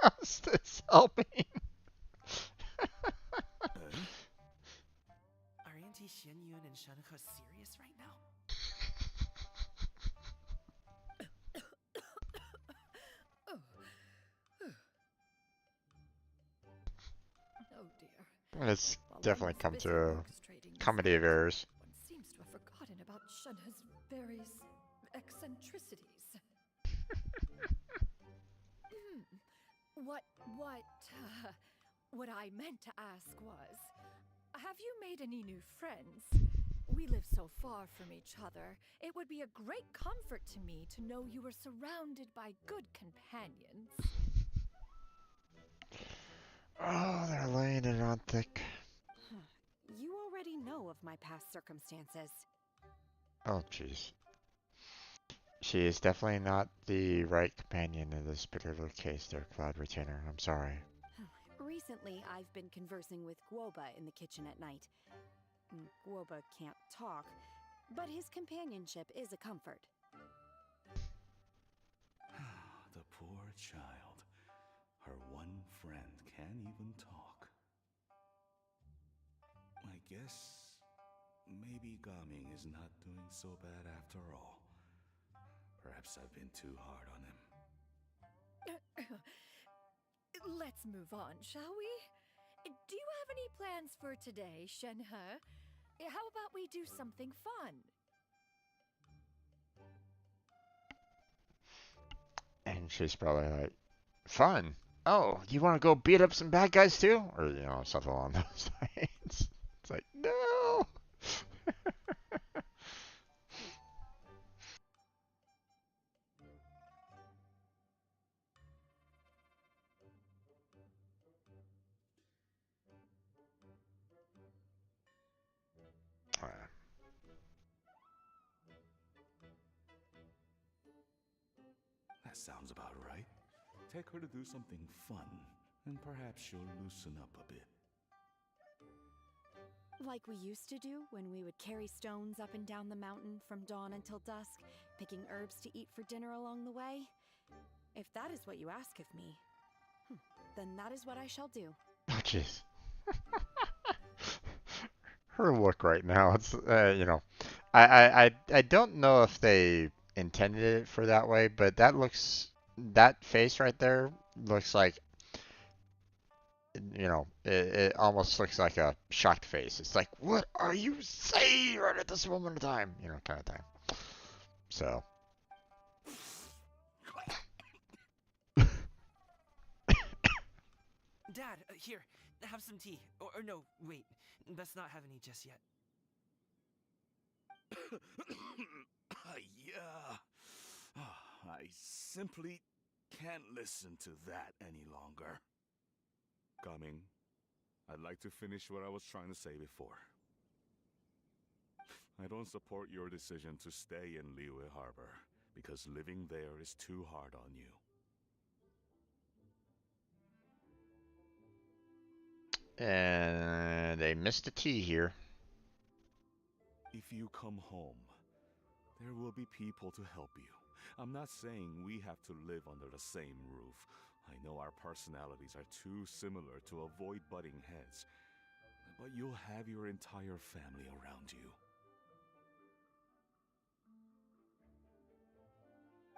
How's this helping? Are Auntie Xianyun and Shenhe serious right now? Oh dear. It's While one definitely was come busy to orchestrating this comedy of event, errors. one seems to have forgotten about Shenhe's various eccentricities. What I meant to ask was, have you made any new friends? We live so far from each other, it would be a great comfort to me to know you were surrounded by good companions. Oh, they're laying it on thick. You already know of my past circumstances. Oh, jeez. She is definitely not the right companion in this particular case there, Cloud Retainer. I'm sorry. Recently, I've been conversing with Guoba in the kitchen at night. Guoba can't talk, but his companionship is a comfort. The poor child. Her one friend can't even talk. I guess maybe Gaming is not doing so bad after all. Perhaps I've been too hard on him. Let's move on, shall we? Do you have any plans for today, Shenhe? How about we do something fun? And she's probably like, fun. Oh, you want to go beat up some bad guys too? Or, you know, something along those lines. It's like, no. That sounds about right. Take her to do something fun, and perhaps she'll loosen up a bit. Like we used to do when we would carry stones up and down the mountain from dawn until dusk, picking herbs to eat for dinner along the way. If that is what you ask of me, then that is what I shall do. Oh, jeez. Her look right now, it's, you know, I don't know if they intended it for that way, but that face right there looks like, you know, it almost looks like a shocked face. It's like, what are you saying right at this moment in time? You know, kind of thing. So. Dad, here, have some tea. Or no, wait, let's not have any just yet. Yeah. I simply can't listen to that any longer. Coming. I'd like to finish what I was trying to say before. I don't support your decision to stay in Liyue Harbor, because living there is too hard on you. And they missed a T here. If you come home, there will be people to help you. I'm not saying we have to live under the same roof. I know our personalities are too similar to avoid butting heads, but you'll have your entire family around you.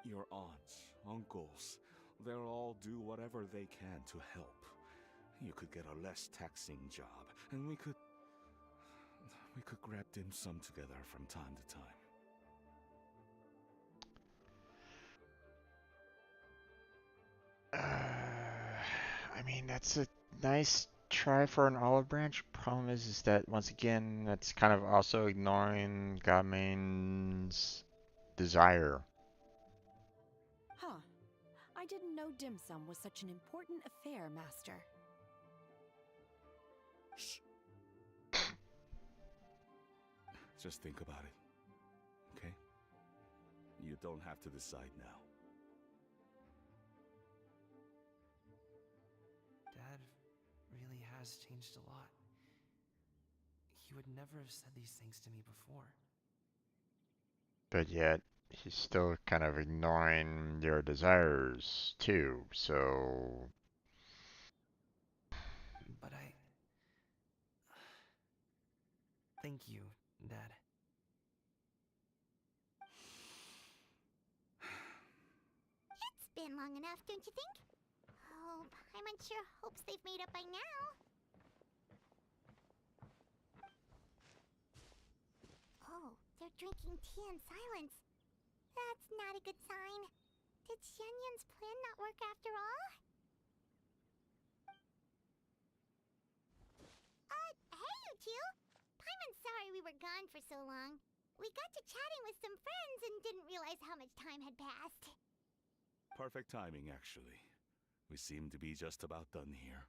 Your aunts, uncles, they'll all do whatever they can to help. You could get a less taxing job, and we could grab dim sum together from time to time. I mean, that's a nice try for an olive branch. Problem is that once again, that's kind of also ignoring Gamen's desire. Huh. I didn't know dim sum was such an important affair, Master. Shh. Just think about it, okay? You don't have to decide now. Dad really has changed a lot. He would never have said these things to me before. But yet, he's still kind of ignoring your desires, too, so... But thank you, Dad. It's been long enough, don't you think? Oh, Paimon sure hopes they've made up by now. Oh, they're drinking tea in silence. That's not a good sign. Did Xianyun's plan not work after all? Hey, you two! Paimon's sorry we were gone for so long. We got to chatting with some friends and didn't realize how much time had passed. Perfect timing, actually. We seem to be just about done here.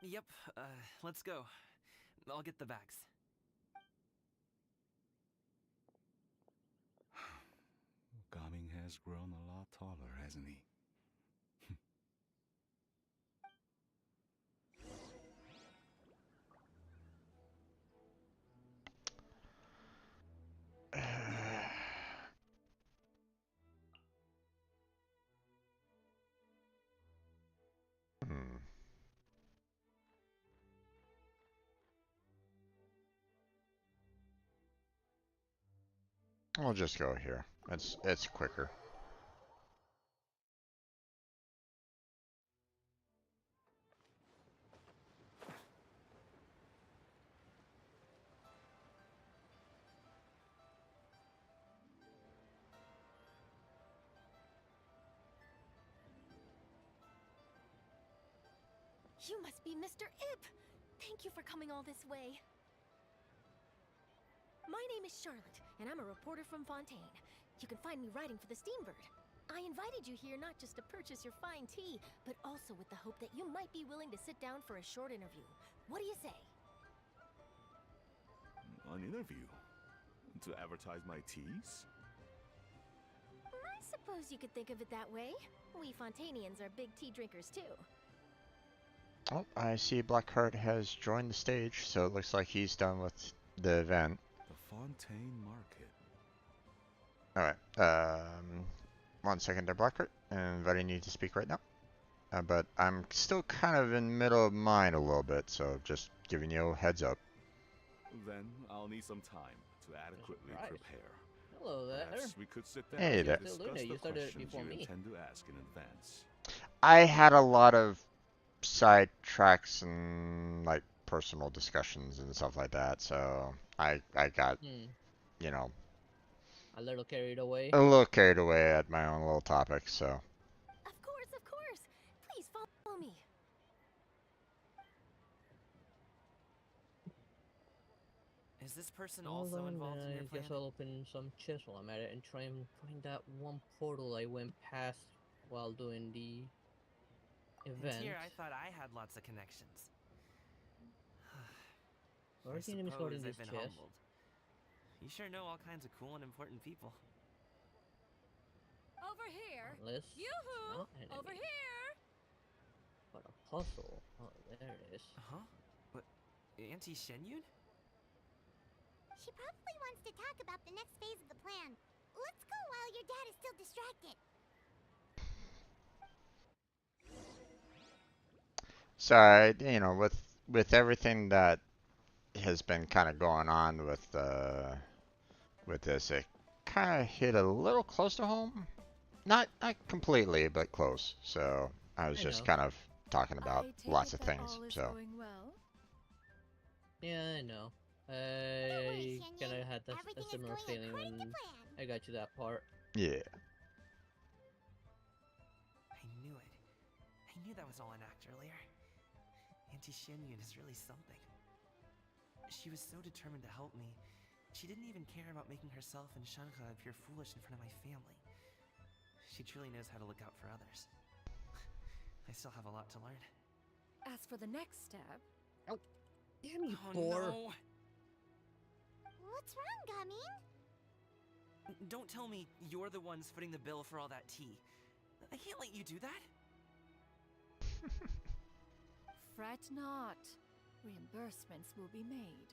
Yep, let's go. I'll get the bags. Gaming has grown a lot taller, hasn't he? Hmm. We'll just go here. It's quicker. You must be Mr. Ip! Thank you for coming all this way. My name is Charlotte, and I'm a reporter from Fontaine. You can find me writing for the Steambird. I invited you here not just to purchase your fine tea, but also with the hope that you might be willing to sit down for a short interview. What do you say? An interview? To advertise my teas? I suppose you could think of it that way. We Fontainians are big tea drinkers too. Oh, I see Blackheart has joined the stage, so it looks like he's done with the event. The Fontaine Market. Alright, 1 second there, Blackheart. I'm inviting you to speak right now. But I'm still kind of in middle of mine a little bit, so just giving you a heads up. Then I'll need some time to adequately prepare. Hello there. Perhaps we could sit down Hey and there. discuss You the started it questions before you me. intend to ask in advance. I had a lot of side tracks and like personal discussions and stuff like that, so I got, you know, a little carried away. a little carried away at my own little topic, so. Of course. Please follow me. Is this person also involved in your I plan? guess I'll open some chests while I'm at it and try and find that one portal I went past while doing the event. And here I thought I had lots of connections. Where's the I enemy sword in suppose this I've been chest? humbled. You sure know all kinds of cool and important people. Over here. Unless Yoo-hoo! not enemy. Over here! But a puzzle. Oh, there it is. Huh? What? Auntie Shenyun? She probably wants to talk about the next phase of the plan. Let's go while your dad is still distracted. So, you know, with everything that has been kind of going on with this, it kind of hit a little close to home. Not completely, but close. So I was just kind of talking about lots of things. So. Going well? Yeah, I know. I kind of had a similar feeling when I got to that part. Yeah. I knew it. I knew that was all an act earlier. Auntie Shenyun is really something. She was so determined to help me. She didn't even care about making herself and Shanha appear foolish in front of my family. She truly knows how to look out for others. I still have a lot to learn. As for the next step... Oh, damn you, oh Thor. no! What's wrong, Gaming? Don't tell me you're the ones footing the bill for all that tea. I can't let you do that. Fret not. Reimbursements will be made.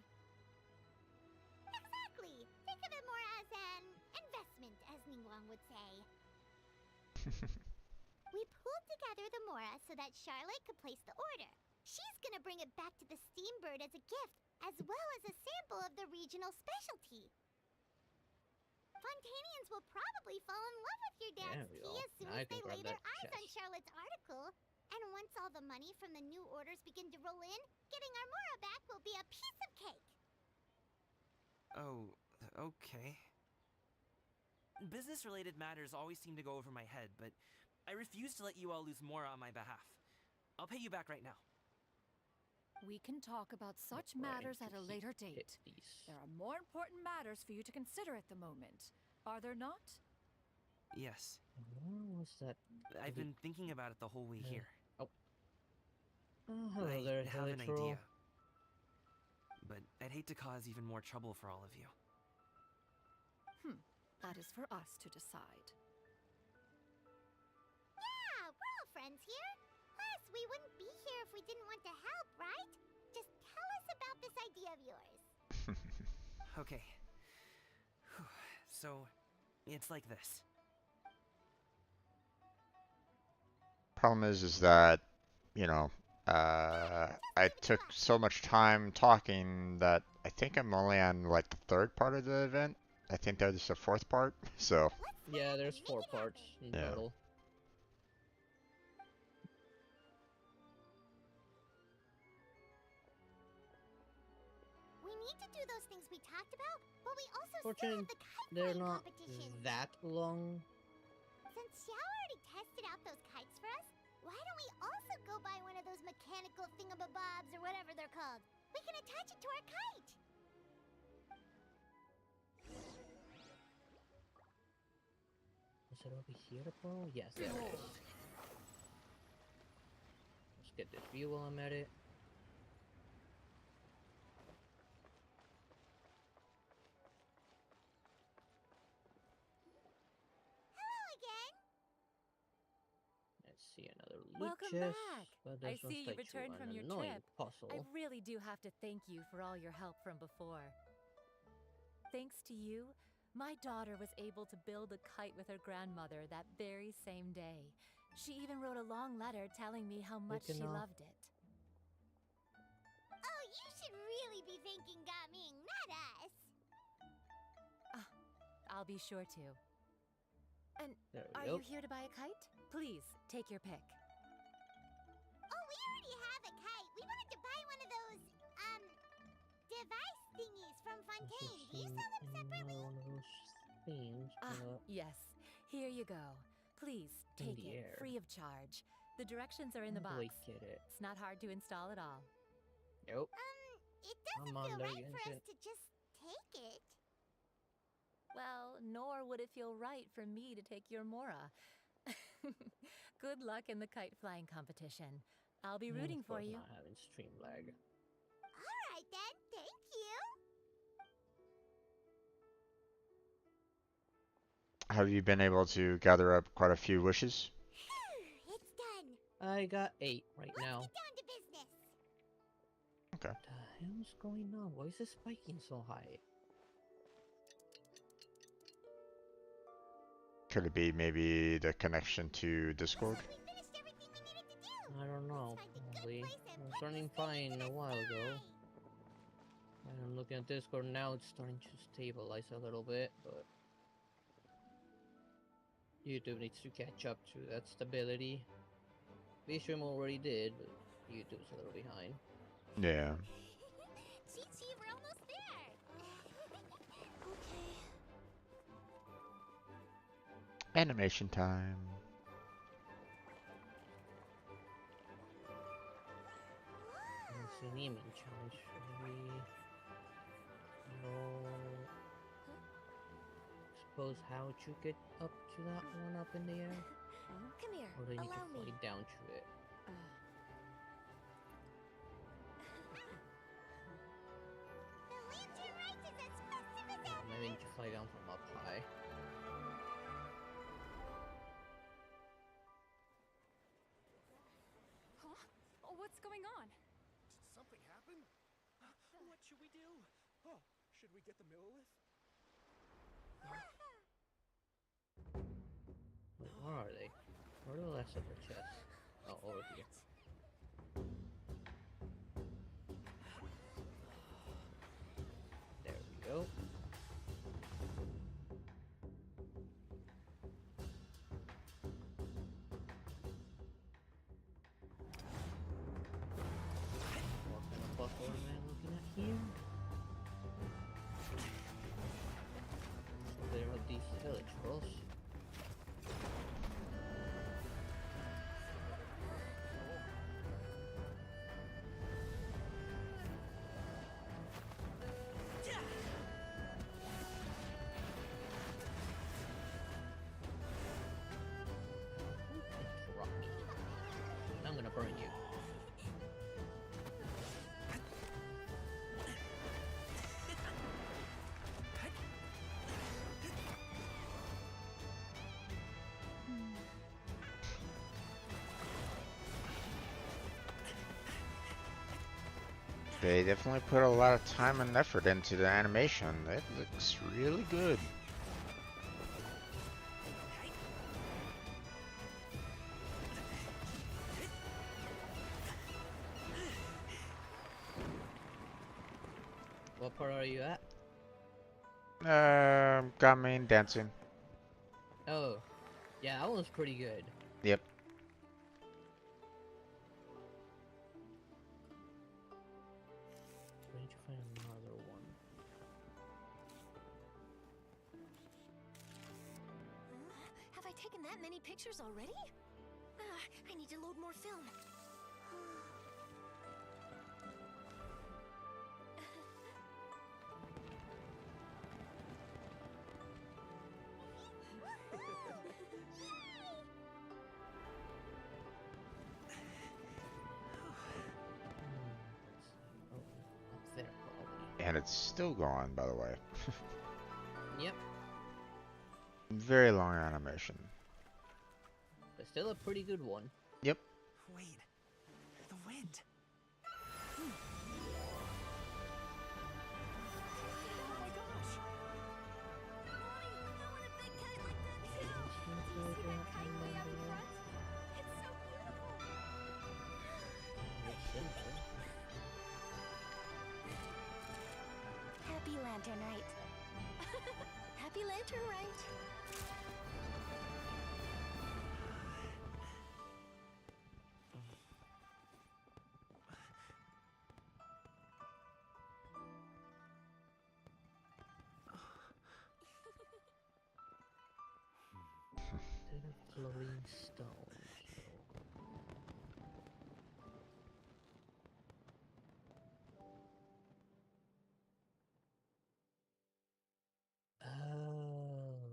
Exactly. Think of it more as an investment, as Ningguang would say. We pooled together the Mora so that Charlotte could place the order. She's gonna bring it back to the Steambird as a gift, as well as a sample of the regional specialty. Fontanians will probably fall in love with your dad's tea as soon as they lay their eyes on Charlotte's article. And once all the money from the new orders begin to roll in, getting our Mora back will be a piece of cake. Oh, okay. Business-related matters always seem to go over my head, but I refuse to let you all lose more on my behalf. I'll pay you back right now. We can talk about such matters at a later date. There are more important matters for you to consider at the moment, are there not? Yes. Where was that? I've been thinking about it the whole way here. Oh. Hello there, I have an Troll. idea. But I'd hate to cause even more trouble for all of you. That is for us to decide. Yeah, we're all friends here. Plus, we wouldn't be here if we didn't want to help, right? Just tell us about this idea of yours. Okay. So, it's like this. Problem is that, you know, I took so much time talking that I think I'm only on like the third part of the event. I think that is the fourth part, so. Yeah, there's 4 parts in total. We need to do those things we talked about, but we also still Fortunately, have the kite they're flying not competition. that long. Since Xiao already tested out those kites for us, why don't we also go buy one of those mechanical thingamabobs or whatever they're called? We can attach it to our kite. Is it over here, bro? Yes, there it is. Let's get this view while I'm at it. Hello again. Let's see another loot Welcome chest. back. But I this one's see you tied to returned an from your annoying trip. puzzle. I really do have to thank you for all your help from before. Thanks to you, my daughter was able to build a kite with her grandmother that very same day. She even wrote a long letter telling me how much she loved it. Oh, you should really be thanking Gaming, not us. I'll be sure to. And There we are go. you here to buy a kite? Please, take your pick. Oh, we already have a kite. We wanted to buy one of those, device thingies from Fontaine. Do you sell them separately? One of those things. Yes. Here you go. Please, In take the it, air. free of charge. The directions are in the How box. do I get it? It's not hard to install at all. Nope. It doesn't I'm on feel there, right for us Genshin. to just take it. Well, nor would it feel right for me to take your Mora. Good luck in the kite flying competition. I'll be rooting for you. Not having stream lag. All right then, thank you. Have you been able to gather up quite a few wishes? It's done. I got 8 right now. Let's get down to business. Okay. What the hell's going on? Why is it spiking so high? Could it be maybe the connection to Discord? We finished everything we needed to do. I don't know. Let's find a good Probably. place and It was put running this thing fine into a the while ago. sky. And I'm looking at Discord now, it's starting to stabilize a little bit, but YouTube needs to catch up to that stability. VStream already did, but YouTube's a little behind. Yeah. Chi-Chi, we're almost there. Okay. Animation time. It's an naming challenge. Maybe. No. Suppose how to get up to that one up in the air? Come here. Or do I need Allow to fly me. down to it? The lantern rises as fast like I'm from up high. Huh? Oh, what's going on? Did something happen? What should we do? Oh, should we get the Millilith? Wait, where are they? Where are the last of the chests? Oh, over here. There we go. What kind of buckle am I looking at here? So there are these village trolls. Rocky. I'm gonna burn you. They definitely put a lot of time and effort into the animation. It looks really good. What part are you at? Got me dancing. Oh, yeah, that one's pretty good. Yep. We need to find another one. Have I taken that many pictures already? I need to load more film. Up there, probably. And it's still going, by the way. Yep. Very long animation. But still a pretty good one. Yep. Wait, the wind. Happy Lantern Rite. Happy Lantern Rite. Floating stones.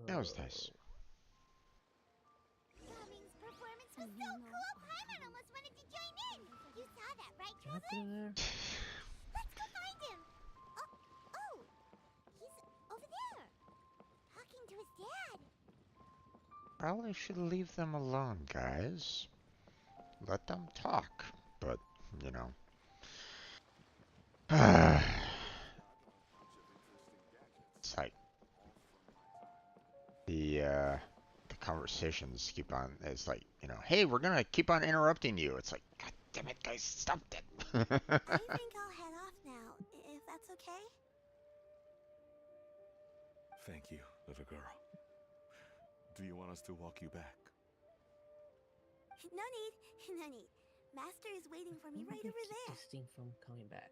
That was nice. Gaming's performance was so cool, Paimon almost wanted to join in. You saw that, right, Up Trevor? there? Let's go find him. Oh, he's over there, talking to his dad. Probably should leave them alone, guys. Let them talk. But, you know. It's like the conversations keep on. It's like, you know, hey, we're gonna keep on interrupting you. It's like, God damn it, guys, stop it. I think I'll head off now, if that's okay. Thank you, little girl. Do you want us to walk you back? No need, no need. Master is waiting for me right over there. This thing from coming back.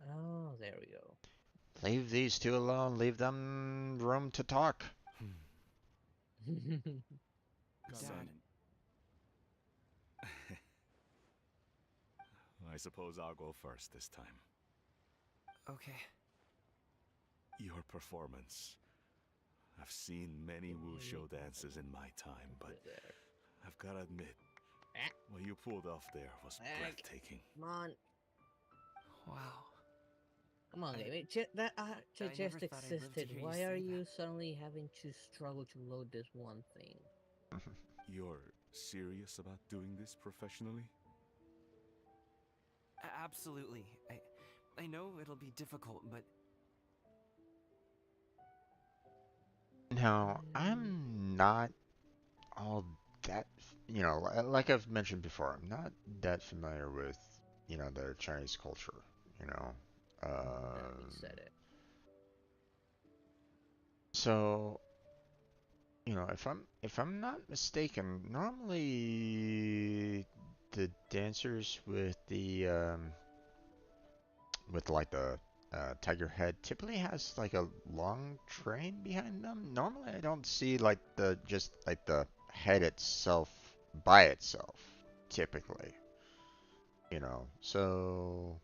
Oh, there we go. Leave these two alone. Leave them room to talk. Son. I suppose I'll go first this time. Okay. Your performance. I've seen many wuxia dances in my time, but I've gotta admit, What you pulled off there was breathtaking. Come on. Wow. Come on, I- game. That I just never thought I'd live to existed. hear you Why say are that. you suddenly having to struggle to load this one thing? You're serious about doing this professionally? Absolutely. I know it'll be difficult, but Now, I'm not all that, like I've mentioned before, I'm not that familiar with, the Chinese culture, you know. That we said it. So, if I'm not mistaken, normally the dancers with like the tiger head typically has like a long train behind them. Normally, I don't see like the just like the head itself by itself, typically. So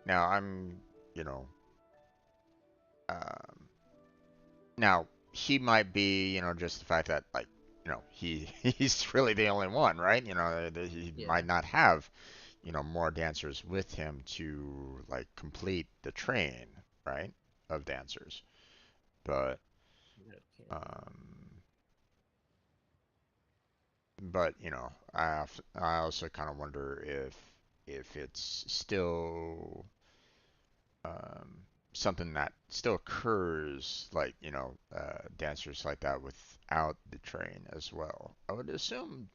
now I'm, you know, um, now he might be, just the fact that like, he's really the only one, right? He Yeah. might not have, more dancers with him to like complete the train, right, of dancers. But Okay. um, I also kind of wonder if it's still something that still occurs, like dancers like that without the train as well. I would assume,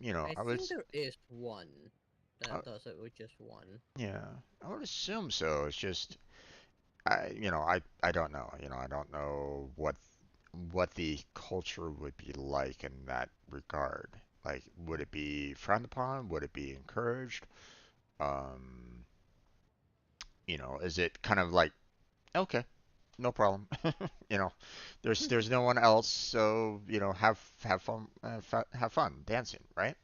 I I would, think there is one uh, that does it with just one. yeah, I would assume so. It's just I don't know. I don't know what the culture would be like in that regard. Like, would it be frowned upon? Would it be encouraged? Um, is it kind of like, okay, no problem. you know, there's no one else, so have fun, have fun dancing, right?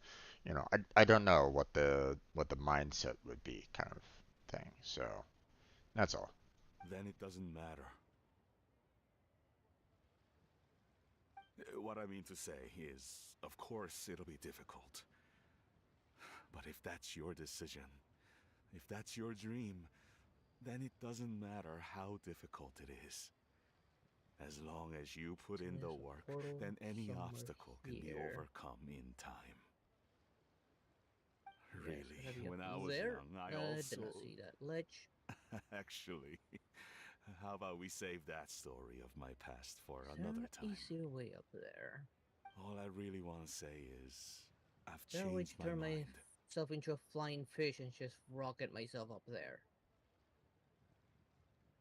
I don't know what the mindset would be, kind of thing. So that's all. Then it doesn't matter. What I mean to say is, of course, it'll be difficult. But if that's your decision, if that's your dream, then it doesn't matter how difficult it is. As long as you put in the There's a work, portal then any somewhere obstacle can be here. overcome in time. Yeah, it's Really, gonna be up when I was there. young, I Did also... not see that ledge. Actually, how about we save that story of my past for Is there an another time? easier way up there? All I really want to say is, I've Is there a way to changed my turn mind. myself into a flying fish and just rocket myself up there?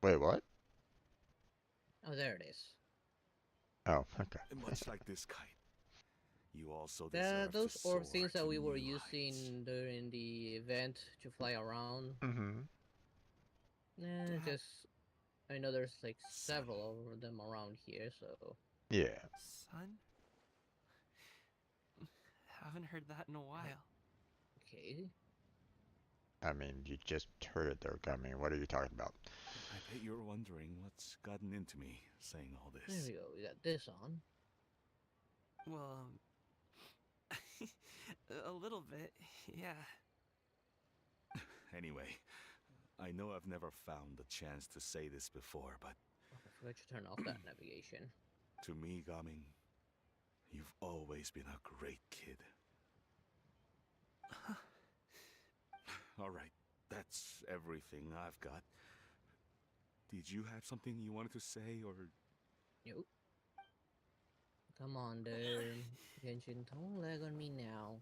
Wait, what? Oh, there it is. Oh, okay. Much like this kite, you also deserve to Those orb soar things to that we were new heights. using during the event to fly around. Mm-hmm. Just I know there's like several of them around here, so. Yeah. Son? Haven't heard that in a while. Okay. I mean, you just heard it there, Gummy. What are you talking about? I bet you're wondering what's gotten into me saying all There this. we go. We got this on. Well, a little bit, yeah. Anyway, I know I've never found the chance to say this before, but Oh, I forgot to turn off that navigation. to me, Gaming, you've always been a great kid. Alright, that's everything I've got. Did you have something you wanted to say, or... Nope. Come on, there. Genshin, don't lag on me now.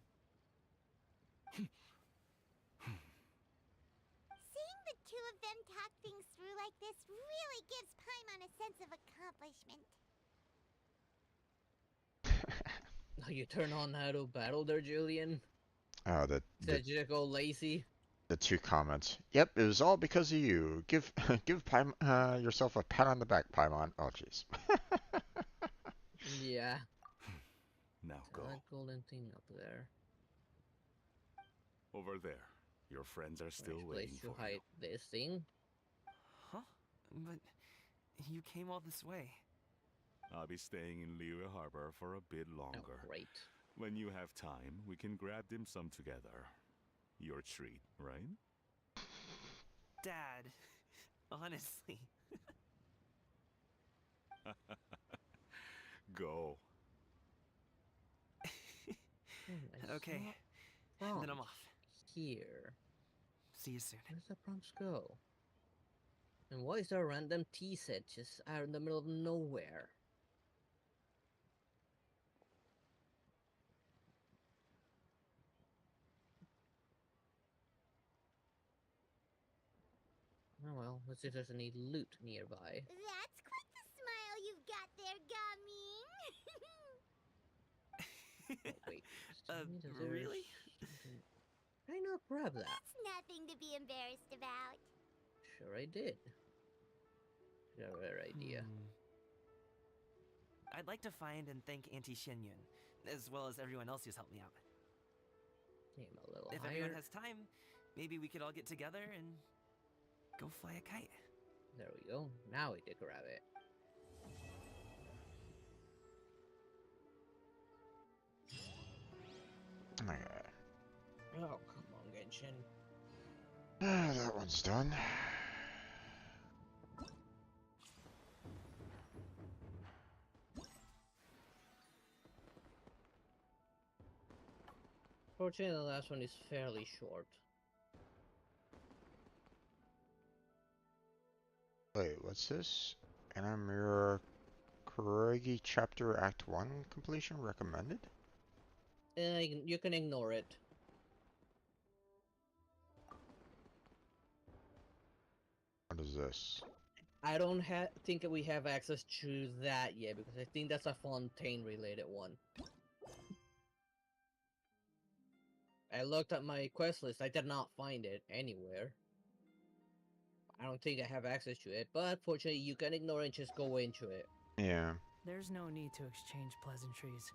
Seeing the two of them talk things through like this really gives Paimon a sense of accomplishment. Oh, you turn on how to battle there, Julian? Oh, Said you go lazy? the two comments. Yep, it was all because of you. Give yourself a pat on the back, Paimon. Oh, jeez. Yeah. Now go. That golden thing up there. Over there. Your friends are still Nice waiting place to for hide this thing. Huh? But you came all this way. you. I'll be staying in Liyue Harbor for a bit longer. Oh, great. When you have time, we can grab dim sum together. Your treat, right? Dad, honestly. Go. Okay, then I'm off. Here. See you soon. Where does the prompts go? And why is there a random tea set just out in the middle of nowhere? Oh well, let's see if there's any loot nearby. That's quite the smile you've got there, Gummy. Oh wait, there's really? something. Why not grab that? That's nothing to be embarrassed about. Sure I did. Got a rare idea. I'd like to find and thank Auntie Xinyun, as well as everyone else who's helped me out. Aim a little If higher. everyone has time, maybe we could all get together and go fly a kite. There we go. Now we can grab it. Okay. Oh, come on, Genshin. That one's done. Fortunately, the last one is fairly short. Wait, what's this? Anamura Kuragi Chapter Act 1 completion recommended? You can ignore it. What is this? I don't think that we have access to that yet, because I think that's a Fontaine-related one. I looked at my quest list, I did not find it anywhere. I don't think I have access to it, but fortunately you can ignore it and just go into it. Yeah. There's no need to exchange pleasantries.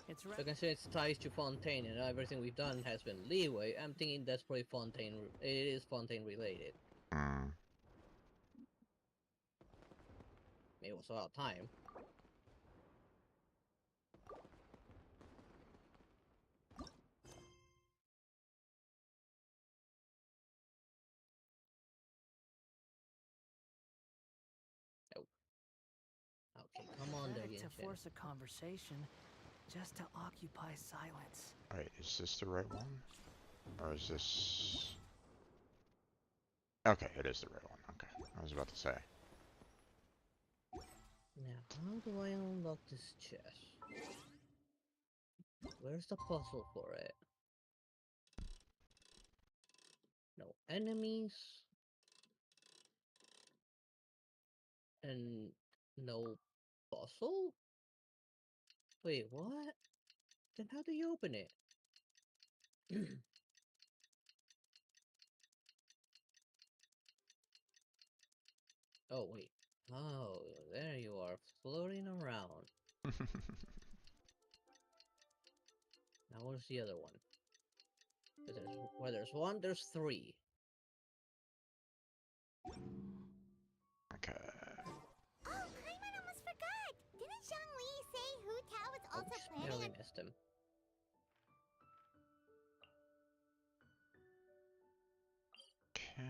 It's So considering it's ties to Fontaine and everything we've done has been leeway, I'm thinking that's probably Fontaine. It is Fontaine related. It was about time. Okay, come on, pathetic to Genshin. force a conversation just to occupy silence. Alright, is this the right one? Or is this... Okay, it is the right one. Okay, I was about to say. Now, how do I unlock this chest? Where's the puzzle for it? No enemies. And no puzzle? Wait, what? Then how do you open it? Oh, wait. Oh, there you are, floating around. Now where's the other one? Where there's one, there's three. Okay. Oh, Paimon almost forgot! Didn't Zhongli say Hu Tao was also Nearly planning a... missed him. Okay.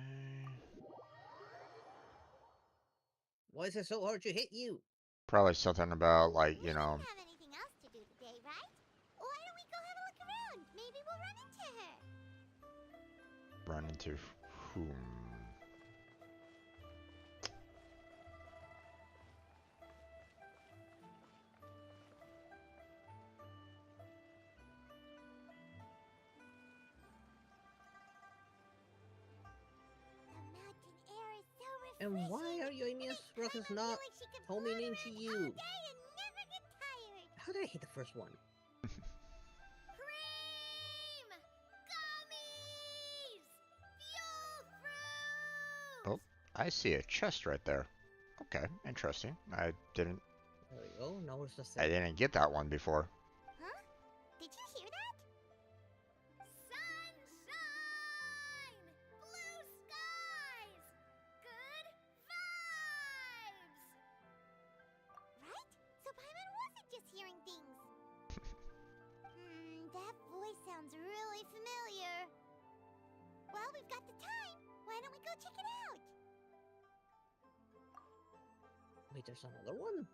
Why is it so hard to hit you? Probably something about, like, you We know... didn't have anything else to do today, right? Why don't we go have a look around? Maybe we'll run into her. Run into whom? And why are your Amia's rockets not homing into you? How did I hit the first one? Cream! Gummies! Fuel fruit! Oh, I see a chest right there. Okay, interesting. I didn't... There we go, now where's the I thing? didn't get that one before. Huh? Did you hear that? Sunshine! Blue skies! Good vibes! Right? So Paimon wasn't just hearing things. we've got the time, why don't we go check it out? Wait, there's another one?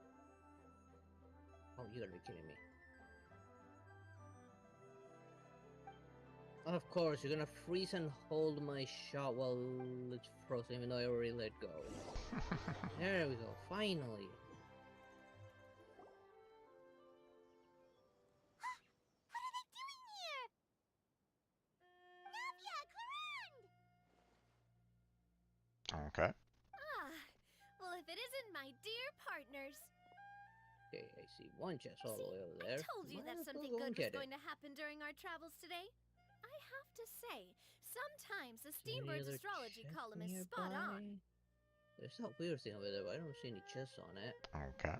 Oh, you gotta be kidding me. Of course, you're gonna freeze and hold my shot while it's frozen, even though I already let go. There we go, finally. What are they doing here? Navia, Clarande! Okay. Ah, well, if it isn't my dear partners. Okay, I see one chest all the way over there. I told you that Might as well something go good and was get it. going to happen during our travels today. I have to say, sometimes the Any Steambird's other astrology chest column is spot on. nearby? There's that weird thing over there, but I don't see any chests on it. Okay.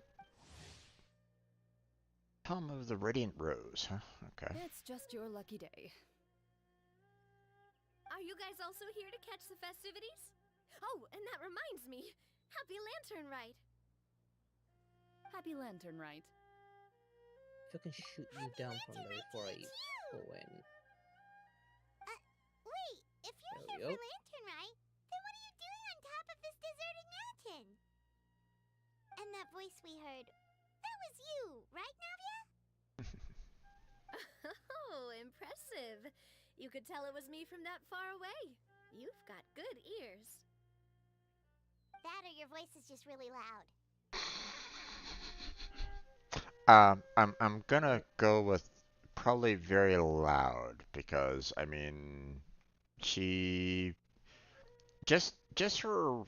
Helm of the Radiant Rose, huh? Okay. It's just your lucky day. Are you guys also here to catch the festivities? Oh, and that reminds me. Happy Lantern Rite. Happy Lantern Rite. If I can shoot you down from there before I go in. Wait, if you're There we here go. for Lantern Rite, then what are you doing on top of this deserted mountain? And that voice we heard, that was you, right, Navia? Oh, impressive. You could tell it was me from that far away. You've got good ears. That or your voice is just really loud. I'm gonna go with probably very loud because I mean she just her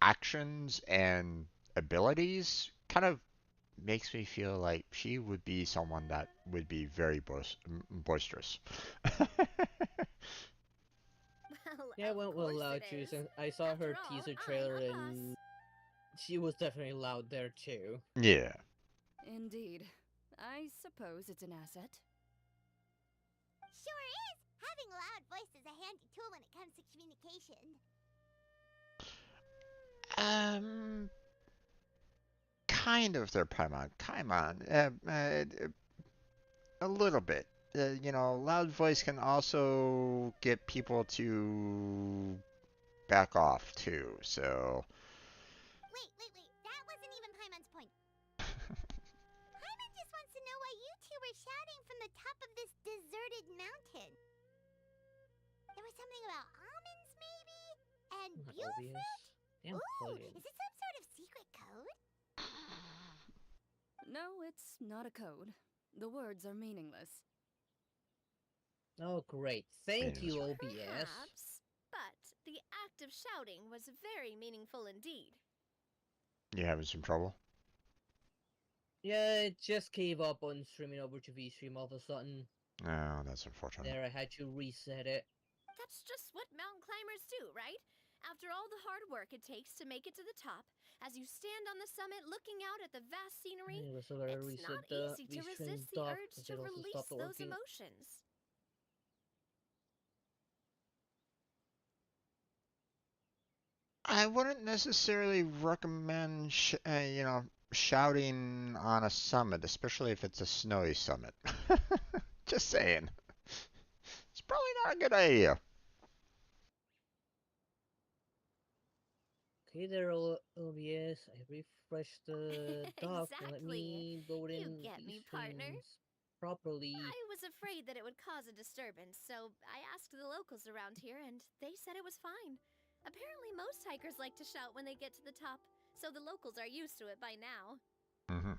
actions and abilities kind of makes me feel like she would be someone that would be very boisterous. Well, Yeah, I of went with course loud it too, is. since I saw her After all, teaser I'm trailer a and she was definitely loud there too. Yeah. Indeed. I suppose it's an asset. Sure is! Having a loud voice is a handy tool when it comes to communication. Kind of their Paimon. Paimon. A little bit. You know, loud voice can also get people to back off too. So. Wait. That wasn't even Paimon's point. Paimon just wants to know why you two were shouting from the top of this deserted mountain. There was something about almonds, maybe? And Not Buell obvious. fruit? Damn Ooh, plug-in. is it some sort of secret code? No, it's not a code. The words are meaningless. Oh, great. Thank you, OBS. Perhaps, but the act of shouting was very meaningful indeed. You having some trouble? Yeah, it just gave up on streaming over to VStream all of a sudden. No, that's unfortunate. There, I had to reset it. That's just what mountain climbers do, right? After all the hard work it takes to make it to the top, as you stand on the summit looking out at the vast scenery, Anyway, so I it's reset not the easy to VStream resist the dock urge because to it also release stopped those working. emotions. I wouldn't necessarily recommend, shouting on a summit, especially if it's a snowy summit. Just saying. It's probably not a good idea. Okay, there, OBS. I refreshed the dock and let Exactly. me load You in get me, these partner. streams properly. I was afraid that it would cause a disturbance, so I asked the locals around here, and they said it was fine. Apparently, most hikers like to shout when they get to the top, so the locals are used to it by now. Mm-hmm.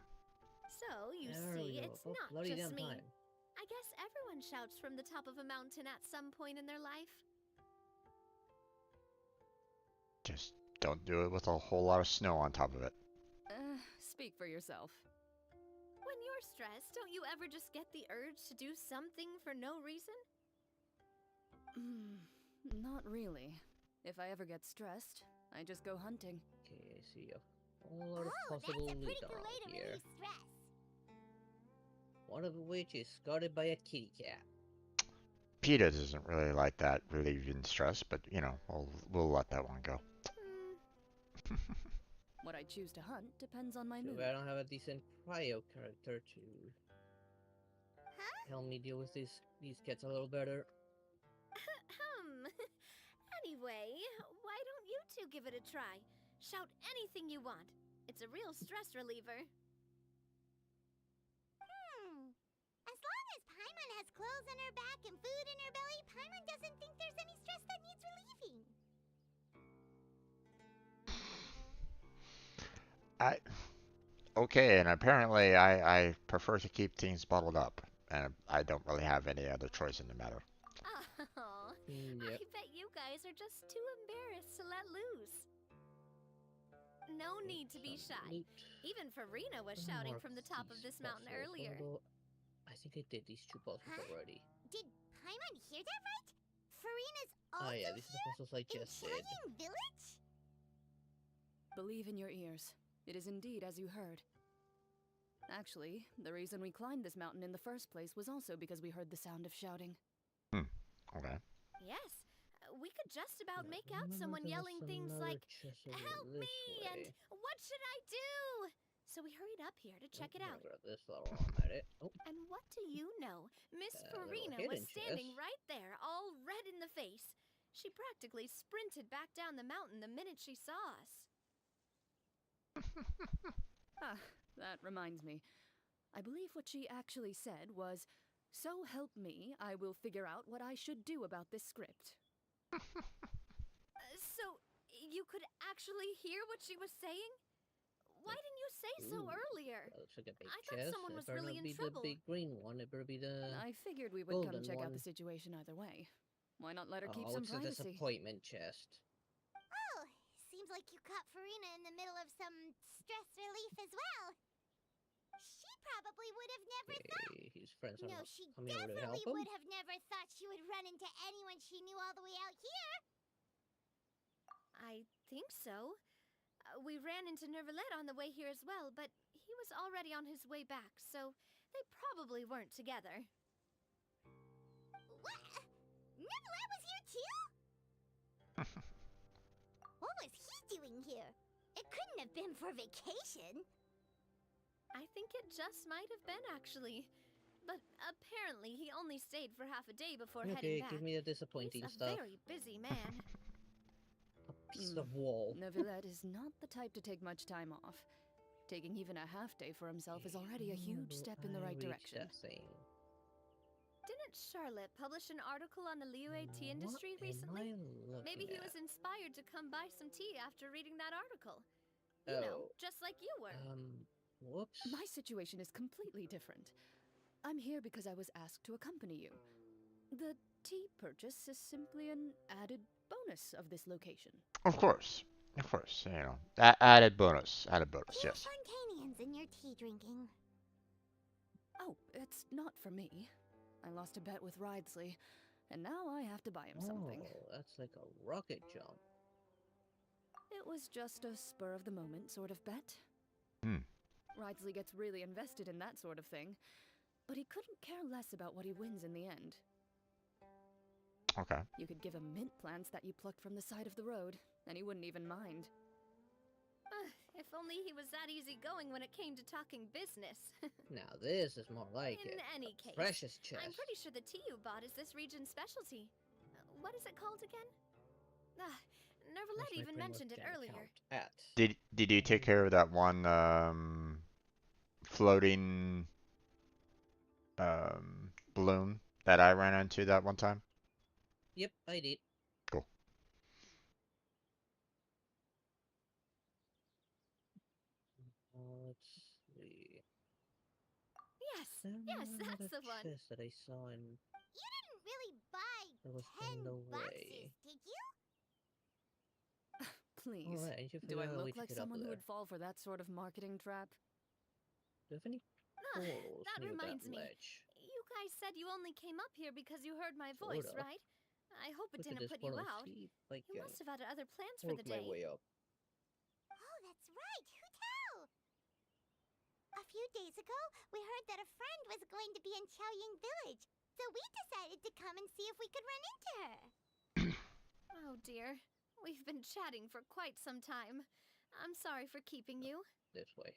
So, you There we see, go. it's Oh, not bloody just damn me. time. I guess everyone shouts from the top of a mountain at some point in their life. Just don't do it with a whole lot of snow on top of it. Speak for yourself. When you're stressed, don't you ever just get the urge to do something for no reason? Not really. If I ever get stressed, I just go hunting. Okay, I see a whole lot of Oh, that's possible a loot pretty good around way to here. relieve stress. One of which is guarded by a kitty cat. PETA doesn't really like that relieving stress, but we'll let that one go. What I choose to hunt depends on my Too mood. bad I don't have a decent cryo character to help me deal with these cats a little better. Anyway, why don't you two give it a try? Shout anything you want. It's a real stress reliever. As long as Paimon has clothes on her back and food in her belly, Paimon doesn't think there's any stress that needs relieving. Okay, and apparently I prefer to keep things bottled up, and I don't really have any other choice in the matter. Oh, Yep. I bet you guys are just too embarrassed to let loose. No need to be shy. Even Farina was shouting from the top of this mountain earlier. I think I did these 2 puzzles already. Did Paimon hear that right? Farina's also Oh yeah, these are the puzzles I in just did. Cheyenne Village? Believe in your ears. It is indeed as you heard. Actually, the reason we climbed this mountain in the first place was also because we heard the sound of shouting. Okay. Yes, we could just about make out someone yelling things like, "Help me!" and "What should I do?" So we hurried up here to check it out. This level on at it. Oh, And what do you know? Miss little Farina hidden was standing chest. right there, all red in the face. She practically sprinted back down the mountain the minute she saw us. Ah, that reminds me. I believe what she actually said was, "So help me, I will figure out what I should do about this script." So, you could actually hear what she was saying? Why didn't you say so earlier? That looks like a big I chest. thought someone It was better really not in be trouble. the big green one. It better be the I figured we would come golden check out one. the situation either way. Why not let her keep Oh, some it's a privacy? disappointment chest. Oh, seems like you caught Farina in the middle of some stress relief as well. She probably would have never thought. Okay, his friends are No, not she coming over to help definitely him. would have never thought she would run into anyone she knew all the way out here. I think so. We ran into Nervalet on the way here as well, but he was already on his way back, so they probably weren't together. What? Neverland was here too? What was he doing here? It couldn't have been for vacation. I think it just might have been, actually. But apparently he only stayed for half a day before heading Okay, back. give me the disappointing He's a stuff. very busy man. Piece of wall. Neuvillette is not the type to take much time off. Taking even a half day for himself is already a huge step in the right direction. Didn't Charlotte publish an article on the Liyue tea industry recently? Maybe he was inspired to come buy some tea after reading that article. You know, just like you were. Whoops. My situation is completely different. I'm here because I was asked to accompany you. The tea purchase is simply an added bonus of this location. Of course, you know, added bonus, yes. Fontanians in your tea drinking. Oh, it's not for me. I lost a bet with Ridesley, and now I have to buy him something. Oh, that's like a rocket jump. It was just a spur-of-the-moment sort of bet. Ridesley gets really invested in that sort of thing, but he couldn't care less about what he wins in the end. Okay. You could give him mint plants that you plucked from the side of the road, and he wouldn't even mind. If only he was that easygoing when it came to talking business. Now this is more like In it. any A case, precious chest. I'm pretty sure the tea you bought is this region's specialty. What is it called again? Nervalet even mentioned it earlier. Did you take care of that one floating balloon that I ran into that one time? Yep, I did. Cool. Let's see. Yes, that's the one. Chest that I saw in. You didn't really buy That was 10 on the boxes, way. did you? Please. Alright, you Do I figure out a way look to like get up someone who there. would fall for that sort of marketing trap? Do you have any portals That near reminds that me. ledge? You guys said you only came up here because you heard my Sort voice, of. right? I hope it Look at didn't this put you portal. out. See, like, You must have had other plans for work the my day. way up. Oh, that's right. Who tell? A few days ago, we heard that a friend was going to be in Chaoying Village, so we decided to come and see if we could run into her. Oh dear. We've been chatting for quite some time. I'm sorry for keeping you. This way.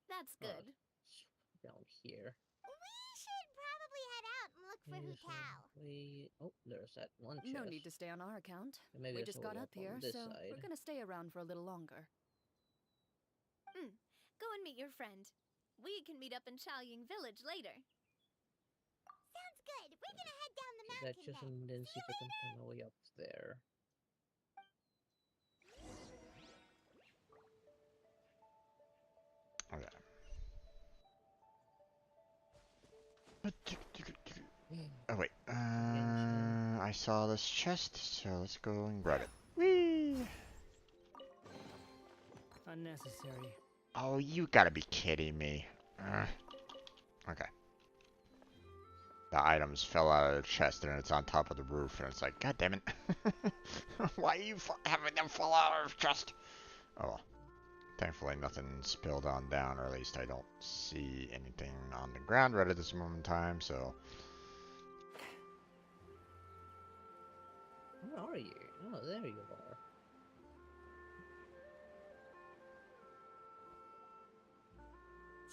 That's good. Down here. We should probably head out and look for Hu Tao. Oh, there's that one chest. No need to stay on our account. Maybe We there's just a got way up here, on this so side. we're gonna stay around for a little longer. Go and meet your friend. We can meet up in Chaoying Village later. Sounds good. We're gonna head down the That mountain just then. and then see if I can find my way up there. Okay. Oh wait. I saw this chest, so let's go and grab it. Whee! Unnecessary. Oh, you gotta be kidding me. Okay. The items fell out of the chest and it's on top of the roof, and it's like, God damn it. Why are you having them fall out of the chest? Oh well. Thankfully nothing spilled on down, or at least I don't see anything on the ground right at this moment in time, so... Where are you? Oh, there you are.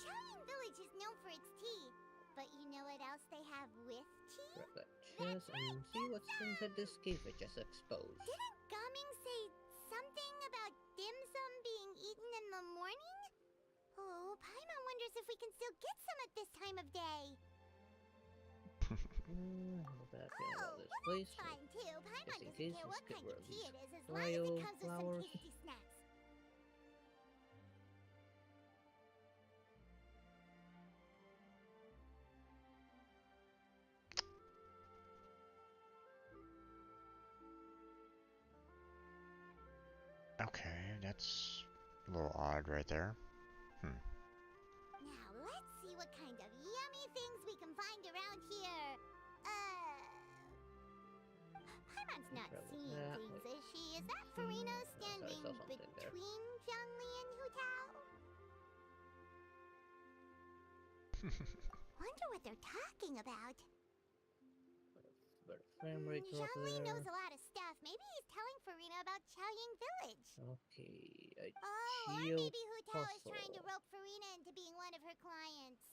Chaoying Village is known for its tea, but you know what else they have with tea? Grab that chest and see what strings that this cave I just exposed. Didn't Gaming say something about dim sum being eaten in the morning? Oh, Paimon wonders if we can still get some at this time of day. This place. That's fine too. Paimon Just in doesn't case, care let's what get kind rid of of tea these it is, as long as it comes with some flowers. tasty snacks. Okay, that's a little odd right there. Now let's see what kind of yummy things we can find around here. Paimon's not seeing things, is she? Is that Farina standing between Zhongli and Hu Tao? Wonder what they're talking about. Frame rate drop Zhongli there. knows a lot of stuff. Maybe he's telling Farina about Chaoying Village. Okay, or maybe Hu Tao is trying to rope Farina into being one of her clients.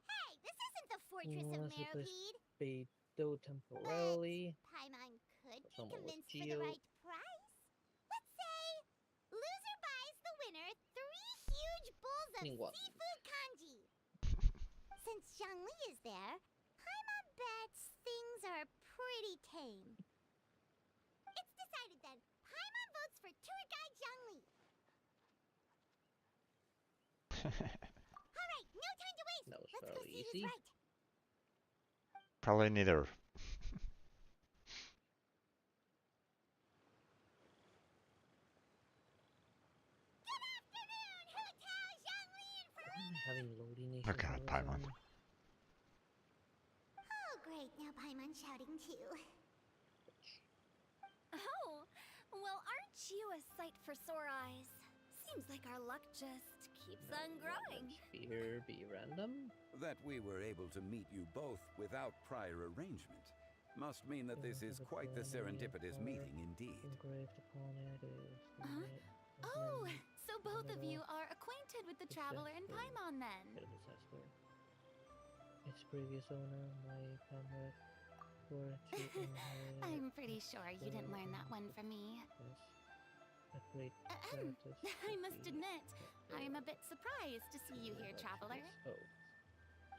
Hey, this isn't the Fortress of Meropide. Beidou temporarily. Paimon could be Someone with convinced for the Geo. right price. Let's say loser buys the winner 3 huge bowls of seafood kanji. Since Zhongli is there, Paimon bets things are pretty tame. It's decided then. Paimon votes for tour guide Zhongli. Alright, no time to waste. Let's go see who's right. Probably neither. Having loading issues. Oh god, Paimon. Oh great, now Paimon's shouting too. Oh, well, aren't you a sight for sore eyes? Seems like our luck just keeps on growing. Here be random. That we were able to meet you both without prior arrangement must mean that this is quite the serendipitous meeting indeed. Oh, so both of you are acquainted with the traveler in Paimon then? Its previous owner, my comrade, I'm pretty sure you didn't learn that one from me. I must admit, I am a bit surprised to see you here, traveler.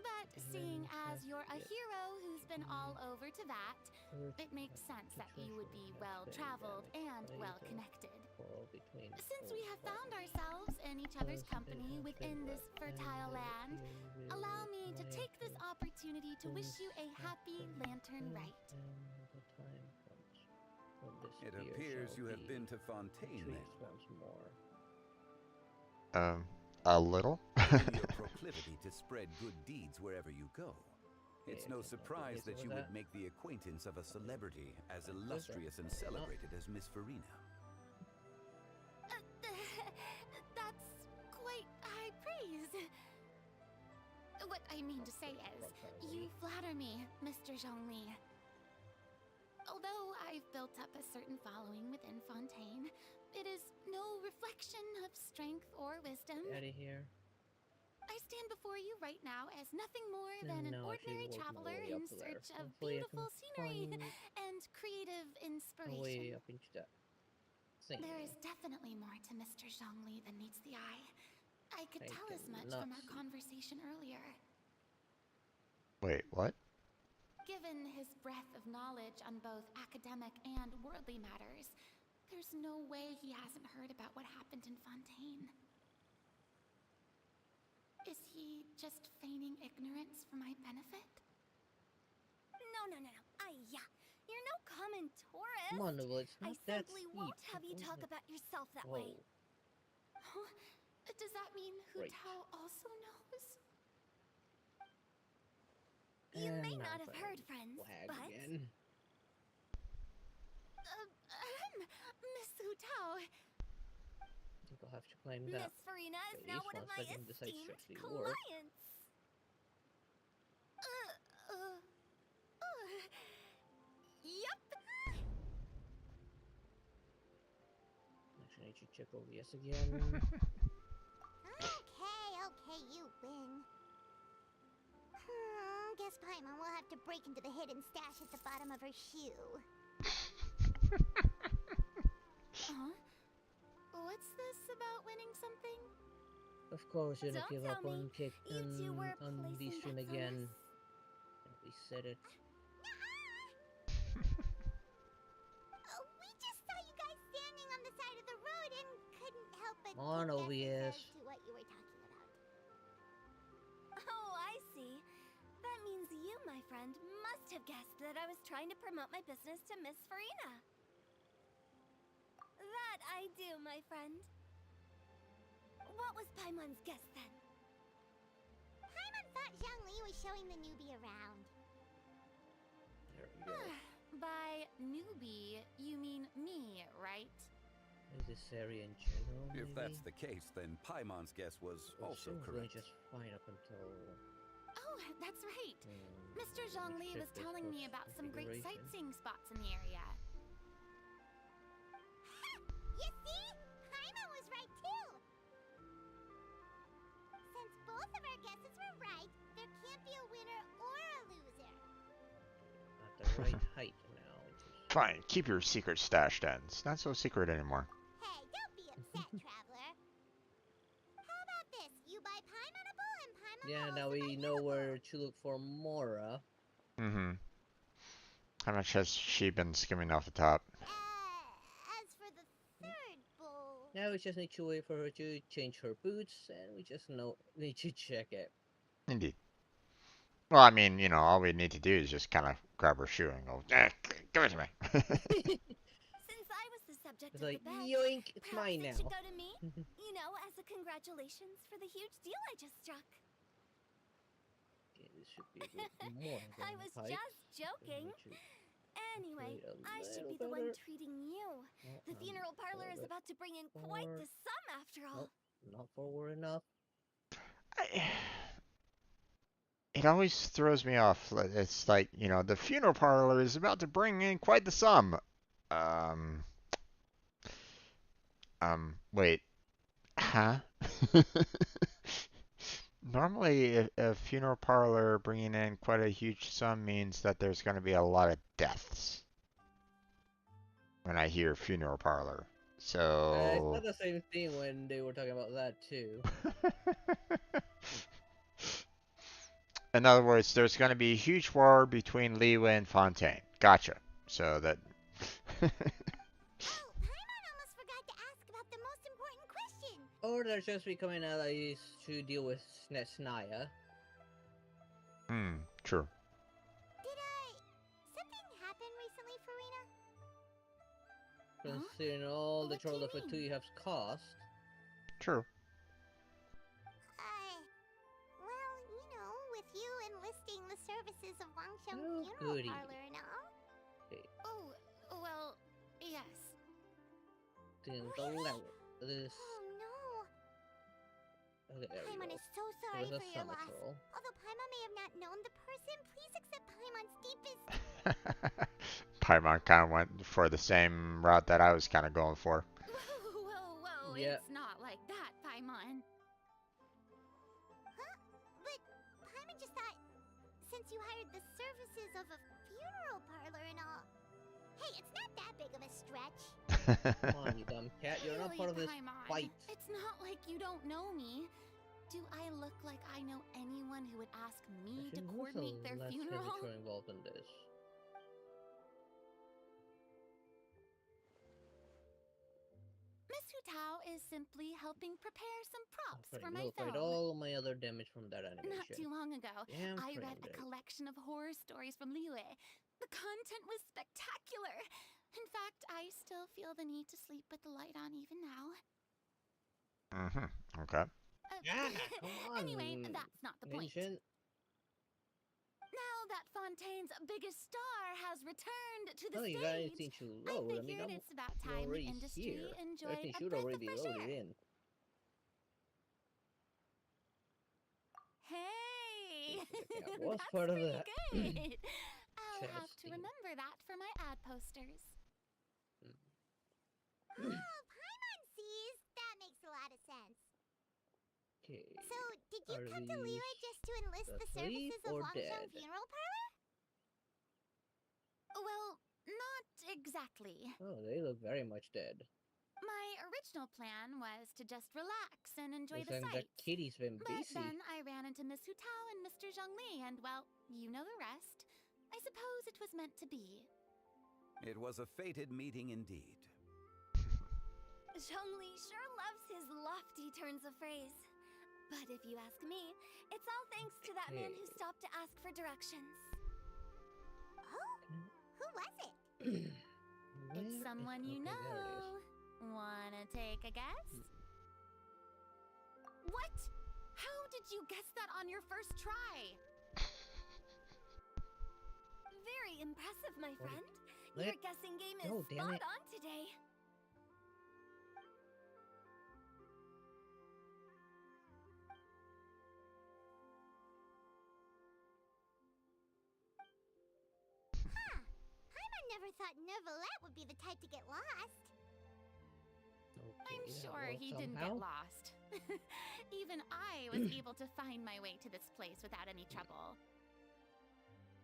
But seeing as you're a hero who's been all over Teyvat, it makes sense that you would be well-traveled and well-connected. Since we have found ourselves in each other's company within this fertile land, allow me to take this opportunity to wish you a happy Lantern Rite. It appears you have been to Fontaine then. A little? Given your proclivity to spread good deeds wherever you go, it's no surprise that you would make the acquaintance of a celebrity as illustrious and celebrated as Miss Farina. That's quite high praise. What I mean to say is, you flatter me, Mr. Zhongli. Although I've built up a certain following within Fontaine, it is no reflection of strength or wisdom. Get out of here. I stand before you right now as nothing more than an And now I should ordinary work my traveler way in up there. search of Hopefully I can beautiful scenery find and creative my inspiration. way up into that thing. There is definitely more to Mr. Zhongli than meets the eye. I could tell as much cannot from our see. conversation earlier. Wait, what? Given his breadth of knowledge on both academic and worldly matters, there's no way he hasn't heard about what happened in Fontaine. Is he just feigning ignorance for my benefit? No. Yeah. You're no common tourist. Come on, Noble, it's I not that simply steep. won't have you talk about yourself that way. Huh? Does that mean Hu Right. Tao also knows? You And may now not I'm have gonna heard, friends, lag but... again. Miss Hu Tao. I think I'll have to climb that. Miss Farina is base now one of once my I can decide to esteemed actually work. clients. Yup. Actually, I need to check OBS again. Okay, you win. Guess Paimon will have to break into the hidden stash at the bottom of her shoe. Huh? What's this about winning something? Of course, you're gonna Don't give up tell me on kick you two were on the placing stream bets on again. us. We said it. We just saw you guys standing on the side of the road and couldn't help but On take OBS. guesses as to what you were talking about. Oh, I see. That means you, my friend, must have guessed that I was trying to promote my business to Miss Farina. That I do, my friend. What was Paimon's guess then? Paimon thought Zhongli was showing the newbie around. There we go. By newbie, you mean me, right? Is this area in general, If maybe? that's the case, then Paimon's guess was also Seems going correct. just fine up until... Oh, that's right. Mr. Zhongli was telling me about some great sightseeing spots in the area. You see? Paimon was right too! Since both of our guesses were right, there can't be a winner or a loser. At the right height now. Fine, keep your secret stash then. It's not so secret anymore. Hey, don't be upset, traveler. How about this? You buy Paimonable and Paimon Yeah, now we know where to look for Mora. Mm-hmm. How much has she been skimming off the top? As for the third bowl... Now we just need to wait for her to change her boots, and we just need to check it. Indeed. Well, I mean, you know, all we need to do is just kind of grab her shoe and go, give it to me. Since I was the subject It's of like, the bet, yoink, it's perhaps mine it now. should go to me. You know, as a congratulations for the huge deal I just struck. Okay, this should be a bit more than I was height. just joking. Anyway, Wait a I should be little the one better. treating you. The funeral parlor is about to bring in quite the sum after all. Nope, not forward enough. It always throws me off. It's like, you know, the funeral parlor is about to bring in quite the sum. Wait. Huh? Normally, a funeral parlor bringing in quite a huge sum means that there's going to be a lot of deaths. When I hear funeral parlor. I So... thought the same thing when they were talking about that too. In other words, there's going to be a huge war between Liwa and Fontaine. Gotcha. So that... Paimon almost forgot to ask about the most important question. Or they're just becoming allies to deal with Snaya. True. Did something happen recently, Farina? Considering all the trouble that Fatui has cost. True. Well, you know, with you enlisting the services of Wangsheng Oh, Funeral goody. Parlor and all. Oh, well, yes. This. Oh no! Okay, there we Paimon go. is so sorry There's a for your summit loss. roll. Although Paimon may have not known the person, please accept Paimon's deepest... Paimon kind of went for the same route that I was kind of going for. Whoa, Yeah. it's not like that, Paimon. since you hired the services of a funeral parlor and all. Hey, it's not that big of a stretch. Come on, you dumb cat. You're not part of this Paimon. fight. It's not like you don't know me. Do I look like I know anyone who would ask me to coordinate their funeral? Involved in this. Miss Hutao is simply helping prepare some props for my Nullified film. all my other damage from that animation. Not too long ago, Damn I read frame a rate. collection of horror stories from Liyue. The content was spectacular. In fact, I still feel the need to sleep with the light on even now. Okay. Come on. Anyway, that's not the point. Genshin. Now that Fontaine's biggest star has returned to the Oh, you got anything stage, to load? I figured it's about time the industry here. enjoyed Everything a should breath already of be fresh loaded air. in. Hey! Yeah, was That's part of pretty that. good. I'll have to Testing. remember that for my ad posters. Oh, Paimon sees. That makes a lot of sense. Okay. So, did you Are come to these Liyue just to enlist the asleep services of or Longsheng dead? Funeral Parlor? Well, not exactly. Oh, they look very much dead. My original plan was to just relax and enjoy Looks the like that sights. kitty's been But busy. then I ran into Miss Hutao and Mr. Zhongli, and well, you know the rest. I suppose it was meant to be. It was a fated meeting indeed. Zhongli sure loves his lofty turns of phrase. But if you ask me, it's all thanks to that man who stopped to ask for directions. Oh, who was it? It's someone you okay, there it know. Wanna take a guess? What? How did you guess that on your first try? Very impressive, my friend. Let- Your guessing game is Oh, damn spot it. on today. Huh. Paimon never thought Neuvillette would be the type to get lost. I'm that sure worked he didn't somehow. get lost. Even I was able to find my way to this place without any trouble.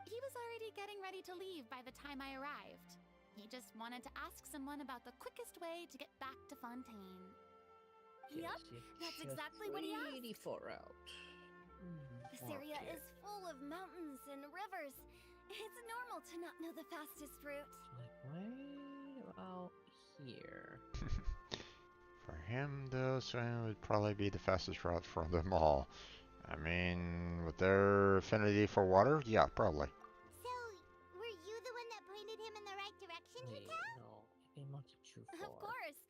He was already getting ready to leave by the time I arrived. He just wanted to ask someone about the quickest way to get back to Fontaine. Yup, that's exactly what he asked. 84 out. This area is full of mountains and rivers. It's normal to not know the fastest route. Way about here. For him, though, swimming would probably be the fastest route for them all. I mean, with their affinity for water, yeah, probably. So, were you the one that pointed him in the right direction, Wait, Hutao? no, it might be too far. Of course.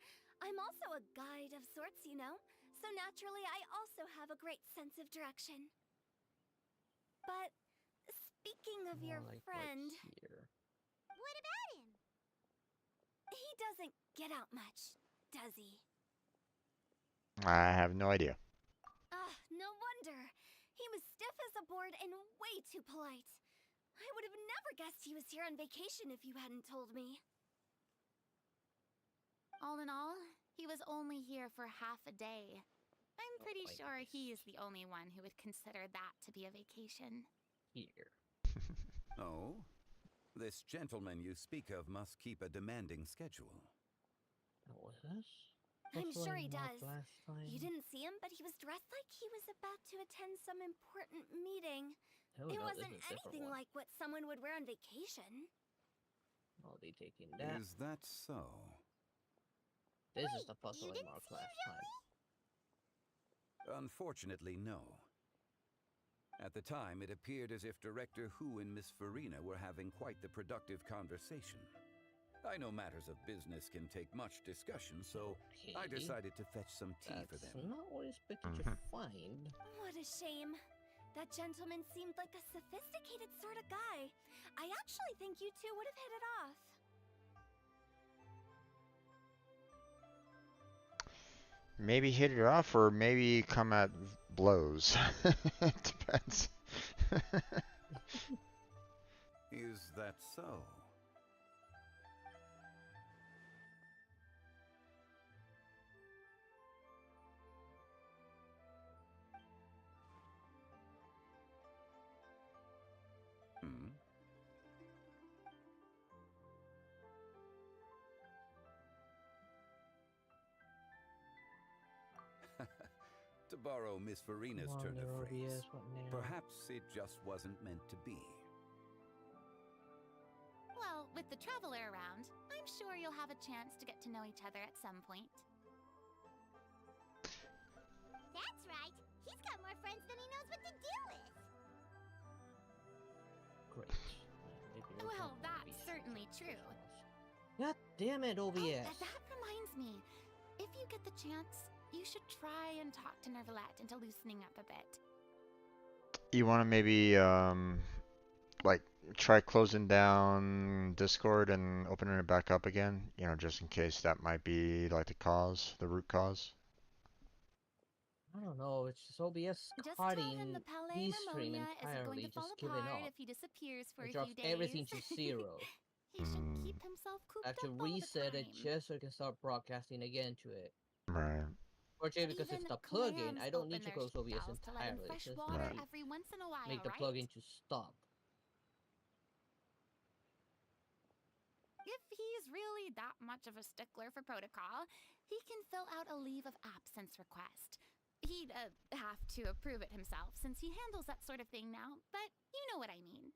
I'm also a guide of sorts, you know. So naturally, I also have a great sense of direction. But speaking of your More like friend, here. What about him? he doesn't get out much, does he? I have no idea. Ah, no wonder. He was stiff as a board and way too polite. I would have never guessed he was here on vacation if you hadn't told me. All in all, he was only here for half a day. I'm pretty my sure he is the only one who would consider that to be a vacation. Here. Oh? This gentleman you speak of must keep a demanding schedule. What was this? I'm That's what sure I he marked does. last time. You didn't see him, but he was dressed like he was about to attend some important meeting. Oh, It no, this wasn't is a different anything one. like what someone would wear on vacation. I'll be taking that. Is that so? This is the you puzzle I didn't marked see last him, time. Unfortunately, no. At the time, it appeared as if Director Hu and Miss Farina were having quite the productive conversation. I know matters of business can take much discussion, so I Okay. decided to fetch some tea for That's them. not what I expected to find. What a shame. That gentleman seemed like a sophisticated sort of guy. I actually think you two would have hit it off. Maybe hit it off, or maybe come at blows. It depends. Is that so? borrow Miss Farina's Come on, turn of there, phrase, OBS, what now? perhaps it just wasn't meant to be. Well, with the traveler around, I'm sure you'll have a chance to get to know each other at some point. That's right. He's got more friends than he knows what to do with. Great. Well, that's certainly true. God damn it, OBS. That reminds me. If you get the chance, you should try and talk to Nervalette into loosening up a bit. You want to maybe like try closing down Discord and opening it back up again, you know, just in case that might be like the root cause. I don't know, it's just OBS Just tell cutting him the Palais the stream Marmonia isn't going entirely, to fall just giving apart up. if he disappears for It a few drops days. everything to zero. He should keep himself cooped I have to up all the reset it time. just so I can start broadcasting again to it. Right. Fortunately, because it's Even the plugin, clams I don't open need to their close OBS shells to let in entirely. fresh Just water need to every once in a while, make the right? plugin to stop. If he's really that much of a stickler for protocol, he can fill out a leave of absence request. He'd have to approve it himself since he handles that sort of thing now, but you know what I mean.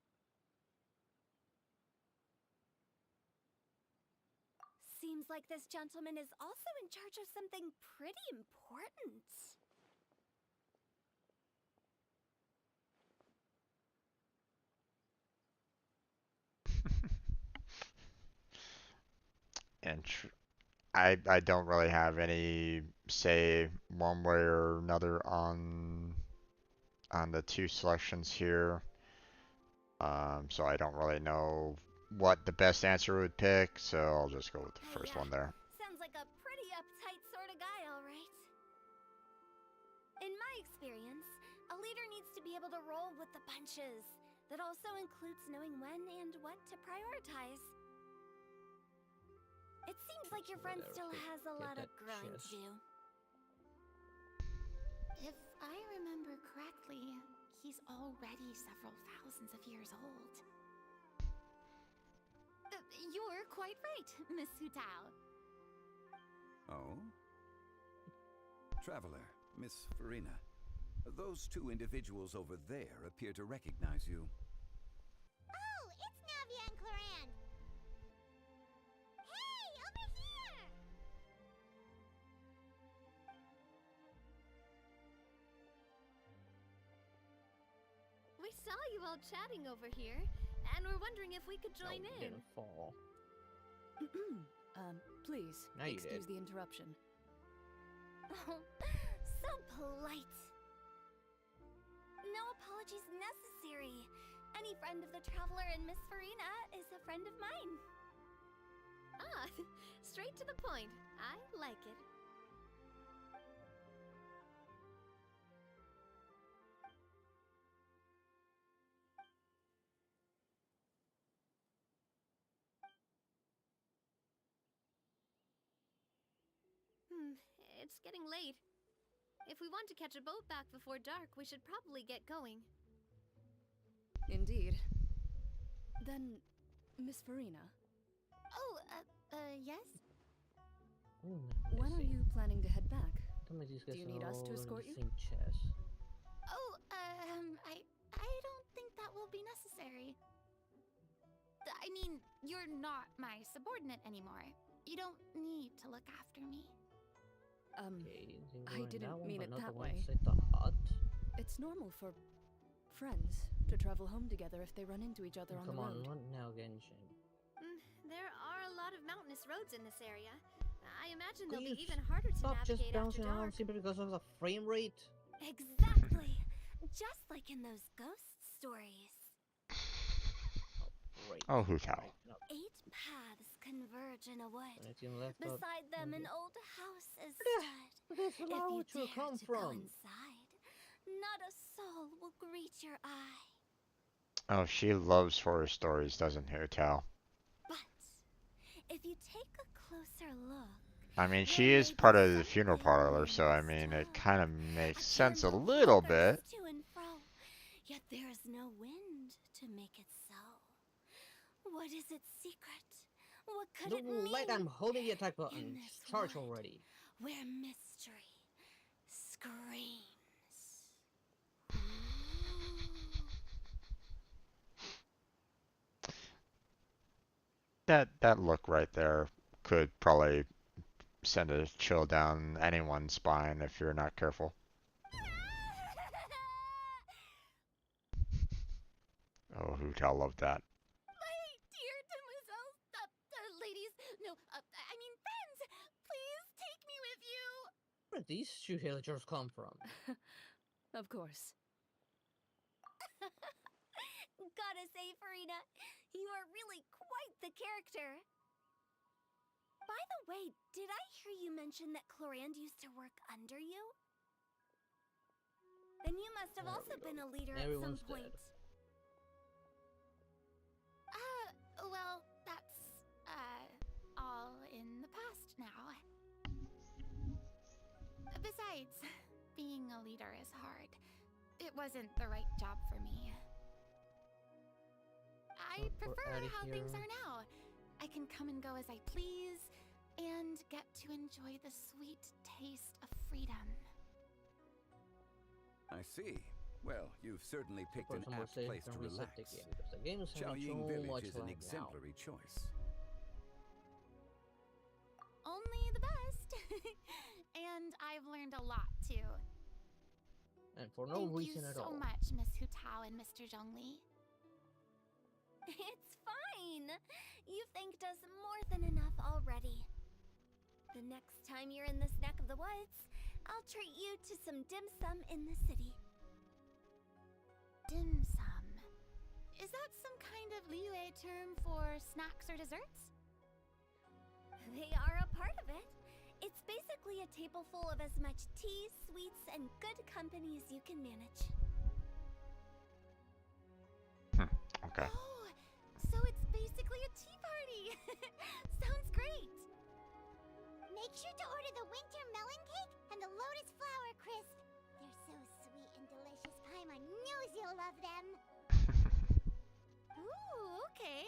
Seems like this gentleman is also in charge of something pretty important. And I don't really have any say one way or another on the two selections here. So I don't really know what the best answer would pick, so I'll just go with the first one there. Sounds like a pretty uptight sort of guy, all right. In my experience, a leader needs to be able to roll with the punches. That also includes knowing when and what to prioritize. It seems like your friend still has a lot of growing to do. If I remember correctly, he's already several thousands of years old. You're quite right, Miss Hutao. Oh? Traveler, Miss Farina. Those two individuals over there appear to recognize you. Oh, it's Navia and Cloran. Hey, over here! We saw you all chatting over here, and we're wondering if we could join in. Didn't fall. Please, Now you excuse did. the interruption. Oh, so polite. No apologies necessary. Any friend of the traveler and Miss Farina is a friend of mine. Ah, straight to the point. I like it. It's getting late. If we want to catch a boat back before dark, we should probably get going. Indeed. Then, Miss Farina, Oh, yes? when are you planning to head back? Do Do you need us to escort you? Oh, I don't think that will be necessary. I mean, you're not my subordinate anymore. You don't need to look after me. I didn't mean it that way. Hut. It's normal for friends to travel home together if they run into each other on Come the on, road. what now, Genshin? There are a lot of mountainous roads in this area. I imagine Could they'll you be even harder to Stop just navigate after bouncing dark. around simply because of the frame rate. Exactly. Just like in those ghost stories. Oh, Hutao. 8 paths converge in a wood. Anything left out? Beside them, an old house is stood. Where's the If you language will dare come to go from? inside, not a soul will greet your eye. Oh, she loves horror stories, doesn't Hutao? But if you take a closer look, I mean, she is part of the funeral parlor, so I mean, it kind of makes sense a little bit. to and fro, yet there is no wind to make it so. What is its secret? What could it mean? Like I'm holding the attack button. In this Charge wood, already. where mystery screams. That look right there could probably send a chill down anyone's spine if you're not careful. Oh, hoot, I love that. My dear demoiselles, ladies, no, I mean friends, please take me with you. Where did these two villagers come from? Of course. Gotta say, Farina, you are really quite the character. By the way, did I hear you mention that Clorand used to work under you? Then you must have also been a leader Everyone's at some point. dead. Well, that's, all in the past now. Besides, being a leader is hard. It wasn't the right job for me. I prefer how things are now. I can come and go as I please, and get to enjoy the sweet taste of freedom. I see. Well, you've certainly picked an Person will apt say place to can reset relax. the game because the game is having Xiaoying so Village much is an lag now. exemplary choice. Only the best. And I've learned a lot too. And for no reason at all. Thank you so much, Miss Hu Tao and Mr. Zhongli. It's fine. You've thanked us more than enough already. The next time you're in this neck of the woods, I'll treat you to some dim sum in the city. Dim sum. Is that some kind of Liyue term for snacks or desserts? They are a part of it. It's basically a table full of as much tea, sweets, and good company as you can manage. Okay. Oh, so it's basically a tea party. Sounds great. Make sure to order the winter melon cake and the lotus flower crisp. They're so sweet and delicious. Paimon knows you'll love them. Ooh, okay.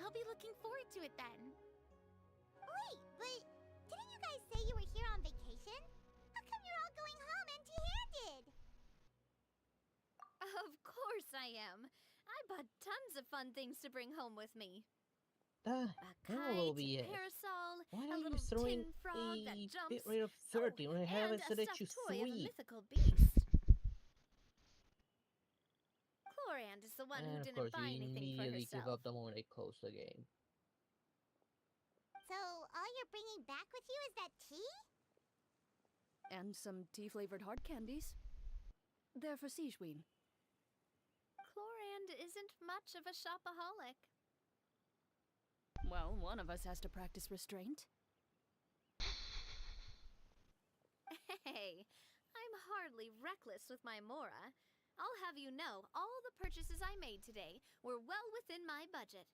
I'll be looking forward to it then. Wait, but didn't you guys say you were here on vacation? How come you're all going home empty-handed? Of course I am. I bought tons of fun things to bring home with me. That will be A it. parasol, Why a are you little throwing tin frog that a jumps, bit rate of 30 when I haven't said and that a you stuffed toy of a 3? mythical beast. Clorand is the one who And of didn't course, buy you anything for immediately give herself. up the moment I close the game. So, all you're bringing back with you is that tea? And some tea-flavored hard candies. They're for Sijuin. Clorand isn't much of a shopaholic. Well, one of us has to practice restraint. Hey, I'm hardly reckless with my Mora. I'll have you know, all the purchases I made today were well within my budget.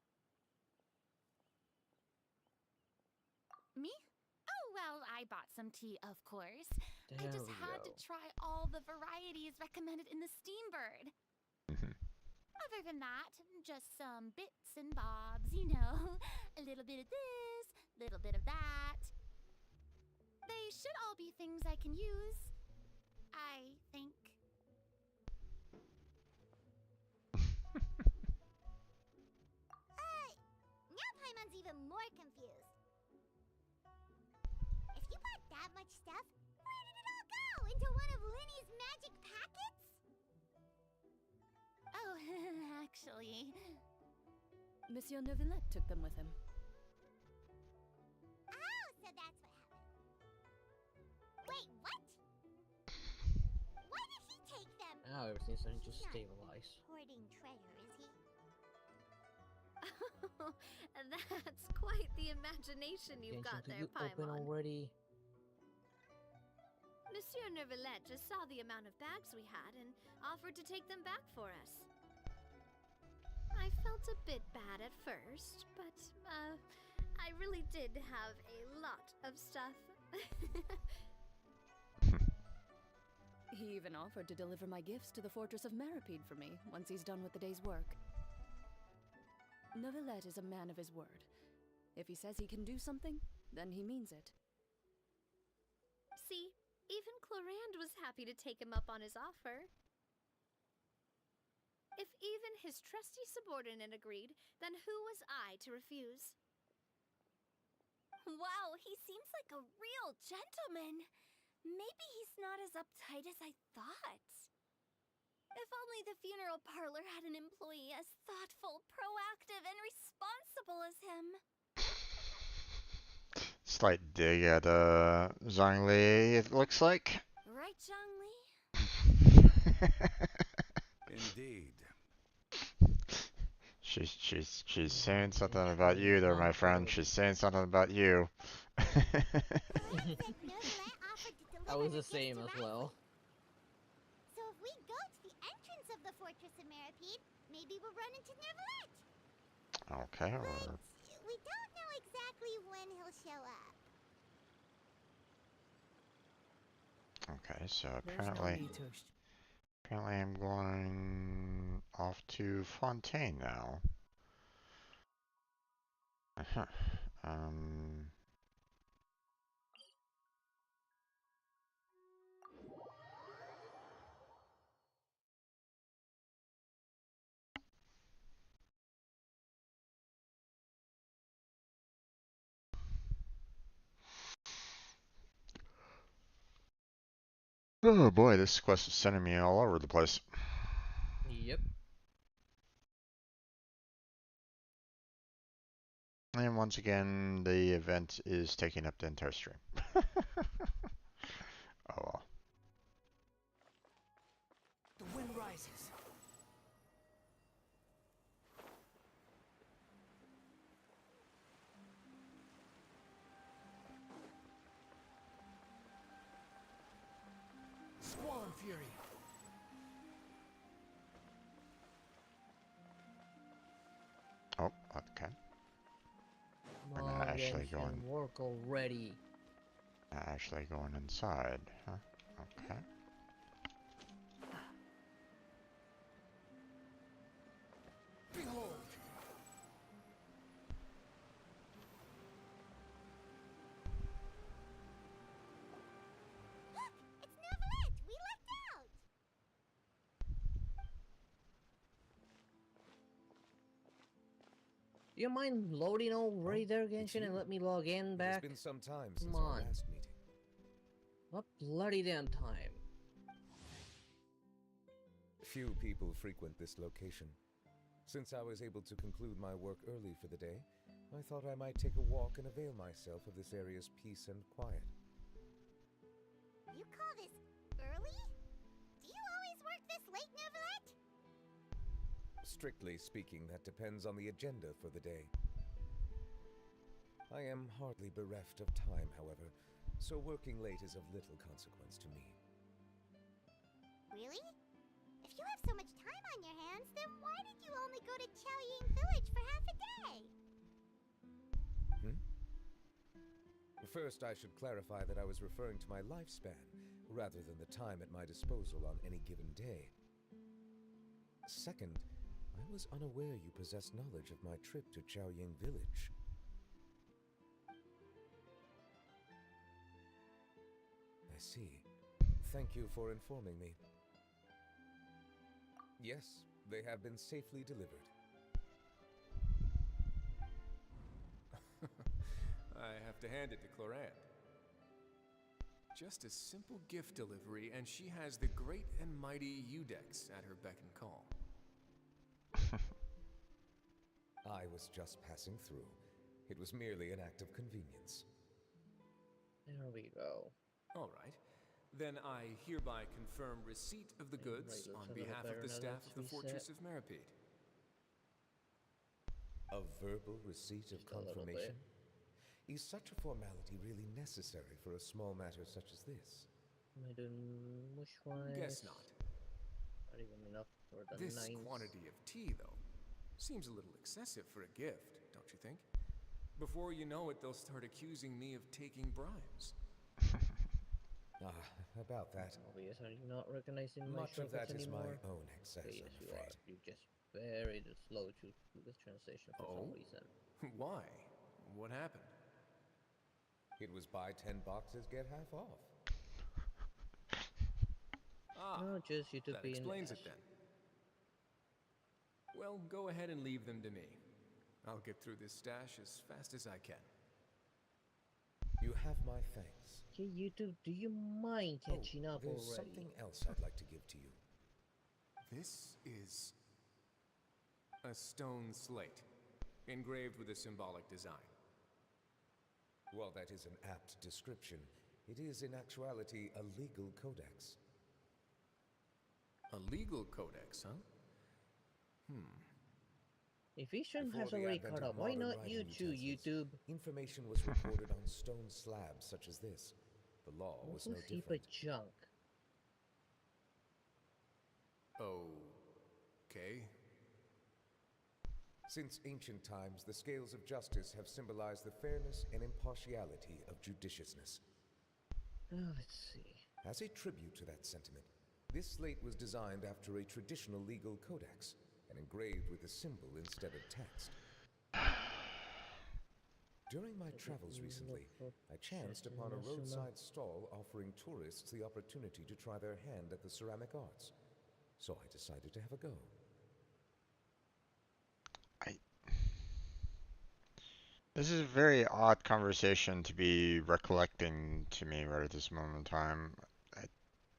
Me? Oh, well, I bought some tea, of course. I There just we had to go. try all the varieties recommended in the Steambird. Other than that, just some bits and bobs, you know. A little bit of this, little bit of that. They should all be things I can use, I think. Now Paimon's even more confused. If you bought that much stuff, where did it all go? Into one of Linny's magic packets? Oh, actually... Monsieur Neuvillette took them with him. Oh, so that's what happened. Wait, what? Why did he take them? Now everything's starting to He's not stabilize. hoarding treasure, is he? That's quite the imagination you've Genshin, got could there, you open Paimon. already? Monsieur Neuvillette just saw the amount of bags we had and offered to take them back for us. I felt a bit bad at first, but, I really did have a lot of stuff. He even offered to deliver my gifts to the Fortress of Maripede for me once he's done with the day's work. Neuvillette is a man of his word. If he says he can do something, then he means it. See, even Clorand was happy to take him up on his offer. If even his trusty subordinate agreed, then who was I to refuse? Wow, he seems like a real gentleman. Maybe he's not as uptight as I thought. If only the funeral parlor had an employee as thoughtful, proactive, and responsible as him. Slight dig at Zhongli, it looks like. Right, Zhongli? Indeed. She's saying something about you there, my friend. She's saying something about you. I was the same as well. So if we go to the entrance of the Fortress of Meripede, maybe we'll run into Neverlet. Okay, But we don't know exactly when he'll show up. Okay, so apparently I'm going off to Fontaine now. Uh-huh. Oh boy, this quest is sending me all over the place. Yep. And once again, the event is taking up the entire stream. Oh well. The wind rises. Squall Fury. Oh, okay. We're Come not on, actually Genshin, going. work already. Not actually going inside, huh? Okay. Behold. Look, it's Neverlet. We lucked out. Do you mind loading already there, Genshin, and let me log in back? It's been some time since Come our on. last meeting. What bloody damn time? Few people frequent this location. Since I was able to conclude my work early for the day, I thought I might take a walk and avail myself of this area's peace and quiet. You call this early? Do you always work this late, Neverlet? Strictly speaking, that depends on the agenda for the day. I am hardly bereft of time, however, so working late is of little consequence to me. Really? If you have so much time on your hands, then why did you only go to Chaoying Village for half a day? First, I should clarify that I was referring to my lifespan, rather than the time at my disposal on any given day. Second, I was unaware you possessed knowledge of my trip to Chaoying Village. I see. Thank you for informing me. Yes, they have been safely delivered. I have to hand it to Clorant. Just a simple gift delivery, and she has the great and mighty Udex at her beck and call. I was just passing through. It was merely an act of convenience. There we go. All right. Then I hereby confirm receipt of the goods on behalf of the staff of the Fortress of Meripede. A verbal receipt of confirmation? Is such a formality really necessary for a small matter such as this? Guess not. Not even enough for the This nines. quantity of tea, though, seems a little excessive for a gift, don't you think? Before you know it, they'll start accusing me of taking bribes. About that. Obvious, are you not recognizing my Much of that shortcuts is my anymore? own excess, Okay, yes, I'm you afraid. are. You're just very slow to do the translation for some reason. Why? What happened? It was buy 10 boxes, get half off. Ah, No, just you to that be in explains Ash. it then. Well, go ahead and leave them to me. I'll get through this stash as fast as I can. You have my thanks. Okay, YouTube, do you mind catching up there's already? something else I'd like to give to you. This is a stone slate, engraved with a symbolic design. While that is an apt description, it is in actuality a legal codex. A legal codex, huh? If Vision Before has the already advent caught of up, why modern not writing you too, utensils, YouTube? Information was recorded on stone slabs such as this. The law was no Who's heap different. of junk? Okay. Since ancient times, the scales of justice have symbolized the fairness and impartiality of judiciousness. Let's see. As a tribute to that sentiment, this slate was designed after a traditional legal codex and engraved with a symbol instead of text. During my travels recently, I chanced upon a roadside stall offering tourists the opportunity to try their hand at the ceramic arts. So I decided to have a go. This is a very odd conversation to be recollecting to me right at this moment in time.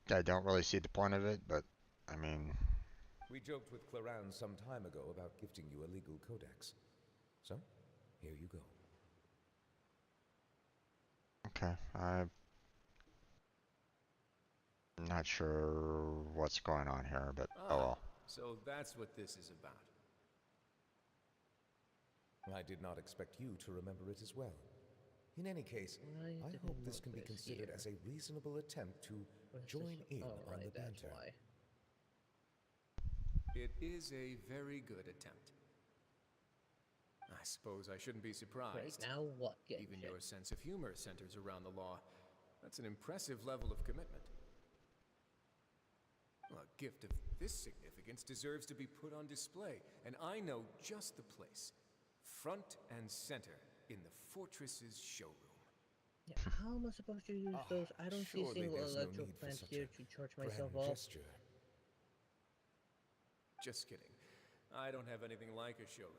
I don't really see the point of it, but I mean... We joked with Claran some time ago about gifting you a legal codex. So, here you go. Okay, I'm not sure what's going on here, but oh well. So that's what this is about. I did not expect you to remember it as well. In any case, I hope this can be considered as a reasonable attempt to join in on the banter. It is a very good attempt. I suppose I shouldn't be surprised. Right now, what? Even your sense of humor centers around the law. That's an impressive level of commitment. A gift of this significance deserves to be put on display, and I know just the place. Front and center in the fortress's showroom. Yeah, how am I supposed to use those? I don't see a single electro plant here to charge myself up. Just kidding. I don't have anything like a showroom.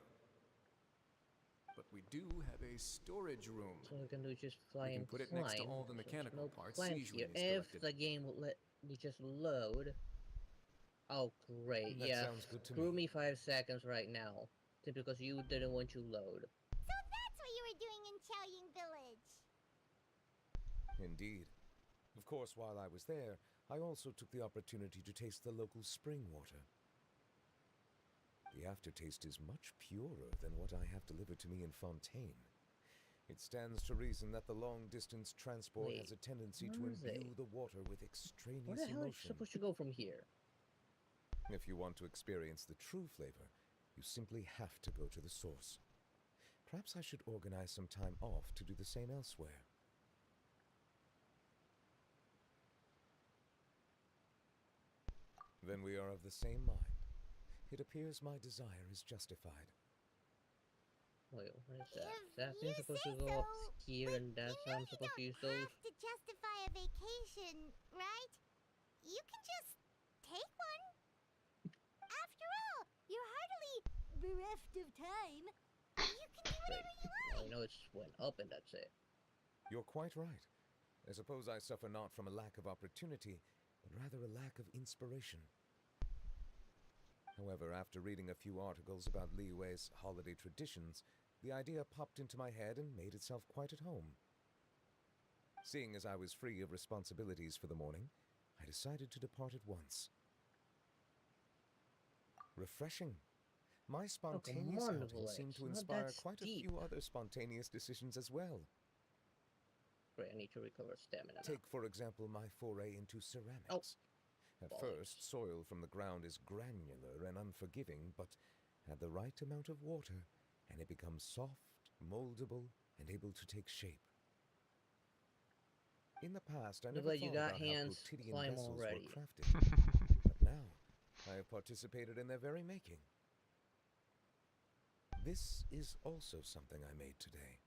But we do have a storage room. So we can do just fly and put it climb. next to all the So mechanical no parts plant Siege here. Wing has If collected. the game would let me just load. Oh great, That yeah. sounds good to Screw me. me 5 seconds right now. Simply because you didn't want to load. So that's what you were doing in Chaoying Village. Indeed. Of course, while I was there, I also took the opportunity to taste the local spring water. The aftertaste is much purer than what I have delivered to me in Fontaine. It stands to reason that the long-distance transport has a tendency to imbue the water with extraneous Where the hell are you emotion. supposed to go from here? If you want to experience the true flavor, you simply have to go to the source. Perhaps I should organize some time off to do the same elsewhere. Then we are of the same mind. It appears my desire is justified. Wait, what is that? That thing's supposed to go up here, and that's how I'm supposed to use those? You have to justify a vacation, right? You can just take one. After all, you're hardly bereft of time. You can do whatever you want. I know it just went up and that's it. You're quite right. I suppose I suffer not from a lack of opportunity, but rather a lack of inspiration. However, after reading a few articles about Liyue's holiday traditions, the idea popped into my head and made itself quite at home. Seeing as I was free of responsibilities for the morning, I decided to depart at once. Refreshing. My spontaneous outing seemed to inspire quite a few other spontaneous decisions as well. Great, I need to recover stamina now. Take, for example, my foray into ceramics. At first, soil from the ground is granular and unforgiving, but add the right amount of water, and it becomes soft, moldable, and able to take shape. In the past, I never thought about how quotidian vessels were crafted, but now I have participated in their very making. This is also something I made today.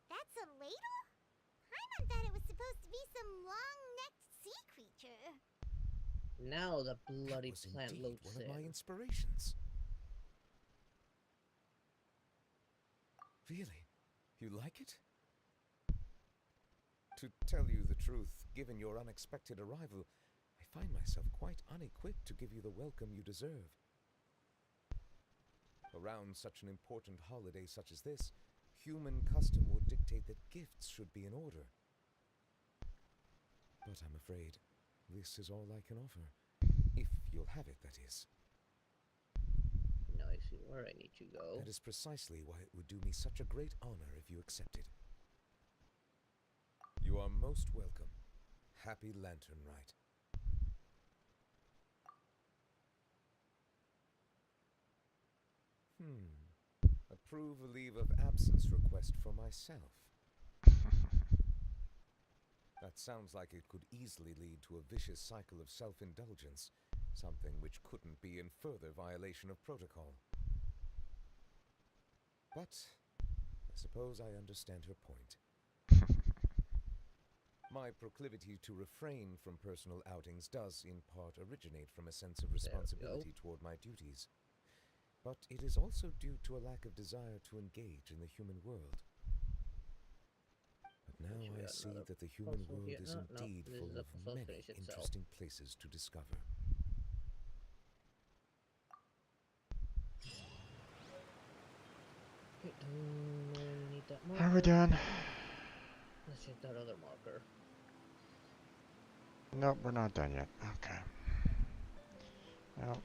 That's a ladle? I'm be some long-necked sea creature. Now the bloody That was plant indeed loops one of in. my inspirations. Really? You like it? To tell you the truth, given your unexpected arrival, I find myself quite unequipped to give you the welcome you deserve. Around such an important holiday such as this, human custom would dictate that gifts should be in order. But I'm afraid this is all I can offer. If you'll have it, that is. Now I see where I need to go. That is precisely why it would do me such a great honor if you accepted. You are most welcome. Happy Lantern Rite. Approve a leave of absence request for myself. That sounds like it could easily lead to a vicious cycle of self-indulgence, something which couldn't be in further violation of protocol. But I suppose I understand her point. My proclivity to refrain from personal outings does, in part, originate from a sense of responsibility toward my duties. But it is also due to a lack of desire to engage in the human world. But now I see that the human world is indeed full of many interesting places to discover. Are we done? Let's check that other marker. Nope, we're not done yet. Okay. Well,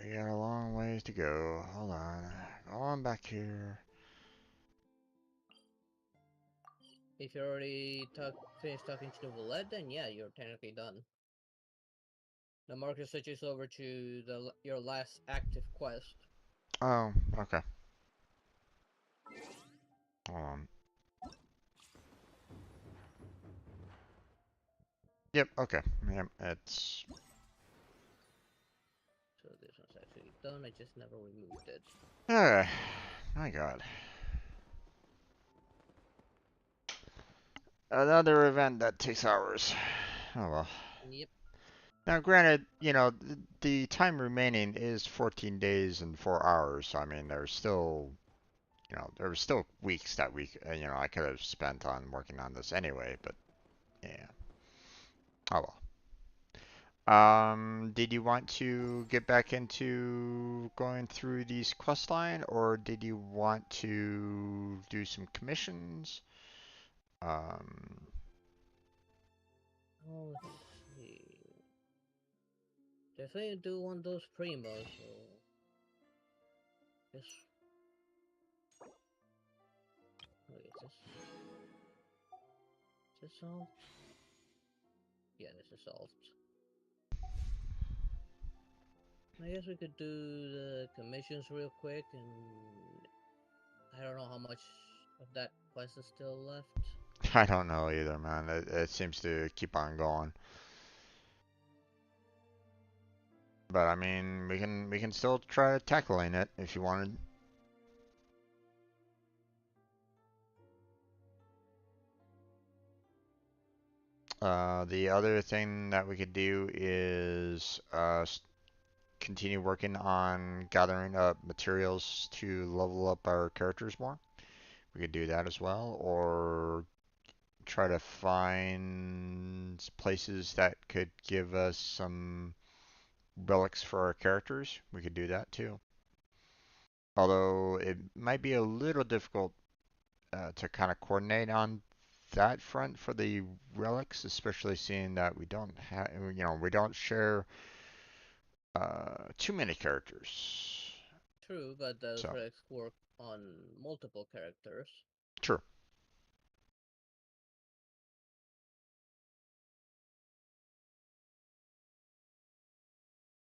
we got a long ways to go. Hold on. Go on back here. If you already finished talking to the Valet, then yeah, you're technically done. The marker switches over to your last active quest. Oh, okay. Hold on. Yep, okay. Yep, it's... So this one's actually done, I just never removed it. Alright. My god. Another event that takes hours. Oh well. Yep. Now, granted, you know, the time remaining is 14 days and 4 hours. So, I mean, there's still, you know, there were still weeks that you know, I could have spent on working on this anyway, but yeah. Oh well. Did you want to get back into going through these quest line, or did you want to do some commissions? Oh, let's see. Definitely do want those primos, so... Yes. Wait, is this... Is this solved? Yeah, this is solved. I guess we could do the commissions real quick, and... I don't know how much of that quest is still left. I don't know either, man. It seems to keep on going. But I mean, we can still try tackling it if you wanted. The other thing that we could do is continue working on gathering up materials to level up our characters more. We could do that as well, or try to find places that could give us some relics for our characters. We could do that too. Although it might be a little difficult to kind of coordinate on that front for the relics, especially seeing that we don't have, you know, we don't share too many characters. True, but those So, relics work on multiple characters. true.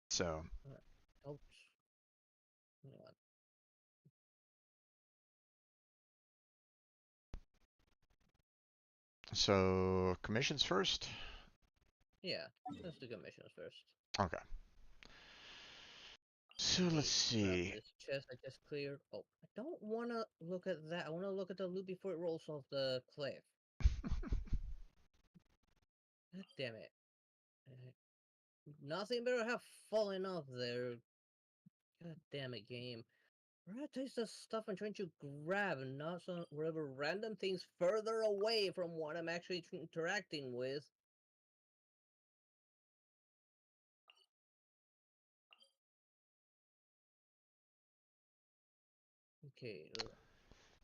So, Ouch. Hang on. so commissions first? Yeah, let's do commissions first. Okay. So let's see. This chest I just cleared. Oh, I don't want to look at that. I want to look at the loot before it rolls off the cliff. God damn it. Nothing better have fallen off there. God damn it, game. Prioritize the stuff I'm trying to grab and not some whatever random things further away from what I'm actually interacting with. Okay.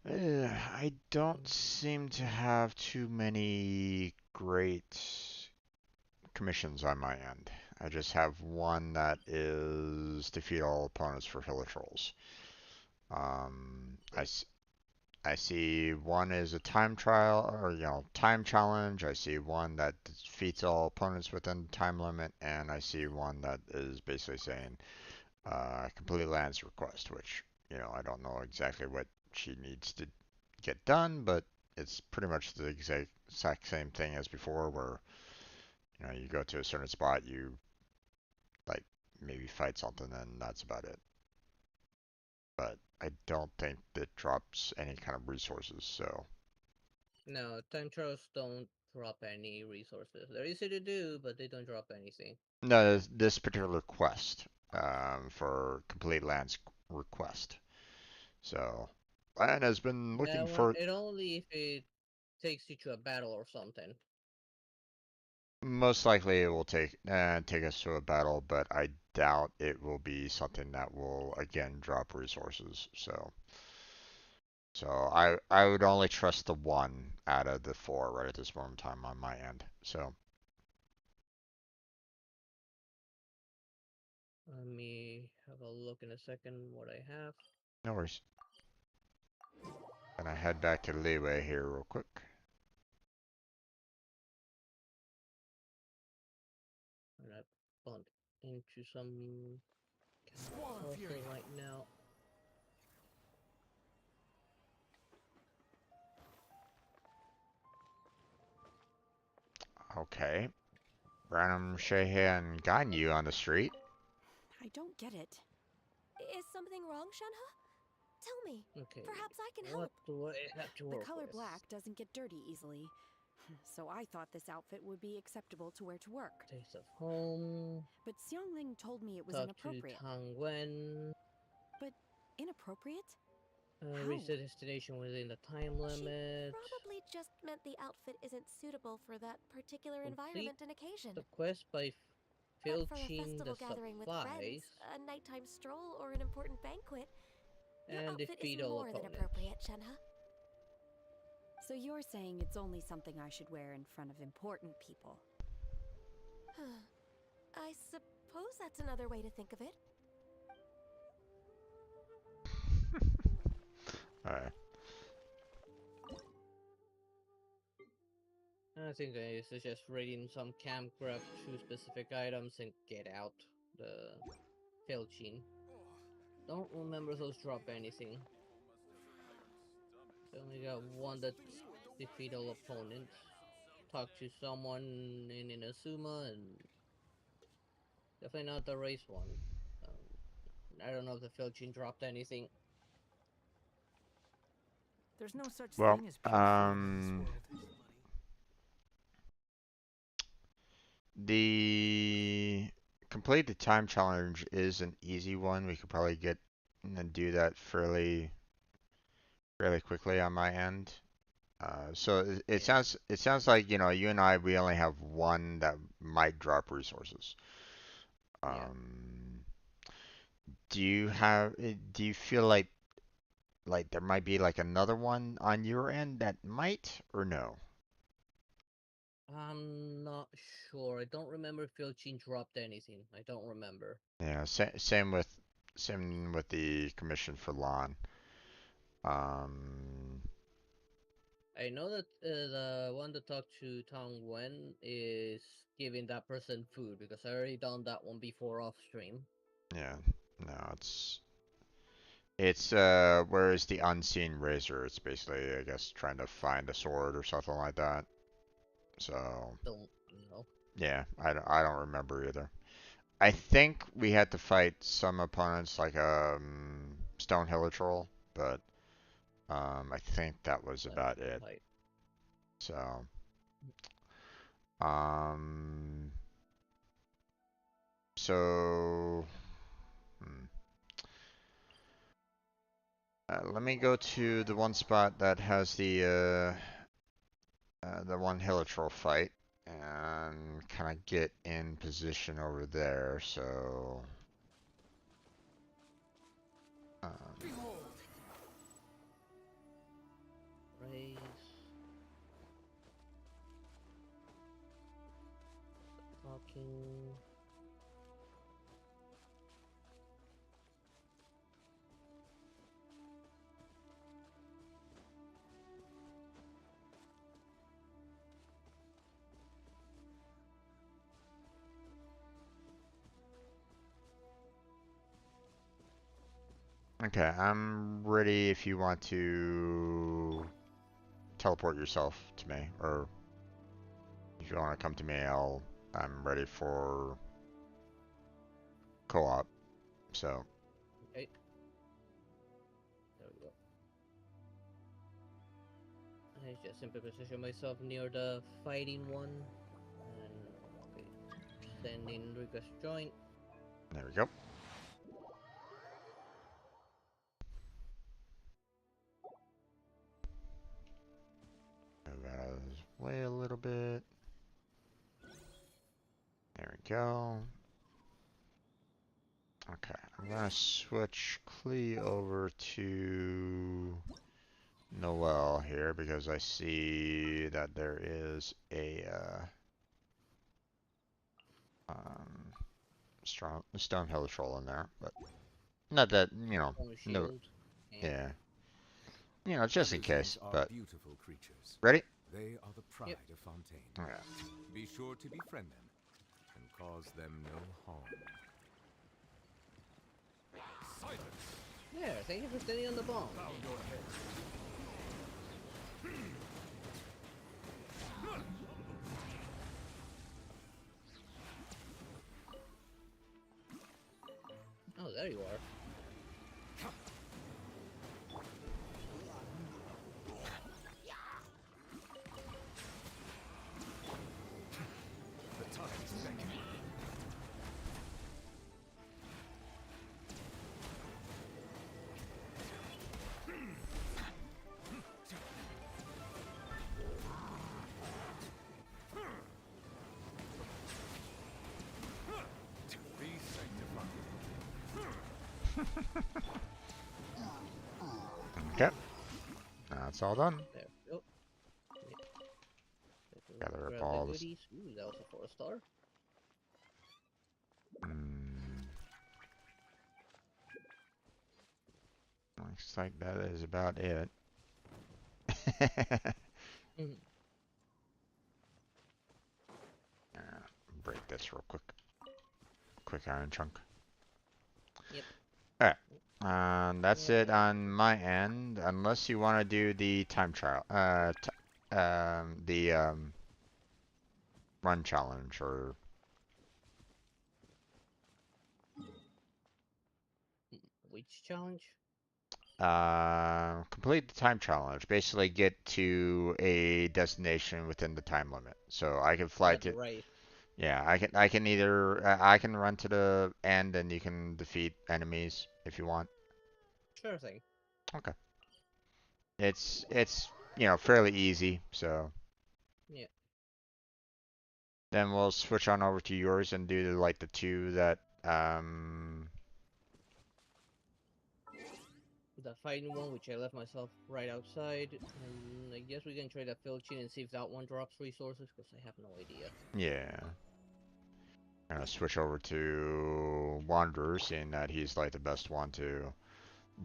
I don't seem to have too many great commissions on my end. I just have one that is defeat all opponents for Hill Trolls. Um, I, I see one is a time trial or time challenge. I see one that defeats all opponents within the time limit, and I see one that is basically saying complete lands request, which I don't know exactly what she needs to get done, but it's pretty much the exact same thing as before, where you go to a certain spot, you like maybe fight something, and that's about it. But I don't think it drops any kind of resources, so. No, time trials don't drop any resources. They're easy to do, but they don't drop anything. No, this particular quest for complete lands request. So, Lan has been looking That one, for. it only if it takes you to a battle or something. Most likely, it will take us to a battle, but I doubt it will be something that will again drop resources. So I would only trust the one out of the four right at this moment in time on my end. So. Let me have a look in a second what I have. No worries. And I head back to Leeway here real quick. And I bumped into some also right now. Okay. Random Shehan Ganyu on the street. I don't get it. Is something wrong, Shenhe? Tell me. Okay. Perhaps I can help. What do I have to The work color with? black doesn't get dirty easily, so I thought this outfit would be acceptable to wear to work. Taste of home. But Xiangling told me it was Talk inappropriate. to Tang Wen. But inappropriate? Reach the destination within the time limit. Probably just meant the outfit isn't suitable for that particular environment and occasion. The quest by But for a filching the festival gathering with supplies friends, a nighttime stroll, or an important banquet, your and outfit defeat is all more than opponents. appropriate, Shenhe. So you're saying it's only something I should wear in front of important people? I suppose that's another way to think of it. Alright. I think I suggest raiding some camp, grab 2 specific items, and get out the filching. Don't remember those drop anything. Only got one that defeat all opponents. Talk to someone in Inazuma, and definitely not the race one. I don't know if the filching dropped anything. There's no such Well, thing as pure freedom in this world. The complete the time challenge is an easy one. We could probably get and do that fairly quickly on my end. So it sounds like you and I we only have one that might drop resources. Do you feel like there might be like another one on your end that might or no? I'm not sure. I don't remember if filching dropped anything. I don't remember. Yeah, same with the commission for lawn. Um, I know that the one to talk to Tang Wen is giving that person food because I already done that one before off stream. yeah, no, it's whereas the unseen razor, it's basically I guess trying to find a sword or something like that. So Don't know. yeah, I don't remember either. I think we had to fight some opponents like Stonehill Troll, but I think that was about it. So So, let me go to the one spot that has the one Hilitrol fight and kind of get in position over there. So, Raise. Talking. okay, I'm ready if you want to teleport yourself to me, or if you want to come to me, I'm ready for co-op. So. Okay. There we go. I just simply position myself near the fighting one, and okay, send in request join. There we go. Move out of his way a little bit. There we go. Okay, I'm gonna switch Klee over to Noel here because I see that there is a stone hill troll in there, but not that, you know, no, yeah, you know, just in case. But beautiful creatures. ready? They are the pride of Fontaine. Yeah. Be sure to befriend them and cause them no harm. Silence! There, thank you for standing on the bomb. Bow your head. Oh, there you are. The time is beckoning. Be sanctified. Okay. That's all done. There we go. Gather up Grab all the this. goodies. Ooh, that was a 4-star. Looks like that is about it. Break this real quick. Quick iron chunk. Yep. Alright. That's it on my end, unless you want to do the time trial. Run challenge or. Which challenge? Complete the time challenge. Basically, get to a destination within the time limit. So I can fly to. Right. Yeah, I can either I can run to the end and you can defeat enemies if you want. Sure thing. Okay. It's you know fairly easy, so. Yeah. Then we'll switch on over to yours and do like the two that The fighting one, which I left myself right outside, and I guess we can try that filching and see if that one drops resources, because I have no idea. yeah. I'm gonna switch over to Wanderer, seeing that he's like the best one to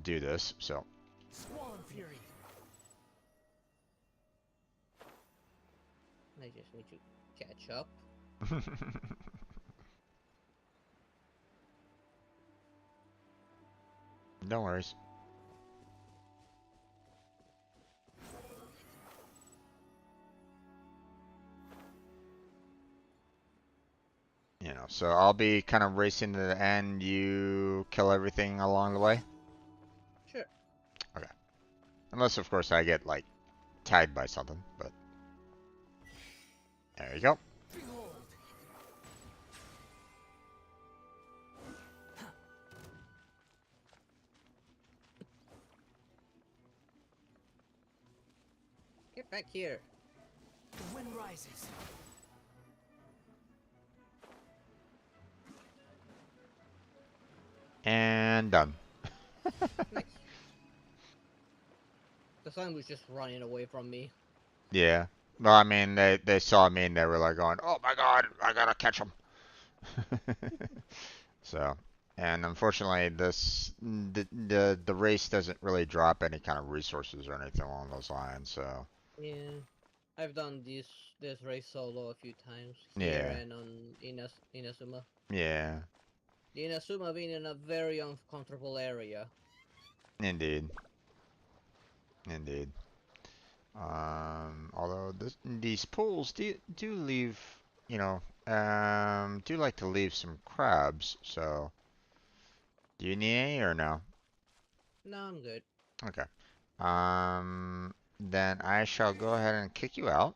do this, so. Squall and Fury. I just need to catch up. No worries. You know, so I'll be kind of racing to the end. You kill everything along the way? Sure. Okay. Unless, of course, I get, like, tagged by something, but. There you go. Get back here. The wind rises. And done. Nice. The sun was just running away from me. Yeah. Well, I mean, they saw me and they were like going, "Oh my God, I gotta catch him." So, and unfortunately, the race doesn't really drop any kind of resources or anything along those lines. So, Yeah, I've done this race solo a few times here yeah, and on Inazuma. yeah, The Inazuma being in a very uncomfortable area. indeed, indeed. Although these pools do leave, you know, do like to leave some crabs. So, do you need any or no? No, I'm good. Okay. Then I shall go ahead and kick you out,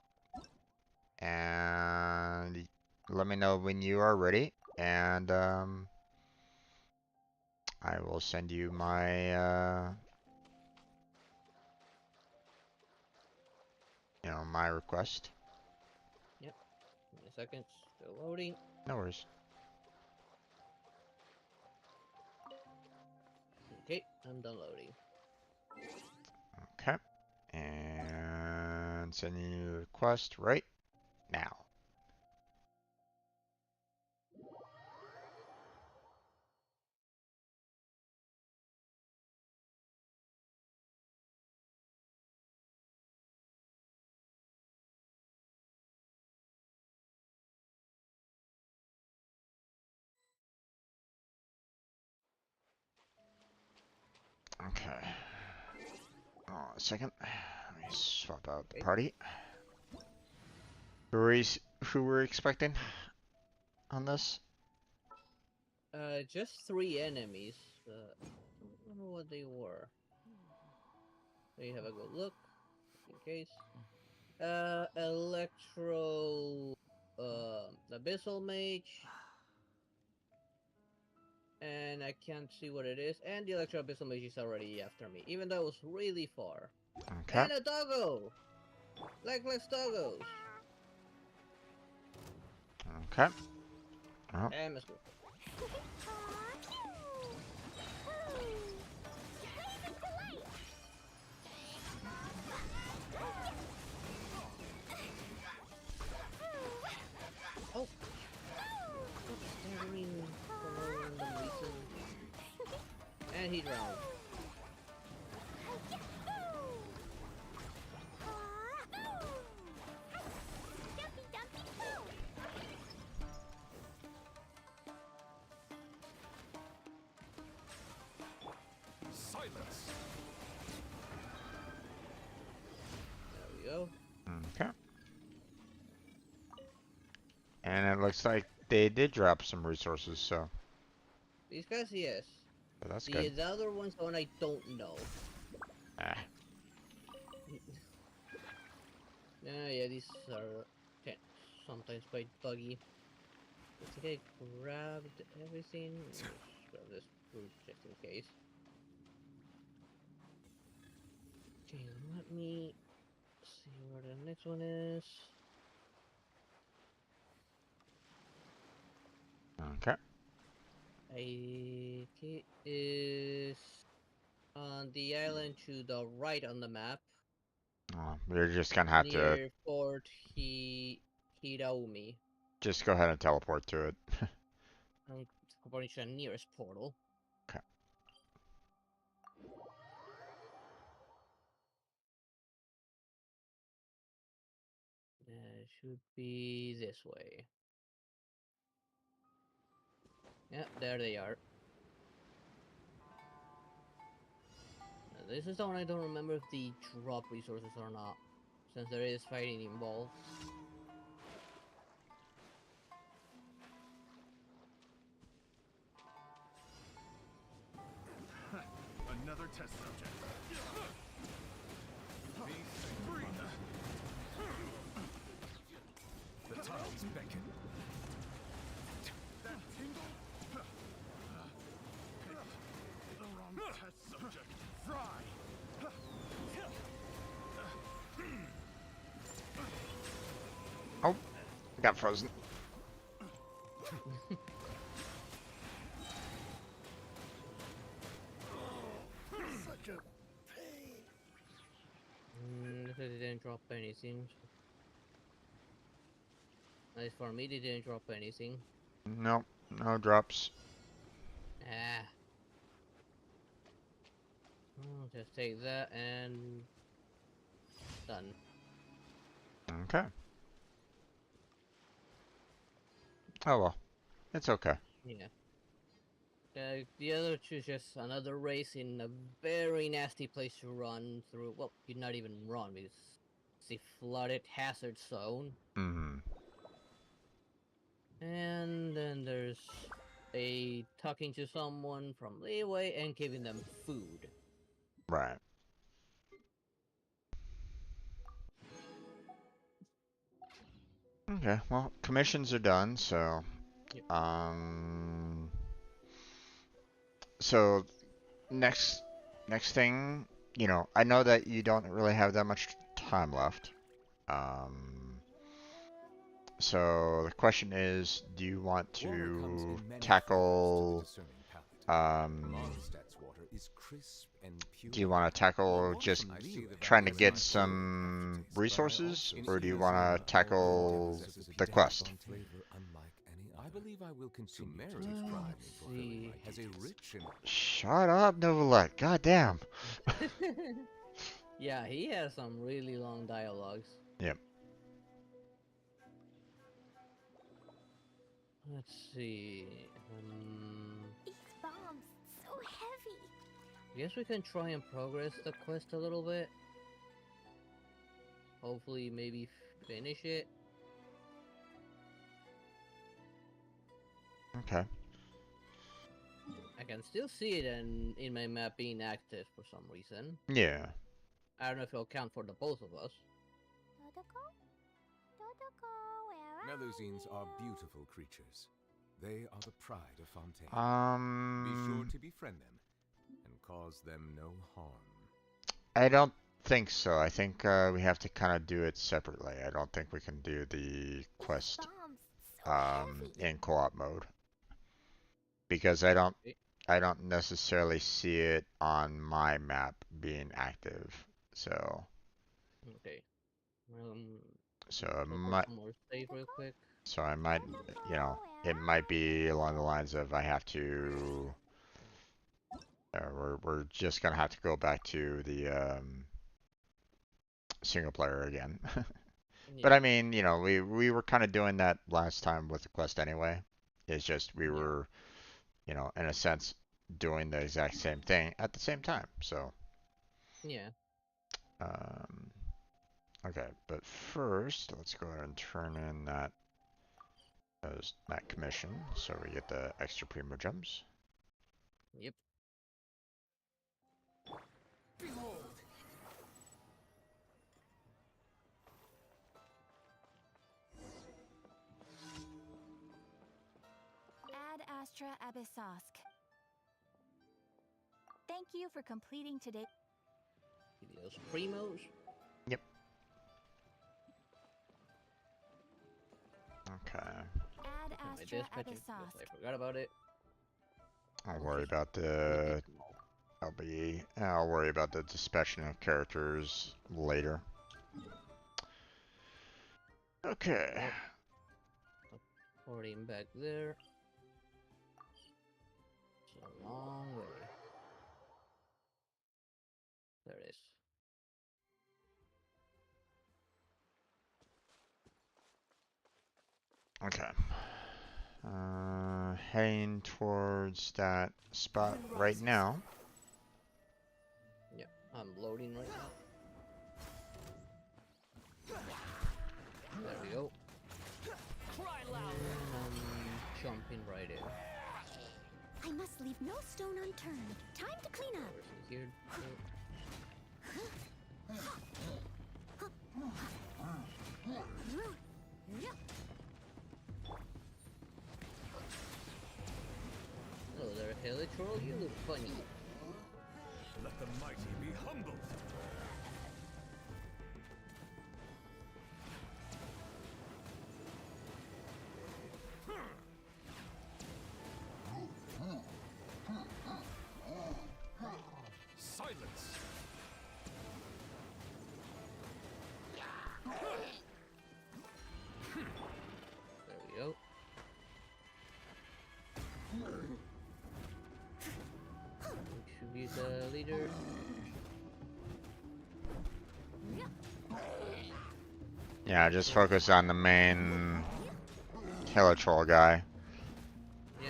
and let me know when you are ready, and I will send you my, my request. Yep. Give me a second. Still loading. No worries. Okay, I'm done loading. Okay. And sending you the request right now. Okay. Oh, a second. Let me swap out the party. Who we're expecting on this? Just 3 enemies. I don't remember what they were. Let me have a good look, in case. Electro, Abyssal Mage, and I can't see what it is. And the Electro Abyssal Mage is already after me, even though it was really far. Okay. And a doggo, legless doggos. Okay. Oh. And let's go. Oh! Staring for no random reason. And he drowned. Silence. There we go. Okay. And it looks like they did drop some resources, so. These guys, yes. So that's good. The other ones, one I don't know. Ah. Yeah, these are sometimes quite buggy. I think I grabbed everything. Let's grab this fruit just in case. Okay, let me see where the next one is. Okay. It is on the island to the right on the map. You're just gonna have to near Fort Hiraomi. just go ahead and teleport to it. I'm going to the nearest portal. Okay. Should be this way. Yep, there they are. This is the one I don't remember if they drop resources or not, since there is fighting involved. Another test subject. The tides beckon. That tingle? The wrong test subject. Fry! Got frozen. Such a pain. They didn't drop anything. As for me, they didn't drop anything. Nope, no drops. Ah. Just take that and done. Okay. Oh well, it's okay. Yeah. The other two is just another race in a very nasty place to run through. Well, you not even run because it's a flooded hazard zone. Mm-hmm. And then there's a talking to someone from Leeway and giving them food. Right. Okay, well, commissions are done, so Yep. so next thing, you know, I know that you don't really have that much time left. So the question is, do you want to tackle do you want to tackle just trying to get some resources, or do you want to tackle the quest? I believe I will continue to describe fulfilling life as a rich and... Shut up, Novelette. Goddamn. Yeah, he has some really long dialogues. Yep. Let's see. These bombs, so heavy. I guess we can try and progress the quest a little bit. Hopefully, maybe finish it. Okay. I can still see it in my map being active for some reason. Yeah. I don't know if it'll count for the both of us. Melusines are beautiful creatures. They are the pride of Fontaine. Be sure to befriend them and cause them no harm. I don't think so. I think we have to kind of do it separately. I don't think we can do the quest in co-op mode, because I don't necessarily see it on my map being active. So Okay. so it might more save real quick. so I might, you know, it might be along the lines of I have to we're just gonna have to go back to the single player again. But I mean, you know, we were kind of doing that last time with the quest anyway. It's just we were, you know, in a sense, doing the exact same thing at the same time. So yeah. Okay, but first, let's go ahead and turn in that commission, so we get the extra primo gems. Yep. Behold. Ad Astra Abyssosk. Thank you for completing today. Those primos. Yep. Okay. Ad Astra Abyssosk. I forgot about it. I'll worry about the I'll worry about the dispatching of characters later. Okay. Already back there. It's a long way. There it is. Okay. Heading towards that spot right now. Yeah, I'm loading right now. There we go. And I'm jumping right in. I must leave no stone unturned. Time to clean up. Here. Hello there, Helitroll. You look funny. Let the mighty be humbled. later. Yeah, just focus on the main killer troll guy. Yeah.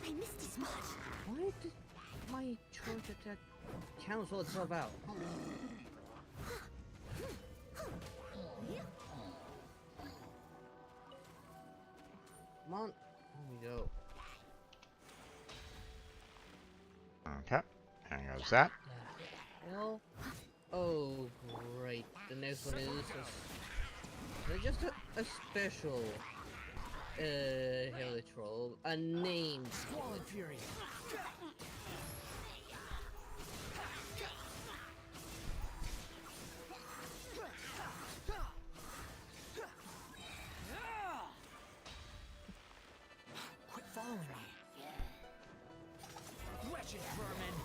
I missed a spot. Why did my charge attack cancel itself out? Come on. There we go. Okay, there goes that. Hell? Oh, great. The next one is just a special Helitroll, a named Squall and Fury. Quit following me. Wretched vermin.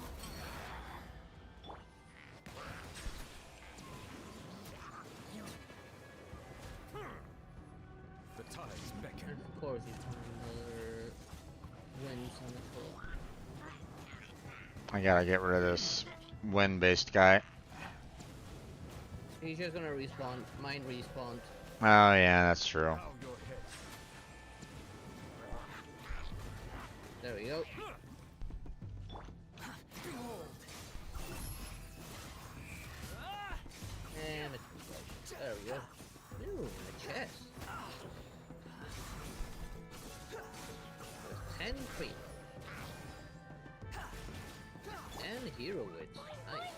The tides beckon. Of course, he's on another wind summit troll. I gotta get rid of this wind-based guy. He's just gonna respawn. Mine respawned. Oh yeah, that's true. There we go. And it's completion. There we go. Ooh, a chest. There's 10 creep. And hero wits. Nice.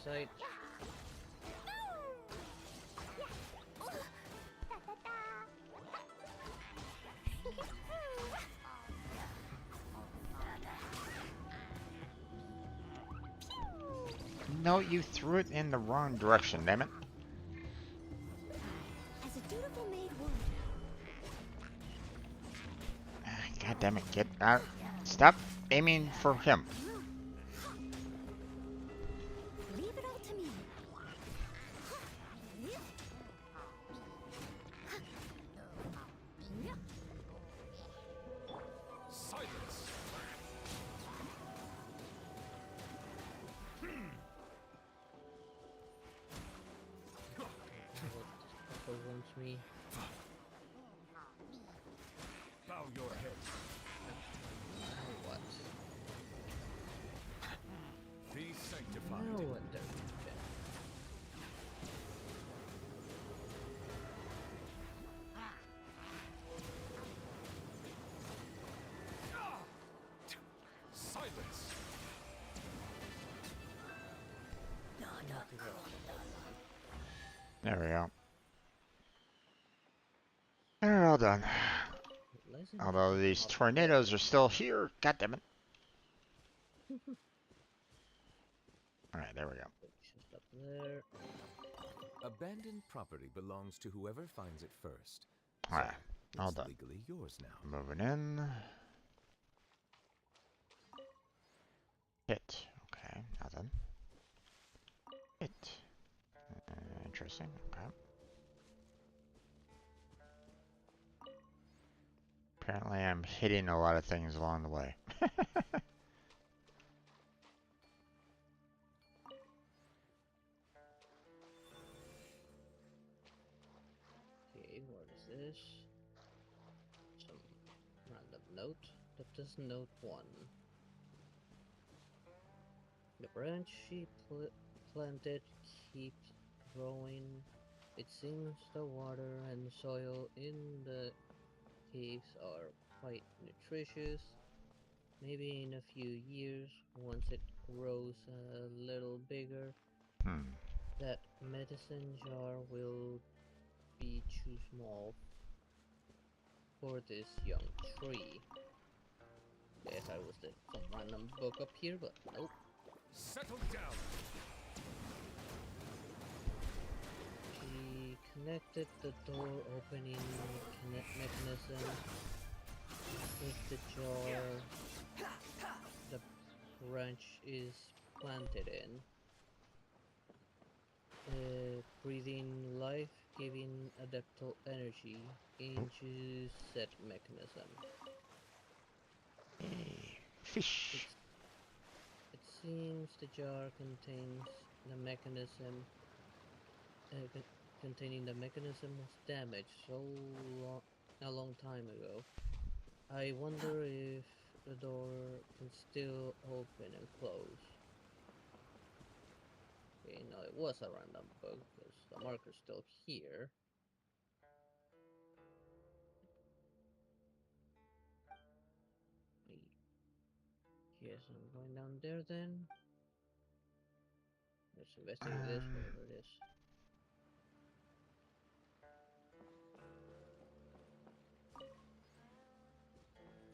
Insight. No, you threw it in the wrong direction, damn it. As a dutiful maid would. God damn it, get out. Stop aiming for him. Leave it all to me. Silence. Papa wants me. Bow your head. What? Be sanctified. No wonder. Silence. There we go. They're all done. Although these tornadoes are still here. God damn it. Alright, there we go. Just up there. Abandoned property belongs to whoever finds it first. Alright, So all it's done. legally yours now. Moving in. Hit. Okay, nothing. Hit. Interesting. Okay. Apparently I'm hitting a lot of things along the way. Okay, what is this? Some random note. That is note 1. The branch she planted keeps growing. It seems the water and soil in the caves are quite nutritious. Maybe in a few years, once it grows a little bigger, that medicine jar will be too small for this young tree. Guess I was some random book up here, but nope. Settle down. She connected the door opening mechanism with the jar. The branch is planted in. Breathing life-giving adaptal energy into said mechanism. Fish. It seems the jar contains the mechanism. Containing the mechanism was damaged a long time ago. I wonder if the door can still open and close. Okay, no, it was a random bug because the marker's still here. Yes, I'm going down there then. Let's investigate this, whatever it is.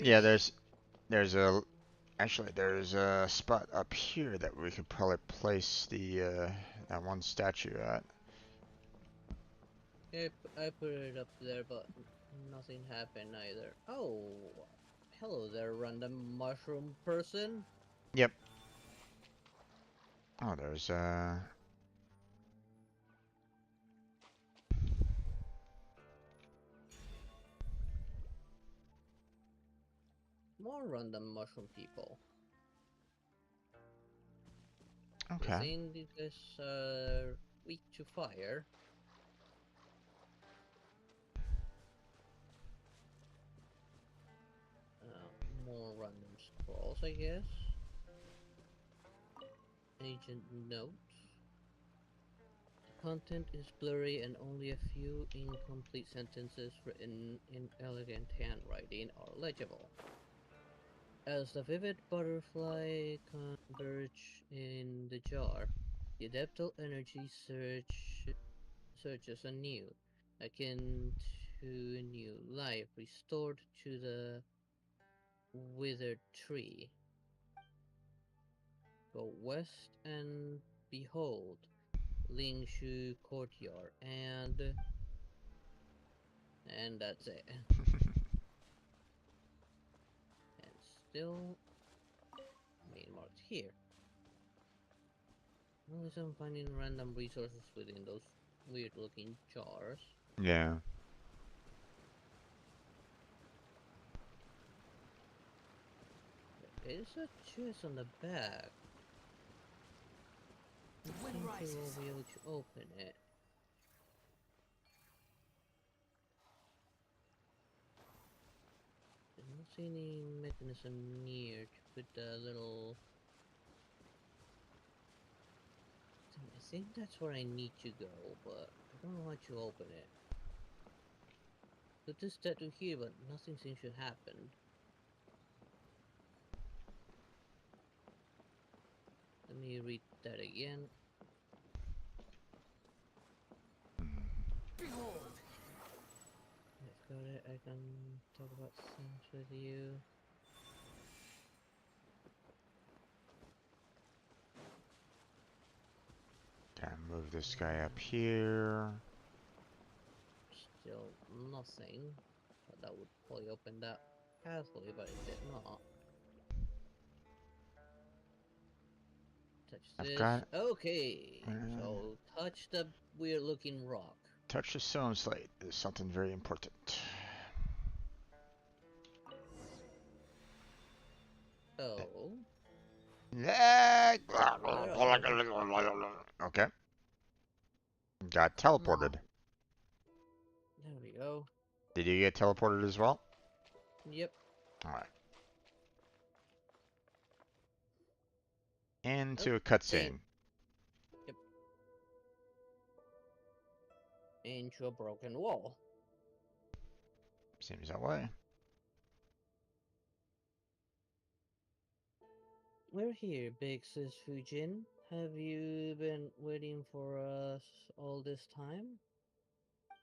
Yeah, there's a spot up here that we could probably place the that one statue at. Yep, I put it up there, but nothing happened either. Oh, hello there, random mushroom person. Yep. Oh, there's more random mushroom people. Okay. I think these guys are weak to fire. More random scrolls, I guess. Agent note. The content is blurry and only a few incomplete sentences written in elegant handwriting are legible. As the vivid butterfly converge in the jar, the adaptal energy surges anew, akin to new life restored to the withered tree. Go west and behold Lingshu Courtyard, and that's it. And still main marked here. Unless I'm finding random resources within those weird looking jars. Yeah. There is a chest on the back. I think we will be able to open it. I don't see any mechanism near to put the little... I think that's where I need to go, but I don't know how to open it. Put this statue here, but nothing seems to happen. Let me read that again. Behold! I've got it, I can talk about things with you. Can move this guy up here. Still nothing. But that would probably open that pathway, but it did not. Touch I've this. got it. Okay. So touch the weird looking rock. Touch the stone slate. There's something very important. Oh. Okay. Got teleported. There we go. Did you get teleported as well? Yep. Alright. Into a cutscene. Yep. Into a broken wall. Seems that way. We're here, big sis Fujin. Have you been waiting for us all this time?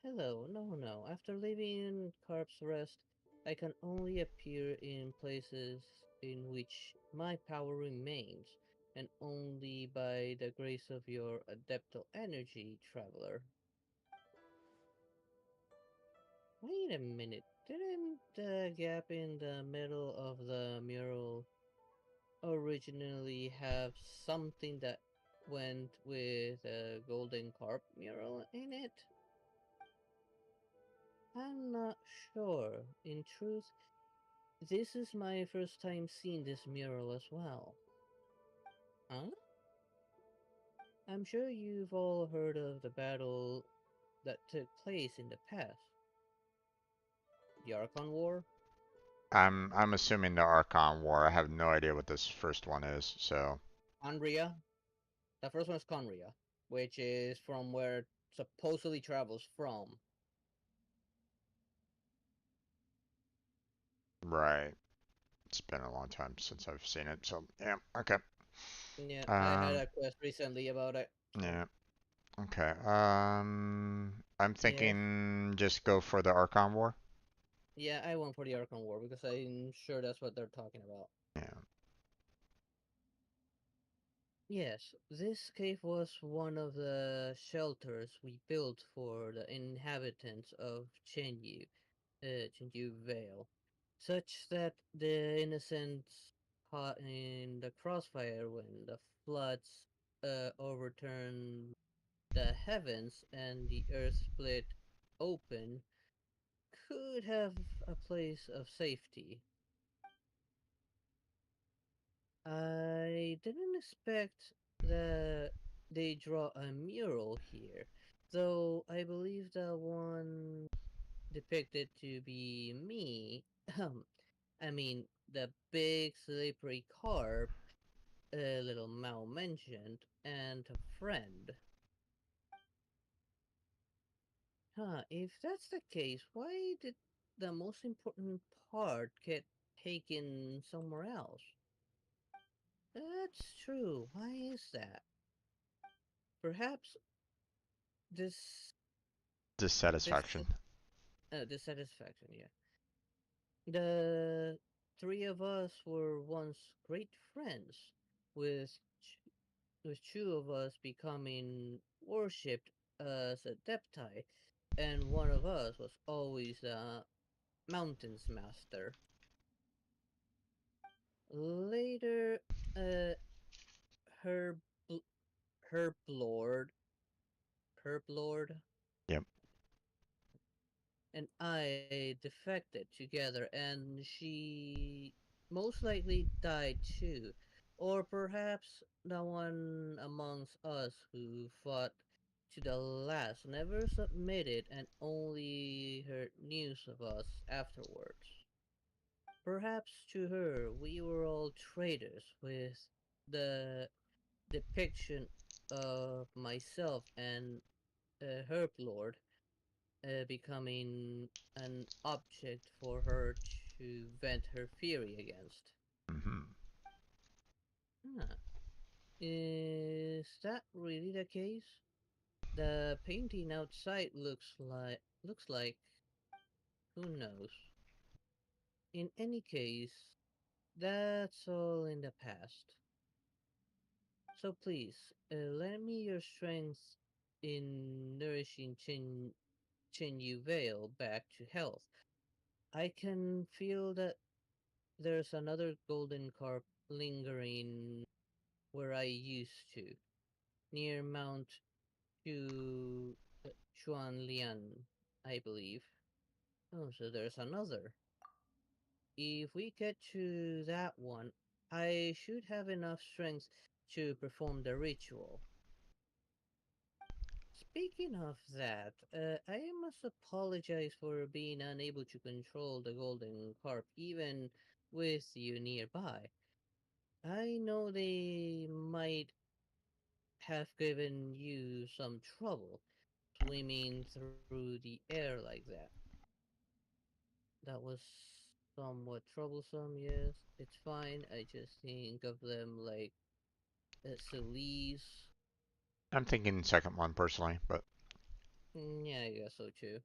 Hello, no. After leaving Carp's Rest, I can only appear in places in which my power remains, and only by the grace of your adeptal energy, traveler. Wait a minute, didn't the gap in the middle of the mural originally have something that went with a golden carp mural in it? I'm not sure. In truth, this is my first time seeing this mural as well. Huh? I'm sure you've all heard of the battle that took place in the past. The Archon War? I'm assuming the Archon War. I have no idea what this first one is, so. Conria? The first one is Conria, which is from where it supposedly travels from. Right. It's been a long time since I've seen it, so yeah, okay. Yeah, I had Um, a quest recently about it. So. yeah, okay. I'm Yes. thinking just go for the Archon War. Yeah, I went for the Archon War because I'm sure that's what they're talking about. Yeah. Yes, this cave was one of the shelters we built for the inhabitants of Chenyu Vale, such that the innocents caught in the crossfire when the floods overturned the heavens and the earth split open could have a place of safety. I didn't expect that they draw a mural here, though I believe the one depicted to be me. I mean, the big slippery carp, a little Mao mentioned, and a friend. Huh, if that's the case, why did the most important part get taken somewhere else? That's true. Why is that? Perhaps this this Dissatisfaction. dissatisfaction, yeah. The three of us were once great friends, with with two of us becoming worshipped as a deptai, and one of us was always a mountains master. Later, uh, Herb Herb Lord Herb Lord Yep. and I defected together, and she most likely died too. Or perhaps the one amongst us who fought to the last never submitted and only heard news of us afterwards. Perhaps to her we were all traitors, with the depiction of myself and Herb Lord becoming an object for her to vent her fury against. Mm-hmm. Huh. Is that really the case? The painting outside looks like who knows. In any case, that's all in the past. So please, lend me your strength in nourishing Yu Vale back to health. I can feel that there's another golden carp lingering where I used to, near Mount Chu Chuanlian, I believe. Oh, so there's another. If we get to that one, I should have enough strength to perform the ritual. Speaking of that, I must apologize for being unable to control the golden carp even with you nearby. I know they might have given you some trouble swimming through the air like that. That was somewhat troublesome, yes. It's fine. I just think of them like sillies. I'm thinking second one personally, but Yeah, I guess so too.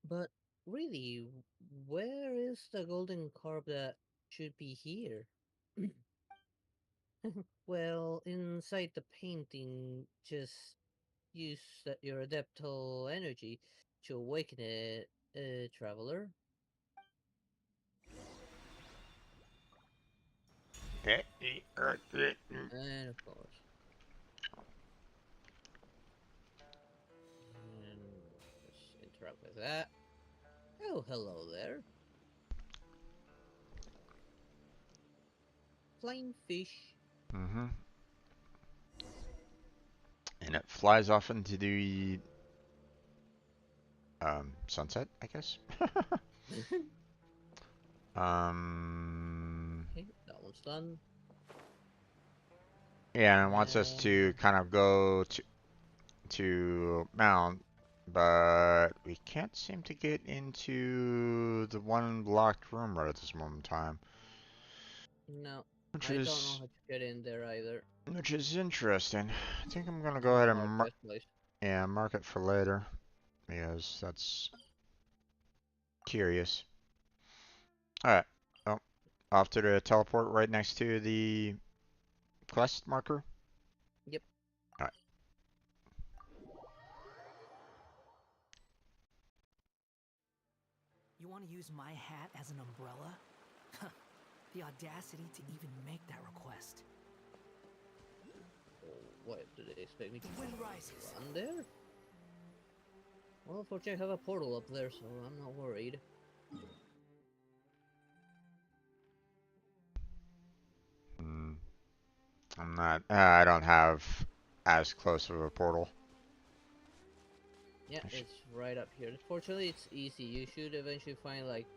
But really, where is the golden carp that should be here? Well, inside the painting, just use your adeptal energy to awaken it, traveler. And of course. And let's interrupt with that. Oh, hello there. Flying fish. Mm-hmm. And it flies off into the sunset, I guess. Okay, that one's done. Yeah, and it wants us to kind of go to Mount, but we can't seem to get into the one locked room right at this moment in time. No, Which I don't know is how to get in there either. interesting. I think I'm gonna go Seems ahead and like this place. mark it for later because that's curious. All right. Oh, off to the teleport right next to the quest marker. Yep. All right. You want to use my hat as an umbrella? The audacity to even make that request. What, do they expect me to The wind rises. run there? Well, fortunately I have a portal up there, so I'm not worried. I'm not. I don't have as close of a portal. Yeah, it's right up here. Fortunately, it's easy. You should eventually find like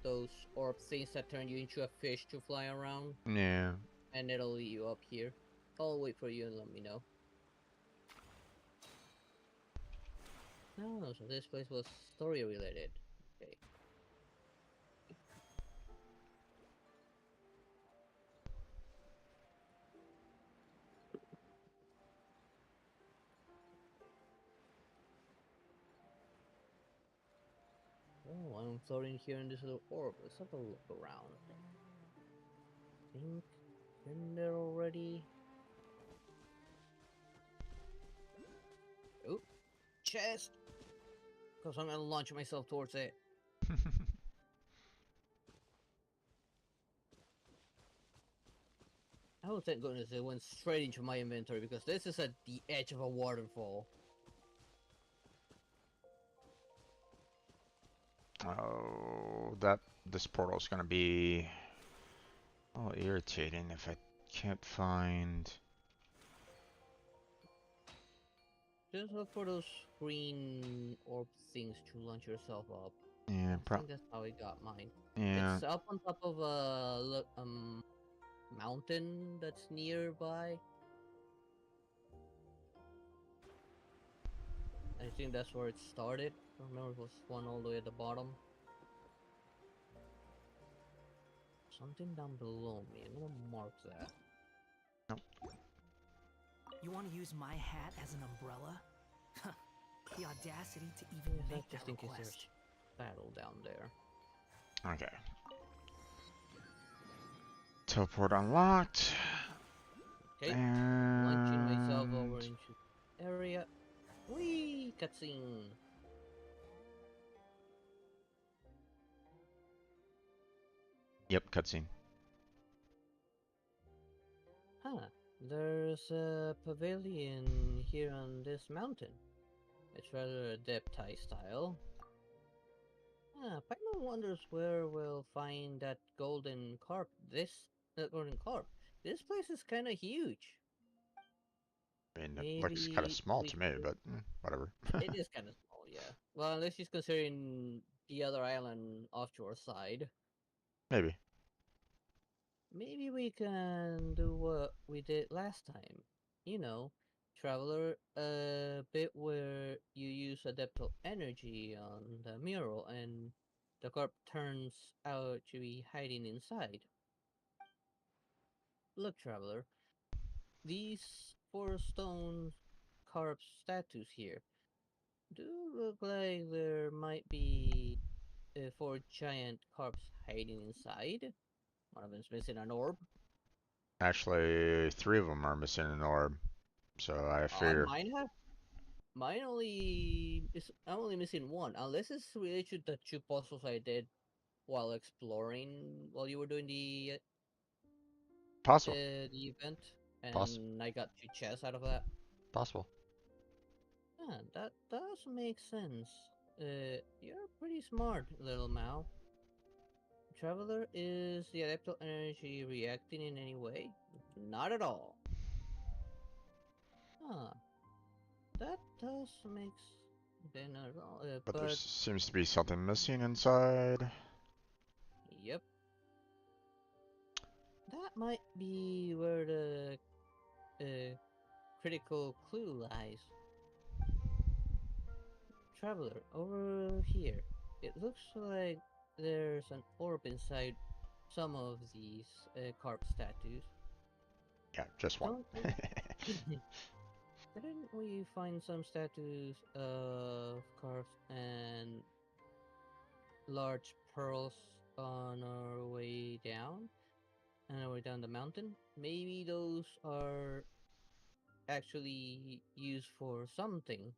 those orb things that turn you into a fish to fly around. Yeah. And it'll lead you up here. I'll wait for you and let me know. Oh, so this place was story related. Okay. Oh, I'm floating here in this little orb. Let's have a look around. Think been there already. Oh, chest! Because I'm gonna launch myself towards it. Oh, thank goodness it went straight into my inventory because this is at the edge of a waterfall. Oh, this portal is gonna be irritating if I can't find. Just look for those green orb things to launch yourself up. Yeah, I think that's how I got mine. yeah. It's up on top of a mountain that's nearby. I think that's where it started. I remember it was one all the way at the bottom. Something down below me. I'm gonna mark that. You want to use my hat as an umbrella? The audacity to even make that request. There's battle down there. Okay. Teleport unlocked. Okay. Launching myself over into area. Whee! Cutscene. Yep, cutscene. Huh. There's a pavilion here on this mountain. It's rather adepti style. Pac-Man wonders where we'll find that golden carp. Golden carp. This place is kind of huge. I mean, it looks kind of small to me, but whatever. It is kind of small, yeah. Well, unless she's considering the other island offshore side. Maybe. Maybe we can do what we did last time. You know, Traveler, a bit where you use adeptal energy on the mural and the carp turns out to be hiding inside. Look, Traveler, these four stone carp statues here do look like there might be four giant carps hiding inside. One of them's missing an orb. Actually, 3 of them are missing an orb, so I figure. Mine I'm only missing one, unless it's related to the two puzzles I did while exploring while you were doing the Possible. the event, Possible. and I got 2 chests out of that. Possible. Yeah, that does make sense. You're pretty smart, little Mao. Traveler, is the adeptal energy reacting in any way? Not at all. Huh. That does make then not at all. But there But seems to be something missing inside. yep, that might be where the critical clue lies. Traveler, over here. It looks like there's an orb inside some of these carved statues. Yeah, just one. Didn't we find some statues of carved and large pearls on our way down? On our way down the mountain? Maybe those are actually used for something.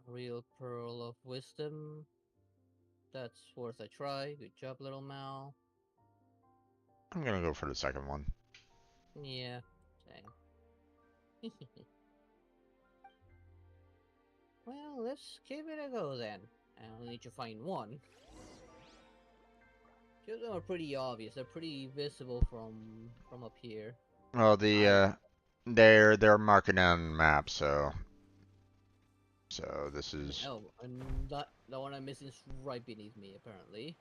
A real pearl of wisdom. That's worth a try. Good job, little Mal. I'm gonna go for the second one. Yeah, same. Well, let's give it a go then. I'll need to find one. Two of them are pretty obvious. They're pretty visible from up here. Well, they're marking down the map, so this is. Oh, and the one I'm missing is right beneath me, apparently.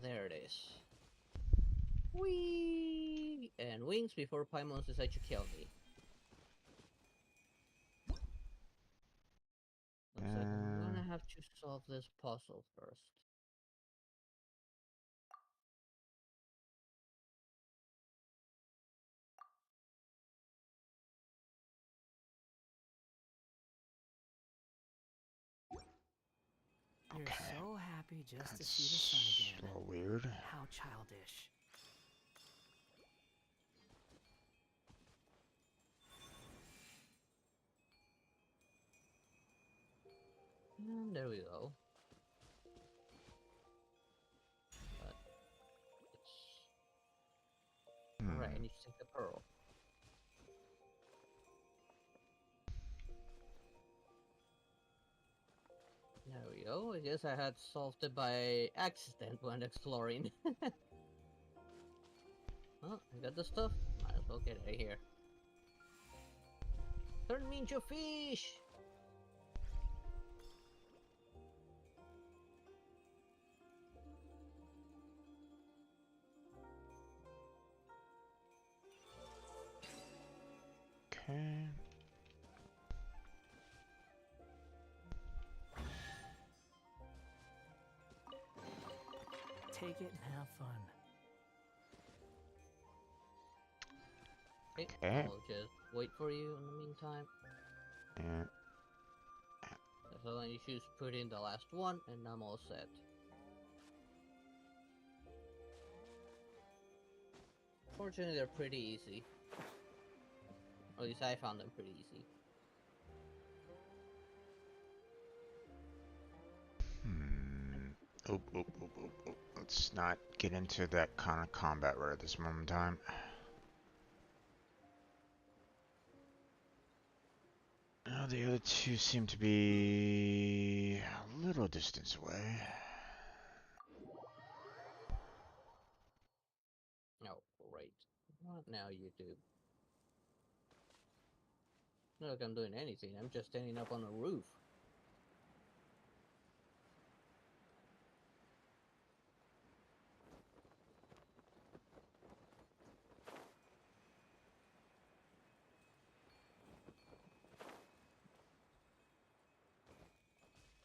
There it is. Whee! And wings before Paimons decide to kill me. Looks like I'm gonna have to solve this puzzle first. You're so happy just to see the sun again. A little weird. How childish. And there we go. Alright, I need to take the pearl. There we go. I guess I had solved it by accident when exploring. Well, I got the stuff. Might as well get out of here. Turn me into a fish! Okay. Take it and have fun. Okay. I'll just wait for you in the meantime. Yeah. So then you just put in the last one, and I'm all set. Fortunately, they're pretty easy. Or at least I found them pretty easy. Let's not get into that kind of combat right at this moment in time. The other two seem to be a little distance away. Oh, great. What now, YouTube? Not like I'm doing anything, I'm just standing up on a roof.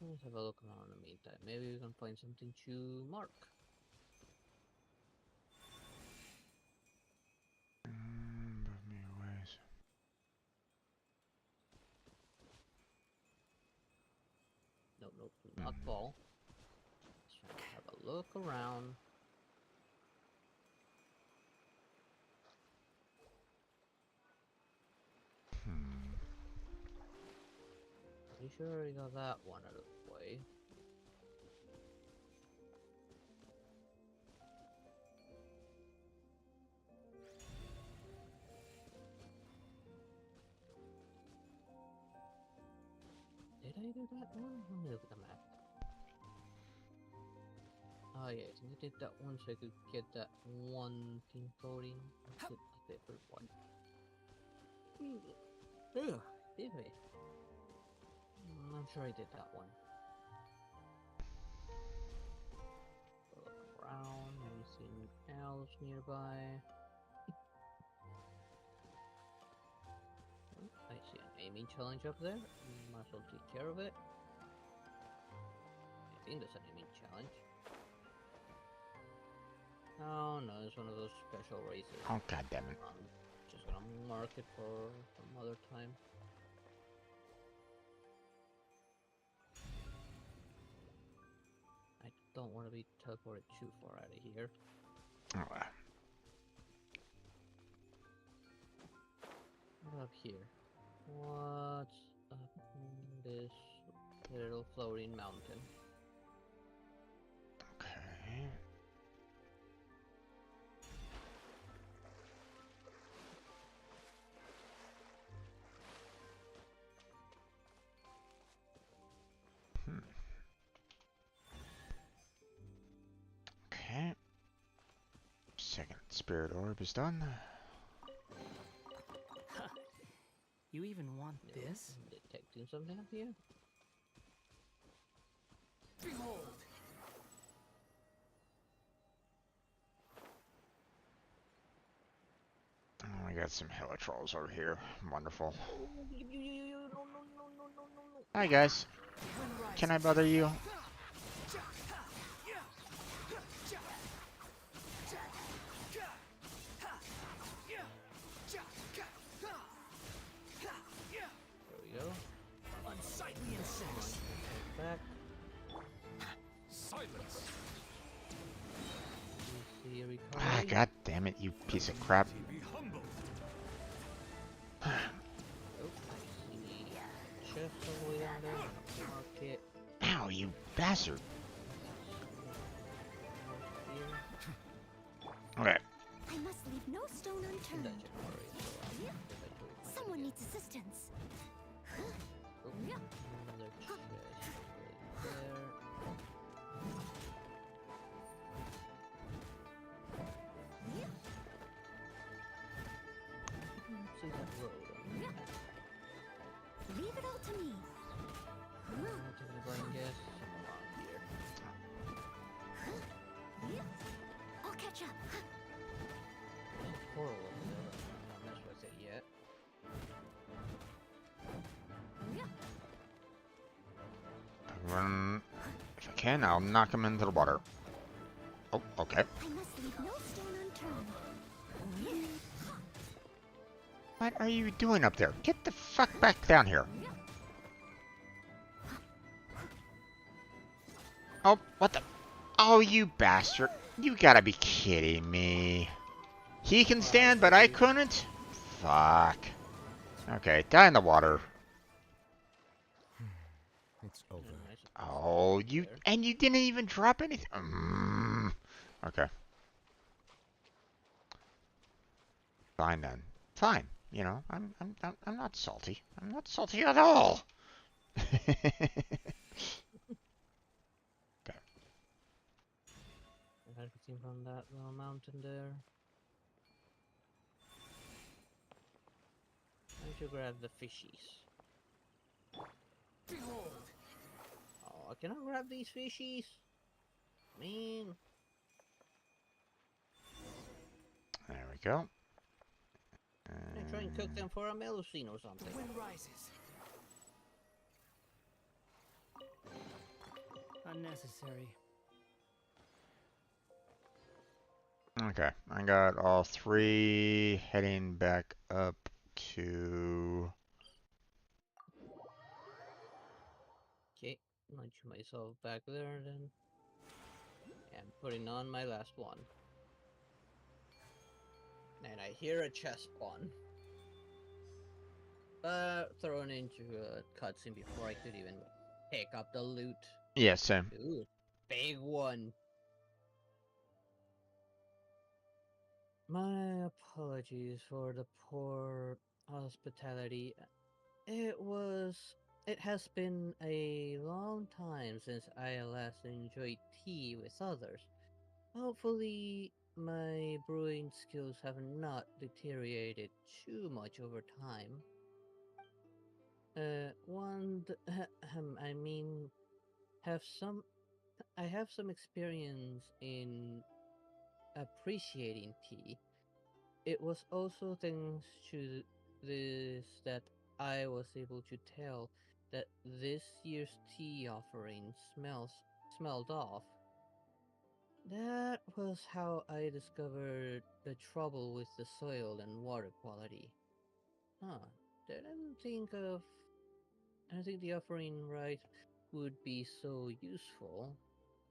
Let's have a look around in the meantime. Maybe we can find something to mark. Move me away. Nope, not fall. Let's try to have a look around. Pretty sure I got that one out of the way. Did I do that one? Let me look at the map. Oh yeah, I think I did that one so I could get that one thing floating. Let's get my favorite one. Ugh, did we? I'm sure I did that one. Look around, anything else nearby? I see an aiming challenge up there. Might as well take care of it. I think that's an aiming challenge. Oh no, it's one of those special races. Oh, god damn it. I'm just gonna mark it for some other time. I don't want to be teleported too far out of here. Alright. What up here? What's up in this little floating mountain? Okay. Okay. Second spirit orb is done. You even want this? Detecting something up here? Behold! Oh, we got some helitrolls over here. Wonderful. Hi guys. Can I bother you? There we go. Unsightly insects. Back. Silence. Ah, god damn it, you piece of crap. Be humble. Oh, I see chest all the way down there. Market. Ow, you bastard. Okay. I must leave no stone unturned. Someone needs assistance. Another chest right there. See that road on the map. Leave it all to me. Take the blind guess. Somewhere around here. I'll catch up. There's a portal over there. I'm not messing with it yet. If I can, I'll knock him into the water. Oh, okay. I must leave no stone unturned. What are you doing up there? Get the fuck back down here. Oh, what the? Oh, you bastard. You gotta be kidding me. He can stand, but I couldn't? Fuck. Okay, die in the water. It's over. Oh, you... And you didn't even drop anything. Okay. Fine then. Fine. You know, I'm not salty. I'm not salty at all. Okay. Everything from that little mountain there. I should grab the fishies. Behold! Oh, I cannot grab these fishies. Man. There we go. I try and cook them for a melusine or something. The wind rises. Unnecessary. Okay, I got all three heading back up to... Okay, launch myself back there then. And putting on my last one. And I hear a chest spawn. thrown into a cutscene before I could even pick up the loot. Yeah, same. Ooh, big one. My apologies for the poor hospitality. It was. It has been a long time since I last enjoyed tea with others. Hopefully, my brewing skills have not deteriorated too much over time. I mean, have some. I have some experience in appreciating tea. It was also thanks to this that I was able to tell that this year's tea offering smelled off. That was how I discovered the trouble with the soil and water quality. Huh. Didn't think of I don't think the offering right would be so useful.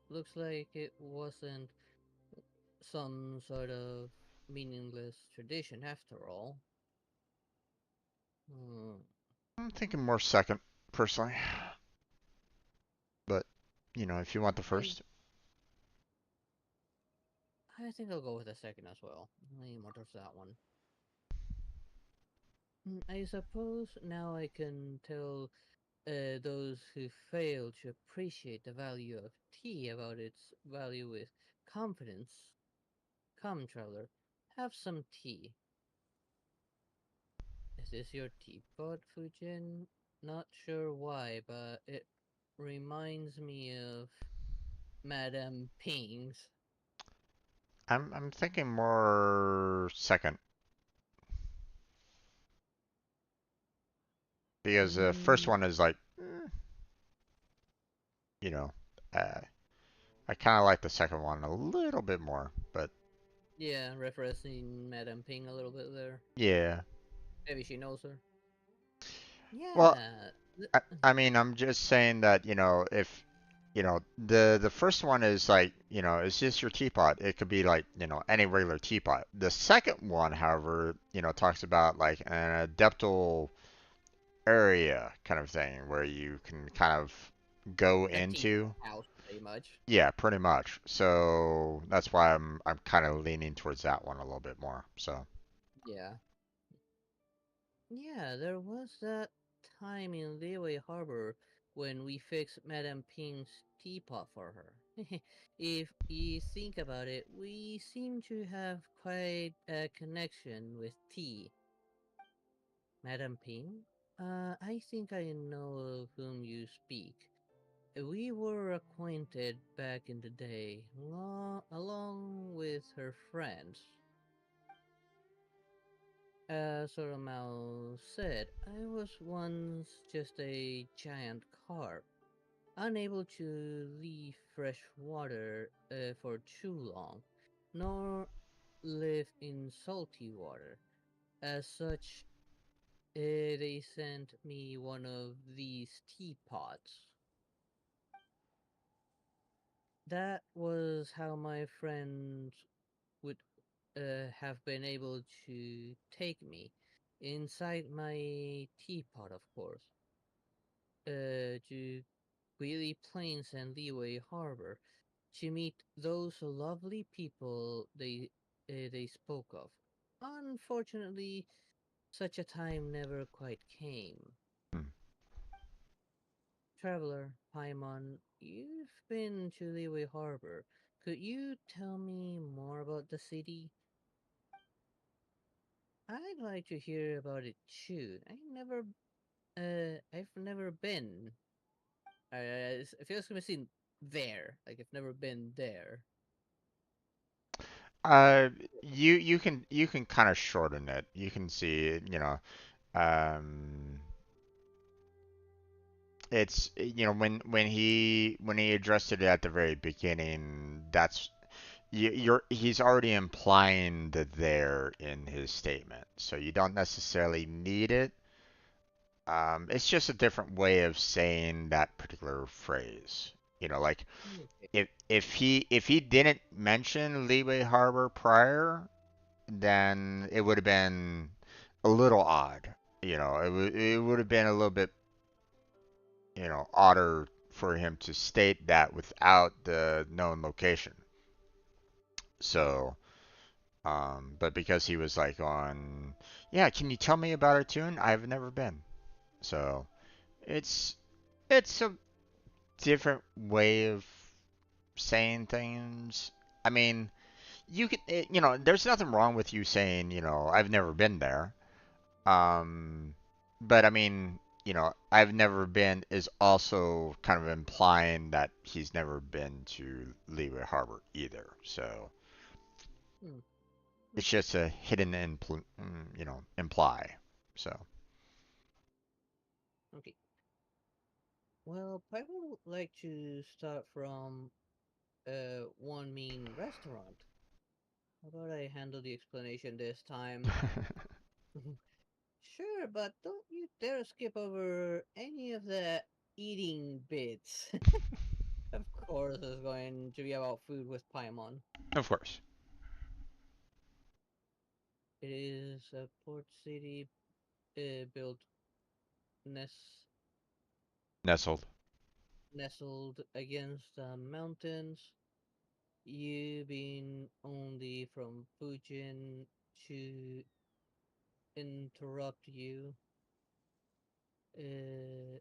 Looks like it wasn't some sort of meaningless tradition after all. Hmm. I'm thinking more second, personally. But, if you want the I first. I think I'll go with the second as well. Lean more towards that one. I suppose now I can tell those who fail to appreciate the value of tea about its value with confidence. Come, traveler, have some tea. Is this your teapot, Fujin? Not sure why, but it reminds me of Madame Ping's. I'm thinking more second. Because the first Mm, one is like, you know, uh, I kind of like the second one a little bit more, but yeah, referencing Madame Ping a little bit there. yeah. Maybe she knows her. Well, Yeah. I mean, I'm just saying that, if, the first one is like, it's just your teapot. It could be like, any regular teapot. The second one, however, talks about like an adeptal area kind of thing where you can kind of go A tea into. house, pretty much. Yeah, pretty much. So that's why I'm kind of leaning towards that one a little bit more. So Yeah. Yeah, there was that time in Leeway Harbor when we fixed Madame Ping's teapot for her. If you think about it, we seem to have quite a connection with tea. Madame Ping? I think I know of whom you speak. We were acquainted back in the day, along with her friends. As Soromao said, I was once just a giant carp, unable to leave fresh water for too long, nor live in salty water. As such, they sent me one of these teapots. That was how my friends would have been able to take me inside my teapot, of course, to Greeley Plains and Leeway Harbor to meet those lovely people they spoke of. Unfortunately, such a time never quite came. hmm. Traveler, Paimon, you've been to Leeway Harbor. Could you tell me more about the city? I'd like to hear about it too. I've never been. It feels like I've seen there. Like I've never been there. uh, you can kind of shorten it. You can see, um, it's when he addressed it at the very beginning. That's he's already implying the there in his statement, so you don't necessarily need it. It's just a different way of saying that particular phrase. Like Okay. if he didn't mention Leeway Harbor prior, then it would have been a little odd. it would have been a little bit, odder for him to state that without the known location. So, but because he was like on, yeah, can you tell me about our tune? I've never been. So, it's it's a different way of saying things. I mean, there's nothing wrong with you saying, I've never been there. Um, but I mean, I've never been is also kind of implying that he's never been to Leeway Harbor either. So it's Okay. just a hidden imply. So. Okay. Well, I would like to start from one main restaurant. How about I handle the explanation this time? Sure, but don't you dare skip over any of the eating bits. Of course, it's going to be about food with Paimon. Of course. It is a port city built nest Nestled. nestled against the mountains. You being only from Fujin to interrupt you. Uh,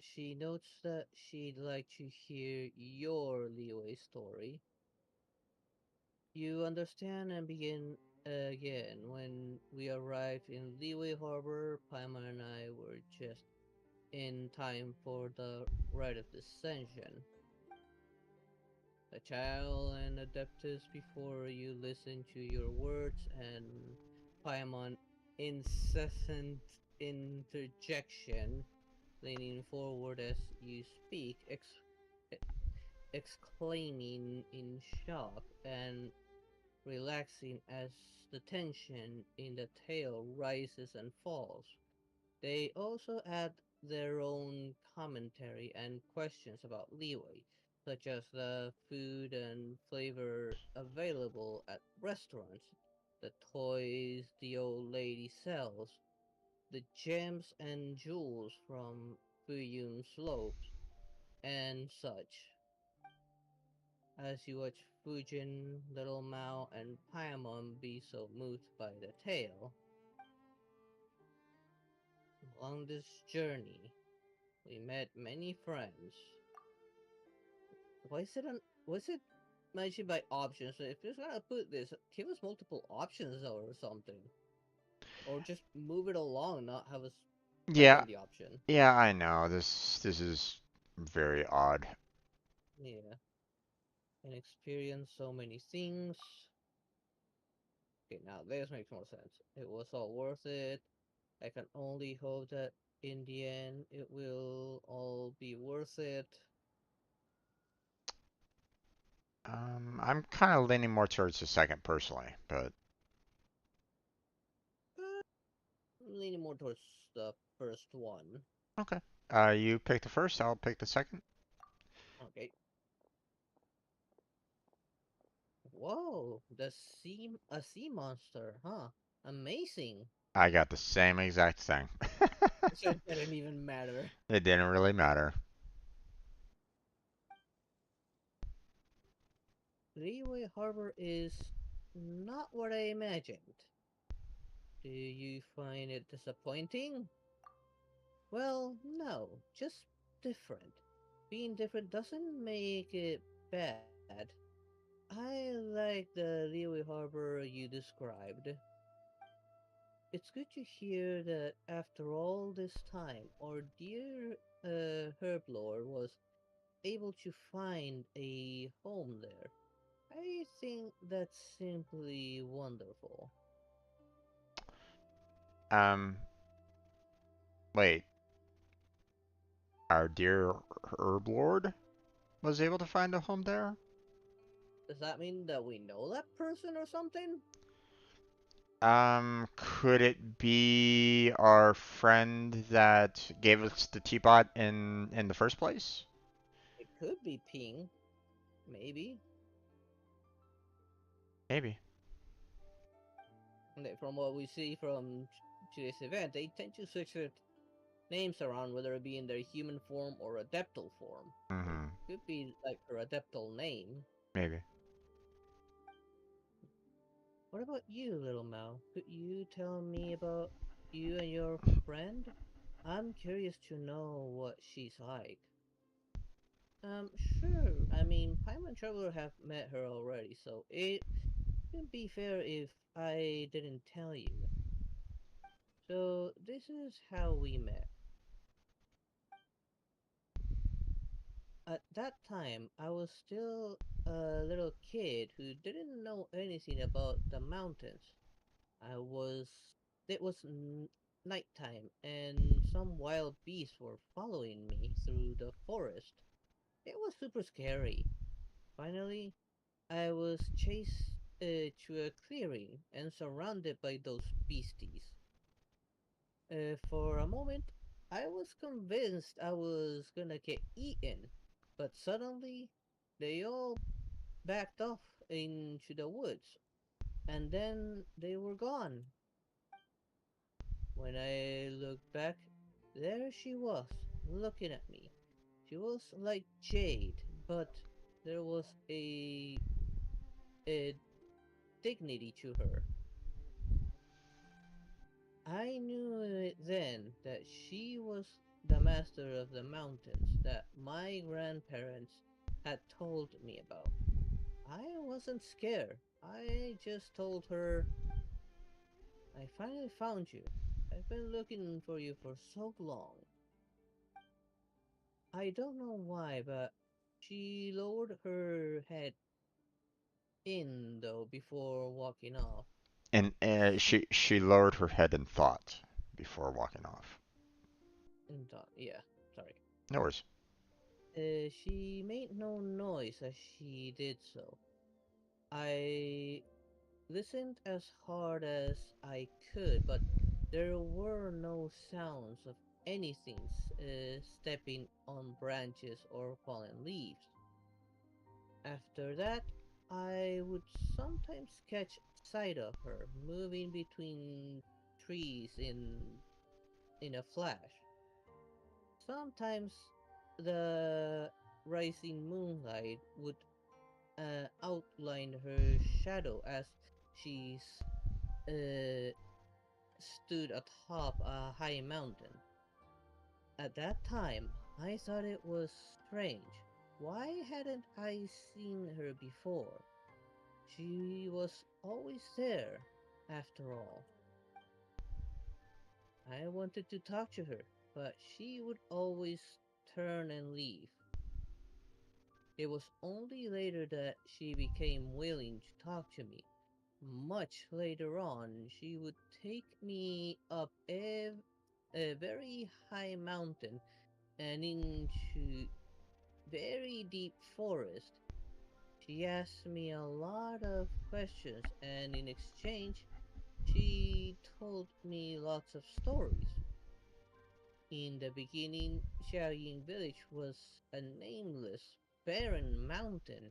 she notes that she'd like to hear your Leeway story. You understand and begin again. When we arrived in Leeway Harbor, Paimon and I were just in time for the rite of descension. A child and adeptus before you listen to your words and Paimon incessant interjection, leaning forward as you speak, exclaiming in shock and relaxing as the tension in the tale rises and falls. They also add their own commentary and questions about leeway, such as the food and flavor available at restaurants, the toys the old lady sells, the gems and jewels from Fuyun slopes, and such. As you watch Fujin, Little Mao, and Paimon be so moved by the tale, along this journey, we met many friends. Why is it mentioned by options? If you're gonna put this, give us multiple options or something. Or just move it along, not have us click Yeah. on the option. Yeah, I know. This is very odd. Yeah. And experience so many things. Okay, now this makes more sense. It was all worth it. I can only hope that in the end it will all be worth it. I'm kind of leaning more towards the second personally, but I'm leaning more towards the first one. okay. You pick the first, I'll pick the second. Okay. Whoa, a sea monster, huh? Amazing. I got the same exact thing. So it didn't even matter. It didn't really matter. Leeway Harbor is not what I imagined. Do you find it disappointing? Well, no, just different. Being different doesn't make it bad. I like the Leeway Harbor you described. It's good to hear that after all this time, our dear Herblore was able to find a home there. I think that's simply wonderful. Um, Wait. Our dear herb lord was able to find a home there? Does that mean that we know that person or something? Could it be our friend that gave us the teapot in the first place? It could be Ping, maybe. Maybe. From what we see from to this event, they tend to switch their names around, whether it be in their human form or adeptal form. Mm-hmm. It could be like her adeptal name. Maybe. What about you, little Mao? Could you tell me about you and your friend? I'm curious to know what she's like. Sure. I mean, Paimon Traveler have met her already, so it wouldn't be fair if I didn't tell you. So, this is how we met. At that time, I was still a little kid who didn't know anything about the mountains. I was... It was nighttime, and some wild beasts were following me through the forest. It was super scary. Finally, I was chased to a clearing and surrounded by those beasties. For a moment, I was convinced I was gonna get eaten, but suddenly they all backed off into the woods, and then they were gone. When I looked back, there she was, looking at me. She was like jade, but there was a dignity to her. I knew it then that she was the master of the mountains that my grandparents had told me about. I wasn't scared. I just told her, I finally found you. I've been looking for you for so long. I don't know why, but she lowered her head in though before walking off. And she lowered her head in thought before walking off. Yeah, sorry. No worries. She made no noise as she did so. I listened as hard as I could, but there were no sounds of anything stepping on branches or fallen leaves. After that, I would sometimes catch sight of her moving between trees in a flash. Sometimes the rising moonlight would outline her shadow as she uh, stood atop a high mountain. At that time, I thought it was strange. Why hadn't I seen her before? She was always there, after all. I wanted to talk to her, but she would always turn and leave. It was only later that she became willing to talk to me. Much later on, she would take me up a very high mountain and into very deep forest. She asked me a lot of questions, and in exchange, she told me lots of stories. In the beginning, Xiaoying village was a nameless, barren mountain,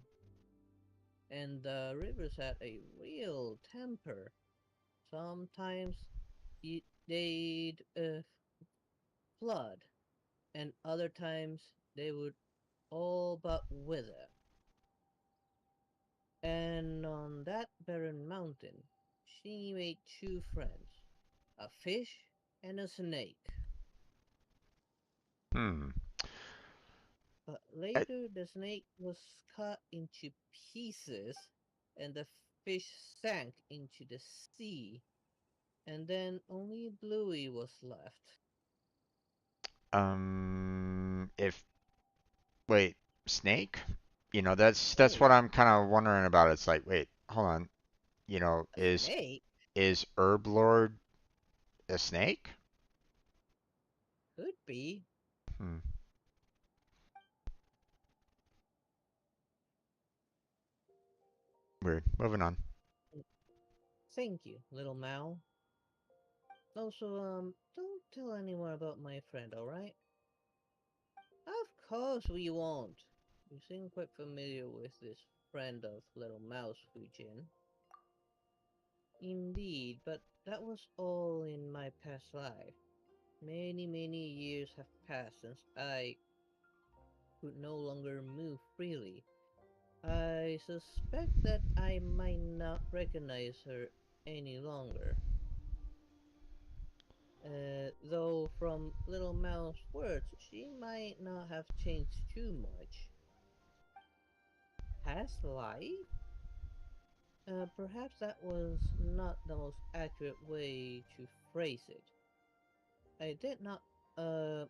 and the rivers had a real temper. Sometimes they'd flood, and other times they would all but wither. And on that barren mountain, she made two friends, a fish and a snake. Hmm. But I, later the snake was cut into pieces and the fish sank into the sea, and then only Bluey was left. if wait, snake? That's what Hey, I'm kind of wondering about. It's like, wait, hold on. a snake? Is Herb Lord a snake? Could be. Hmm. Weird. Moving on. Thank you, little Mal. Also, don't tell anyone about my friend, alright? Of course we won't. You seem quite familiar with this friend of little Mouse Fujin. Indeed, but that was all in my past life. Many years have passed since I could no longer move freely. I suspect that I might not recognize her any longer. Though from Little Mouse's words, she might not have changed too much. Past life? Perhaps that was not the most accurate way to phrase it. I did not uh,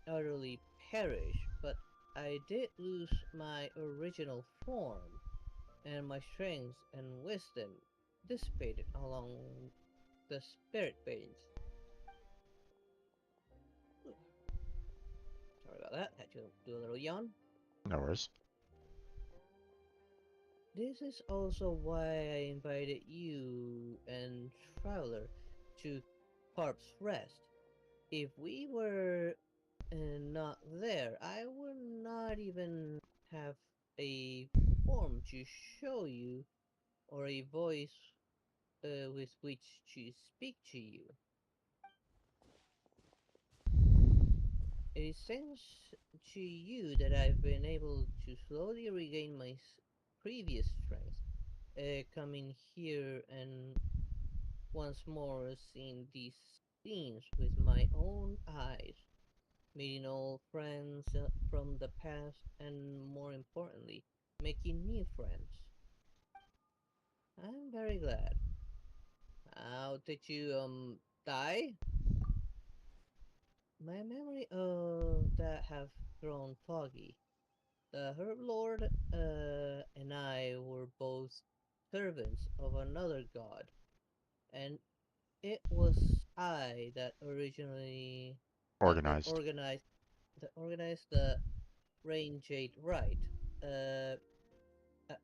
utterly perish, but I did lose my original form, and my strength and wisdom dissipated along the spirit veins. Sorry about that, had to do a little yawn. No worries. This is also why I invited you and Traveler to Carp's Rest. If we were not there, I would not even have a form to show you or a voice with which to speak to you. It is thanks to you that I've been able to slowly regain my previous strength. Coming here and once more seeing these scenes with my own eyes, meeting old friends from the past, and more importantly, making new friends. I'm very glad. How did you, die? My memory of that have grown foggy. The Herb Lord and I were both servants of another god, and it was I that originally that Organized. organized the Rain Jade Rite, uh,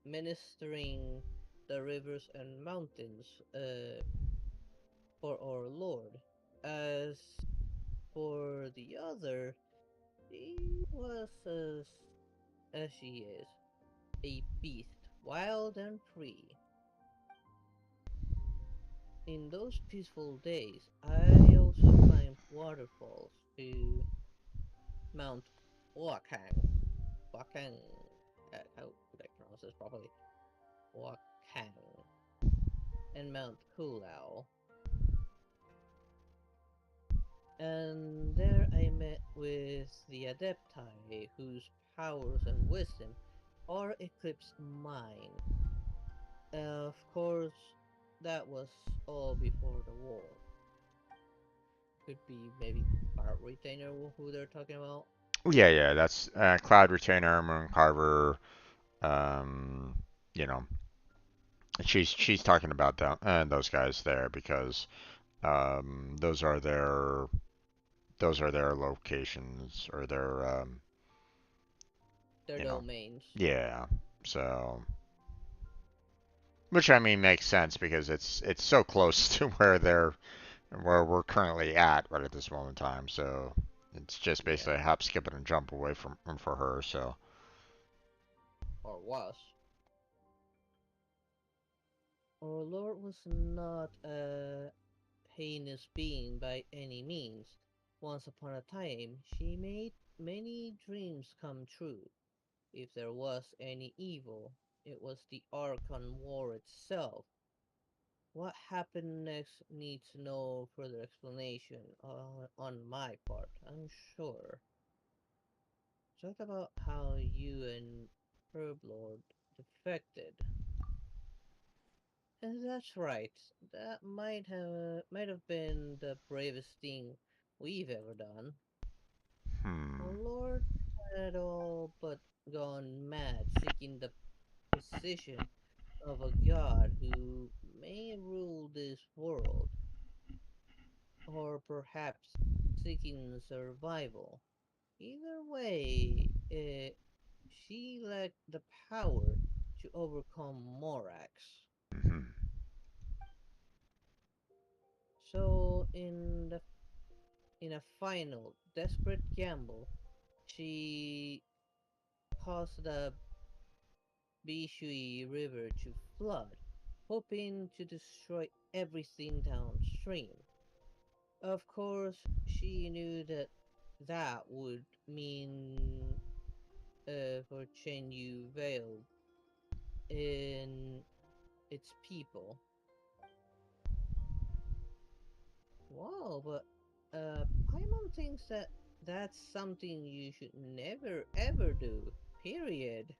administering the rivers and mountains for our Lord. As for the other, she was as she is, a beast, wild and free. In those peaceful days, I also climbed waterfalls to Mount Wakang. Wakang. How would I pronounce this properly? Wakang. And Mount Kulao. And there I met with the Adepti, whose powers and wisdom far eclipsed mine. Of course, that was all before the war. Could be maybe Cloud Retainer who they're talking about. Yeah, that's Cloud Retainer, Moon Carver. Um, you know, she's talking about those guys there because those are their locations or their you know, domains. yeah. So, which I mean makes sense because it's so close to where we're currently at right at this moment in time. So it's just basically a hop, skip, and a jump away from for her. So. Or was. Our Lord was not a heinous being by any means. Once upon a time, she made many dreams come true. If there was any evil, it was the Archon War itself. What happened next needs no further explanation on my part, I'm sure. Talk about how you and Herblord defected. And that's right. That might have been the bravest thing we've ever done. Our Lord had all but gone mad seeking the position of a god who may rule this world, or perhaps seeking survival. Either way, she lacked the power to overcome Morax. Mm-hmm. So, in a final, desperate gamble, she caused the Bishui River to flood, hoping to destroy everything downstream. Of course, she knew that that would mean for Chen Yu Veil in its people. Wow, but Paimon thinks that that's something you should never ever do. Period.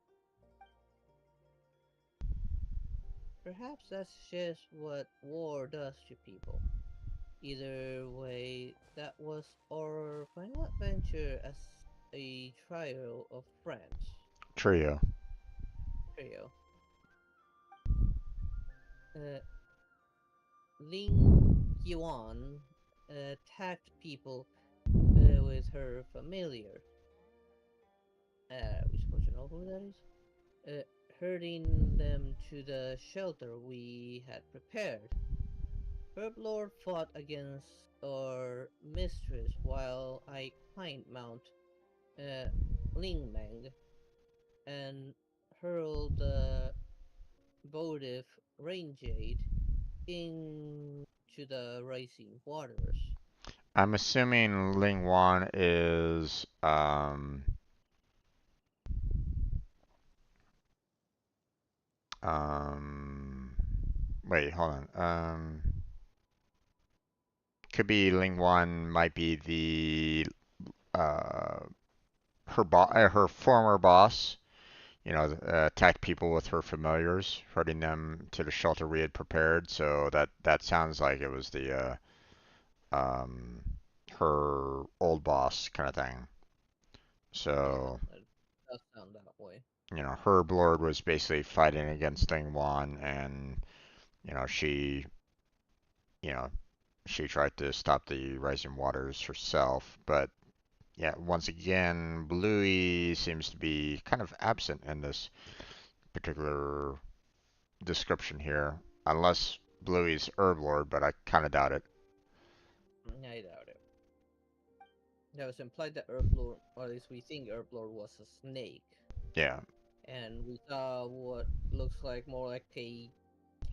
Perhaps that's just what war does to people. Either way, that was our final adventure as a trio of friends. Trio. Trio. Ling Yuan attacked people with her familiar. We supposed to know who that is? Herding them to the shelter we had prepared. Herblord fought against our mistress while I climbed Mount Lingmeng and hurled the votive rainjade into the rising waters. I'm assuming Ling Wan is wait, hold on. Could be Ling Wan might be the uh her former boss. You know, attacked people with her familiars, herding them to the shelter we had prepared. So that sounds like it was the um her old boss kind of thing. So, It does sound that way. you know, Herb Lord was basically fighting against Ling Wan, and you know, you know, she tried to stop the rising waters herself, but yeah, once again, Bluey seems to be kind of absent in this particular description here, unless Bluey's Herb Lord, but I kind of doubt it. I doubt it. That was implied that Herblord, or at least we think Herblord was a snake. Yeah. And we saw what looks like more like a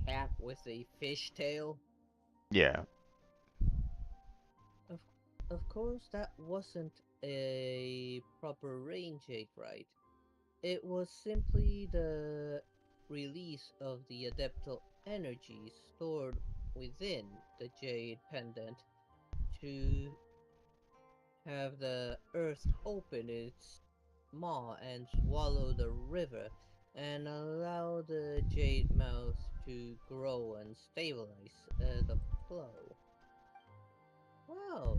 cat with a fish tail. Yeah. Of, of course, that wasn't a proper range egg, right? It was simply the release of the adeptal energy stored within the jade pendant to have the earth open its maw and swallow the river and allow the jade mouth to grow and stabilize the flow. Wow,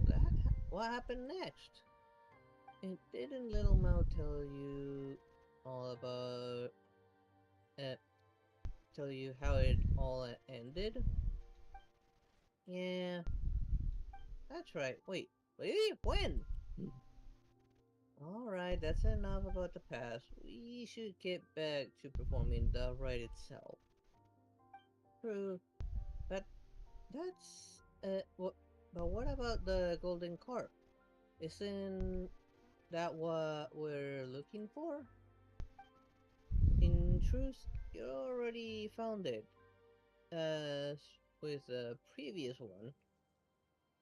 what happened next? And didn't Little Mouth tell you all about uh, tell you how it all ended? Yeah, that's right. Wait, when? Alright, that's enough about the past. We should get back to performing the rite itself. True, but that's but what about the golden carp? Isn't that what we're looking for? In truth, you already found it. As with the previous one,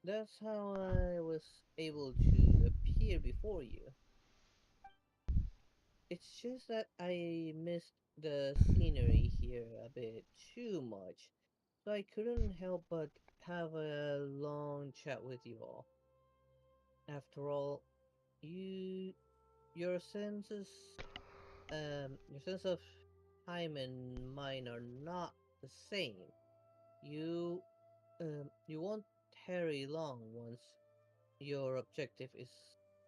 that's how I was able to appear before you. It's just that I missed the scenery here a bit too much, so I couldn't help but have a long chat with you all. After all, you your senses your sense of time and mine are not the same. You won't tarry long once your objective is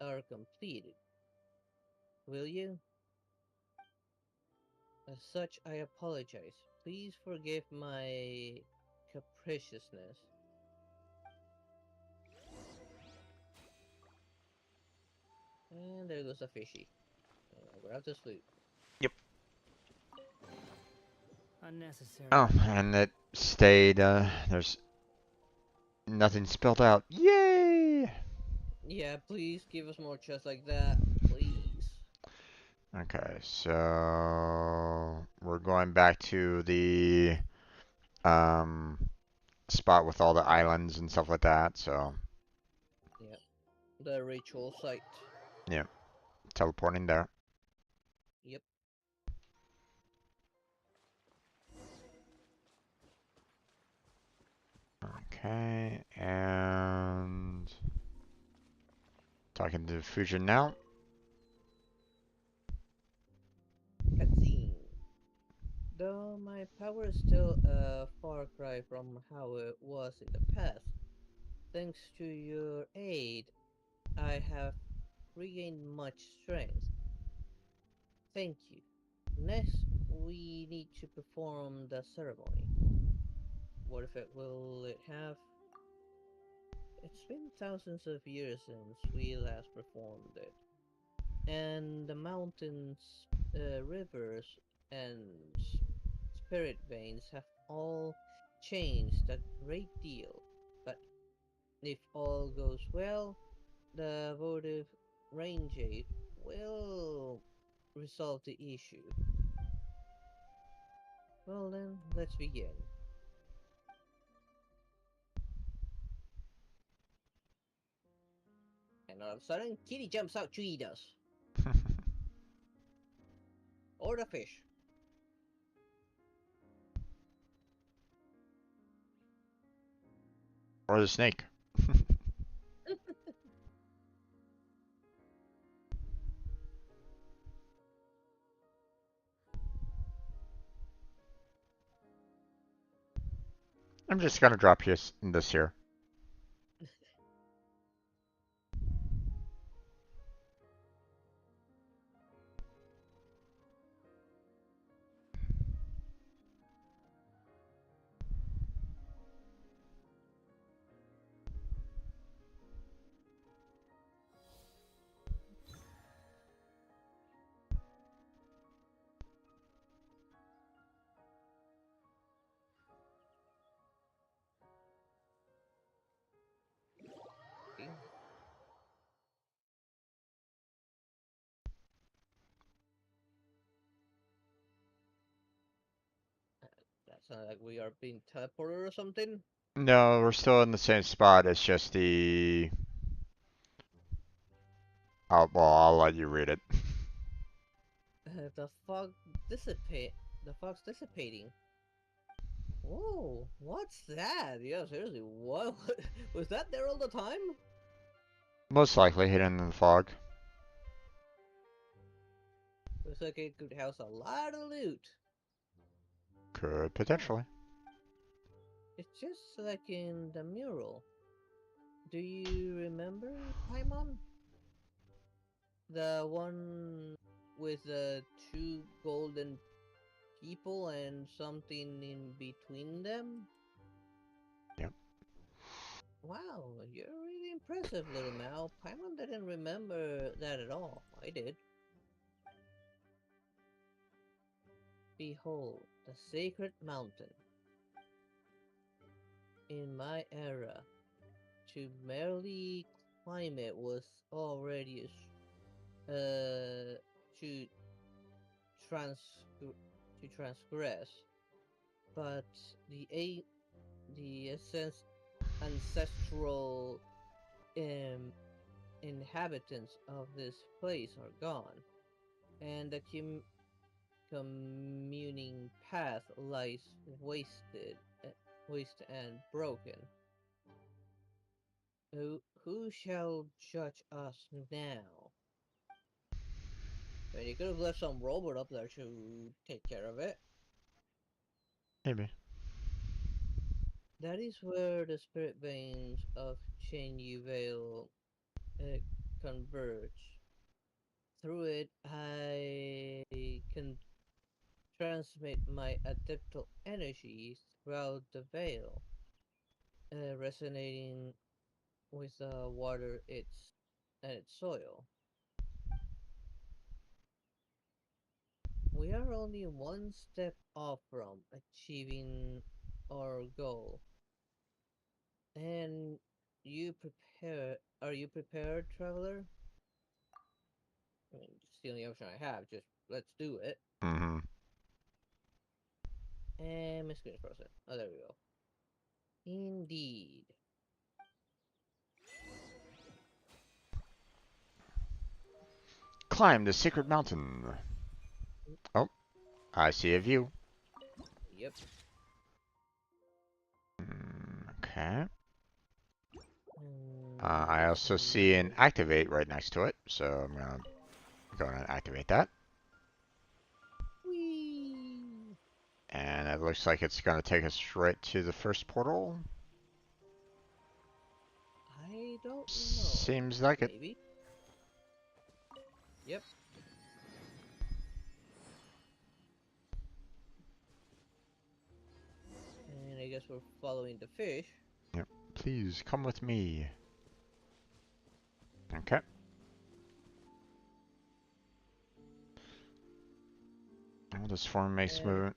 are completed, will you? As such, I apologize. Please forgive my capriciousness. And there goes a fishy. Grab the sloop. Yep. Unnecessary. Oh, and it stayed, there's nothing spelled out. Yay! Yeah, please give us more chests like that. Please. Okay, so we're going back to the um, spot with all the islands and stuff like that. So Yeah. The ritual site. yeah, teleporting there. Yep. Okay, and talking to Fusion now. Cutscene. Though my power is still a far cry from how it was in the past, thanks to your aid, I have regained much strength. Thank you. Next, we need to perform the ceremony. What effect will it have? It's been thousands of years since we last performed it, and the mountains, rivers, and spirit veins have all changed a great deal. But if all goes well, the votive range will resolve the issue. Well then, let's begin. And all of a sudden, Kitty jumps out to eat us. Or the fish. Or the snake. I'm just gonna drop this here. Okay. That sounds like we are being teleported or something. No, we're still in the same spot. It's just I'll let you read it. The fog dissipate. The fog's dissipating. Whoa, what's that? Yeah, seriously, what? Was that there all the time? Most likely hidden in the fog. Looks like it could house a lot of loot. Could potentially. It's just like in the mural. Do you remember, Paimon? The one with the two golden people and something in between them? Yep. Wow, you're really impressive, little Mal. Paimon didn't remember that at all. I did. Behold, the sacred mountain. In my era, to merely climb it was already to trans to transgress, but the essence ancestral inhabitants of this place are gone, and the communing path lies waste and broken. Who shall judge us now? I mean, you could have left some robot up there to take care of it. Maybe. That is where the spirit veins of Chenyu Vale uh, converge. Through it, I can transmit my adeptal energies throughout the veil, resonating with the water and its soil. We are only one step off from achieving our goal. And are you prepared, traveler? I mean, it's the only option I have, just let's do it. Mm-hmm. And my screen is frozen. Oh, there we go. Indeed. Climb the secret mountain. Oh, I see a view. Yep. Okay. I also see an activate right next to it, so I'm gonna go and activate that. Whee! And it looks like it's gonna take us right to the first portal. I don't know. Seems like Maybe. it. Yep. And I guess we're following the fish. Yep. Please come with me. Okay. Oh, this form makes movement.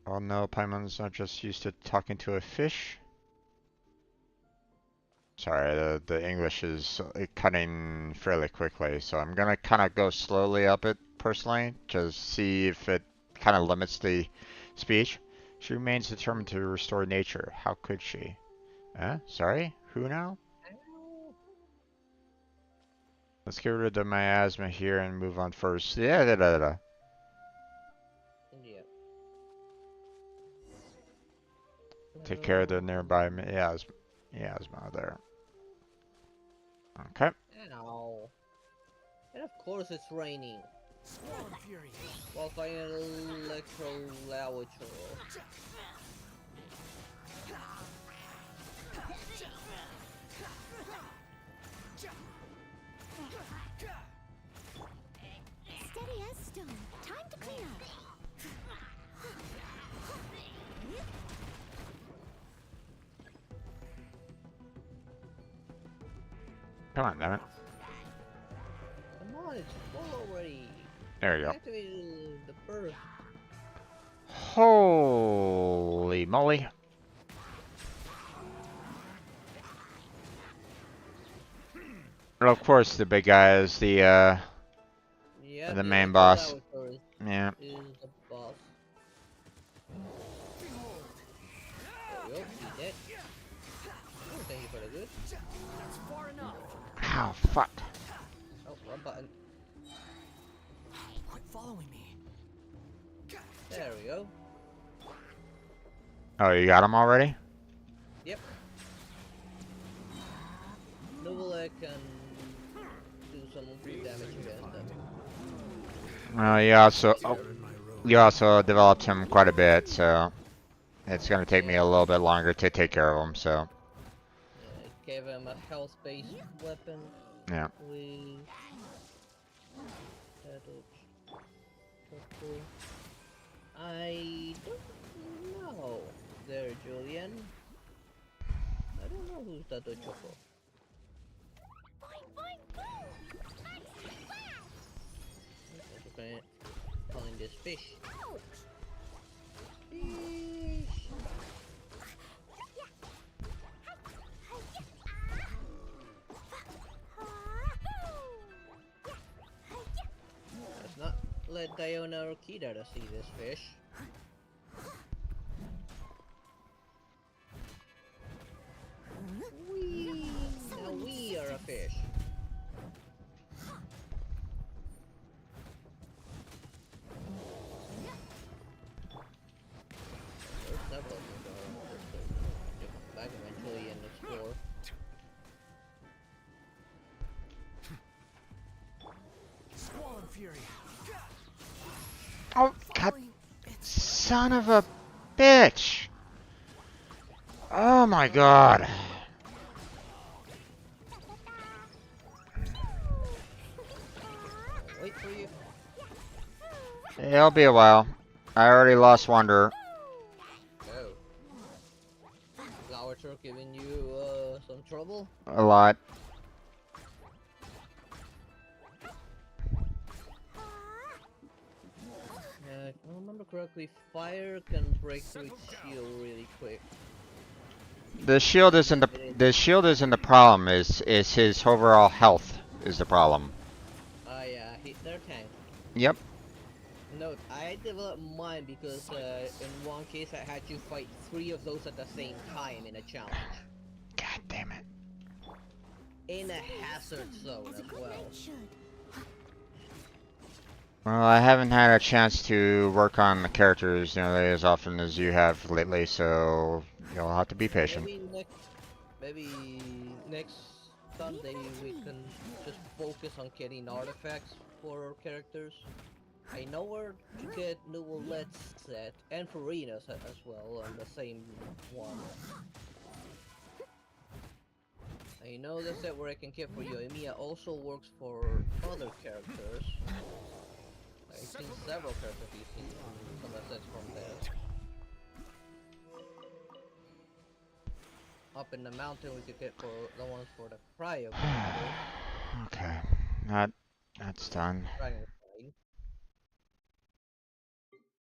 Oh no, Paimon's not just used to talking to a fish. Sorry, the English is cutting fairly quickly, so I'm gonna kind of go slowly up it personally, just see if it kind of limits the speech. She remains determined to restore nature. How could she? Sorry? Who now? Let's get rid of the miasma here and move on first. Yeah, da da da. Yep. Take care of the nearby miasma there. Okay. Ow. And of course it's raining. While fighting an electro-laboratory. Steady as stone. Time to clean up. Come on, damn it. Come on, it's full already. There you go. Activated the first. Holy moly. Well, of course, the big guy is the main boss. Yeah. Is the boss. There we go, he's dead. Oh, thank you for the good. That's far enough. Ow, fuck. Oh, wrong button. Quit following me. There we go. Oh, you got him already? Yep. Novelek can do some free damage against them. Well, you also developed him quite a bit, so it's gonna take me a little bit longer to take care of him. So. Yeah, it gave him a health-based weapon. Yeah. I don't know there, Julian. I don't know who's that Choco. Okay, find this fish. Fish. Let's not let Diona or Kidara see this fish. Whee! Now we are a fish. There's several of them, so come back eventually and explore. Squall and Fury. Oh, God. Son of a bitch. Oh my god. Wait for you. It'll be a while. I already lost Wanderer. Oh. Flower truck giving you some trouble? A lot. If I remember correctly, fire can break through its shield really quick. The shield isn't the problem. Is his overall health is the problem. Yeah, their tank. Yep. Note, I developed mine because in one case I had to fight 3 of those at the same time in a challenge. God damn it. In a hazard zone as well. Well, I haven't had a chance to work on the characters nearly as often as you have lately, so you'll have to be patient. Maybe next Sunday we can just focus on getting artifacts for our characters. I know where to get Let's set and Farina's as well on the same one. I know the set where I can get for Yoimiya also works for other characters. I've seen several characters using some assets from there. Up in the mountain we could get for the ones for the cryo characters. Okay, that's done. Dragonfly.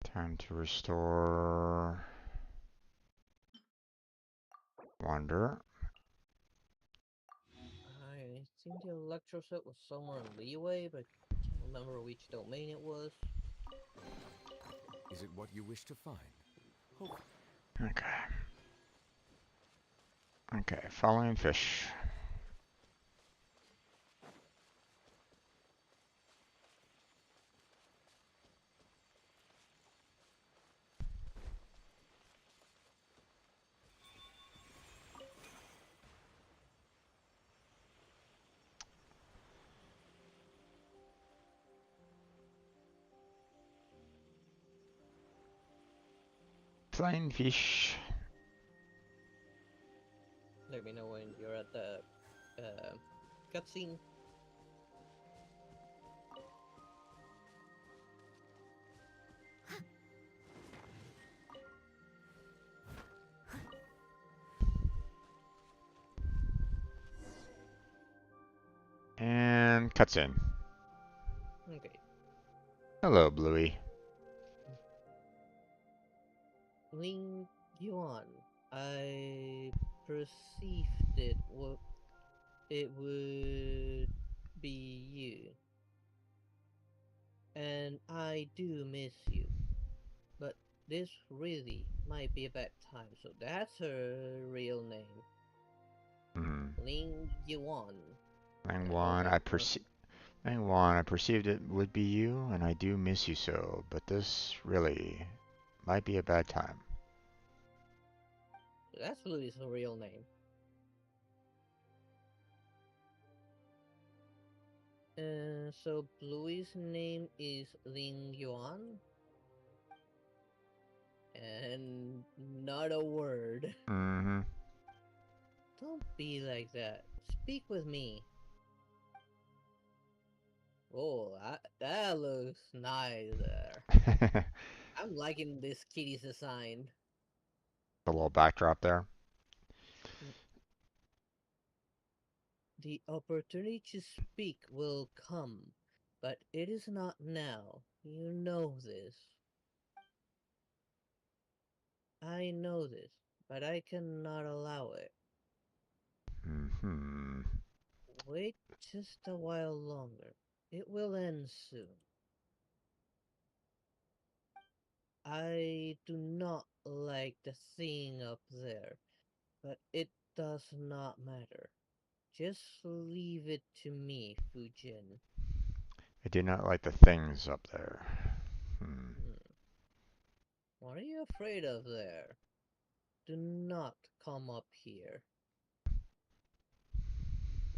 Time to restore Wander. I think the Electro set was somewhere in Leeway, but I can't remember which domain it was. Is it what you wish to find? Hope. Okay. Okay, following fish. Flying fish. Let me know when you're at the cutscene. And cutscene. Okay. Hello, Bluey. Ling Yuan. I perceived it would be you. And I do miss you. But this really might be a bad time, so that's her real name. Ling Yuan. Langwan, I perceived it would be you, and I do miss you so, but this really might be a bad time. That's Louis' real name. So Bluey's name is Ling Yuan? And not a word. Mm-hmm. Don't be like that. Speak with me. Oh, that looks nice there. I'm liking this kitty's design. The little backdrop there. The opportunity to speak will come, but it is not now. You know this. I know this, but I cannot allow it. Mm-hmm. Wait just a while longer. It will end soon. I do not like the thing up there, but it does not matter. Just leave it to me, Fujin. I do not like the things up there. What are you afraid of there? Do not come up here.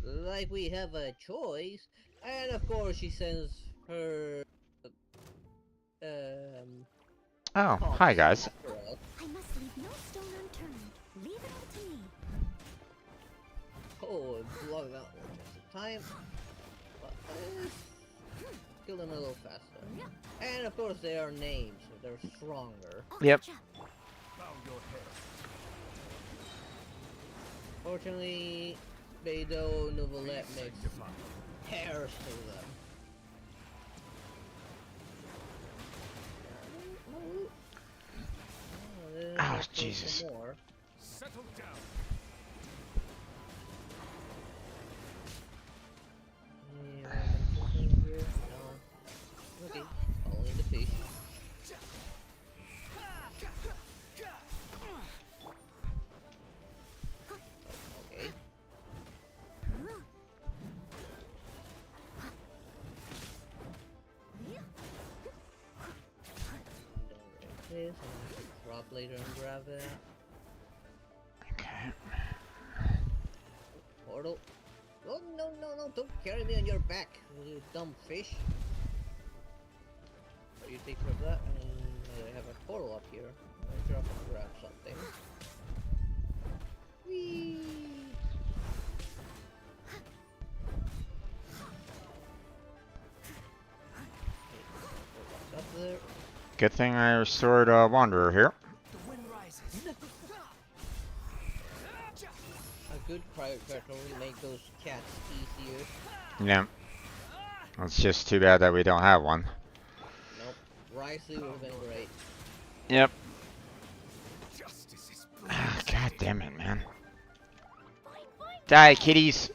Like we have a choice. And of course she sends her Oh, hi guys. I must leave no stone unturned. Leave it all to me. Oh, block that one just in time. Kill them a little faster. And of course they are names, so they're stronger. Yep. Fortunately, Beidou Nouvellette makes hairs to them. Oh, Jesus. Settle down. Okay, following the fish. this and drop later and grab it. Okay. Portal. Oh, no, no, no, don't carry me on your back, you dumb fish. So you take care of that, and I have a portal up here. I'll drop and grab something. Whee! What's up there? Good thing I restored Wanderer here. The wind rises. A good private character will make those cats easier. Yeah. It's just too bad that we don't have one. Nope. Risely would have been great. Yep. Ah, God damn it, man. Die, kitties!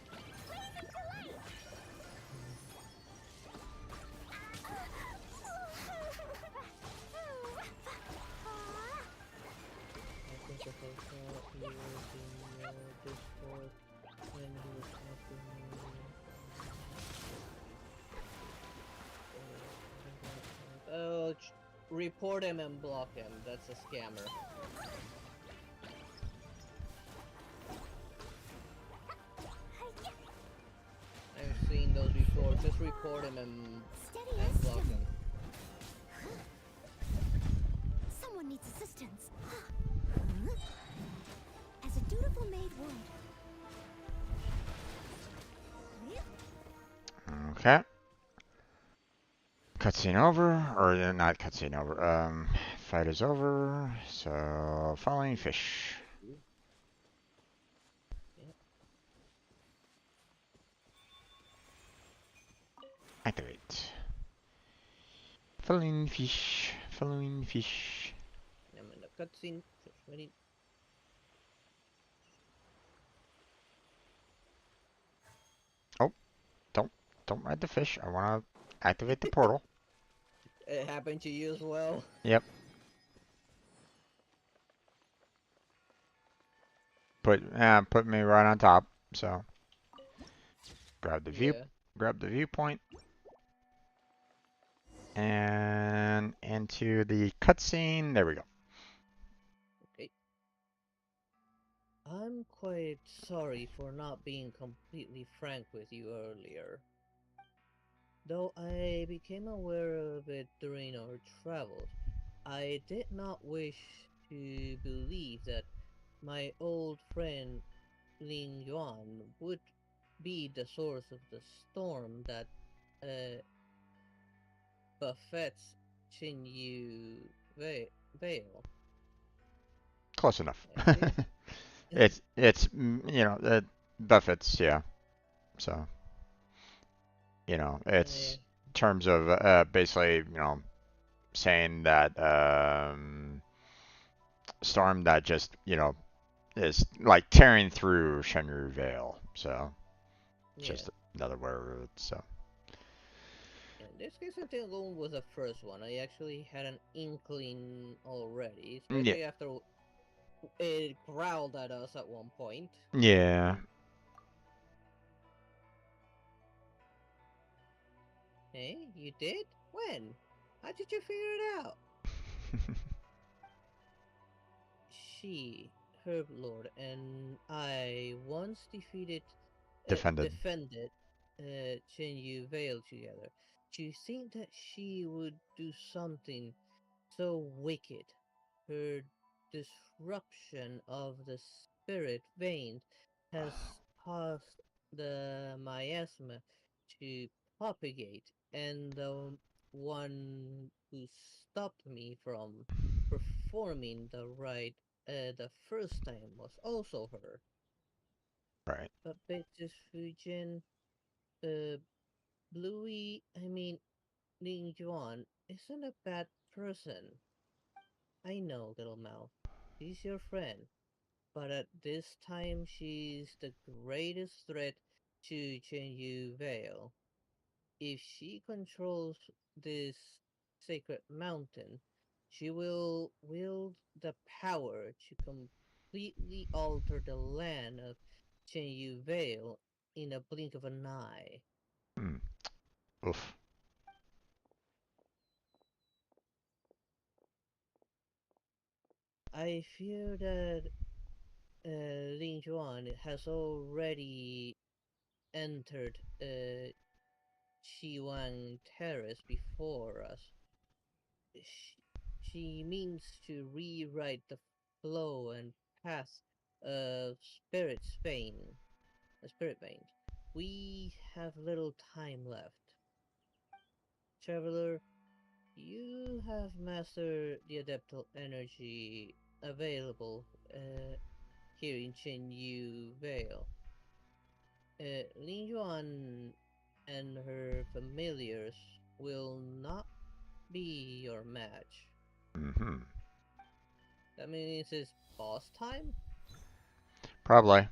Oh, report him and block him. That's a scammer. I've seen those before. Just report him and block him. Someone needs assistance. As a dutiful maid would. Okay. Cutscene over, or not cutscene over. Fight is over. So following fish. Activate. Following fish. Following fish. I'm in the cutscene. Just waiting. Oh, don't ride the fish. I want to activate the portal. It happened to you as well. Yep. Put me right on top. So grab the viewpoint. And into the cutscene. There we go. Okay. I'm quite sorry for not being completely frank with you earlier. Though I became aware of it during our travels, I did not wish to believe that my old friend Ling Yuan would be the source of the storm that buffets Qinyu Vale. Close enough. it's you know, Buffett's, yeah. So it's terms of basically, saying that storm that just is like tearing through Shenru Vale. So just another word. So in this case, I think Loon was the first one. I actually had an inkling already, especially after it growled at us at one point. Yeah. Hey, you did? When? How did you figure it out? She, Herb Lord, and I once defended Chenyu Vale together. Do you think that she would do something so wicked? Her disruption of the spirit veins has caused the miasma to propagate, and the one who stopped me from performing the rite the first time was also her. Right. But Beatrice Fujin, Bluey, Ling Juan isn't a bad person. I know, Little Mouth. She's your friend. But at this time, she's the greatest threat to Chenyu Vale. If she controls this sacred mountain, she will wield the power to completely alter the land of Chenyu Vale in a blink of an eye. Oof. I fear that Lin Juan has already entered Chiwang Terrace before us. She means to rewrite the flow and path of Spirit Vein. We have little time left. Traveler, you have mastered the adeptal energy available here in Chenyu Vale. Lin Yuan and her familiars will not be your match. Mm-hmm. That means it's boss time? Probably.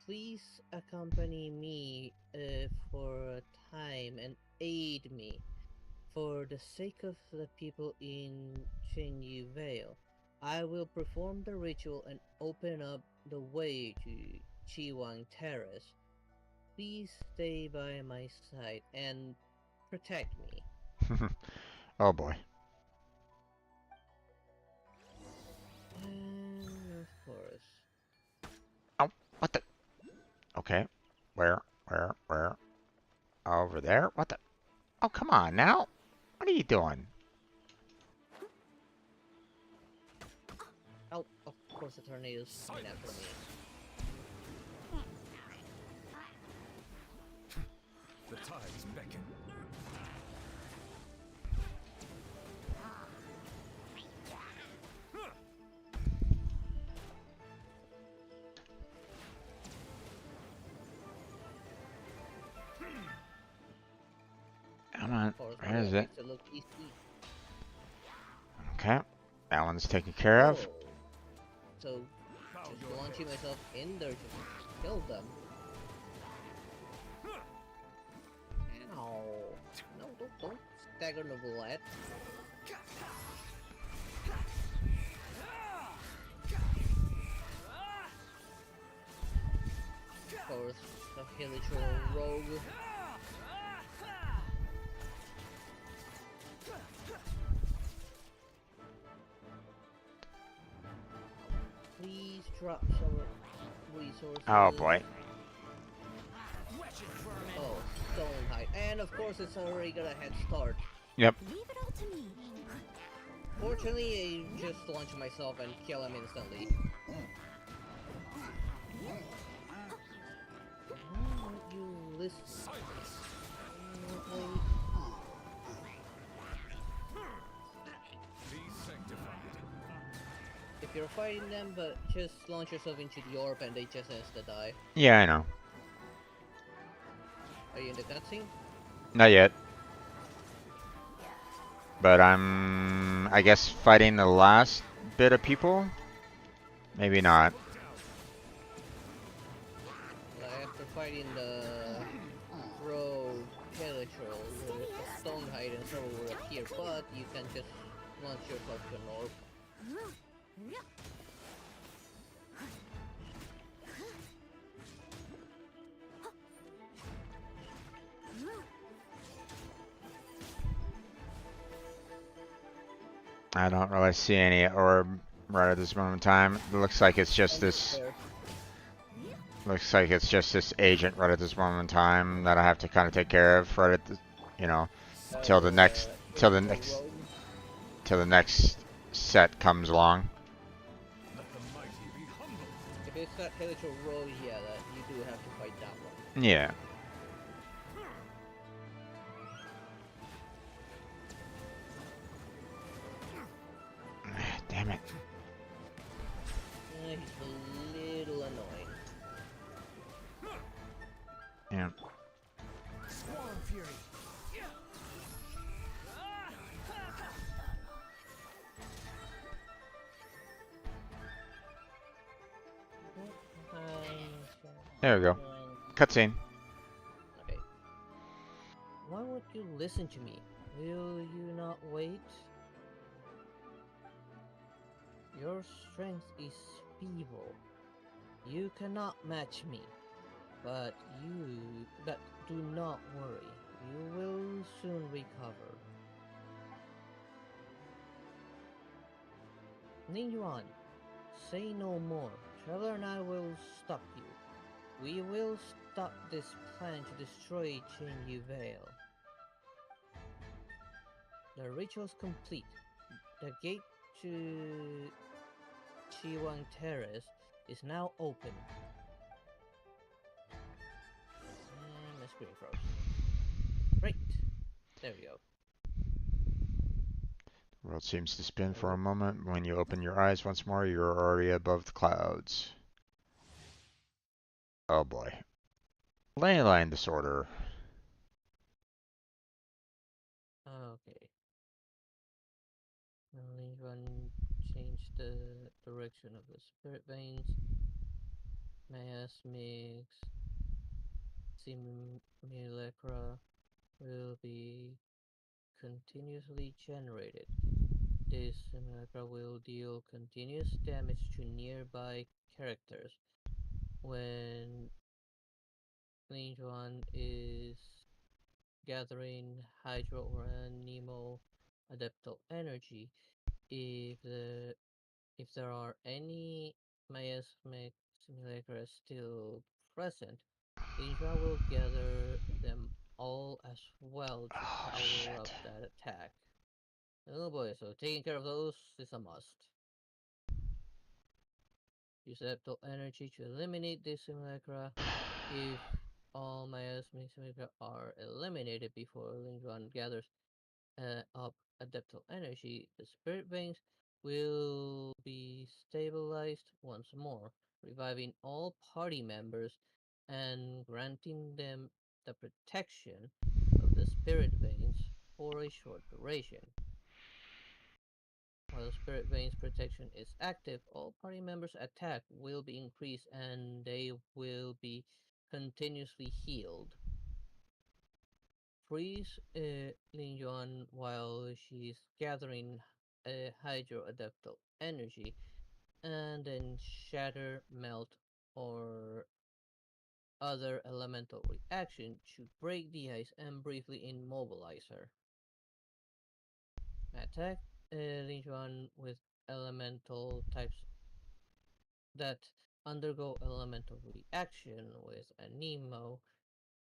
Please accompany me for a time and aid me for the sake of the people in Chenyu Vale. I will perform the ritual and open up the way to Chiwang Terrace. Please stay by my side and protect me. Oh boy. And of course. Oh, what the? Okay. Where? Over there? What the? Oh, come on now. What are you doing? Oh, of course the tornado's coming after me. The tides beckon. Come on. Where is it? Okay. That one's taken care of. So, just launching myself in there to kill them. Ow. No, don't stagger the bullet. Of course, the habitual rogue. Please drop some resources. Oh boy. Oh, Stonehide. And of course it's already got a head start. Yep. Leave it all to me. Fortunately, I just launch myself and kill him instantly. You listen. If you're fighting them, but just launch yourself into the orb and they just insta-die. Yeah, I know. Are you in the cutscene? Not yet. But I'm, I guess, fighting the last bit of people? Maybe not. After fighting the rogue Helitrol, the Stonehide and so will appear, but you can just launch yourself to an orb. I don't really see any orb right at this moment in time. It looks like it's just this. Looks like it's just this agent right at this moment in time that I have to kind of take care of right at the, you know, till the next set comes along. If it's that Helitrol rogue, yeah, that you do have to fight that one. Yeah. Damn it. He's a little annoying. Yeah. Swarm Fury. There we go. Cutscene. Okay. Why won't you listen to me? Will you not wait? Your strength is feeble. You cannot match me. But do not worry. You will soon recover. Ninjuan, say no more. Traveler and I will stop you. We will stop this plan to destroy Chenyu Vale. The ritual's complete. The gate to Chiwang Terrace is now open. And my screen froze. Great. There we go. The world seems to spin for a moment. When you open your eyes once more, you're already above the clouds. Oh boy. Ley line disorder. Okay. Ninjuan changed the direction of the spirit veins. Miasmics simulacra will be continuously generated. This simulacra will deal continuous damage to nearby characters. When Ninjuan is gathering Hydro or Nemo adeptal energy, if there are any miasmic simulacra still present, Ninja will gather them all as well to power up that attack. Oh boy, so taking care of those is a must. Use adeptal energy to eliminate this simulacra. If all miasmic simulacra are eliminated before Ninjuan gathers up adeptal energy, the spirit veins will be stabilized once more, reviving all party members and granting them the protection of the spirit veins for a short duration. While the spirit veins protection is active, all party members' attack will be increased and they will be continuously healed. Freeze Lin Yuan while she's gathering hydroadaptal energy, and then shatter, melt, or other elemental reaction to break the ice and briefly immobilize her. Attack Lin Yuan with elemental types that undergo elemental reaction with a Nemo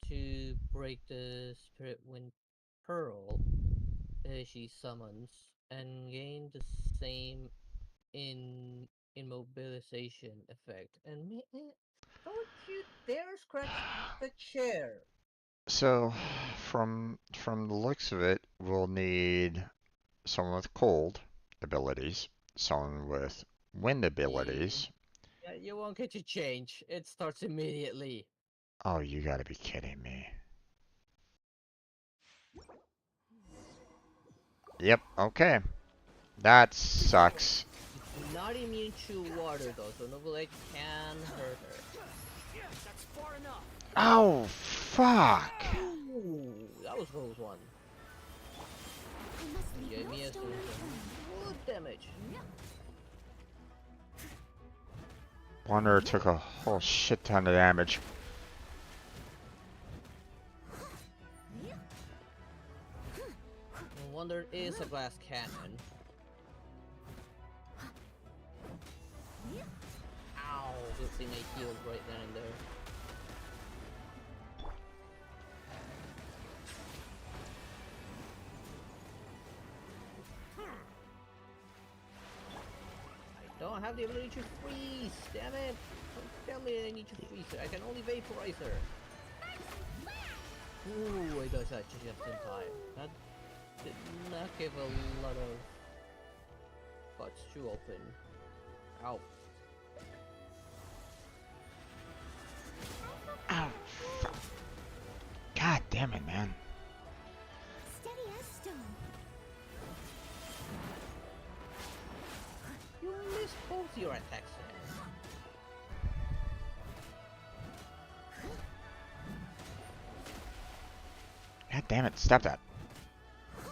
to break the Spirit Wind Pearl she summons and gain the same immobilization effect. And don't you dare scratch the chair! So, from the looks of it, we'll need someone with cold abilities, someone with wind abilities. Yeah, you won't get to change. It starts immediately. Oh, you gotta be kidding me. Yep, okay. That sucks. It's not immune to water though, so Novelate can hurt her. That's far enough. Oh, fuck! Ooh, that was a close one. Yeah, Mia's doing some good damage. Wanderer took a whole shit ton of damage. Wonder is a glass cannon. Ow! Good thing I healed right then and there. I don't have the ability to freeze! Damn it! Don't tell me I need to freeze her. I can only vaporize her. Ooh, I dodged that just in time. That did not give a lot of spots to open. Ow. Ow. God damn it, man. Steady as stone. You missed both your attacks there. God damn it, stop that.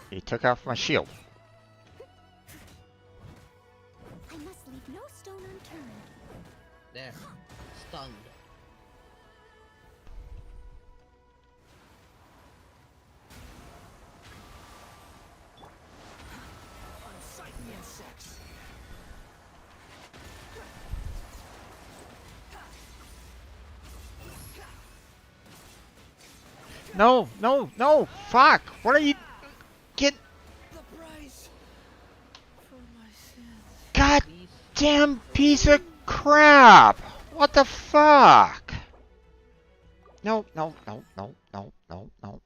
He took off my shield. I must leave no stone unturned. There. Stunned. Unsightly insects. No, no, no! Fuck! What are you... Get... God damn piece of crap! What the fuck? No, no, no, no, no, no, no.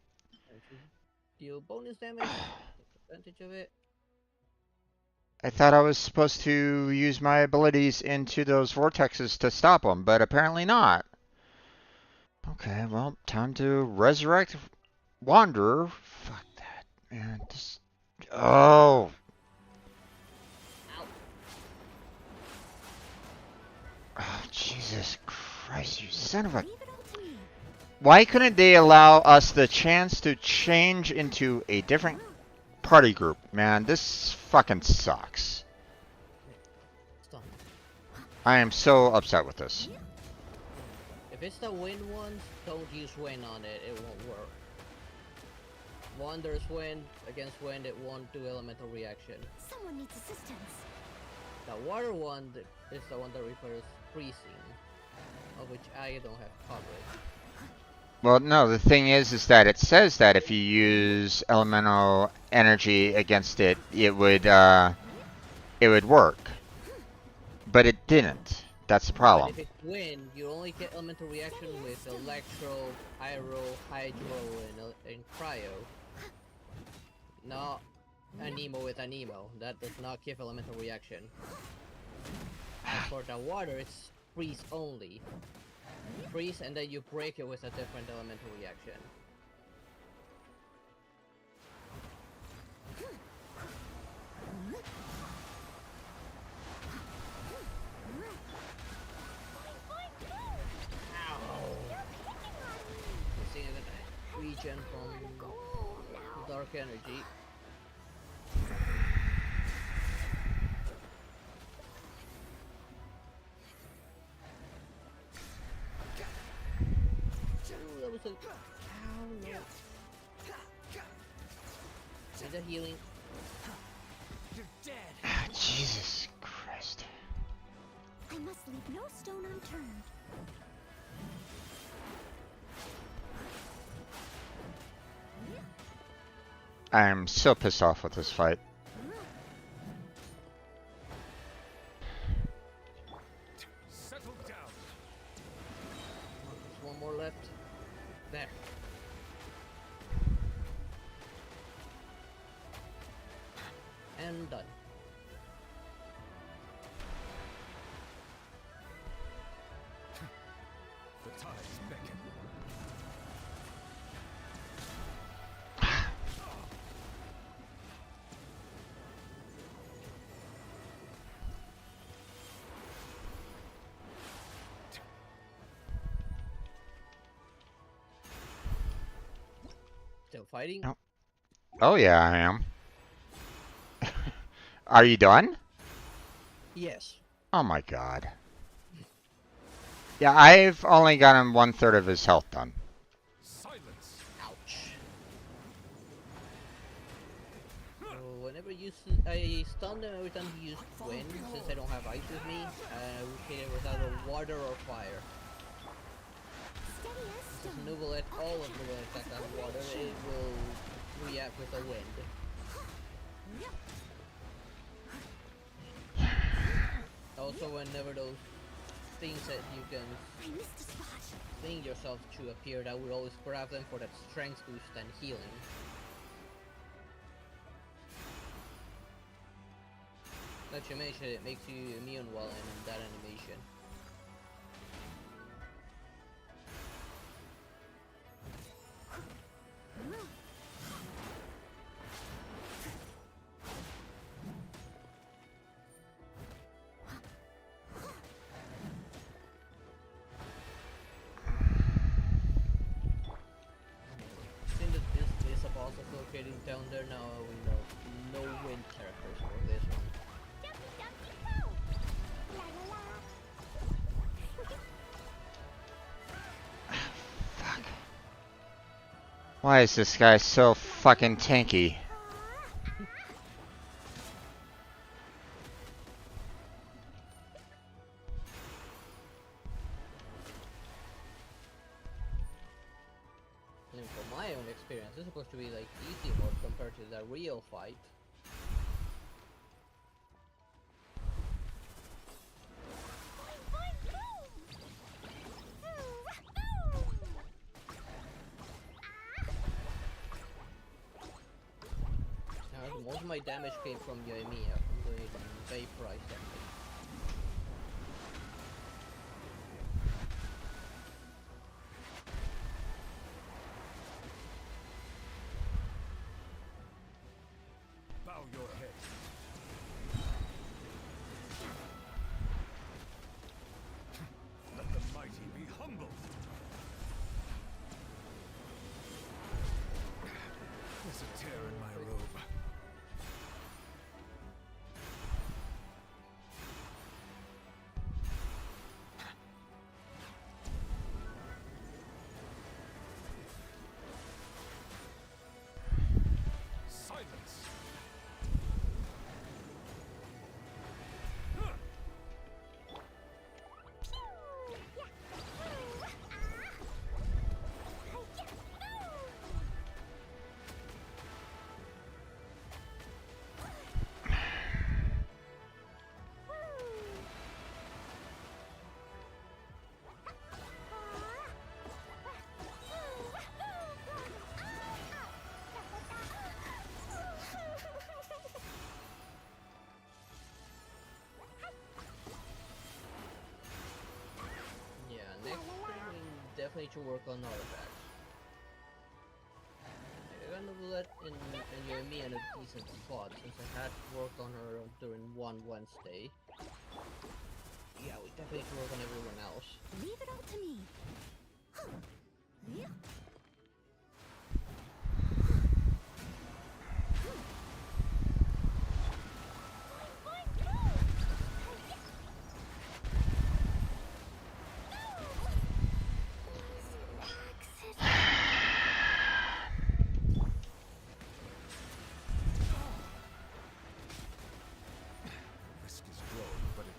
Deal bonus damage. Take advantage of it. I thought I was supposed to use my abilities into those vortexes to stop them, but apparently not. Okay, well, time to resurrect Wanderer. Fuck that, man. Just... Oh! Oh, Jesus Christ, you son of a... Why couldn't they allow us the chance to change into a different party group? Man, this fucking sucks. I am so upset with this. If it's the wind ones, don't use wind on it, it won't work. Wander's wind against wind, it won't do elemental reaction. Someone needs assistance. The water one is the one that refers freezing, of which I don't have coverage. Well, no, the thing is that it says that if you use elemental energy against it, it would work. But it didn't. That's the problem. But if it's wind, you only get elemental reaction with electro, pyro, hydro, and cryo. Not anemo with anemo. That does not give elemental reaction. As for the water, it's freeze only. Freeze and then you break it with a different elemental reaction. Seeing that regen from dark energy. That was a... Ow, no. Need a healing. You're dead. Ah, Jesus Christ. I must leave no stone unturned. I am so pissed off with this fight. Settle down. There's one more left. There. And done. The tides beckon. Still fighting? Oh, oh yeah, I am. Are you done? Yes. Oh my god. Yeah, I've only gotten 1/3 of his health done. Silence. Ouch. Whenever you I stun them every time you use wind, since I don't have ice with me, I will hit it with either water or fire. Since Nuvolet, all of Nuvolet attacks have water, it will react with the wind. Also, whenever those things that you can sling yourself to appear, I would always grab them for that strength boost and healing. Not to mention, it makes you immune while in that animation. Seeing that this is a boss that's located down there now, we know no wind characters for this one. Fuck. Why is this guy so fucking tanky? And for my is supposed to be like easy mode compared to the real fight. Most of my damage came from Yoimiya, from the vaporized damage. Bow your head. Let the mighty be humble. There's a tear in my robe. Definitely to work on artifacts. I'm gonna let in Yoimiya in a decent spot since I had worked on her during one Wednesday. Yeah, we definitely need to work on everyone else. Leave it all to me. Yeah.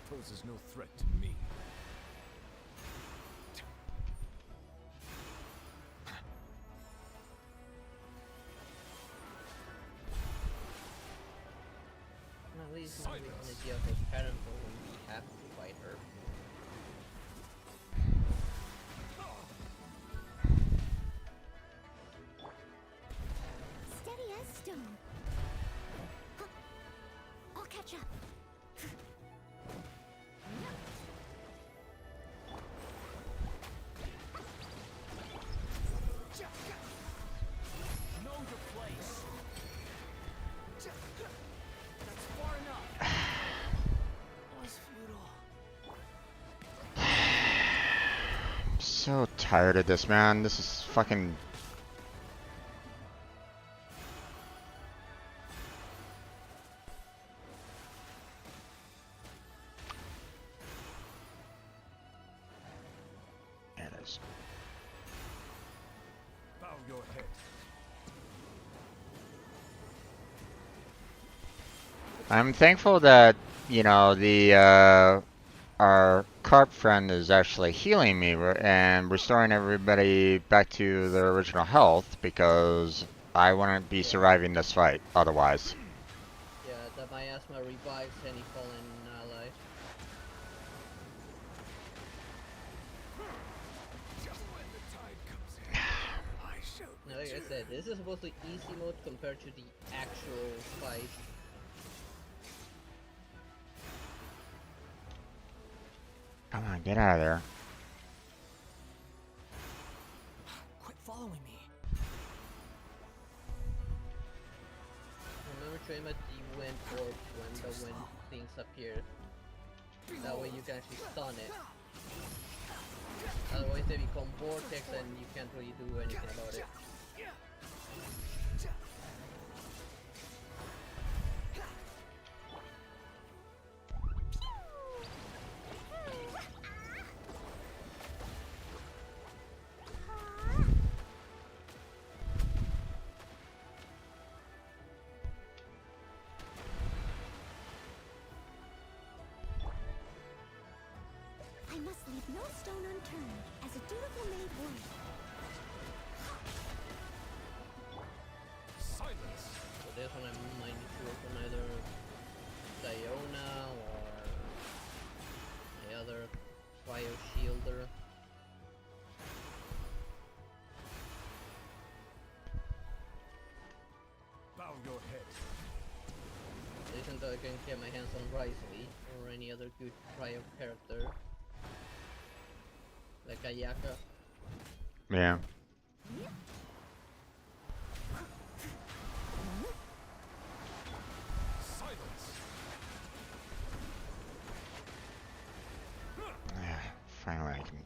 Poses no threat to me. At least we can deal with pattern for when we have to fight her. Steady as stone. I'll catch up. Know your place. That's far enough. It was futile. I'm so tired of this, man. This is fucking... It is. Bow your head. I'm thankful that, you know, our carp friend is actually healing me and restoring everybody back to their original health, because I wouldn't be surviving this fight otherwise. Yeah, that my asthma revives any fallen ally. Now, like I said, this is supposed to be easy mode compared to the actual fight. Come on, get out of there. Quit following me. Remember to aim at the wind orbs when the wind things appear. That way you can actually stun it. Otherwise they become vortex and you can't really do anything about it. I must leave no stone unturned, as a dutiful maid would. person I might need to work on either Diona or the other Cryo Shielder. Bow your head. At least until I can get my hands on Risley or any other good Cryo character. Like Ayaka. Yeah. Finally, I can.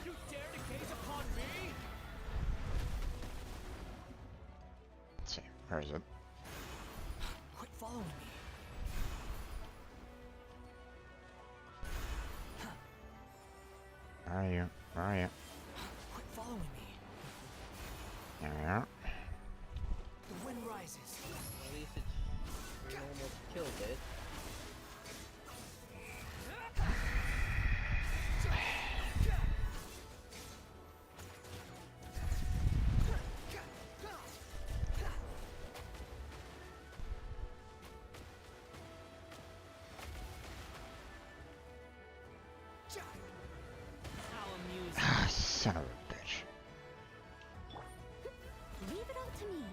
You dare to gaze upon me? Let's see. Where is it? Quit following me. Where are you? Where are you? Quit following me. There we are. The wind rises. At least it's almost killed it. Ah, son of a bitch. Leave it all to me.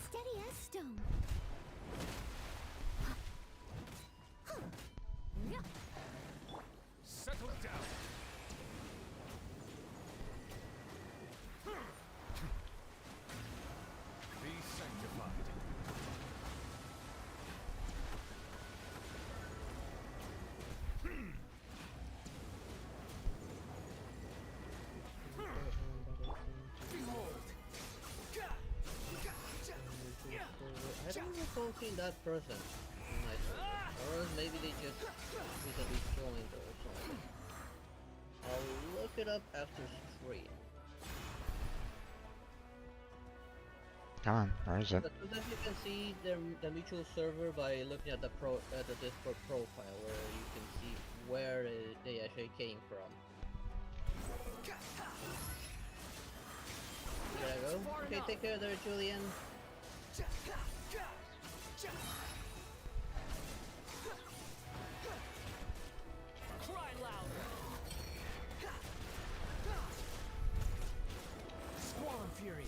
Steady as stone. Settle down. Be sanctified. Behold. I don't recall seeing that person in my server. Or maybe they just recently joined or something. I'll look it up after stream. Come on, where is it? But sometimes you can see the mutual server by looking at the Discord profile, where you can see where they actually came from. There I go. Okay, take care there, Julian. Cry louder. Squall and fury.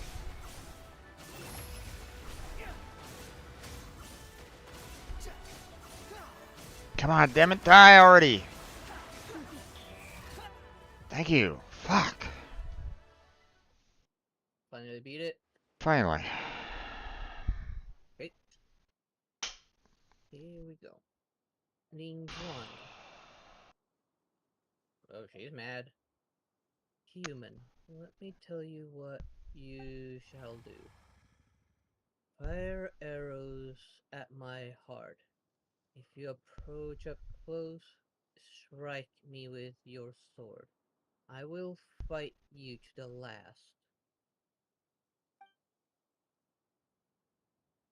Come on, damn it, die already! Thank you. Fuck. Finally beat it. Finally. Okay. Here we go. Ning Juan. Oh, she's mad. Human, let me tell you what you shall do. Fire arrows at my heart. If you approach up close, strike me with your sword. I will fight you to the last.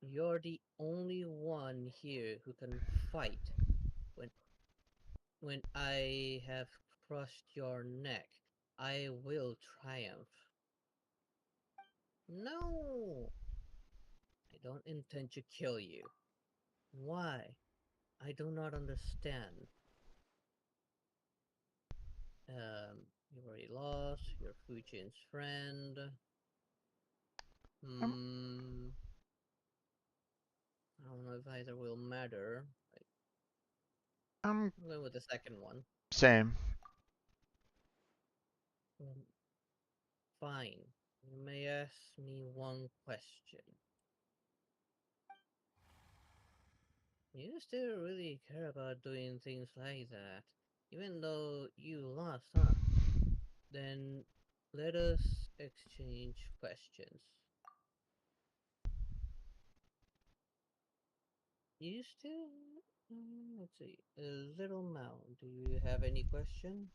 You're the only one here who can fight when I have crushed your neck. I will triumph. No! I don't intend to kill you. Why? I do not understand. You already lost. You're Fujin's friend. I don't know if either will matter. I'm going with the second one. Same. Fine. You may ask me one question. You still really care about doing things like that, even though you lost, huh? Then let us exchange questions. You still... let's see. Little Mound, do you have any question?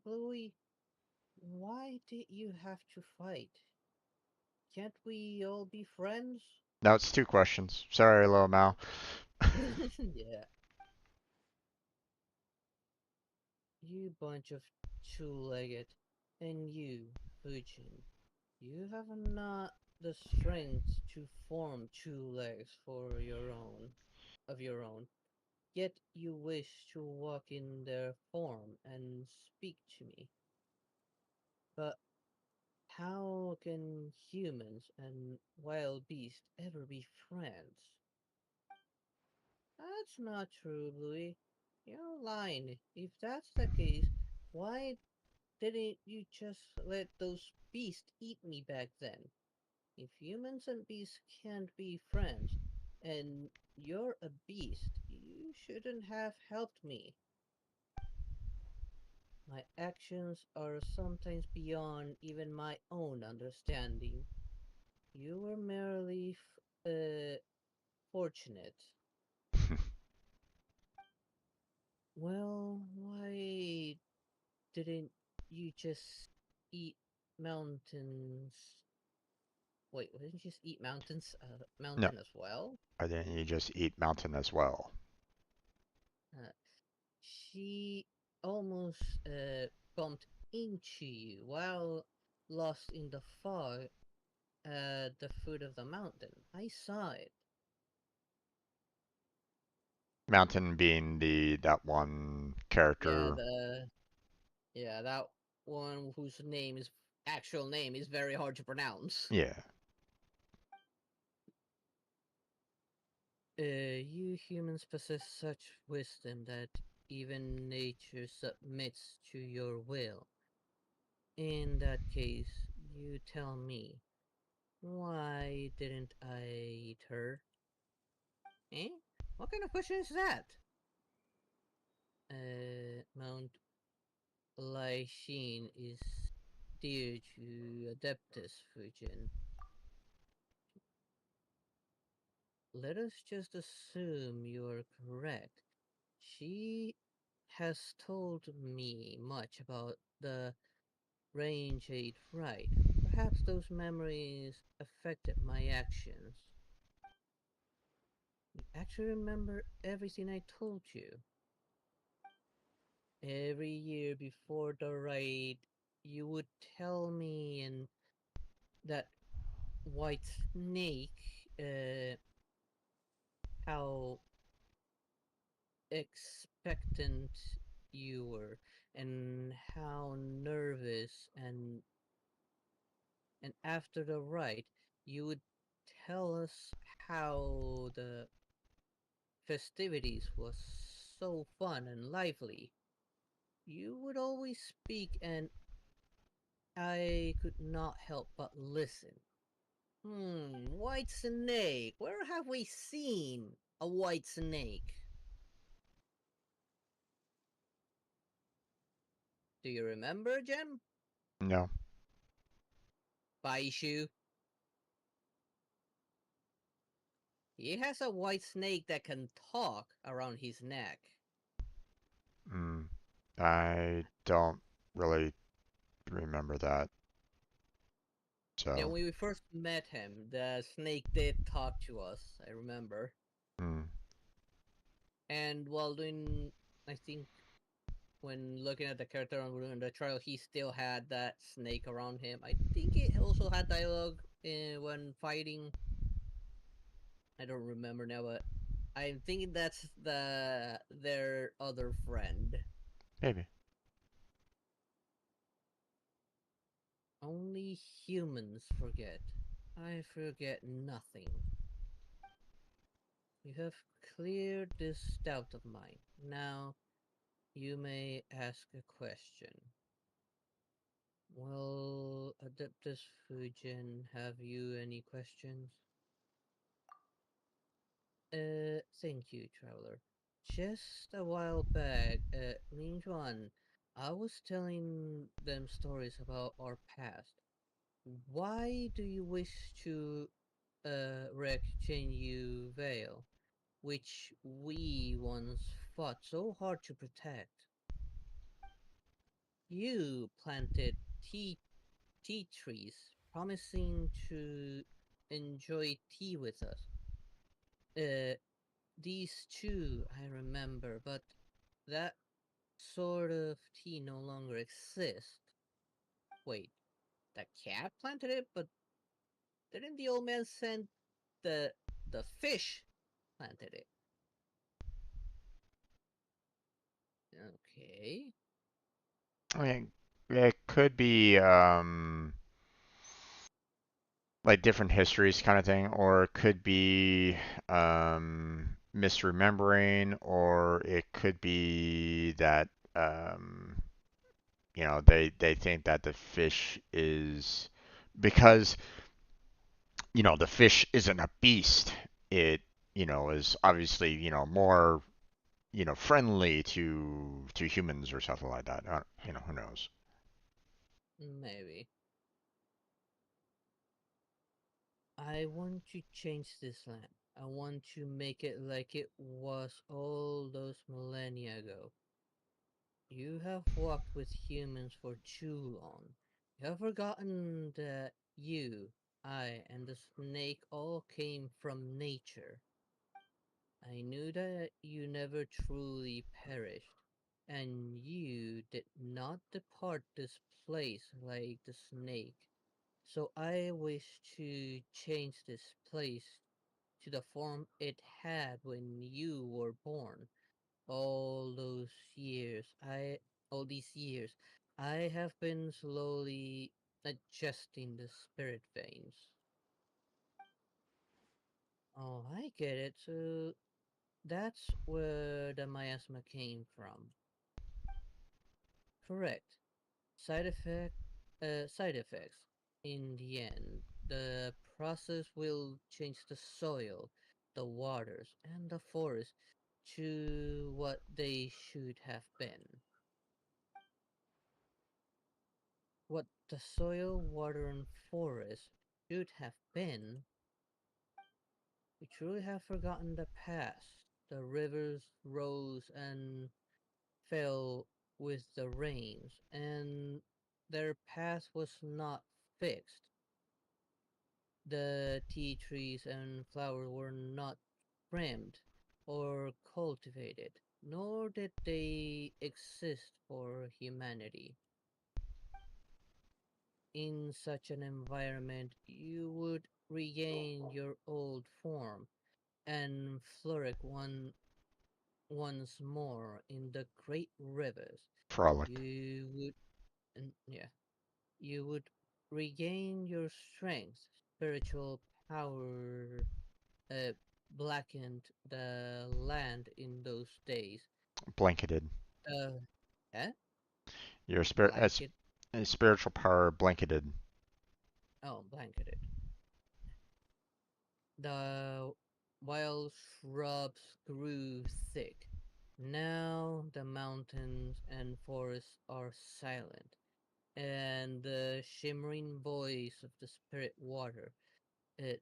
Bluey, why did you have to fight? Can't we all be friends? Now it's 2 questions. Sorry, Little Mal. Yeah. You bunch of two-legged. And you, Fujin, you have not the strength to form two legs for your own, of your own. Yet you wish to walk in their form and speak to me. But how can humans and wild beasts ever be friends? That's not true, Bluey. You're lying. If that's the case, why didn't you just let those beasts eat me back then? If humans and beasts can't be friends, and you're a beast, you shouldn't have helped me. My actions are sometimes beyond even my own understanding. You were merely fortunate. Well, why didn't you just eat mountains? Wait, didn't you just eat No. mountain as well? Or didn't you just eat mountain as well? Uh, she almost bumped into you while lost in the fog at the foot of the mountain. I saw it. Mountain being that one Yeah, character. that one whose actual name is very hard to pronounce. Yeah. You humans possess such wisdom that even nature submits to your will. In that case, you tell me, why didn't I eat her? Eh? What kind of question is that? Mount Lyshin is dear to Adeptus Fujin. Let us just assume you're correct. She has told me much about the Range 8 ride. Perhaps those memories affected my actions. You actually remember everything I told you. Every year before the ride, you would tell me and that white snake how expectant you were and how nervous, and after the ride you would tell us how the festivities was so fun and lively. You would always speak and I could not help but listen. White snake. Where have we seen a white snake? Do you remember, Jem? No. Baishu? He has a white snake that can talk around his neck. I don't really remember that. Yeah, So. when we first met him, the snake did talk to us, I remember. And while doing, I think, when looking at the character on the trial, he still had that snake around him. I think it also had dialogue when fighting. I don't remember now, but I'm thinking that's their other friend. Maybe. Only humans forget. I forget nothing. You have cleared this doubt of mine. Now, you may ask a question. Well, Adeptus Fujin, have you any questions? Thank you, Traveler. Just a while back, Lin Juan, I was telling them stories about our past. Why do you wish to wreck Chenyu Vale, which we once fought so hard to protect? You planted tea trees, promising to enjoy tea with us. Uh, these two I remember, but that sort of tea no longer exists. Wait, the cat planted it, but didn't the old man send the the fish planted it? Okay. I mean, it could be like different histories kind of thing, or it could be misremembering, or it could be that um, they think that the fish is because the fish isn't a beast. It is obviously more friendly to humans or something like that. Who knows? Maybe. I want to change this land. I want to make it like it was all those millennia ago. You have walked with humans for too long. You have forgotten that you, I, and the snake all came from nature. I knew that you never truly perished, and you did not depart this place like the snake. So I wish to change this place to the form it had when you were born. All those years, all these years, I have been slowly adjusting the spirit veins. Oh, I get it. So that's where the miasma came from. Correct. Side effects. In the end, the process will change the soil, the waters, and the forest to what they should have been. What the soil, water, and forest should have been. We truly have forgotten the past. The rivers rose and fell with the rains, and their path was not fixed. The tea trees and flowers were not trimmed or cultivated, nor did they exist for humanity. In such an environment, you would regain your old form and flourish once more in the great rivers. Frolic. You would, and yeah, you would regain your strength, spiritual power, uh, blackened the land in those days. Blanketed. Uh, eh? Your Blanket? spiritual power blanketed. Oh, blanketed. The wild shrubs grew thick. Now the mountains and forests are silent, and the shimmering voice of the spirit water, it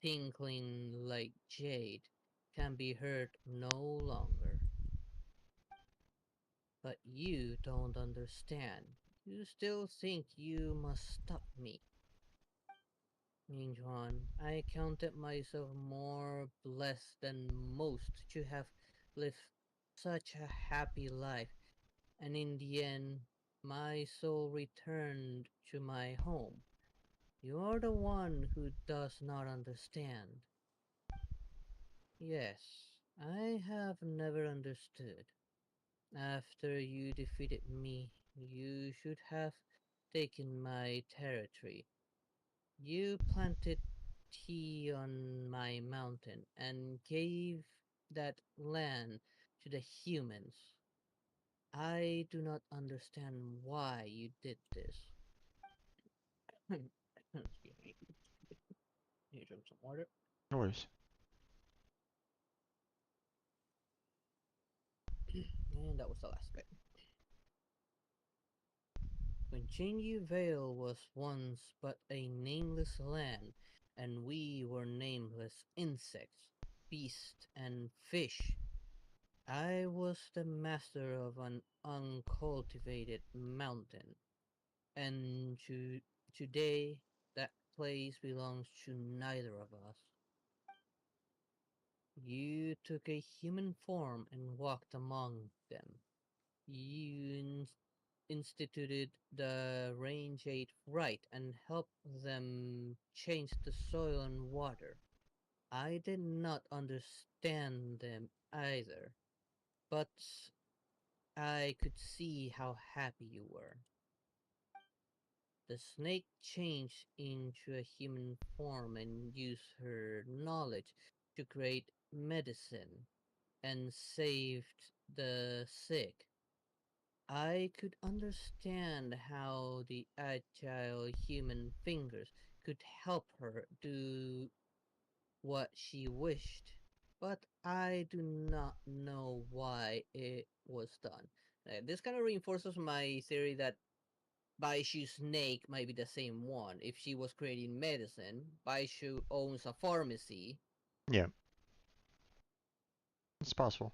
tinkling like jade, can be heard no longer. But you don't understand. You still think you must stop me. Minjuan, I counted myself more blessed than most to have lived such a happy life, and in the end, my soul returned to my home. You're the one who does not understand. Yes, I have never understood. After you defeated me, you should have taken my territory. You planted tea on my mountain and gave that land to the humans. I do not understand why you did this. Excuse me. Need to drink some water. No worries. And that was the last bit. When Jinyu Vale was once but a nameless land, and we were nameless insects, beasts, and fish, I was the master of an uncultivated mountain, and today that place belongs to neither of us. You took a human form and walked among them. You instituted the Range 8 right and helped them change the soil and water. I did not understand them either, but I could see how happy you were. The snake changed into a human form and used her knowledge to create medicine and saved the sick. I could understand how the agile human fingers could help her do what she wished, but I do not know why it was done. This kind of reinforces my theory that Baishu's snake might be the same one. If she was creating medicine, Baishu owns a pharmacy. Yeah, it's possible.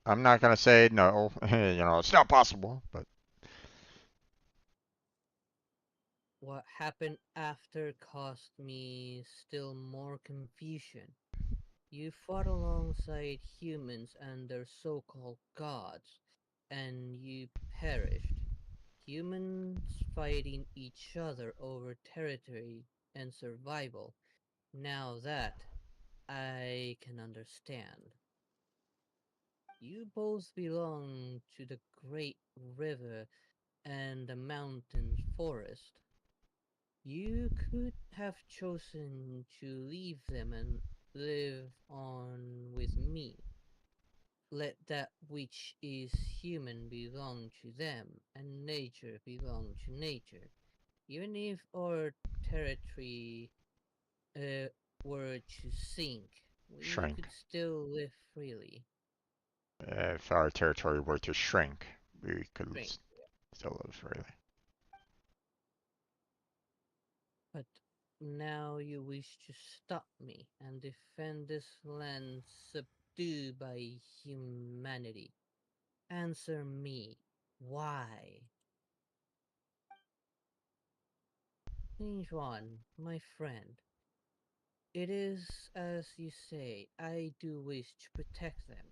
I'm not gonna say no. It's not possible, but What happened after caused me still more confusion. You fought alongside humans and their so-called gods, and you perished. Humans fighting each other over territory and survival. Now that I can understand. You both belong to the great river and the mountain forest. You could have chosen to leave them and live on with me. Let that which is human belong to them, and nature belong to nature. Even if our territory uh, were to sink, we shrink. could still live freely. If our territory were to shrink, we could Shrink. still live freely. But now you wish to stop me and defend this land subdued by humanity. Answer me. Why? Ninjuan, my friend, it is as you say, I do wish to protect them.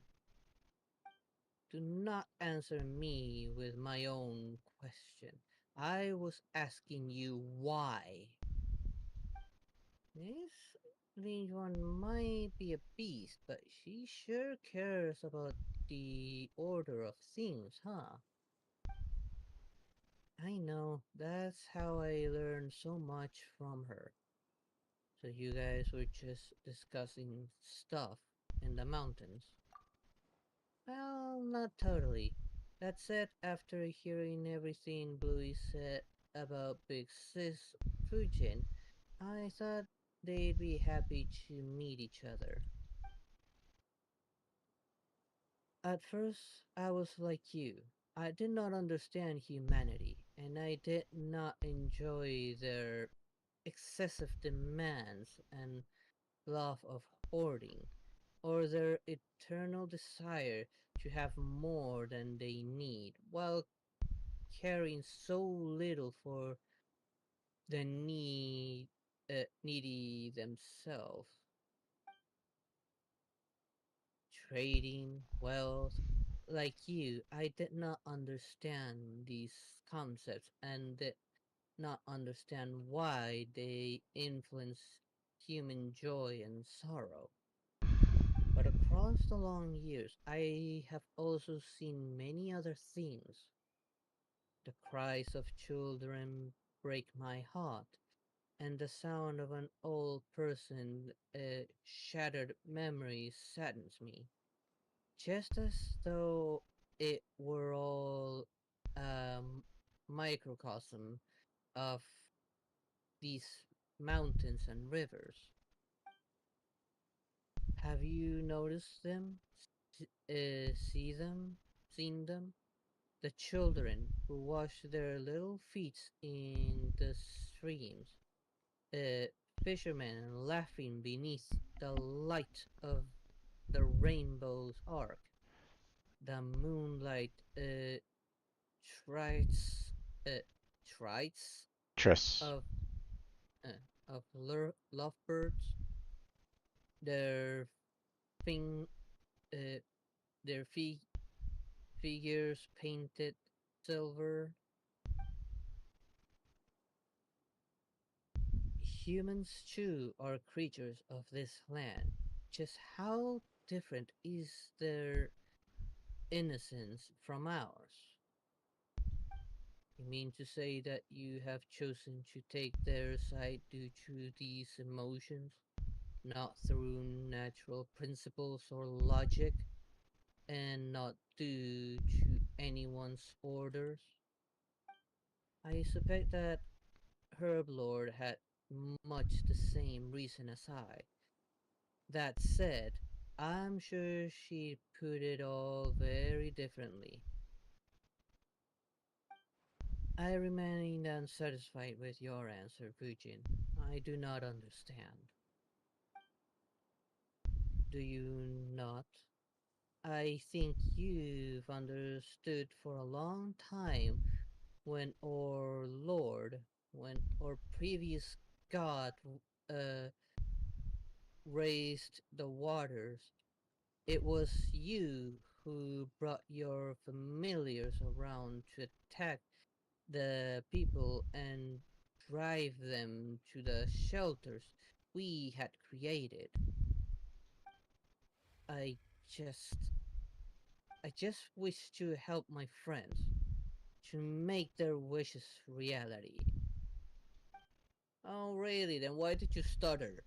Do not answer me with my own question. I was asking you why. This Linjuan might be a beast, but she sure cares about the order of things, huh? I know, that's how I learned so much from her. So you guys were just discussing stuff in the mountains. Well, not totally. That said, after hearing everything Bluey said about Big Sis Fujin, I thought they'd be happy to meet each other. At first, I was like you. I did not understand humanity, and I did not enjoy their excessive demands and love of hoarding, or their eternal desire to have more than they need, while caring so little for the needy themselves. Trading, wealth, like you, I did not understand these concepts and did not understand why they influence human joy and sorrow. But across the long years, I have also seen many other things. The cries of children break my heart, and the sound of an old person shattered memory saddens me. Just as though it were all a microcosm of these mountains and rivers. Have you noticed them? See them? Seen them? the children who wash their little feet in the streams, uh, fishermen laughing beneath the light of the rainbow's arc, the moonlight trites, uh, trites Tris. of lovebirds, their fin, uh, their figures painted silver. Humans too are creatures of this land. Just how different is their innocence from ours? You mean to say that you have chosen to take their side due to these emotions, not through natural principles or logic, and not due to anyone's orders? I suspect that Herblord had much the same reason as I. That said, I'm sure she put it all very differently. I remain unsatisfied with your answer, Fujin. I do not understand. Do you not? I think you've understood for a long time when our Lord, when our previous God uh, raised the waters, it was you who brought your familiars around to attack the people and drive them to the shelters we had created. I just I just wish to help my friends to make their wishes reality. Oh really? Then why did you stutter?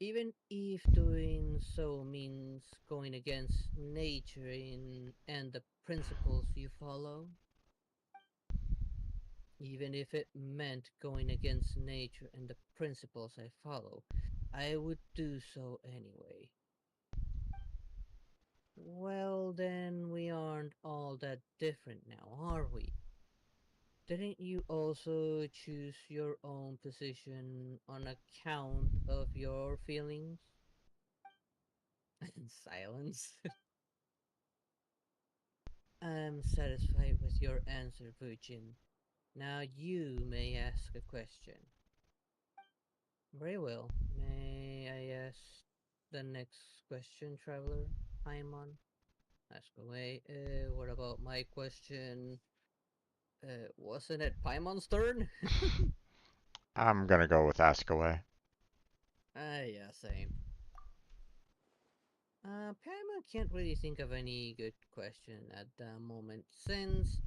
Even if doing so means going against nature and the principles you follow, even if it meant going against nature and the principles I follow, I would do so anyway. Well, then we aren't all that different now, are we? Didn't you also choose your own position on account of your feelings? Silence. I'm satisfied with your answer, Fujin. Now you may ask a question. Very well. May I ask the next question, traveler? Paimon? Ask away. What about my question? Wasn't it Paimon's turn? I'm gonna go with ask away. Yeah, same. Paimon can't really think of any good question at the moment. Since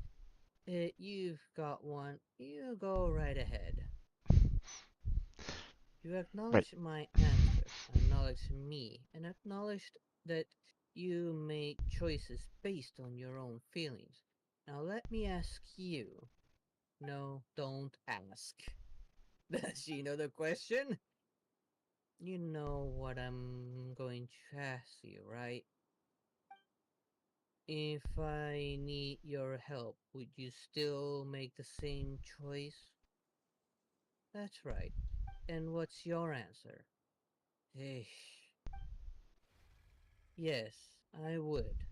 you've got one, you go right ahead. You Wait. acknowledged my answer, acknowledged me, and acknowledged that you make choices based on your own feelings. Now let me ask you. No, don't ask. Does she know the question? You know what I'm going to ask you, right? If I need your help, would you still make the same choice? That's right. And what's your answer? Hey. Yes, I would.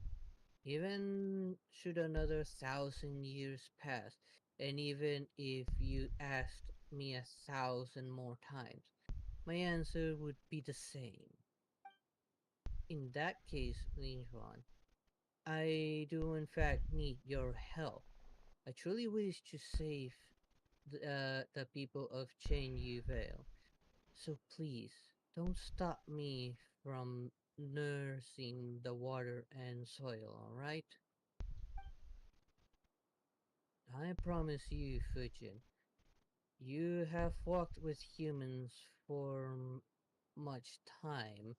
Even should another 1,000 years pass, and even if you asked me 1,000 more times, my answer would be the same. In that case, Lin Juan, I do in fact need your help. I truly wish to save the people of Chen Yu Vale. So please, don't stop me from nursing the water and soil, alright? I promise you, Fujin, you have walked with humans for much time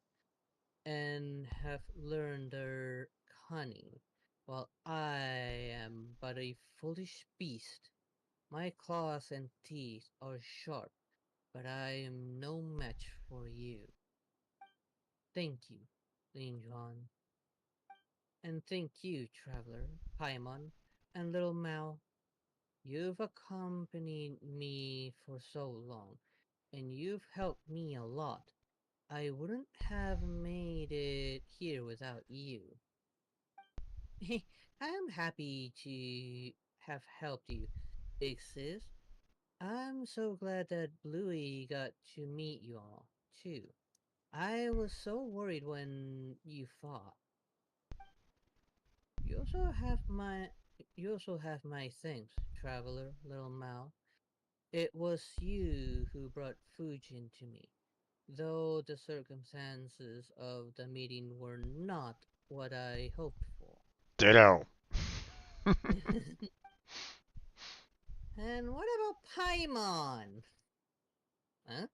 and have learned their cunning, while I am but a foolish beast. My claws and teeth are sharp, but I am no match for you. Thank you, Lin Yuan. And thank you, Traveler, Paimon, and Little Mao. You've accompanied me for so long, and you've helped me a lot. I wouldn't have made it here without you. I'm happy to have helped you, Big Sis. I'm so glad that Bluey got to meet you all, too. I was so worried when you fought. You also have my you also have my thanks, Traveler, Little Mao. It was you who brought Fujin to me, though the circumstances of the meeting were not what I hoped for. Ditto. And what about Paimon? Huh?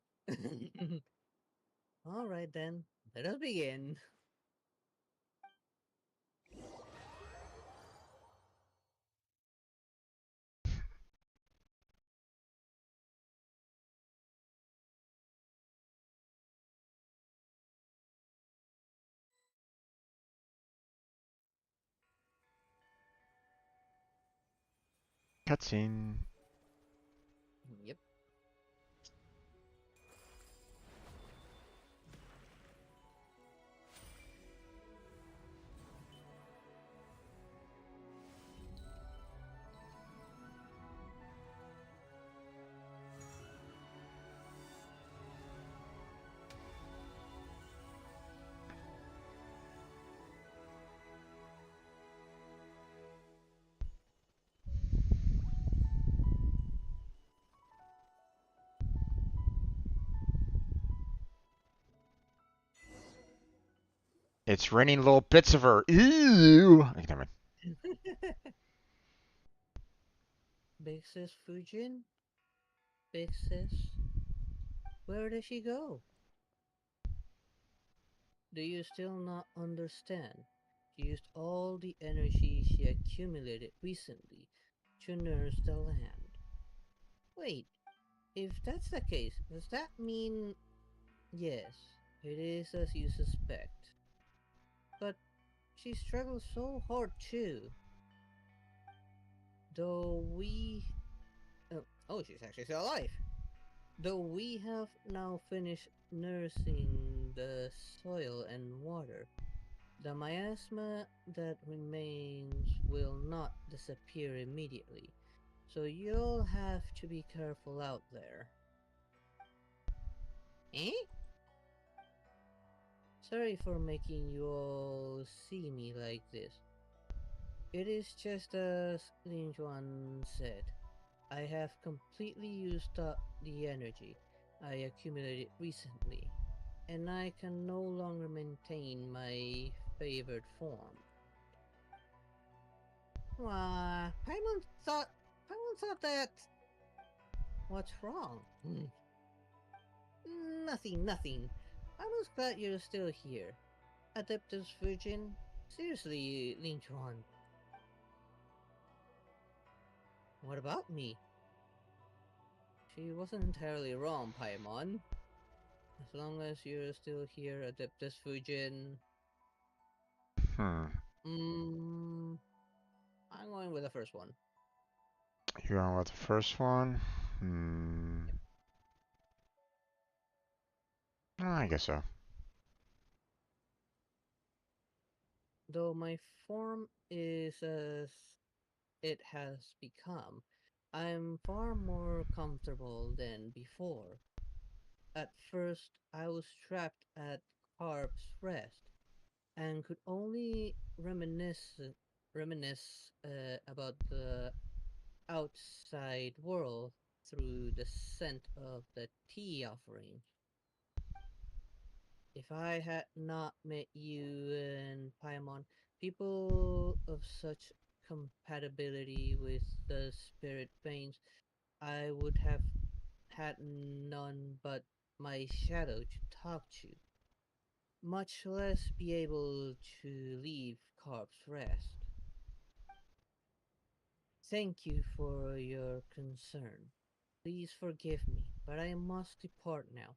Alright then, let us begin. Cutscene. Yep. It's raining little bits of her. Ew. Okay, never mind. Big Sis Fujin? Big Sis? Where did she go? Do you still not understand? She used all the energy she accumulated recently to nurse the land. Wait, if that's the case, does that mean... Yes, it is as you suspect. But she struggles so hard too. Though we... oh, she's actually still alive! Though we have now finished nursing the soil and water, the miasma that remains will not disappear immediately, so you'll have to be careful out there. Eh? Sorry for making you all see me like this. It is just as Lin Juan said. I have completely used up the energy I accumulated recently, and I can no longer maintain my favored form. Why, Paimon thought that... What's wrong? Nothing. I was glad you're still here. Adeptus Virgin? Seriously, Lin Chuan. What about me? She wasn't entirely wrong, Paimon. As long as you're still here, Adeptus Fujin. I'm going with the first one. You going with the first one? I guess so. Though my form is as it has become, I'm far more comfortable than before. At first, I was trapped at Carp's Rest, and could only reminisce about the outside world through the scent of the tea offering. If I had not met you and Paimon, people of such compatibility with the spirit veins, I would have had none but my shadow to talk to, much less be able to leave Carp's Rest. Thank you for your concern. Please forgive me, but I must depart now.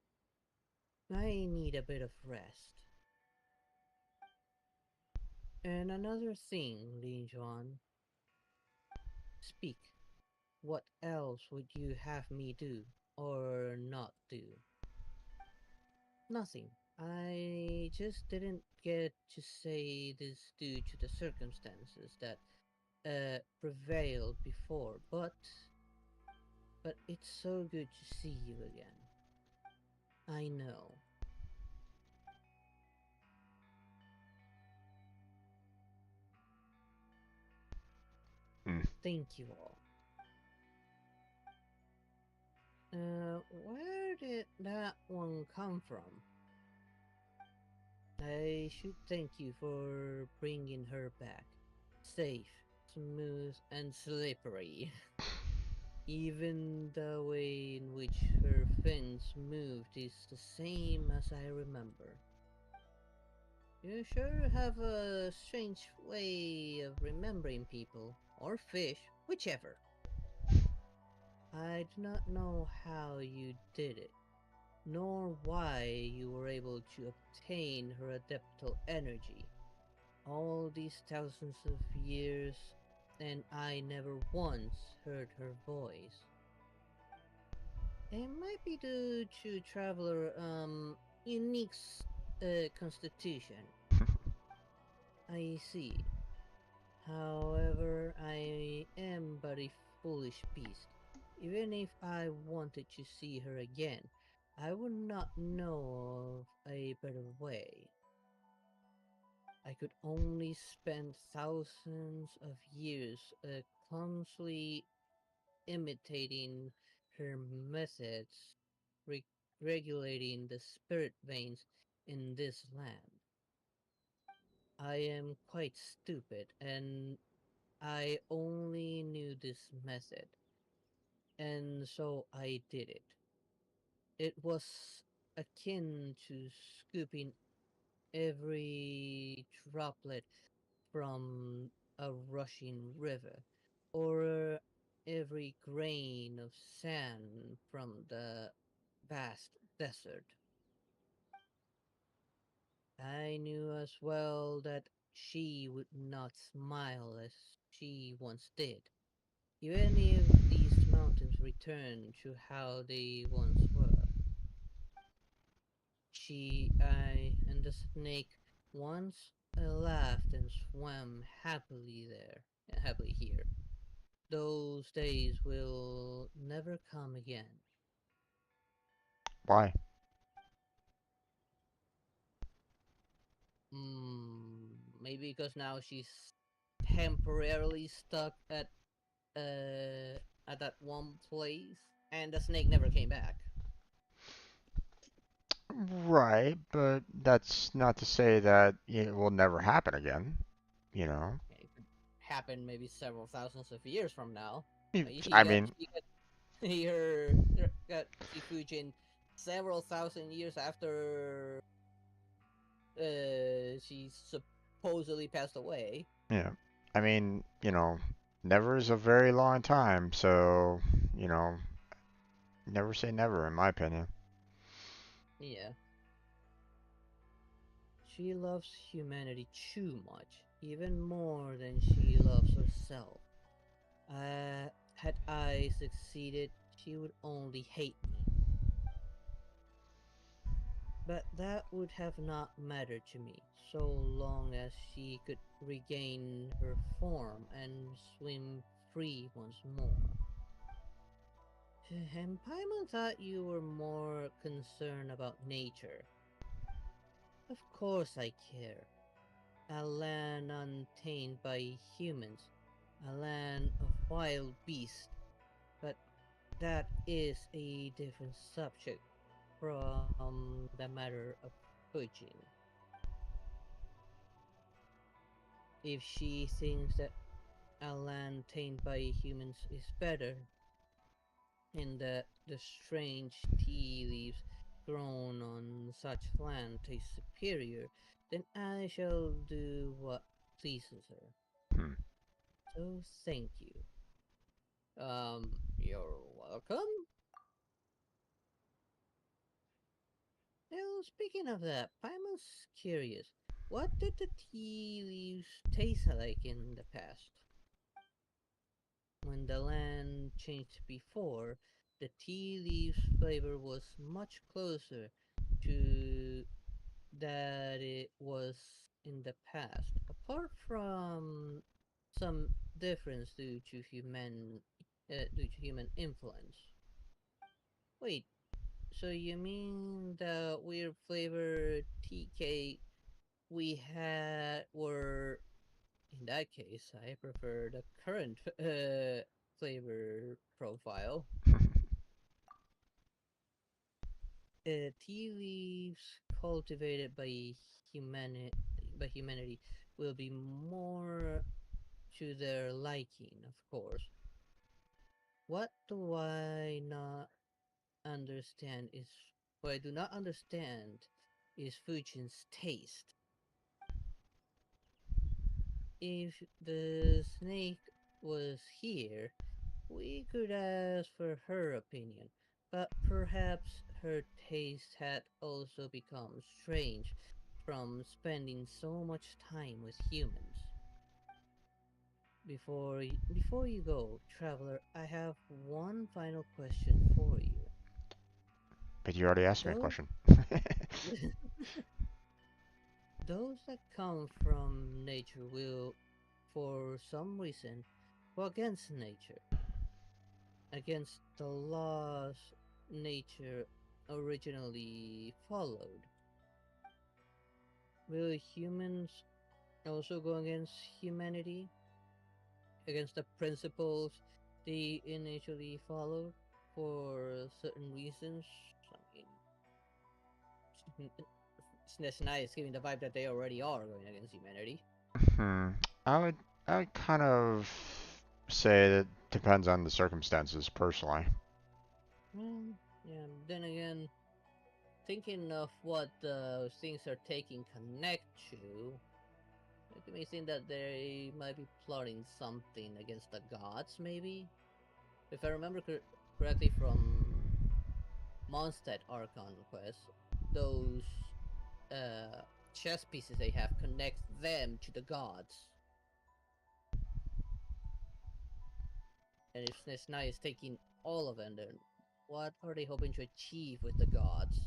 I need a bit of rest. And another thing, Lin Juan. Speak. What else would you have me do or not do? Nothing. I just didn't get to say this due to the circumstances that prevailed before, but it's so good to see you again. I know. Hmm. Thank you all. Where did that one come from? I should thank you for bringing her back. Safe, smooth, and slippery. Even the way in which her fins moved is the same as I remember. You sure have a strange way of remembering people, or fish, whichever. I do not know how you did it, nor why you were able to obtain her adeptal energy. All these thousands of years, and I never once heard her voice. It might be due to Traveler, unique constitution. I see. However, I am but a foolish beast. Even if I wanted to see her again, I would not know of a better way. I could only spend thousands of years clumsily imitating her methods, re- regulating the spirit veins in this land. I am quite stupid, and I only knew this method, and so I did it. It was akin to scooping every droplet from a rushing river, or every grain of sand from the vast desert. I knew as well that she would not smile as she once did, even if these mountains return to how they once were. I, and the snake once laughed and swam happily happily here. Those days will never come again. Why? Maybe because now she's temporarily stuck at that one place, and the snake never came back. Right, but that's not to say that it will never happen again. You know. It could happen maybe several thousands of years from now. I mean, He got Shifujin several thousand years after she supposedly passed away. yeah. I mean, never is a very long time, so, you know, never say never, in my opinion. Yeah. She loves humanity too much, even more than she loves herself. Had I succeeded, she would only hate me. But that would have not mattered to me, so long as she could regain her form and swim free once more. And Paimon thought you were more concerned about nature. Of course I care. A land untamed by humans, a land of wild beasts, but that is a different subject from the matter of Fujin. If she thinks that a land tamed by humans is better, and that the strange tea leaves grown on such land taste superior, then I shall do what pleases her. Hmm. So thank you. You're welcome. Now, speaking of that, Paimon's curious. What did the tea leaves taste like in the past? When the land changed before, the tea leaves flavor was much closer to that it was in the past, apart from some difference due to human influence. Wait, so you mean the weird flavored tea cake we had were, in that case, I prefer the current flavor profile. Tea leaves cultivated humanity will be more to their liking, of course. What do I not understand is what I do not understand is Fujin's taste. If the snake was here, we could ask for her opinion, but perhaps her taste had also become strange from spending so much time with humans. Before you go, traveler, I have one final question for you. But you already asked me a Those question. those that come from nature will, for some reason, go against nature, against the laws nature originally followed. Will humans also go against humanity, against the principles they initially followed for certain reasons? I mean, it's nice giving the vibe that they already are going against humanity. Hmm. I would I would kind of say that depends on the circumstances personally. Well, yeah, then again, thinking of what those things are taking connect to, it may seem that they might be plotting something against the gods, maybe? If I remember correctly from Mondstadt Archon Quest, those chess pieces they have connect them to the gods. And if Nesnai is taking all of them, then what are they hoping to achieve with the gods?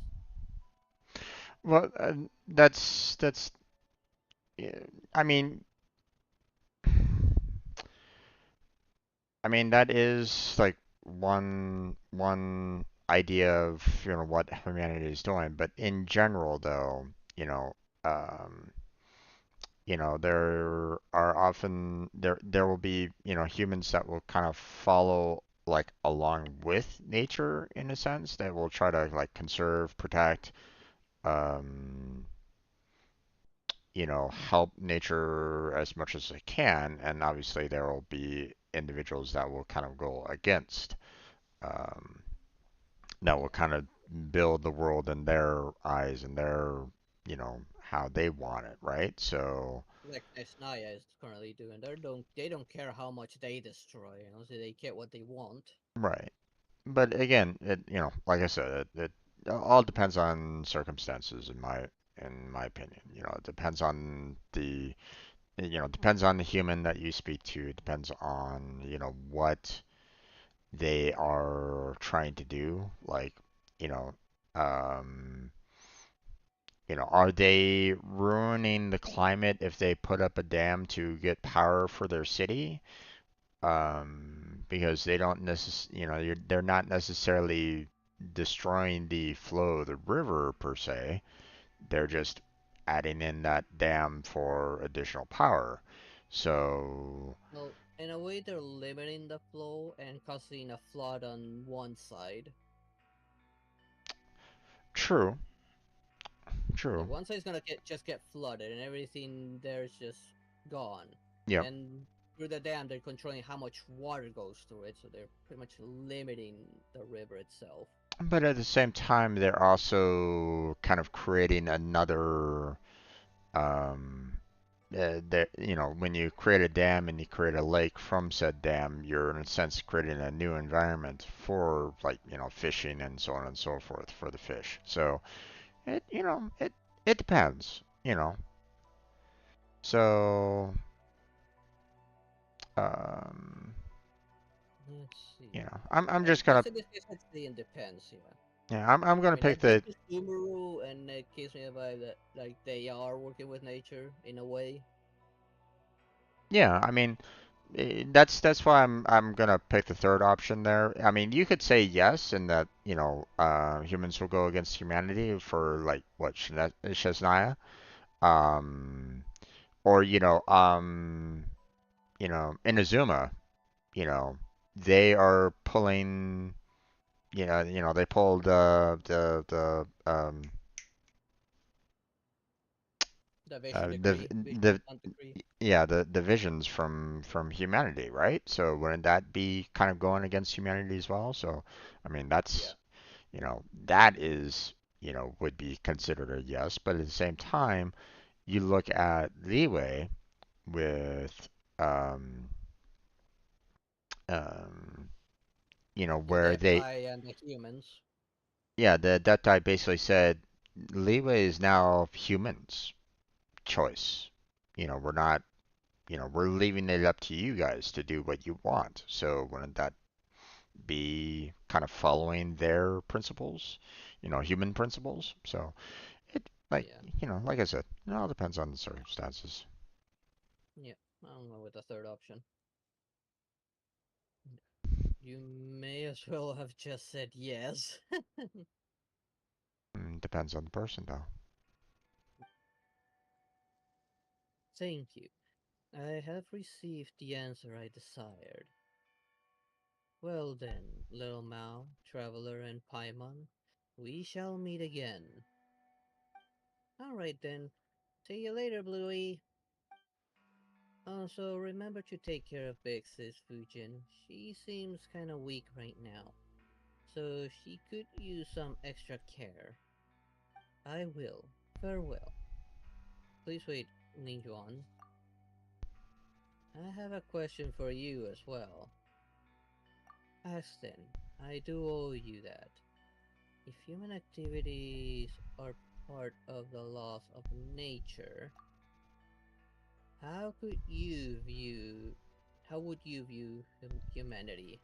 Well, that's yeah, I mean I mean that is like one idea of what humanity is doing, but in general though, um, there are often there will be humans that will kind of follow like along with nature in a sense that will try to like conserve, protect, um, help nature as much as they can, and obviously there will be individuals that will kind of go against, um, that will Yeah. kind of build the world in their eyes and their, how they want it, right? So, Like Nesnaya is currently doing. They don't care how much they destroy, so they get what they want. right. But again, like I said, it all depends on circumstances in my opinion. It depends on depends on the human that you speak to. It depends on, what they are trying to do. Like, you know, um, are they ruining the climate if they put up a dam to get power for their city? Because they don't they're not necessarily destroying the flow of the river per se. They're just adding in that dam for additional power. So, Well, in a way, they're limiting the flow and causing a flood on one side. true, Like true. one side's gonna just get flooded, and everything there's just gone. Yep. And through the dam, they're controlling how much water goes through it, so they're pretty much limiting the river itself. But at the same time, they're also kind of creating another, when you create a dam and you create a lake from said dam, you're in a sense creating a new environment for like, fishing and so on and so forth for the fish. So it, it depends. So, um, Let's see. I'm just gonna, Guess in this case, I'd say it depends. Yeah. yeah, I'm I gonna mean, pick I've been the, to Sumeru, and it gives me a vibe that like they are working with nature in a way. yeah, I mean, that's why I'm gonna pick the third option there. I mean, you could say yes, in that, humans will go against humanity for like what, Shaznia, um, or Inazuma, you know, they are pulling, they pulled The Vision the Decree, Vision the Hunt Decree. yeah, the visions from humanity, right? So wouldn't that be kind of going against humanity as well? So, I mean, Yeah. that is, would be considered a yes, but at the same time, you look at leeway with, um, um, The where Death they, Eye and the humans. yeah, that guy basically said leeway is now humans' choice. We're not, we're leaving it up to you guys to do what you want. So wouldn't that be kind of following their principles, human principles? So it, like, Yeah. like I said, it all depends on the circumstances. Yeah. I don't know with the third option. You may as well have just said yes. Depends on the person, though. Thank you. I have received the answer I desired. Well then, little Mao, Traveler, and Paimon, we shall meet again. Alright then, see you later, Bluey. Also, remember to take care of Big Sis Fujin. She seems kinda weak right now, so she could use some extra care. I will. Farewell. Please wait, Ninjuan. I have a question for you as well. Aston, I do owe you that. If human activities are part of the laws of nature, how could you view how would you view humanity?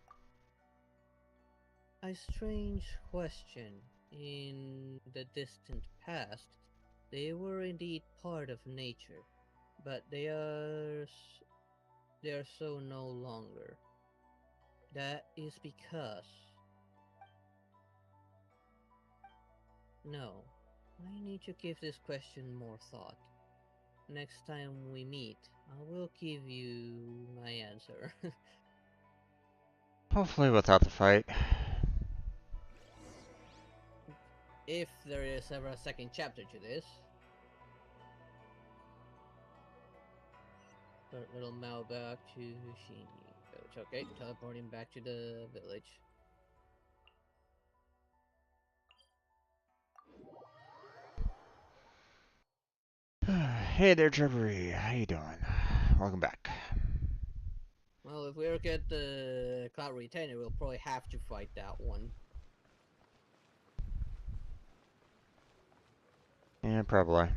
A strange question. In the distant past, they were indeed part of nature, but they are so no longer. That is because no, I need to give this question more thought. Next time we meet, I will give you my answer. Hopefully without the fight. If there is ever a second chapter to this. Start little Mao back to Shinji. It's okay, teleporting back to the village. Hey there, Trevor. How you doing? Welcome back. Well, if we ever get the Cloud Retainer, we'll probably have to fight that one. Yeah, probably.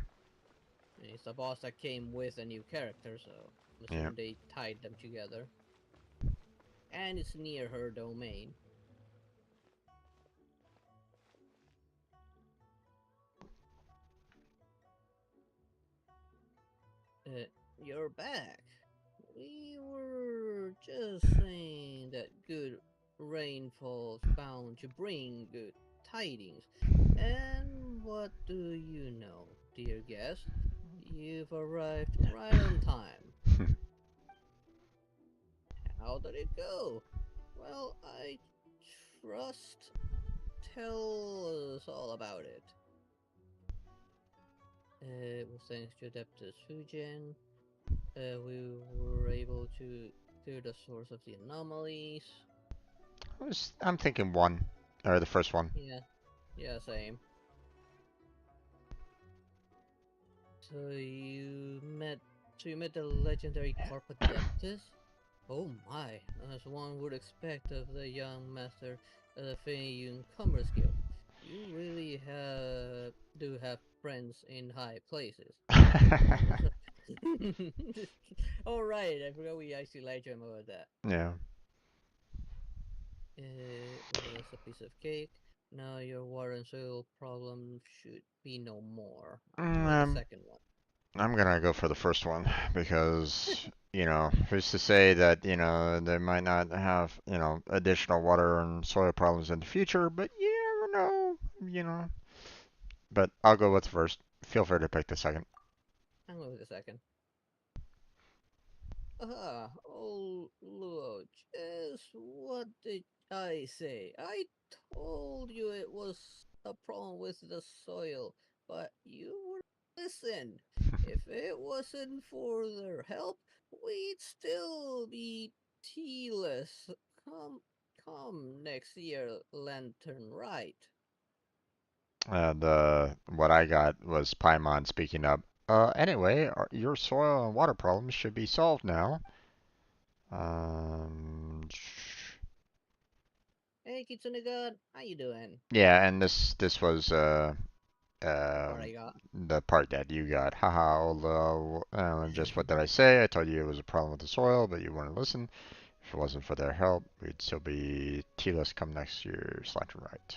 It's a boss that came with a new character, so I'm Yeah. assuming they tied them together. And it's near her domain. You're back. We were just saying that good rainfall's bound to bring good tidings. And what do you know, dear guest? You've arrived right on time. How did it go? Well, I trust. Tell us all about it. It was thanks to Adeptus Fujin. We were able to clear the source of the anomalies. I'm thinking one, or the first one. Yeah, yeah, same. So you met the legendary Carpet Adeptus? Oh my, as one would expect of the young master of the Feiyun Commerce Guild. You really do have friends in high places. All right, I forgot we actually lied to him about that. Yeah. It was a piece of cake. Now your water and soil problem should be no more. I'll make a second one. I'm gonna go for the first one because, you know, who's to say that, you know, they might not have, you know, additional water and soil problems in the future, but you never know, you know. But I'll go with the first. Feel free to pick the second. I'm going with the second. Oh, Luo, just what did I say? I told you it was a problem with the soil, but you wouldn't listen. If it wasn't for their help, we'd still be tealess. Come next year, Lantern, right? What I got was Paimon speaking up. Anyway, your soil and water problems should be solved now. Um, Hey, Kitsune God, how you doing? yeah, and this was What I got? the part that you got. Haha, although, just what did I say? I told you it was a problem with the soil, but you wouldn't listen. If it wasn't for their help, we'd still be T-less come next year, Slacker right.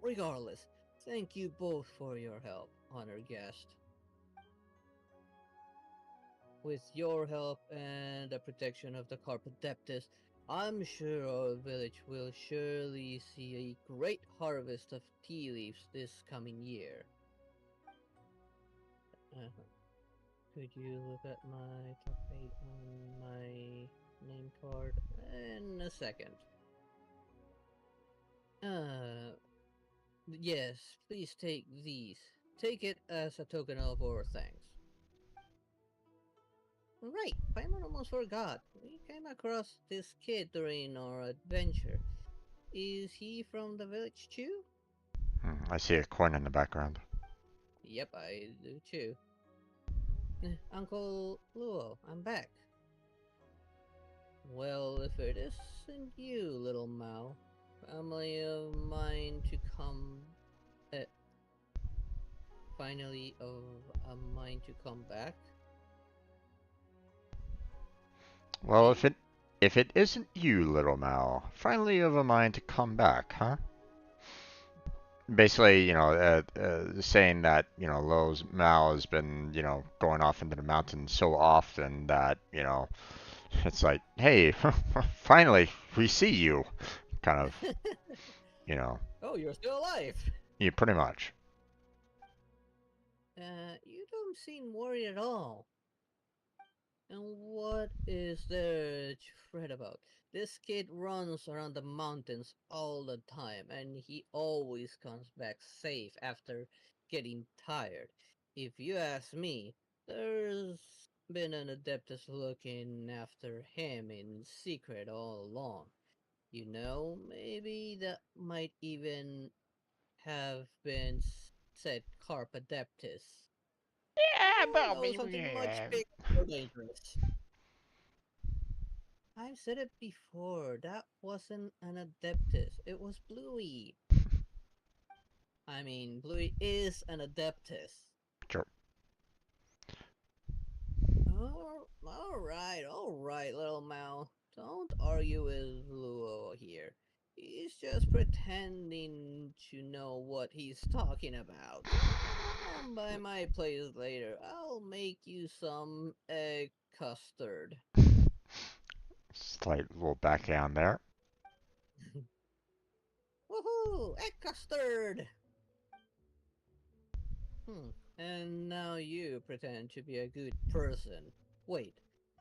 Regardless, thank you both for your help, honored guest. With your help and the protection of the Carpodeptus, I'm sure our village will surely see a great harvest of tea leaves this coming year. Could you look at my top 8 on my name card in a second? Yes, please take these. Take it as a token of our thanks. Right, Paimon almost forgot. We came across this kid during our adventure. Is he from the village too? I see a coin in the background. Yep, I do too. Uncle Luo, I'm back. Well, if it isn't you, little Mao, family of mine to come... finally of a mine to come back? Well, if it isn't you, little Mal, finally of a mind to come back, huh? Basically, you know, saying that, you know, Lowe's Mal has been, you know, going off into the mountains so often that, you know, it's like, hey, finally, we see you, kind of, you know. Oh, you're still alive! Yeah, pretty much. You don't seem worried at all. And what is there to fret about? This kid runs around the mountains all the time, and he always comes back safe after getting tired. If you ask me, there's been an Adeptus looking after him in secret all along. You know, maybe that might even have been said Carp Adeptus. Yeah, or no, something much bigger or dangerous. I've said it before, that wasn't an Adeptus, it was Bluey. I mean, Bluey is an Adeptus. Sure. Alright, little Mal. Don't argue with Luo here. He's just pretending to know what he's talking about. Come by my place later. I'll make you some egg custard. Slight little backhand there. Woohoo! Egg custard! And now you pretend to be a good person. Wait,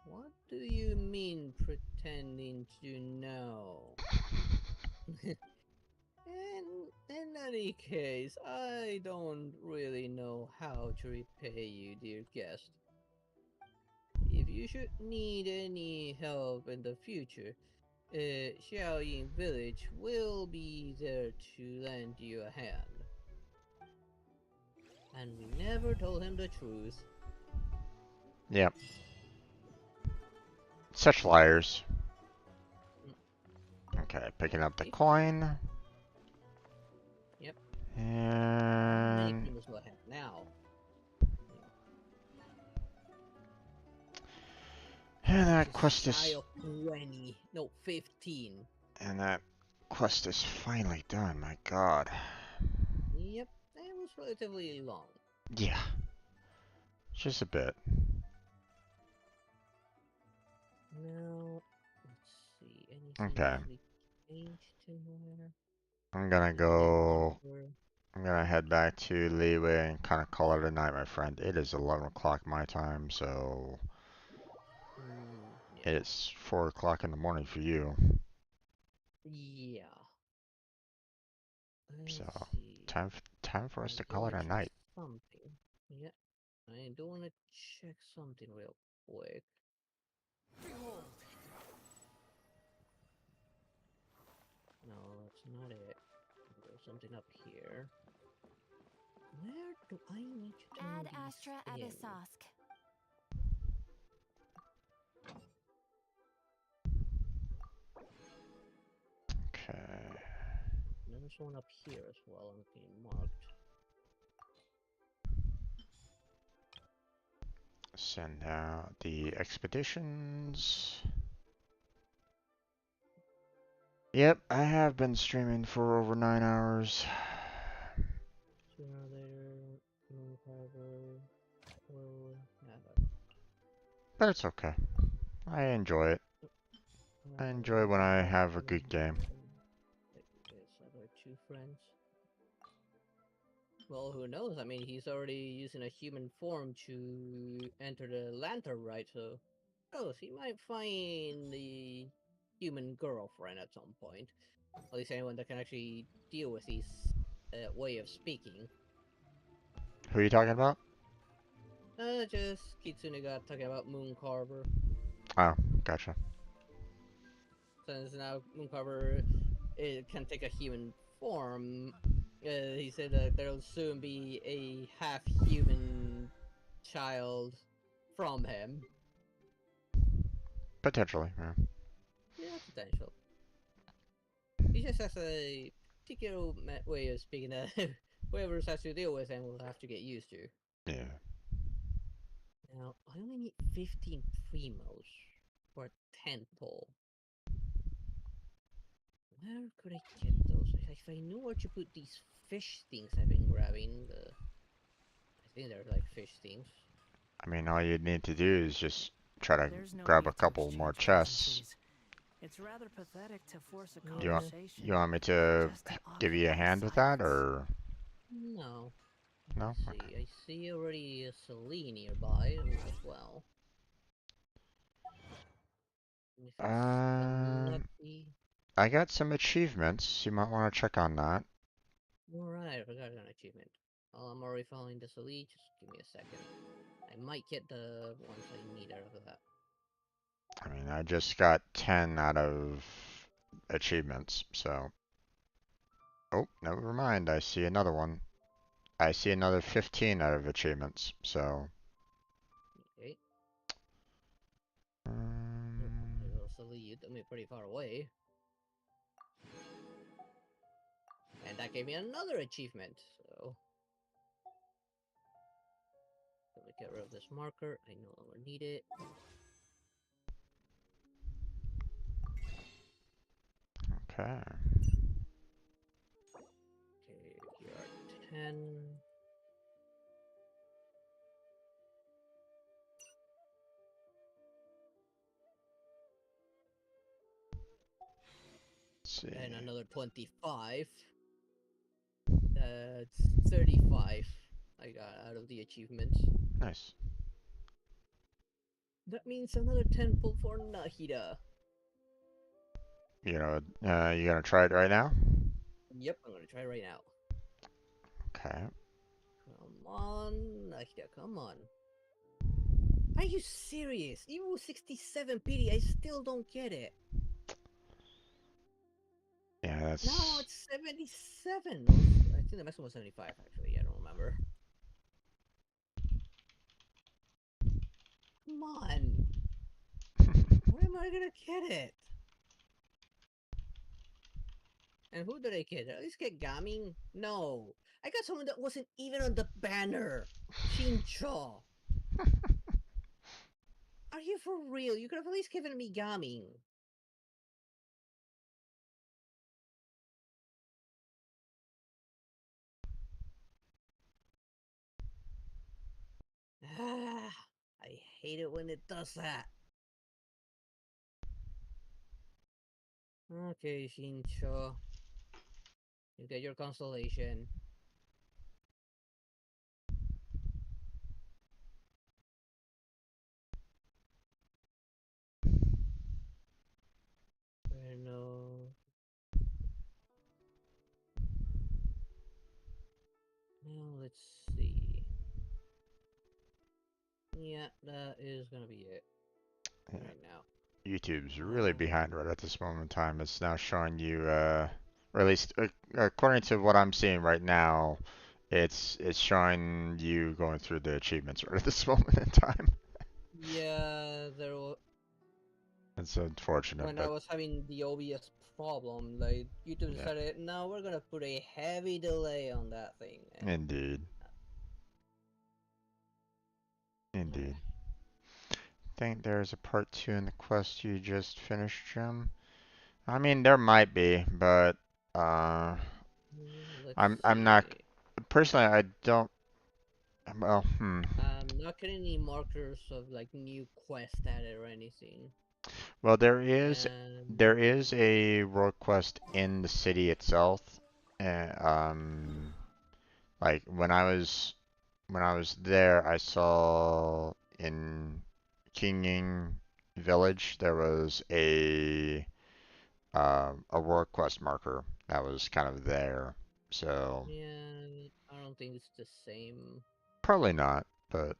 what do you mean pretending to know? In any case, I don't really know how to repay you, dear guest. If you should need any help in the future, Xiaoying village will be there to lend you a hand. And we never told him the truth. Yep. Such liars. Okay, picking up the coin. Yep. How many And females do I have now? that Just quest shy is of 20. No, 15. and that quest is finally done. My God. Yep, it was relatively long. Yeah. Just a bit. Now, let's see. Anything Okay. actually changed in there? I'm gonna Nothing go. over. I'm gonna head back to Leeway and kind of call it a night, my friend. It is 11 o'clock my time, so Yeah. it's 4 o'clock in the morning for you. Yeah. Let's So see. time for us I to do call want it to a check night. something. Yeah. I do want to check something real quick. No, that's not it. There's something up here. Where do I need to turn Ad these Astra in? Abyssosk. Okay. There's one up here as well, I'm being marked. Send out the expeditions. Yep, I have been streaming for over 9 hours. Sooner or later, Moon Harbor will have But it's okay. I enjoy it. I enjoy when I have a good game. his other two friends. Well, who knows? I mean, he's already using a human form to enter the lantern, right? So, who knows? He might find the human girlfriend at some point. At least anyone that can actually deal with his way of speaking. Who are you talking about? Just Kitsune got talking about Moon Carver. Oh, gotcha. Since now Moon Carver it can take a human form, he said that there'll soon be a half-human child from him. Potentially, yeah. Yeah, potential. He just has a particular way of speaking that whoever has to deal with him will have to get used to. Yeah. Now, I only need 15 primos for a 10 pull. Where could I get those? If I knew where to put these fish things I've been grabbing, I think they're like fish things. I mean, all you need to do is just try to There's no grab need a to couple more exchange chests. pleasantries. It's rather pathetic to force a You want conversation. you want me to just to give you a occupy hand with that, silence. or No. no? Let's see. Okay. I see already a Celine nearby as well. If I'm lucky. I got some achievements. You might want to check on that. Alright, I forgot an achievement. I'm already following the Celine. Just give me a second. I might get the ones I need out of that. I mean, I just got 10 out of achievements, so. Oh, never mind. I see another one. I see another 15 out of achievements, so. Okay. Little Celine, you took me pretty far away. And that gave me another achievement, so. Let me get rid of this marker. I no longer need it. Okay. Okay, here are 10. Let's see. And another 25. That's 35 I got out of the achievements. Nice. That means another 10 pull for Nahida. You gonna try it right now? Yep, I'm gonna try right now. Okay. Come on, Nahida, come on. Are you serious? Even with 67 PD, I still don't get it. Yeah, that's. No, it's 77. I think the maximum was 75, actually. I don't remember. Come on. Where am I gonna get it? And who did I get? Did I just get Gaming? No. I got someone that wasn't even on the banner. Shincho. Are you for real? You could have at least given me Gaming. Ah, I hate it when it does that. Okay, Shincho. You get your consolation. No. Now let's see. Yeah, that is gonna be it. Right now. YouTube's really behind right at this moment in time. It's now showing you, or at least according to what I'm seeing right now, it's showing you going through the achievements right at this moment in time. Yeah, there was. It's unfortunate, When I but was having the obvious problem, like YouTube yeah, decided, no, we're gonna put a heavy delay on that thing. And indeed, indeed. Think there's a part 2 in the quest you just finished, Jim? I mean, there might be, but uh, let's I'm see. not personally. I don't. Well, I'm not getting any markers of like new quest added or anything. Well, And there is a world quest in the city itself. Like when I was there, I saw in Kinging Village there was a world quest marker that was kind of there. So yeah, I don't think it's the same. probably not, but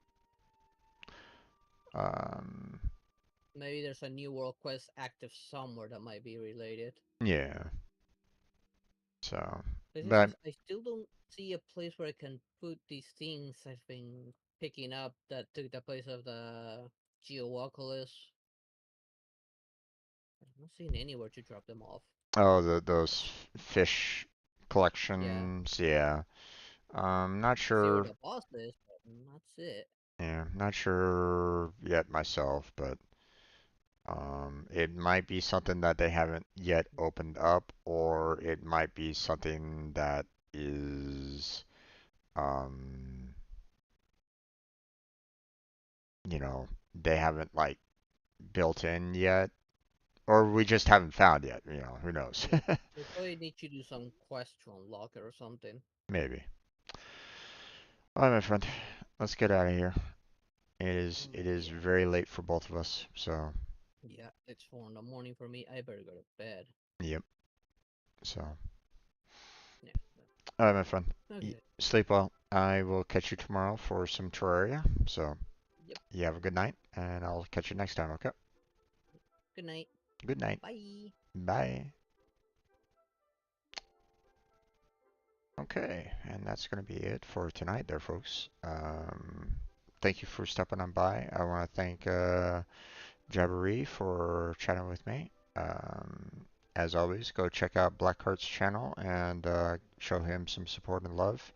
um, Maybe there's a new world quest active somewhere that might be related. yeah. So, The thing but is, I still don't see a place where I can put these things I've been picking up that took the place of the Geoculus. I'm not seeing anywhere to drop them off. oh, those fish Yeah. collections, yeah. Not I see where sure. the boss is, but that's it. Yeah, not sure yet myself, but it might be something that they haven't yet opened up, or it might be something that is, um, they haven't like built in yet, or we just haven't found yet. Who knows? Yeah. They probably need to do some quest to unlock it or something. Maybe. All right, my friend, let's get out of here. It is Yeah. very late for both of us, so Yeah, it's 4 in the morning for me. I better go to bed. yep. So, Yeah. all right, my friend. Okay. Sleep well. I will catch you tomorrow for some Terraria. So, Yep. you have a good night, and I'll catch you next time. Okay. Good night. Good night. Bye. Bye. Okay, and that's going to be it for tonight, there, folks. Thank you for stopping on by. I want to thank Jabberee for chatting with me. As always, go check out Blackheart's channel and show him some support and love.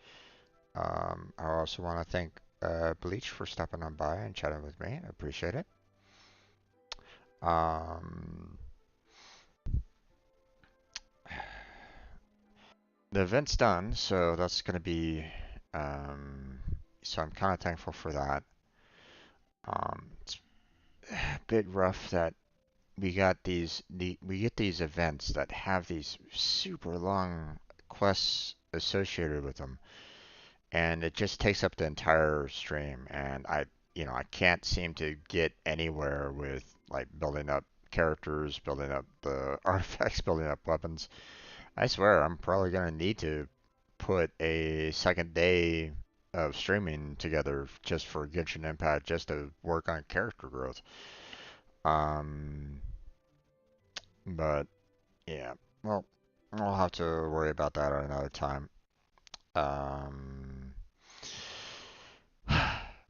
I also want to thank Bleach for stopping on by and chatting with me. I appreciate it. Um, the event's done, so that's going to be. Um, so I'm kind of thankful for that. It's a bit rough that we get these events that have these super long quests associated with them, and it just takes up the entire stream, and I can't seem to get anywhere with like building up characters, building up the artifacts, building up weapons. I swear I'm probably gonna need to put a second day of streaming together just for Genshin Impact just to work on character growth. Um, but yeah, well, I'll have to worry about that at another time. Um,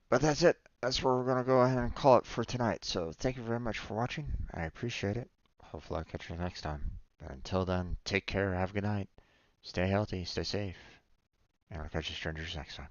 but that's it. That's where we're gonna go ahead and call it for tonight. So thank you very much for watching. I appreciate it. Hopefully I'll catch you next time. But until then, take care, have a good night, stay healthy, stay safe, and I'll catch you strangers next time.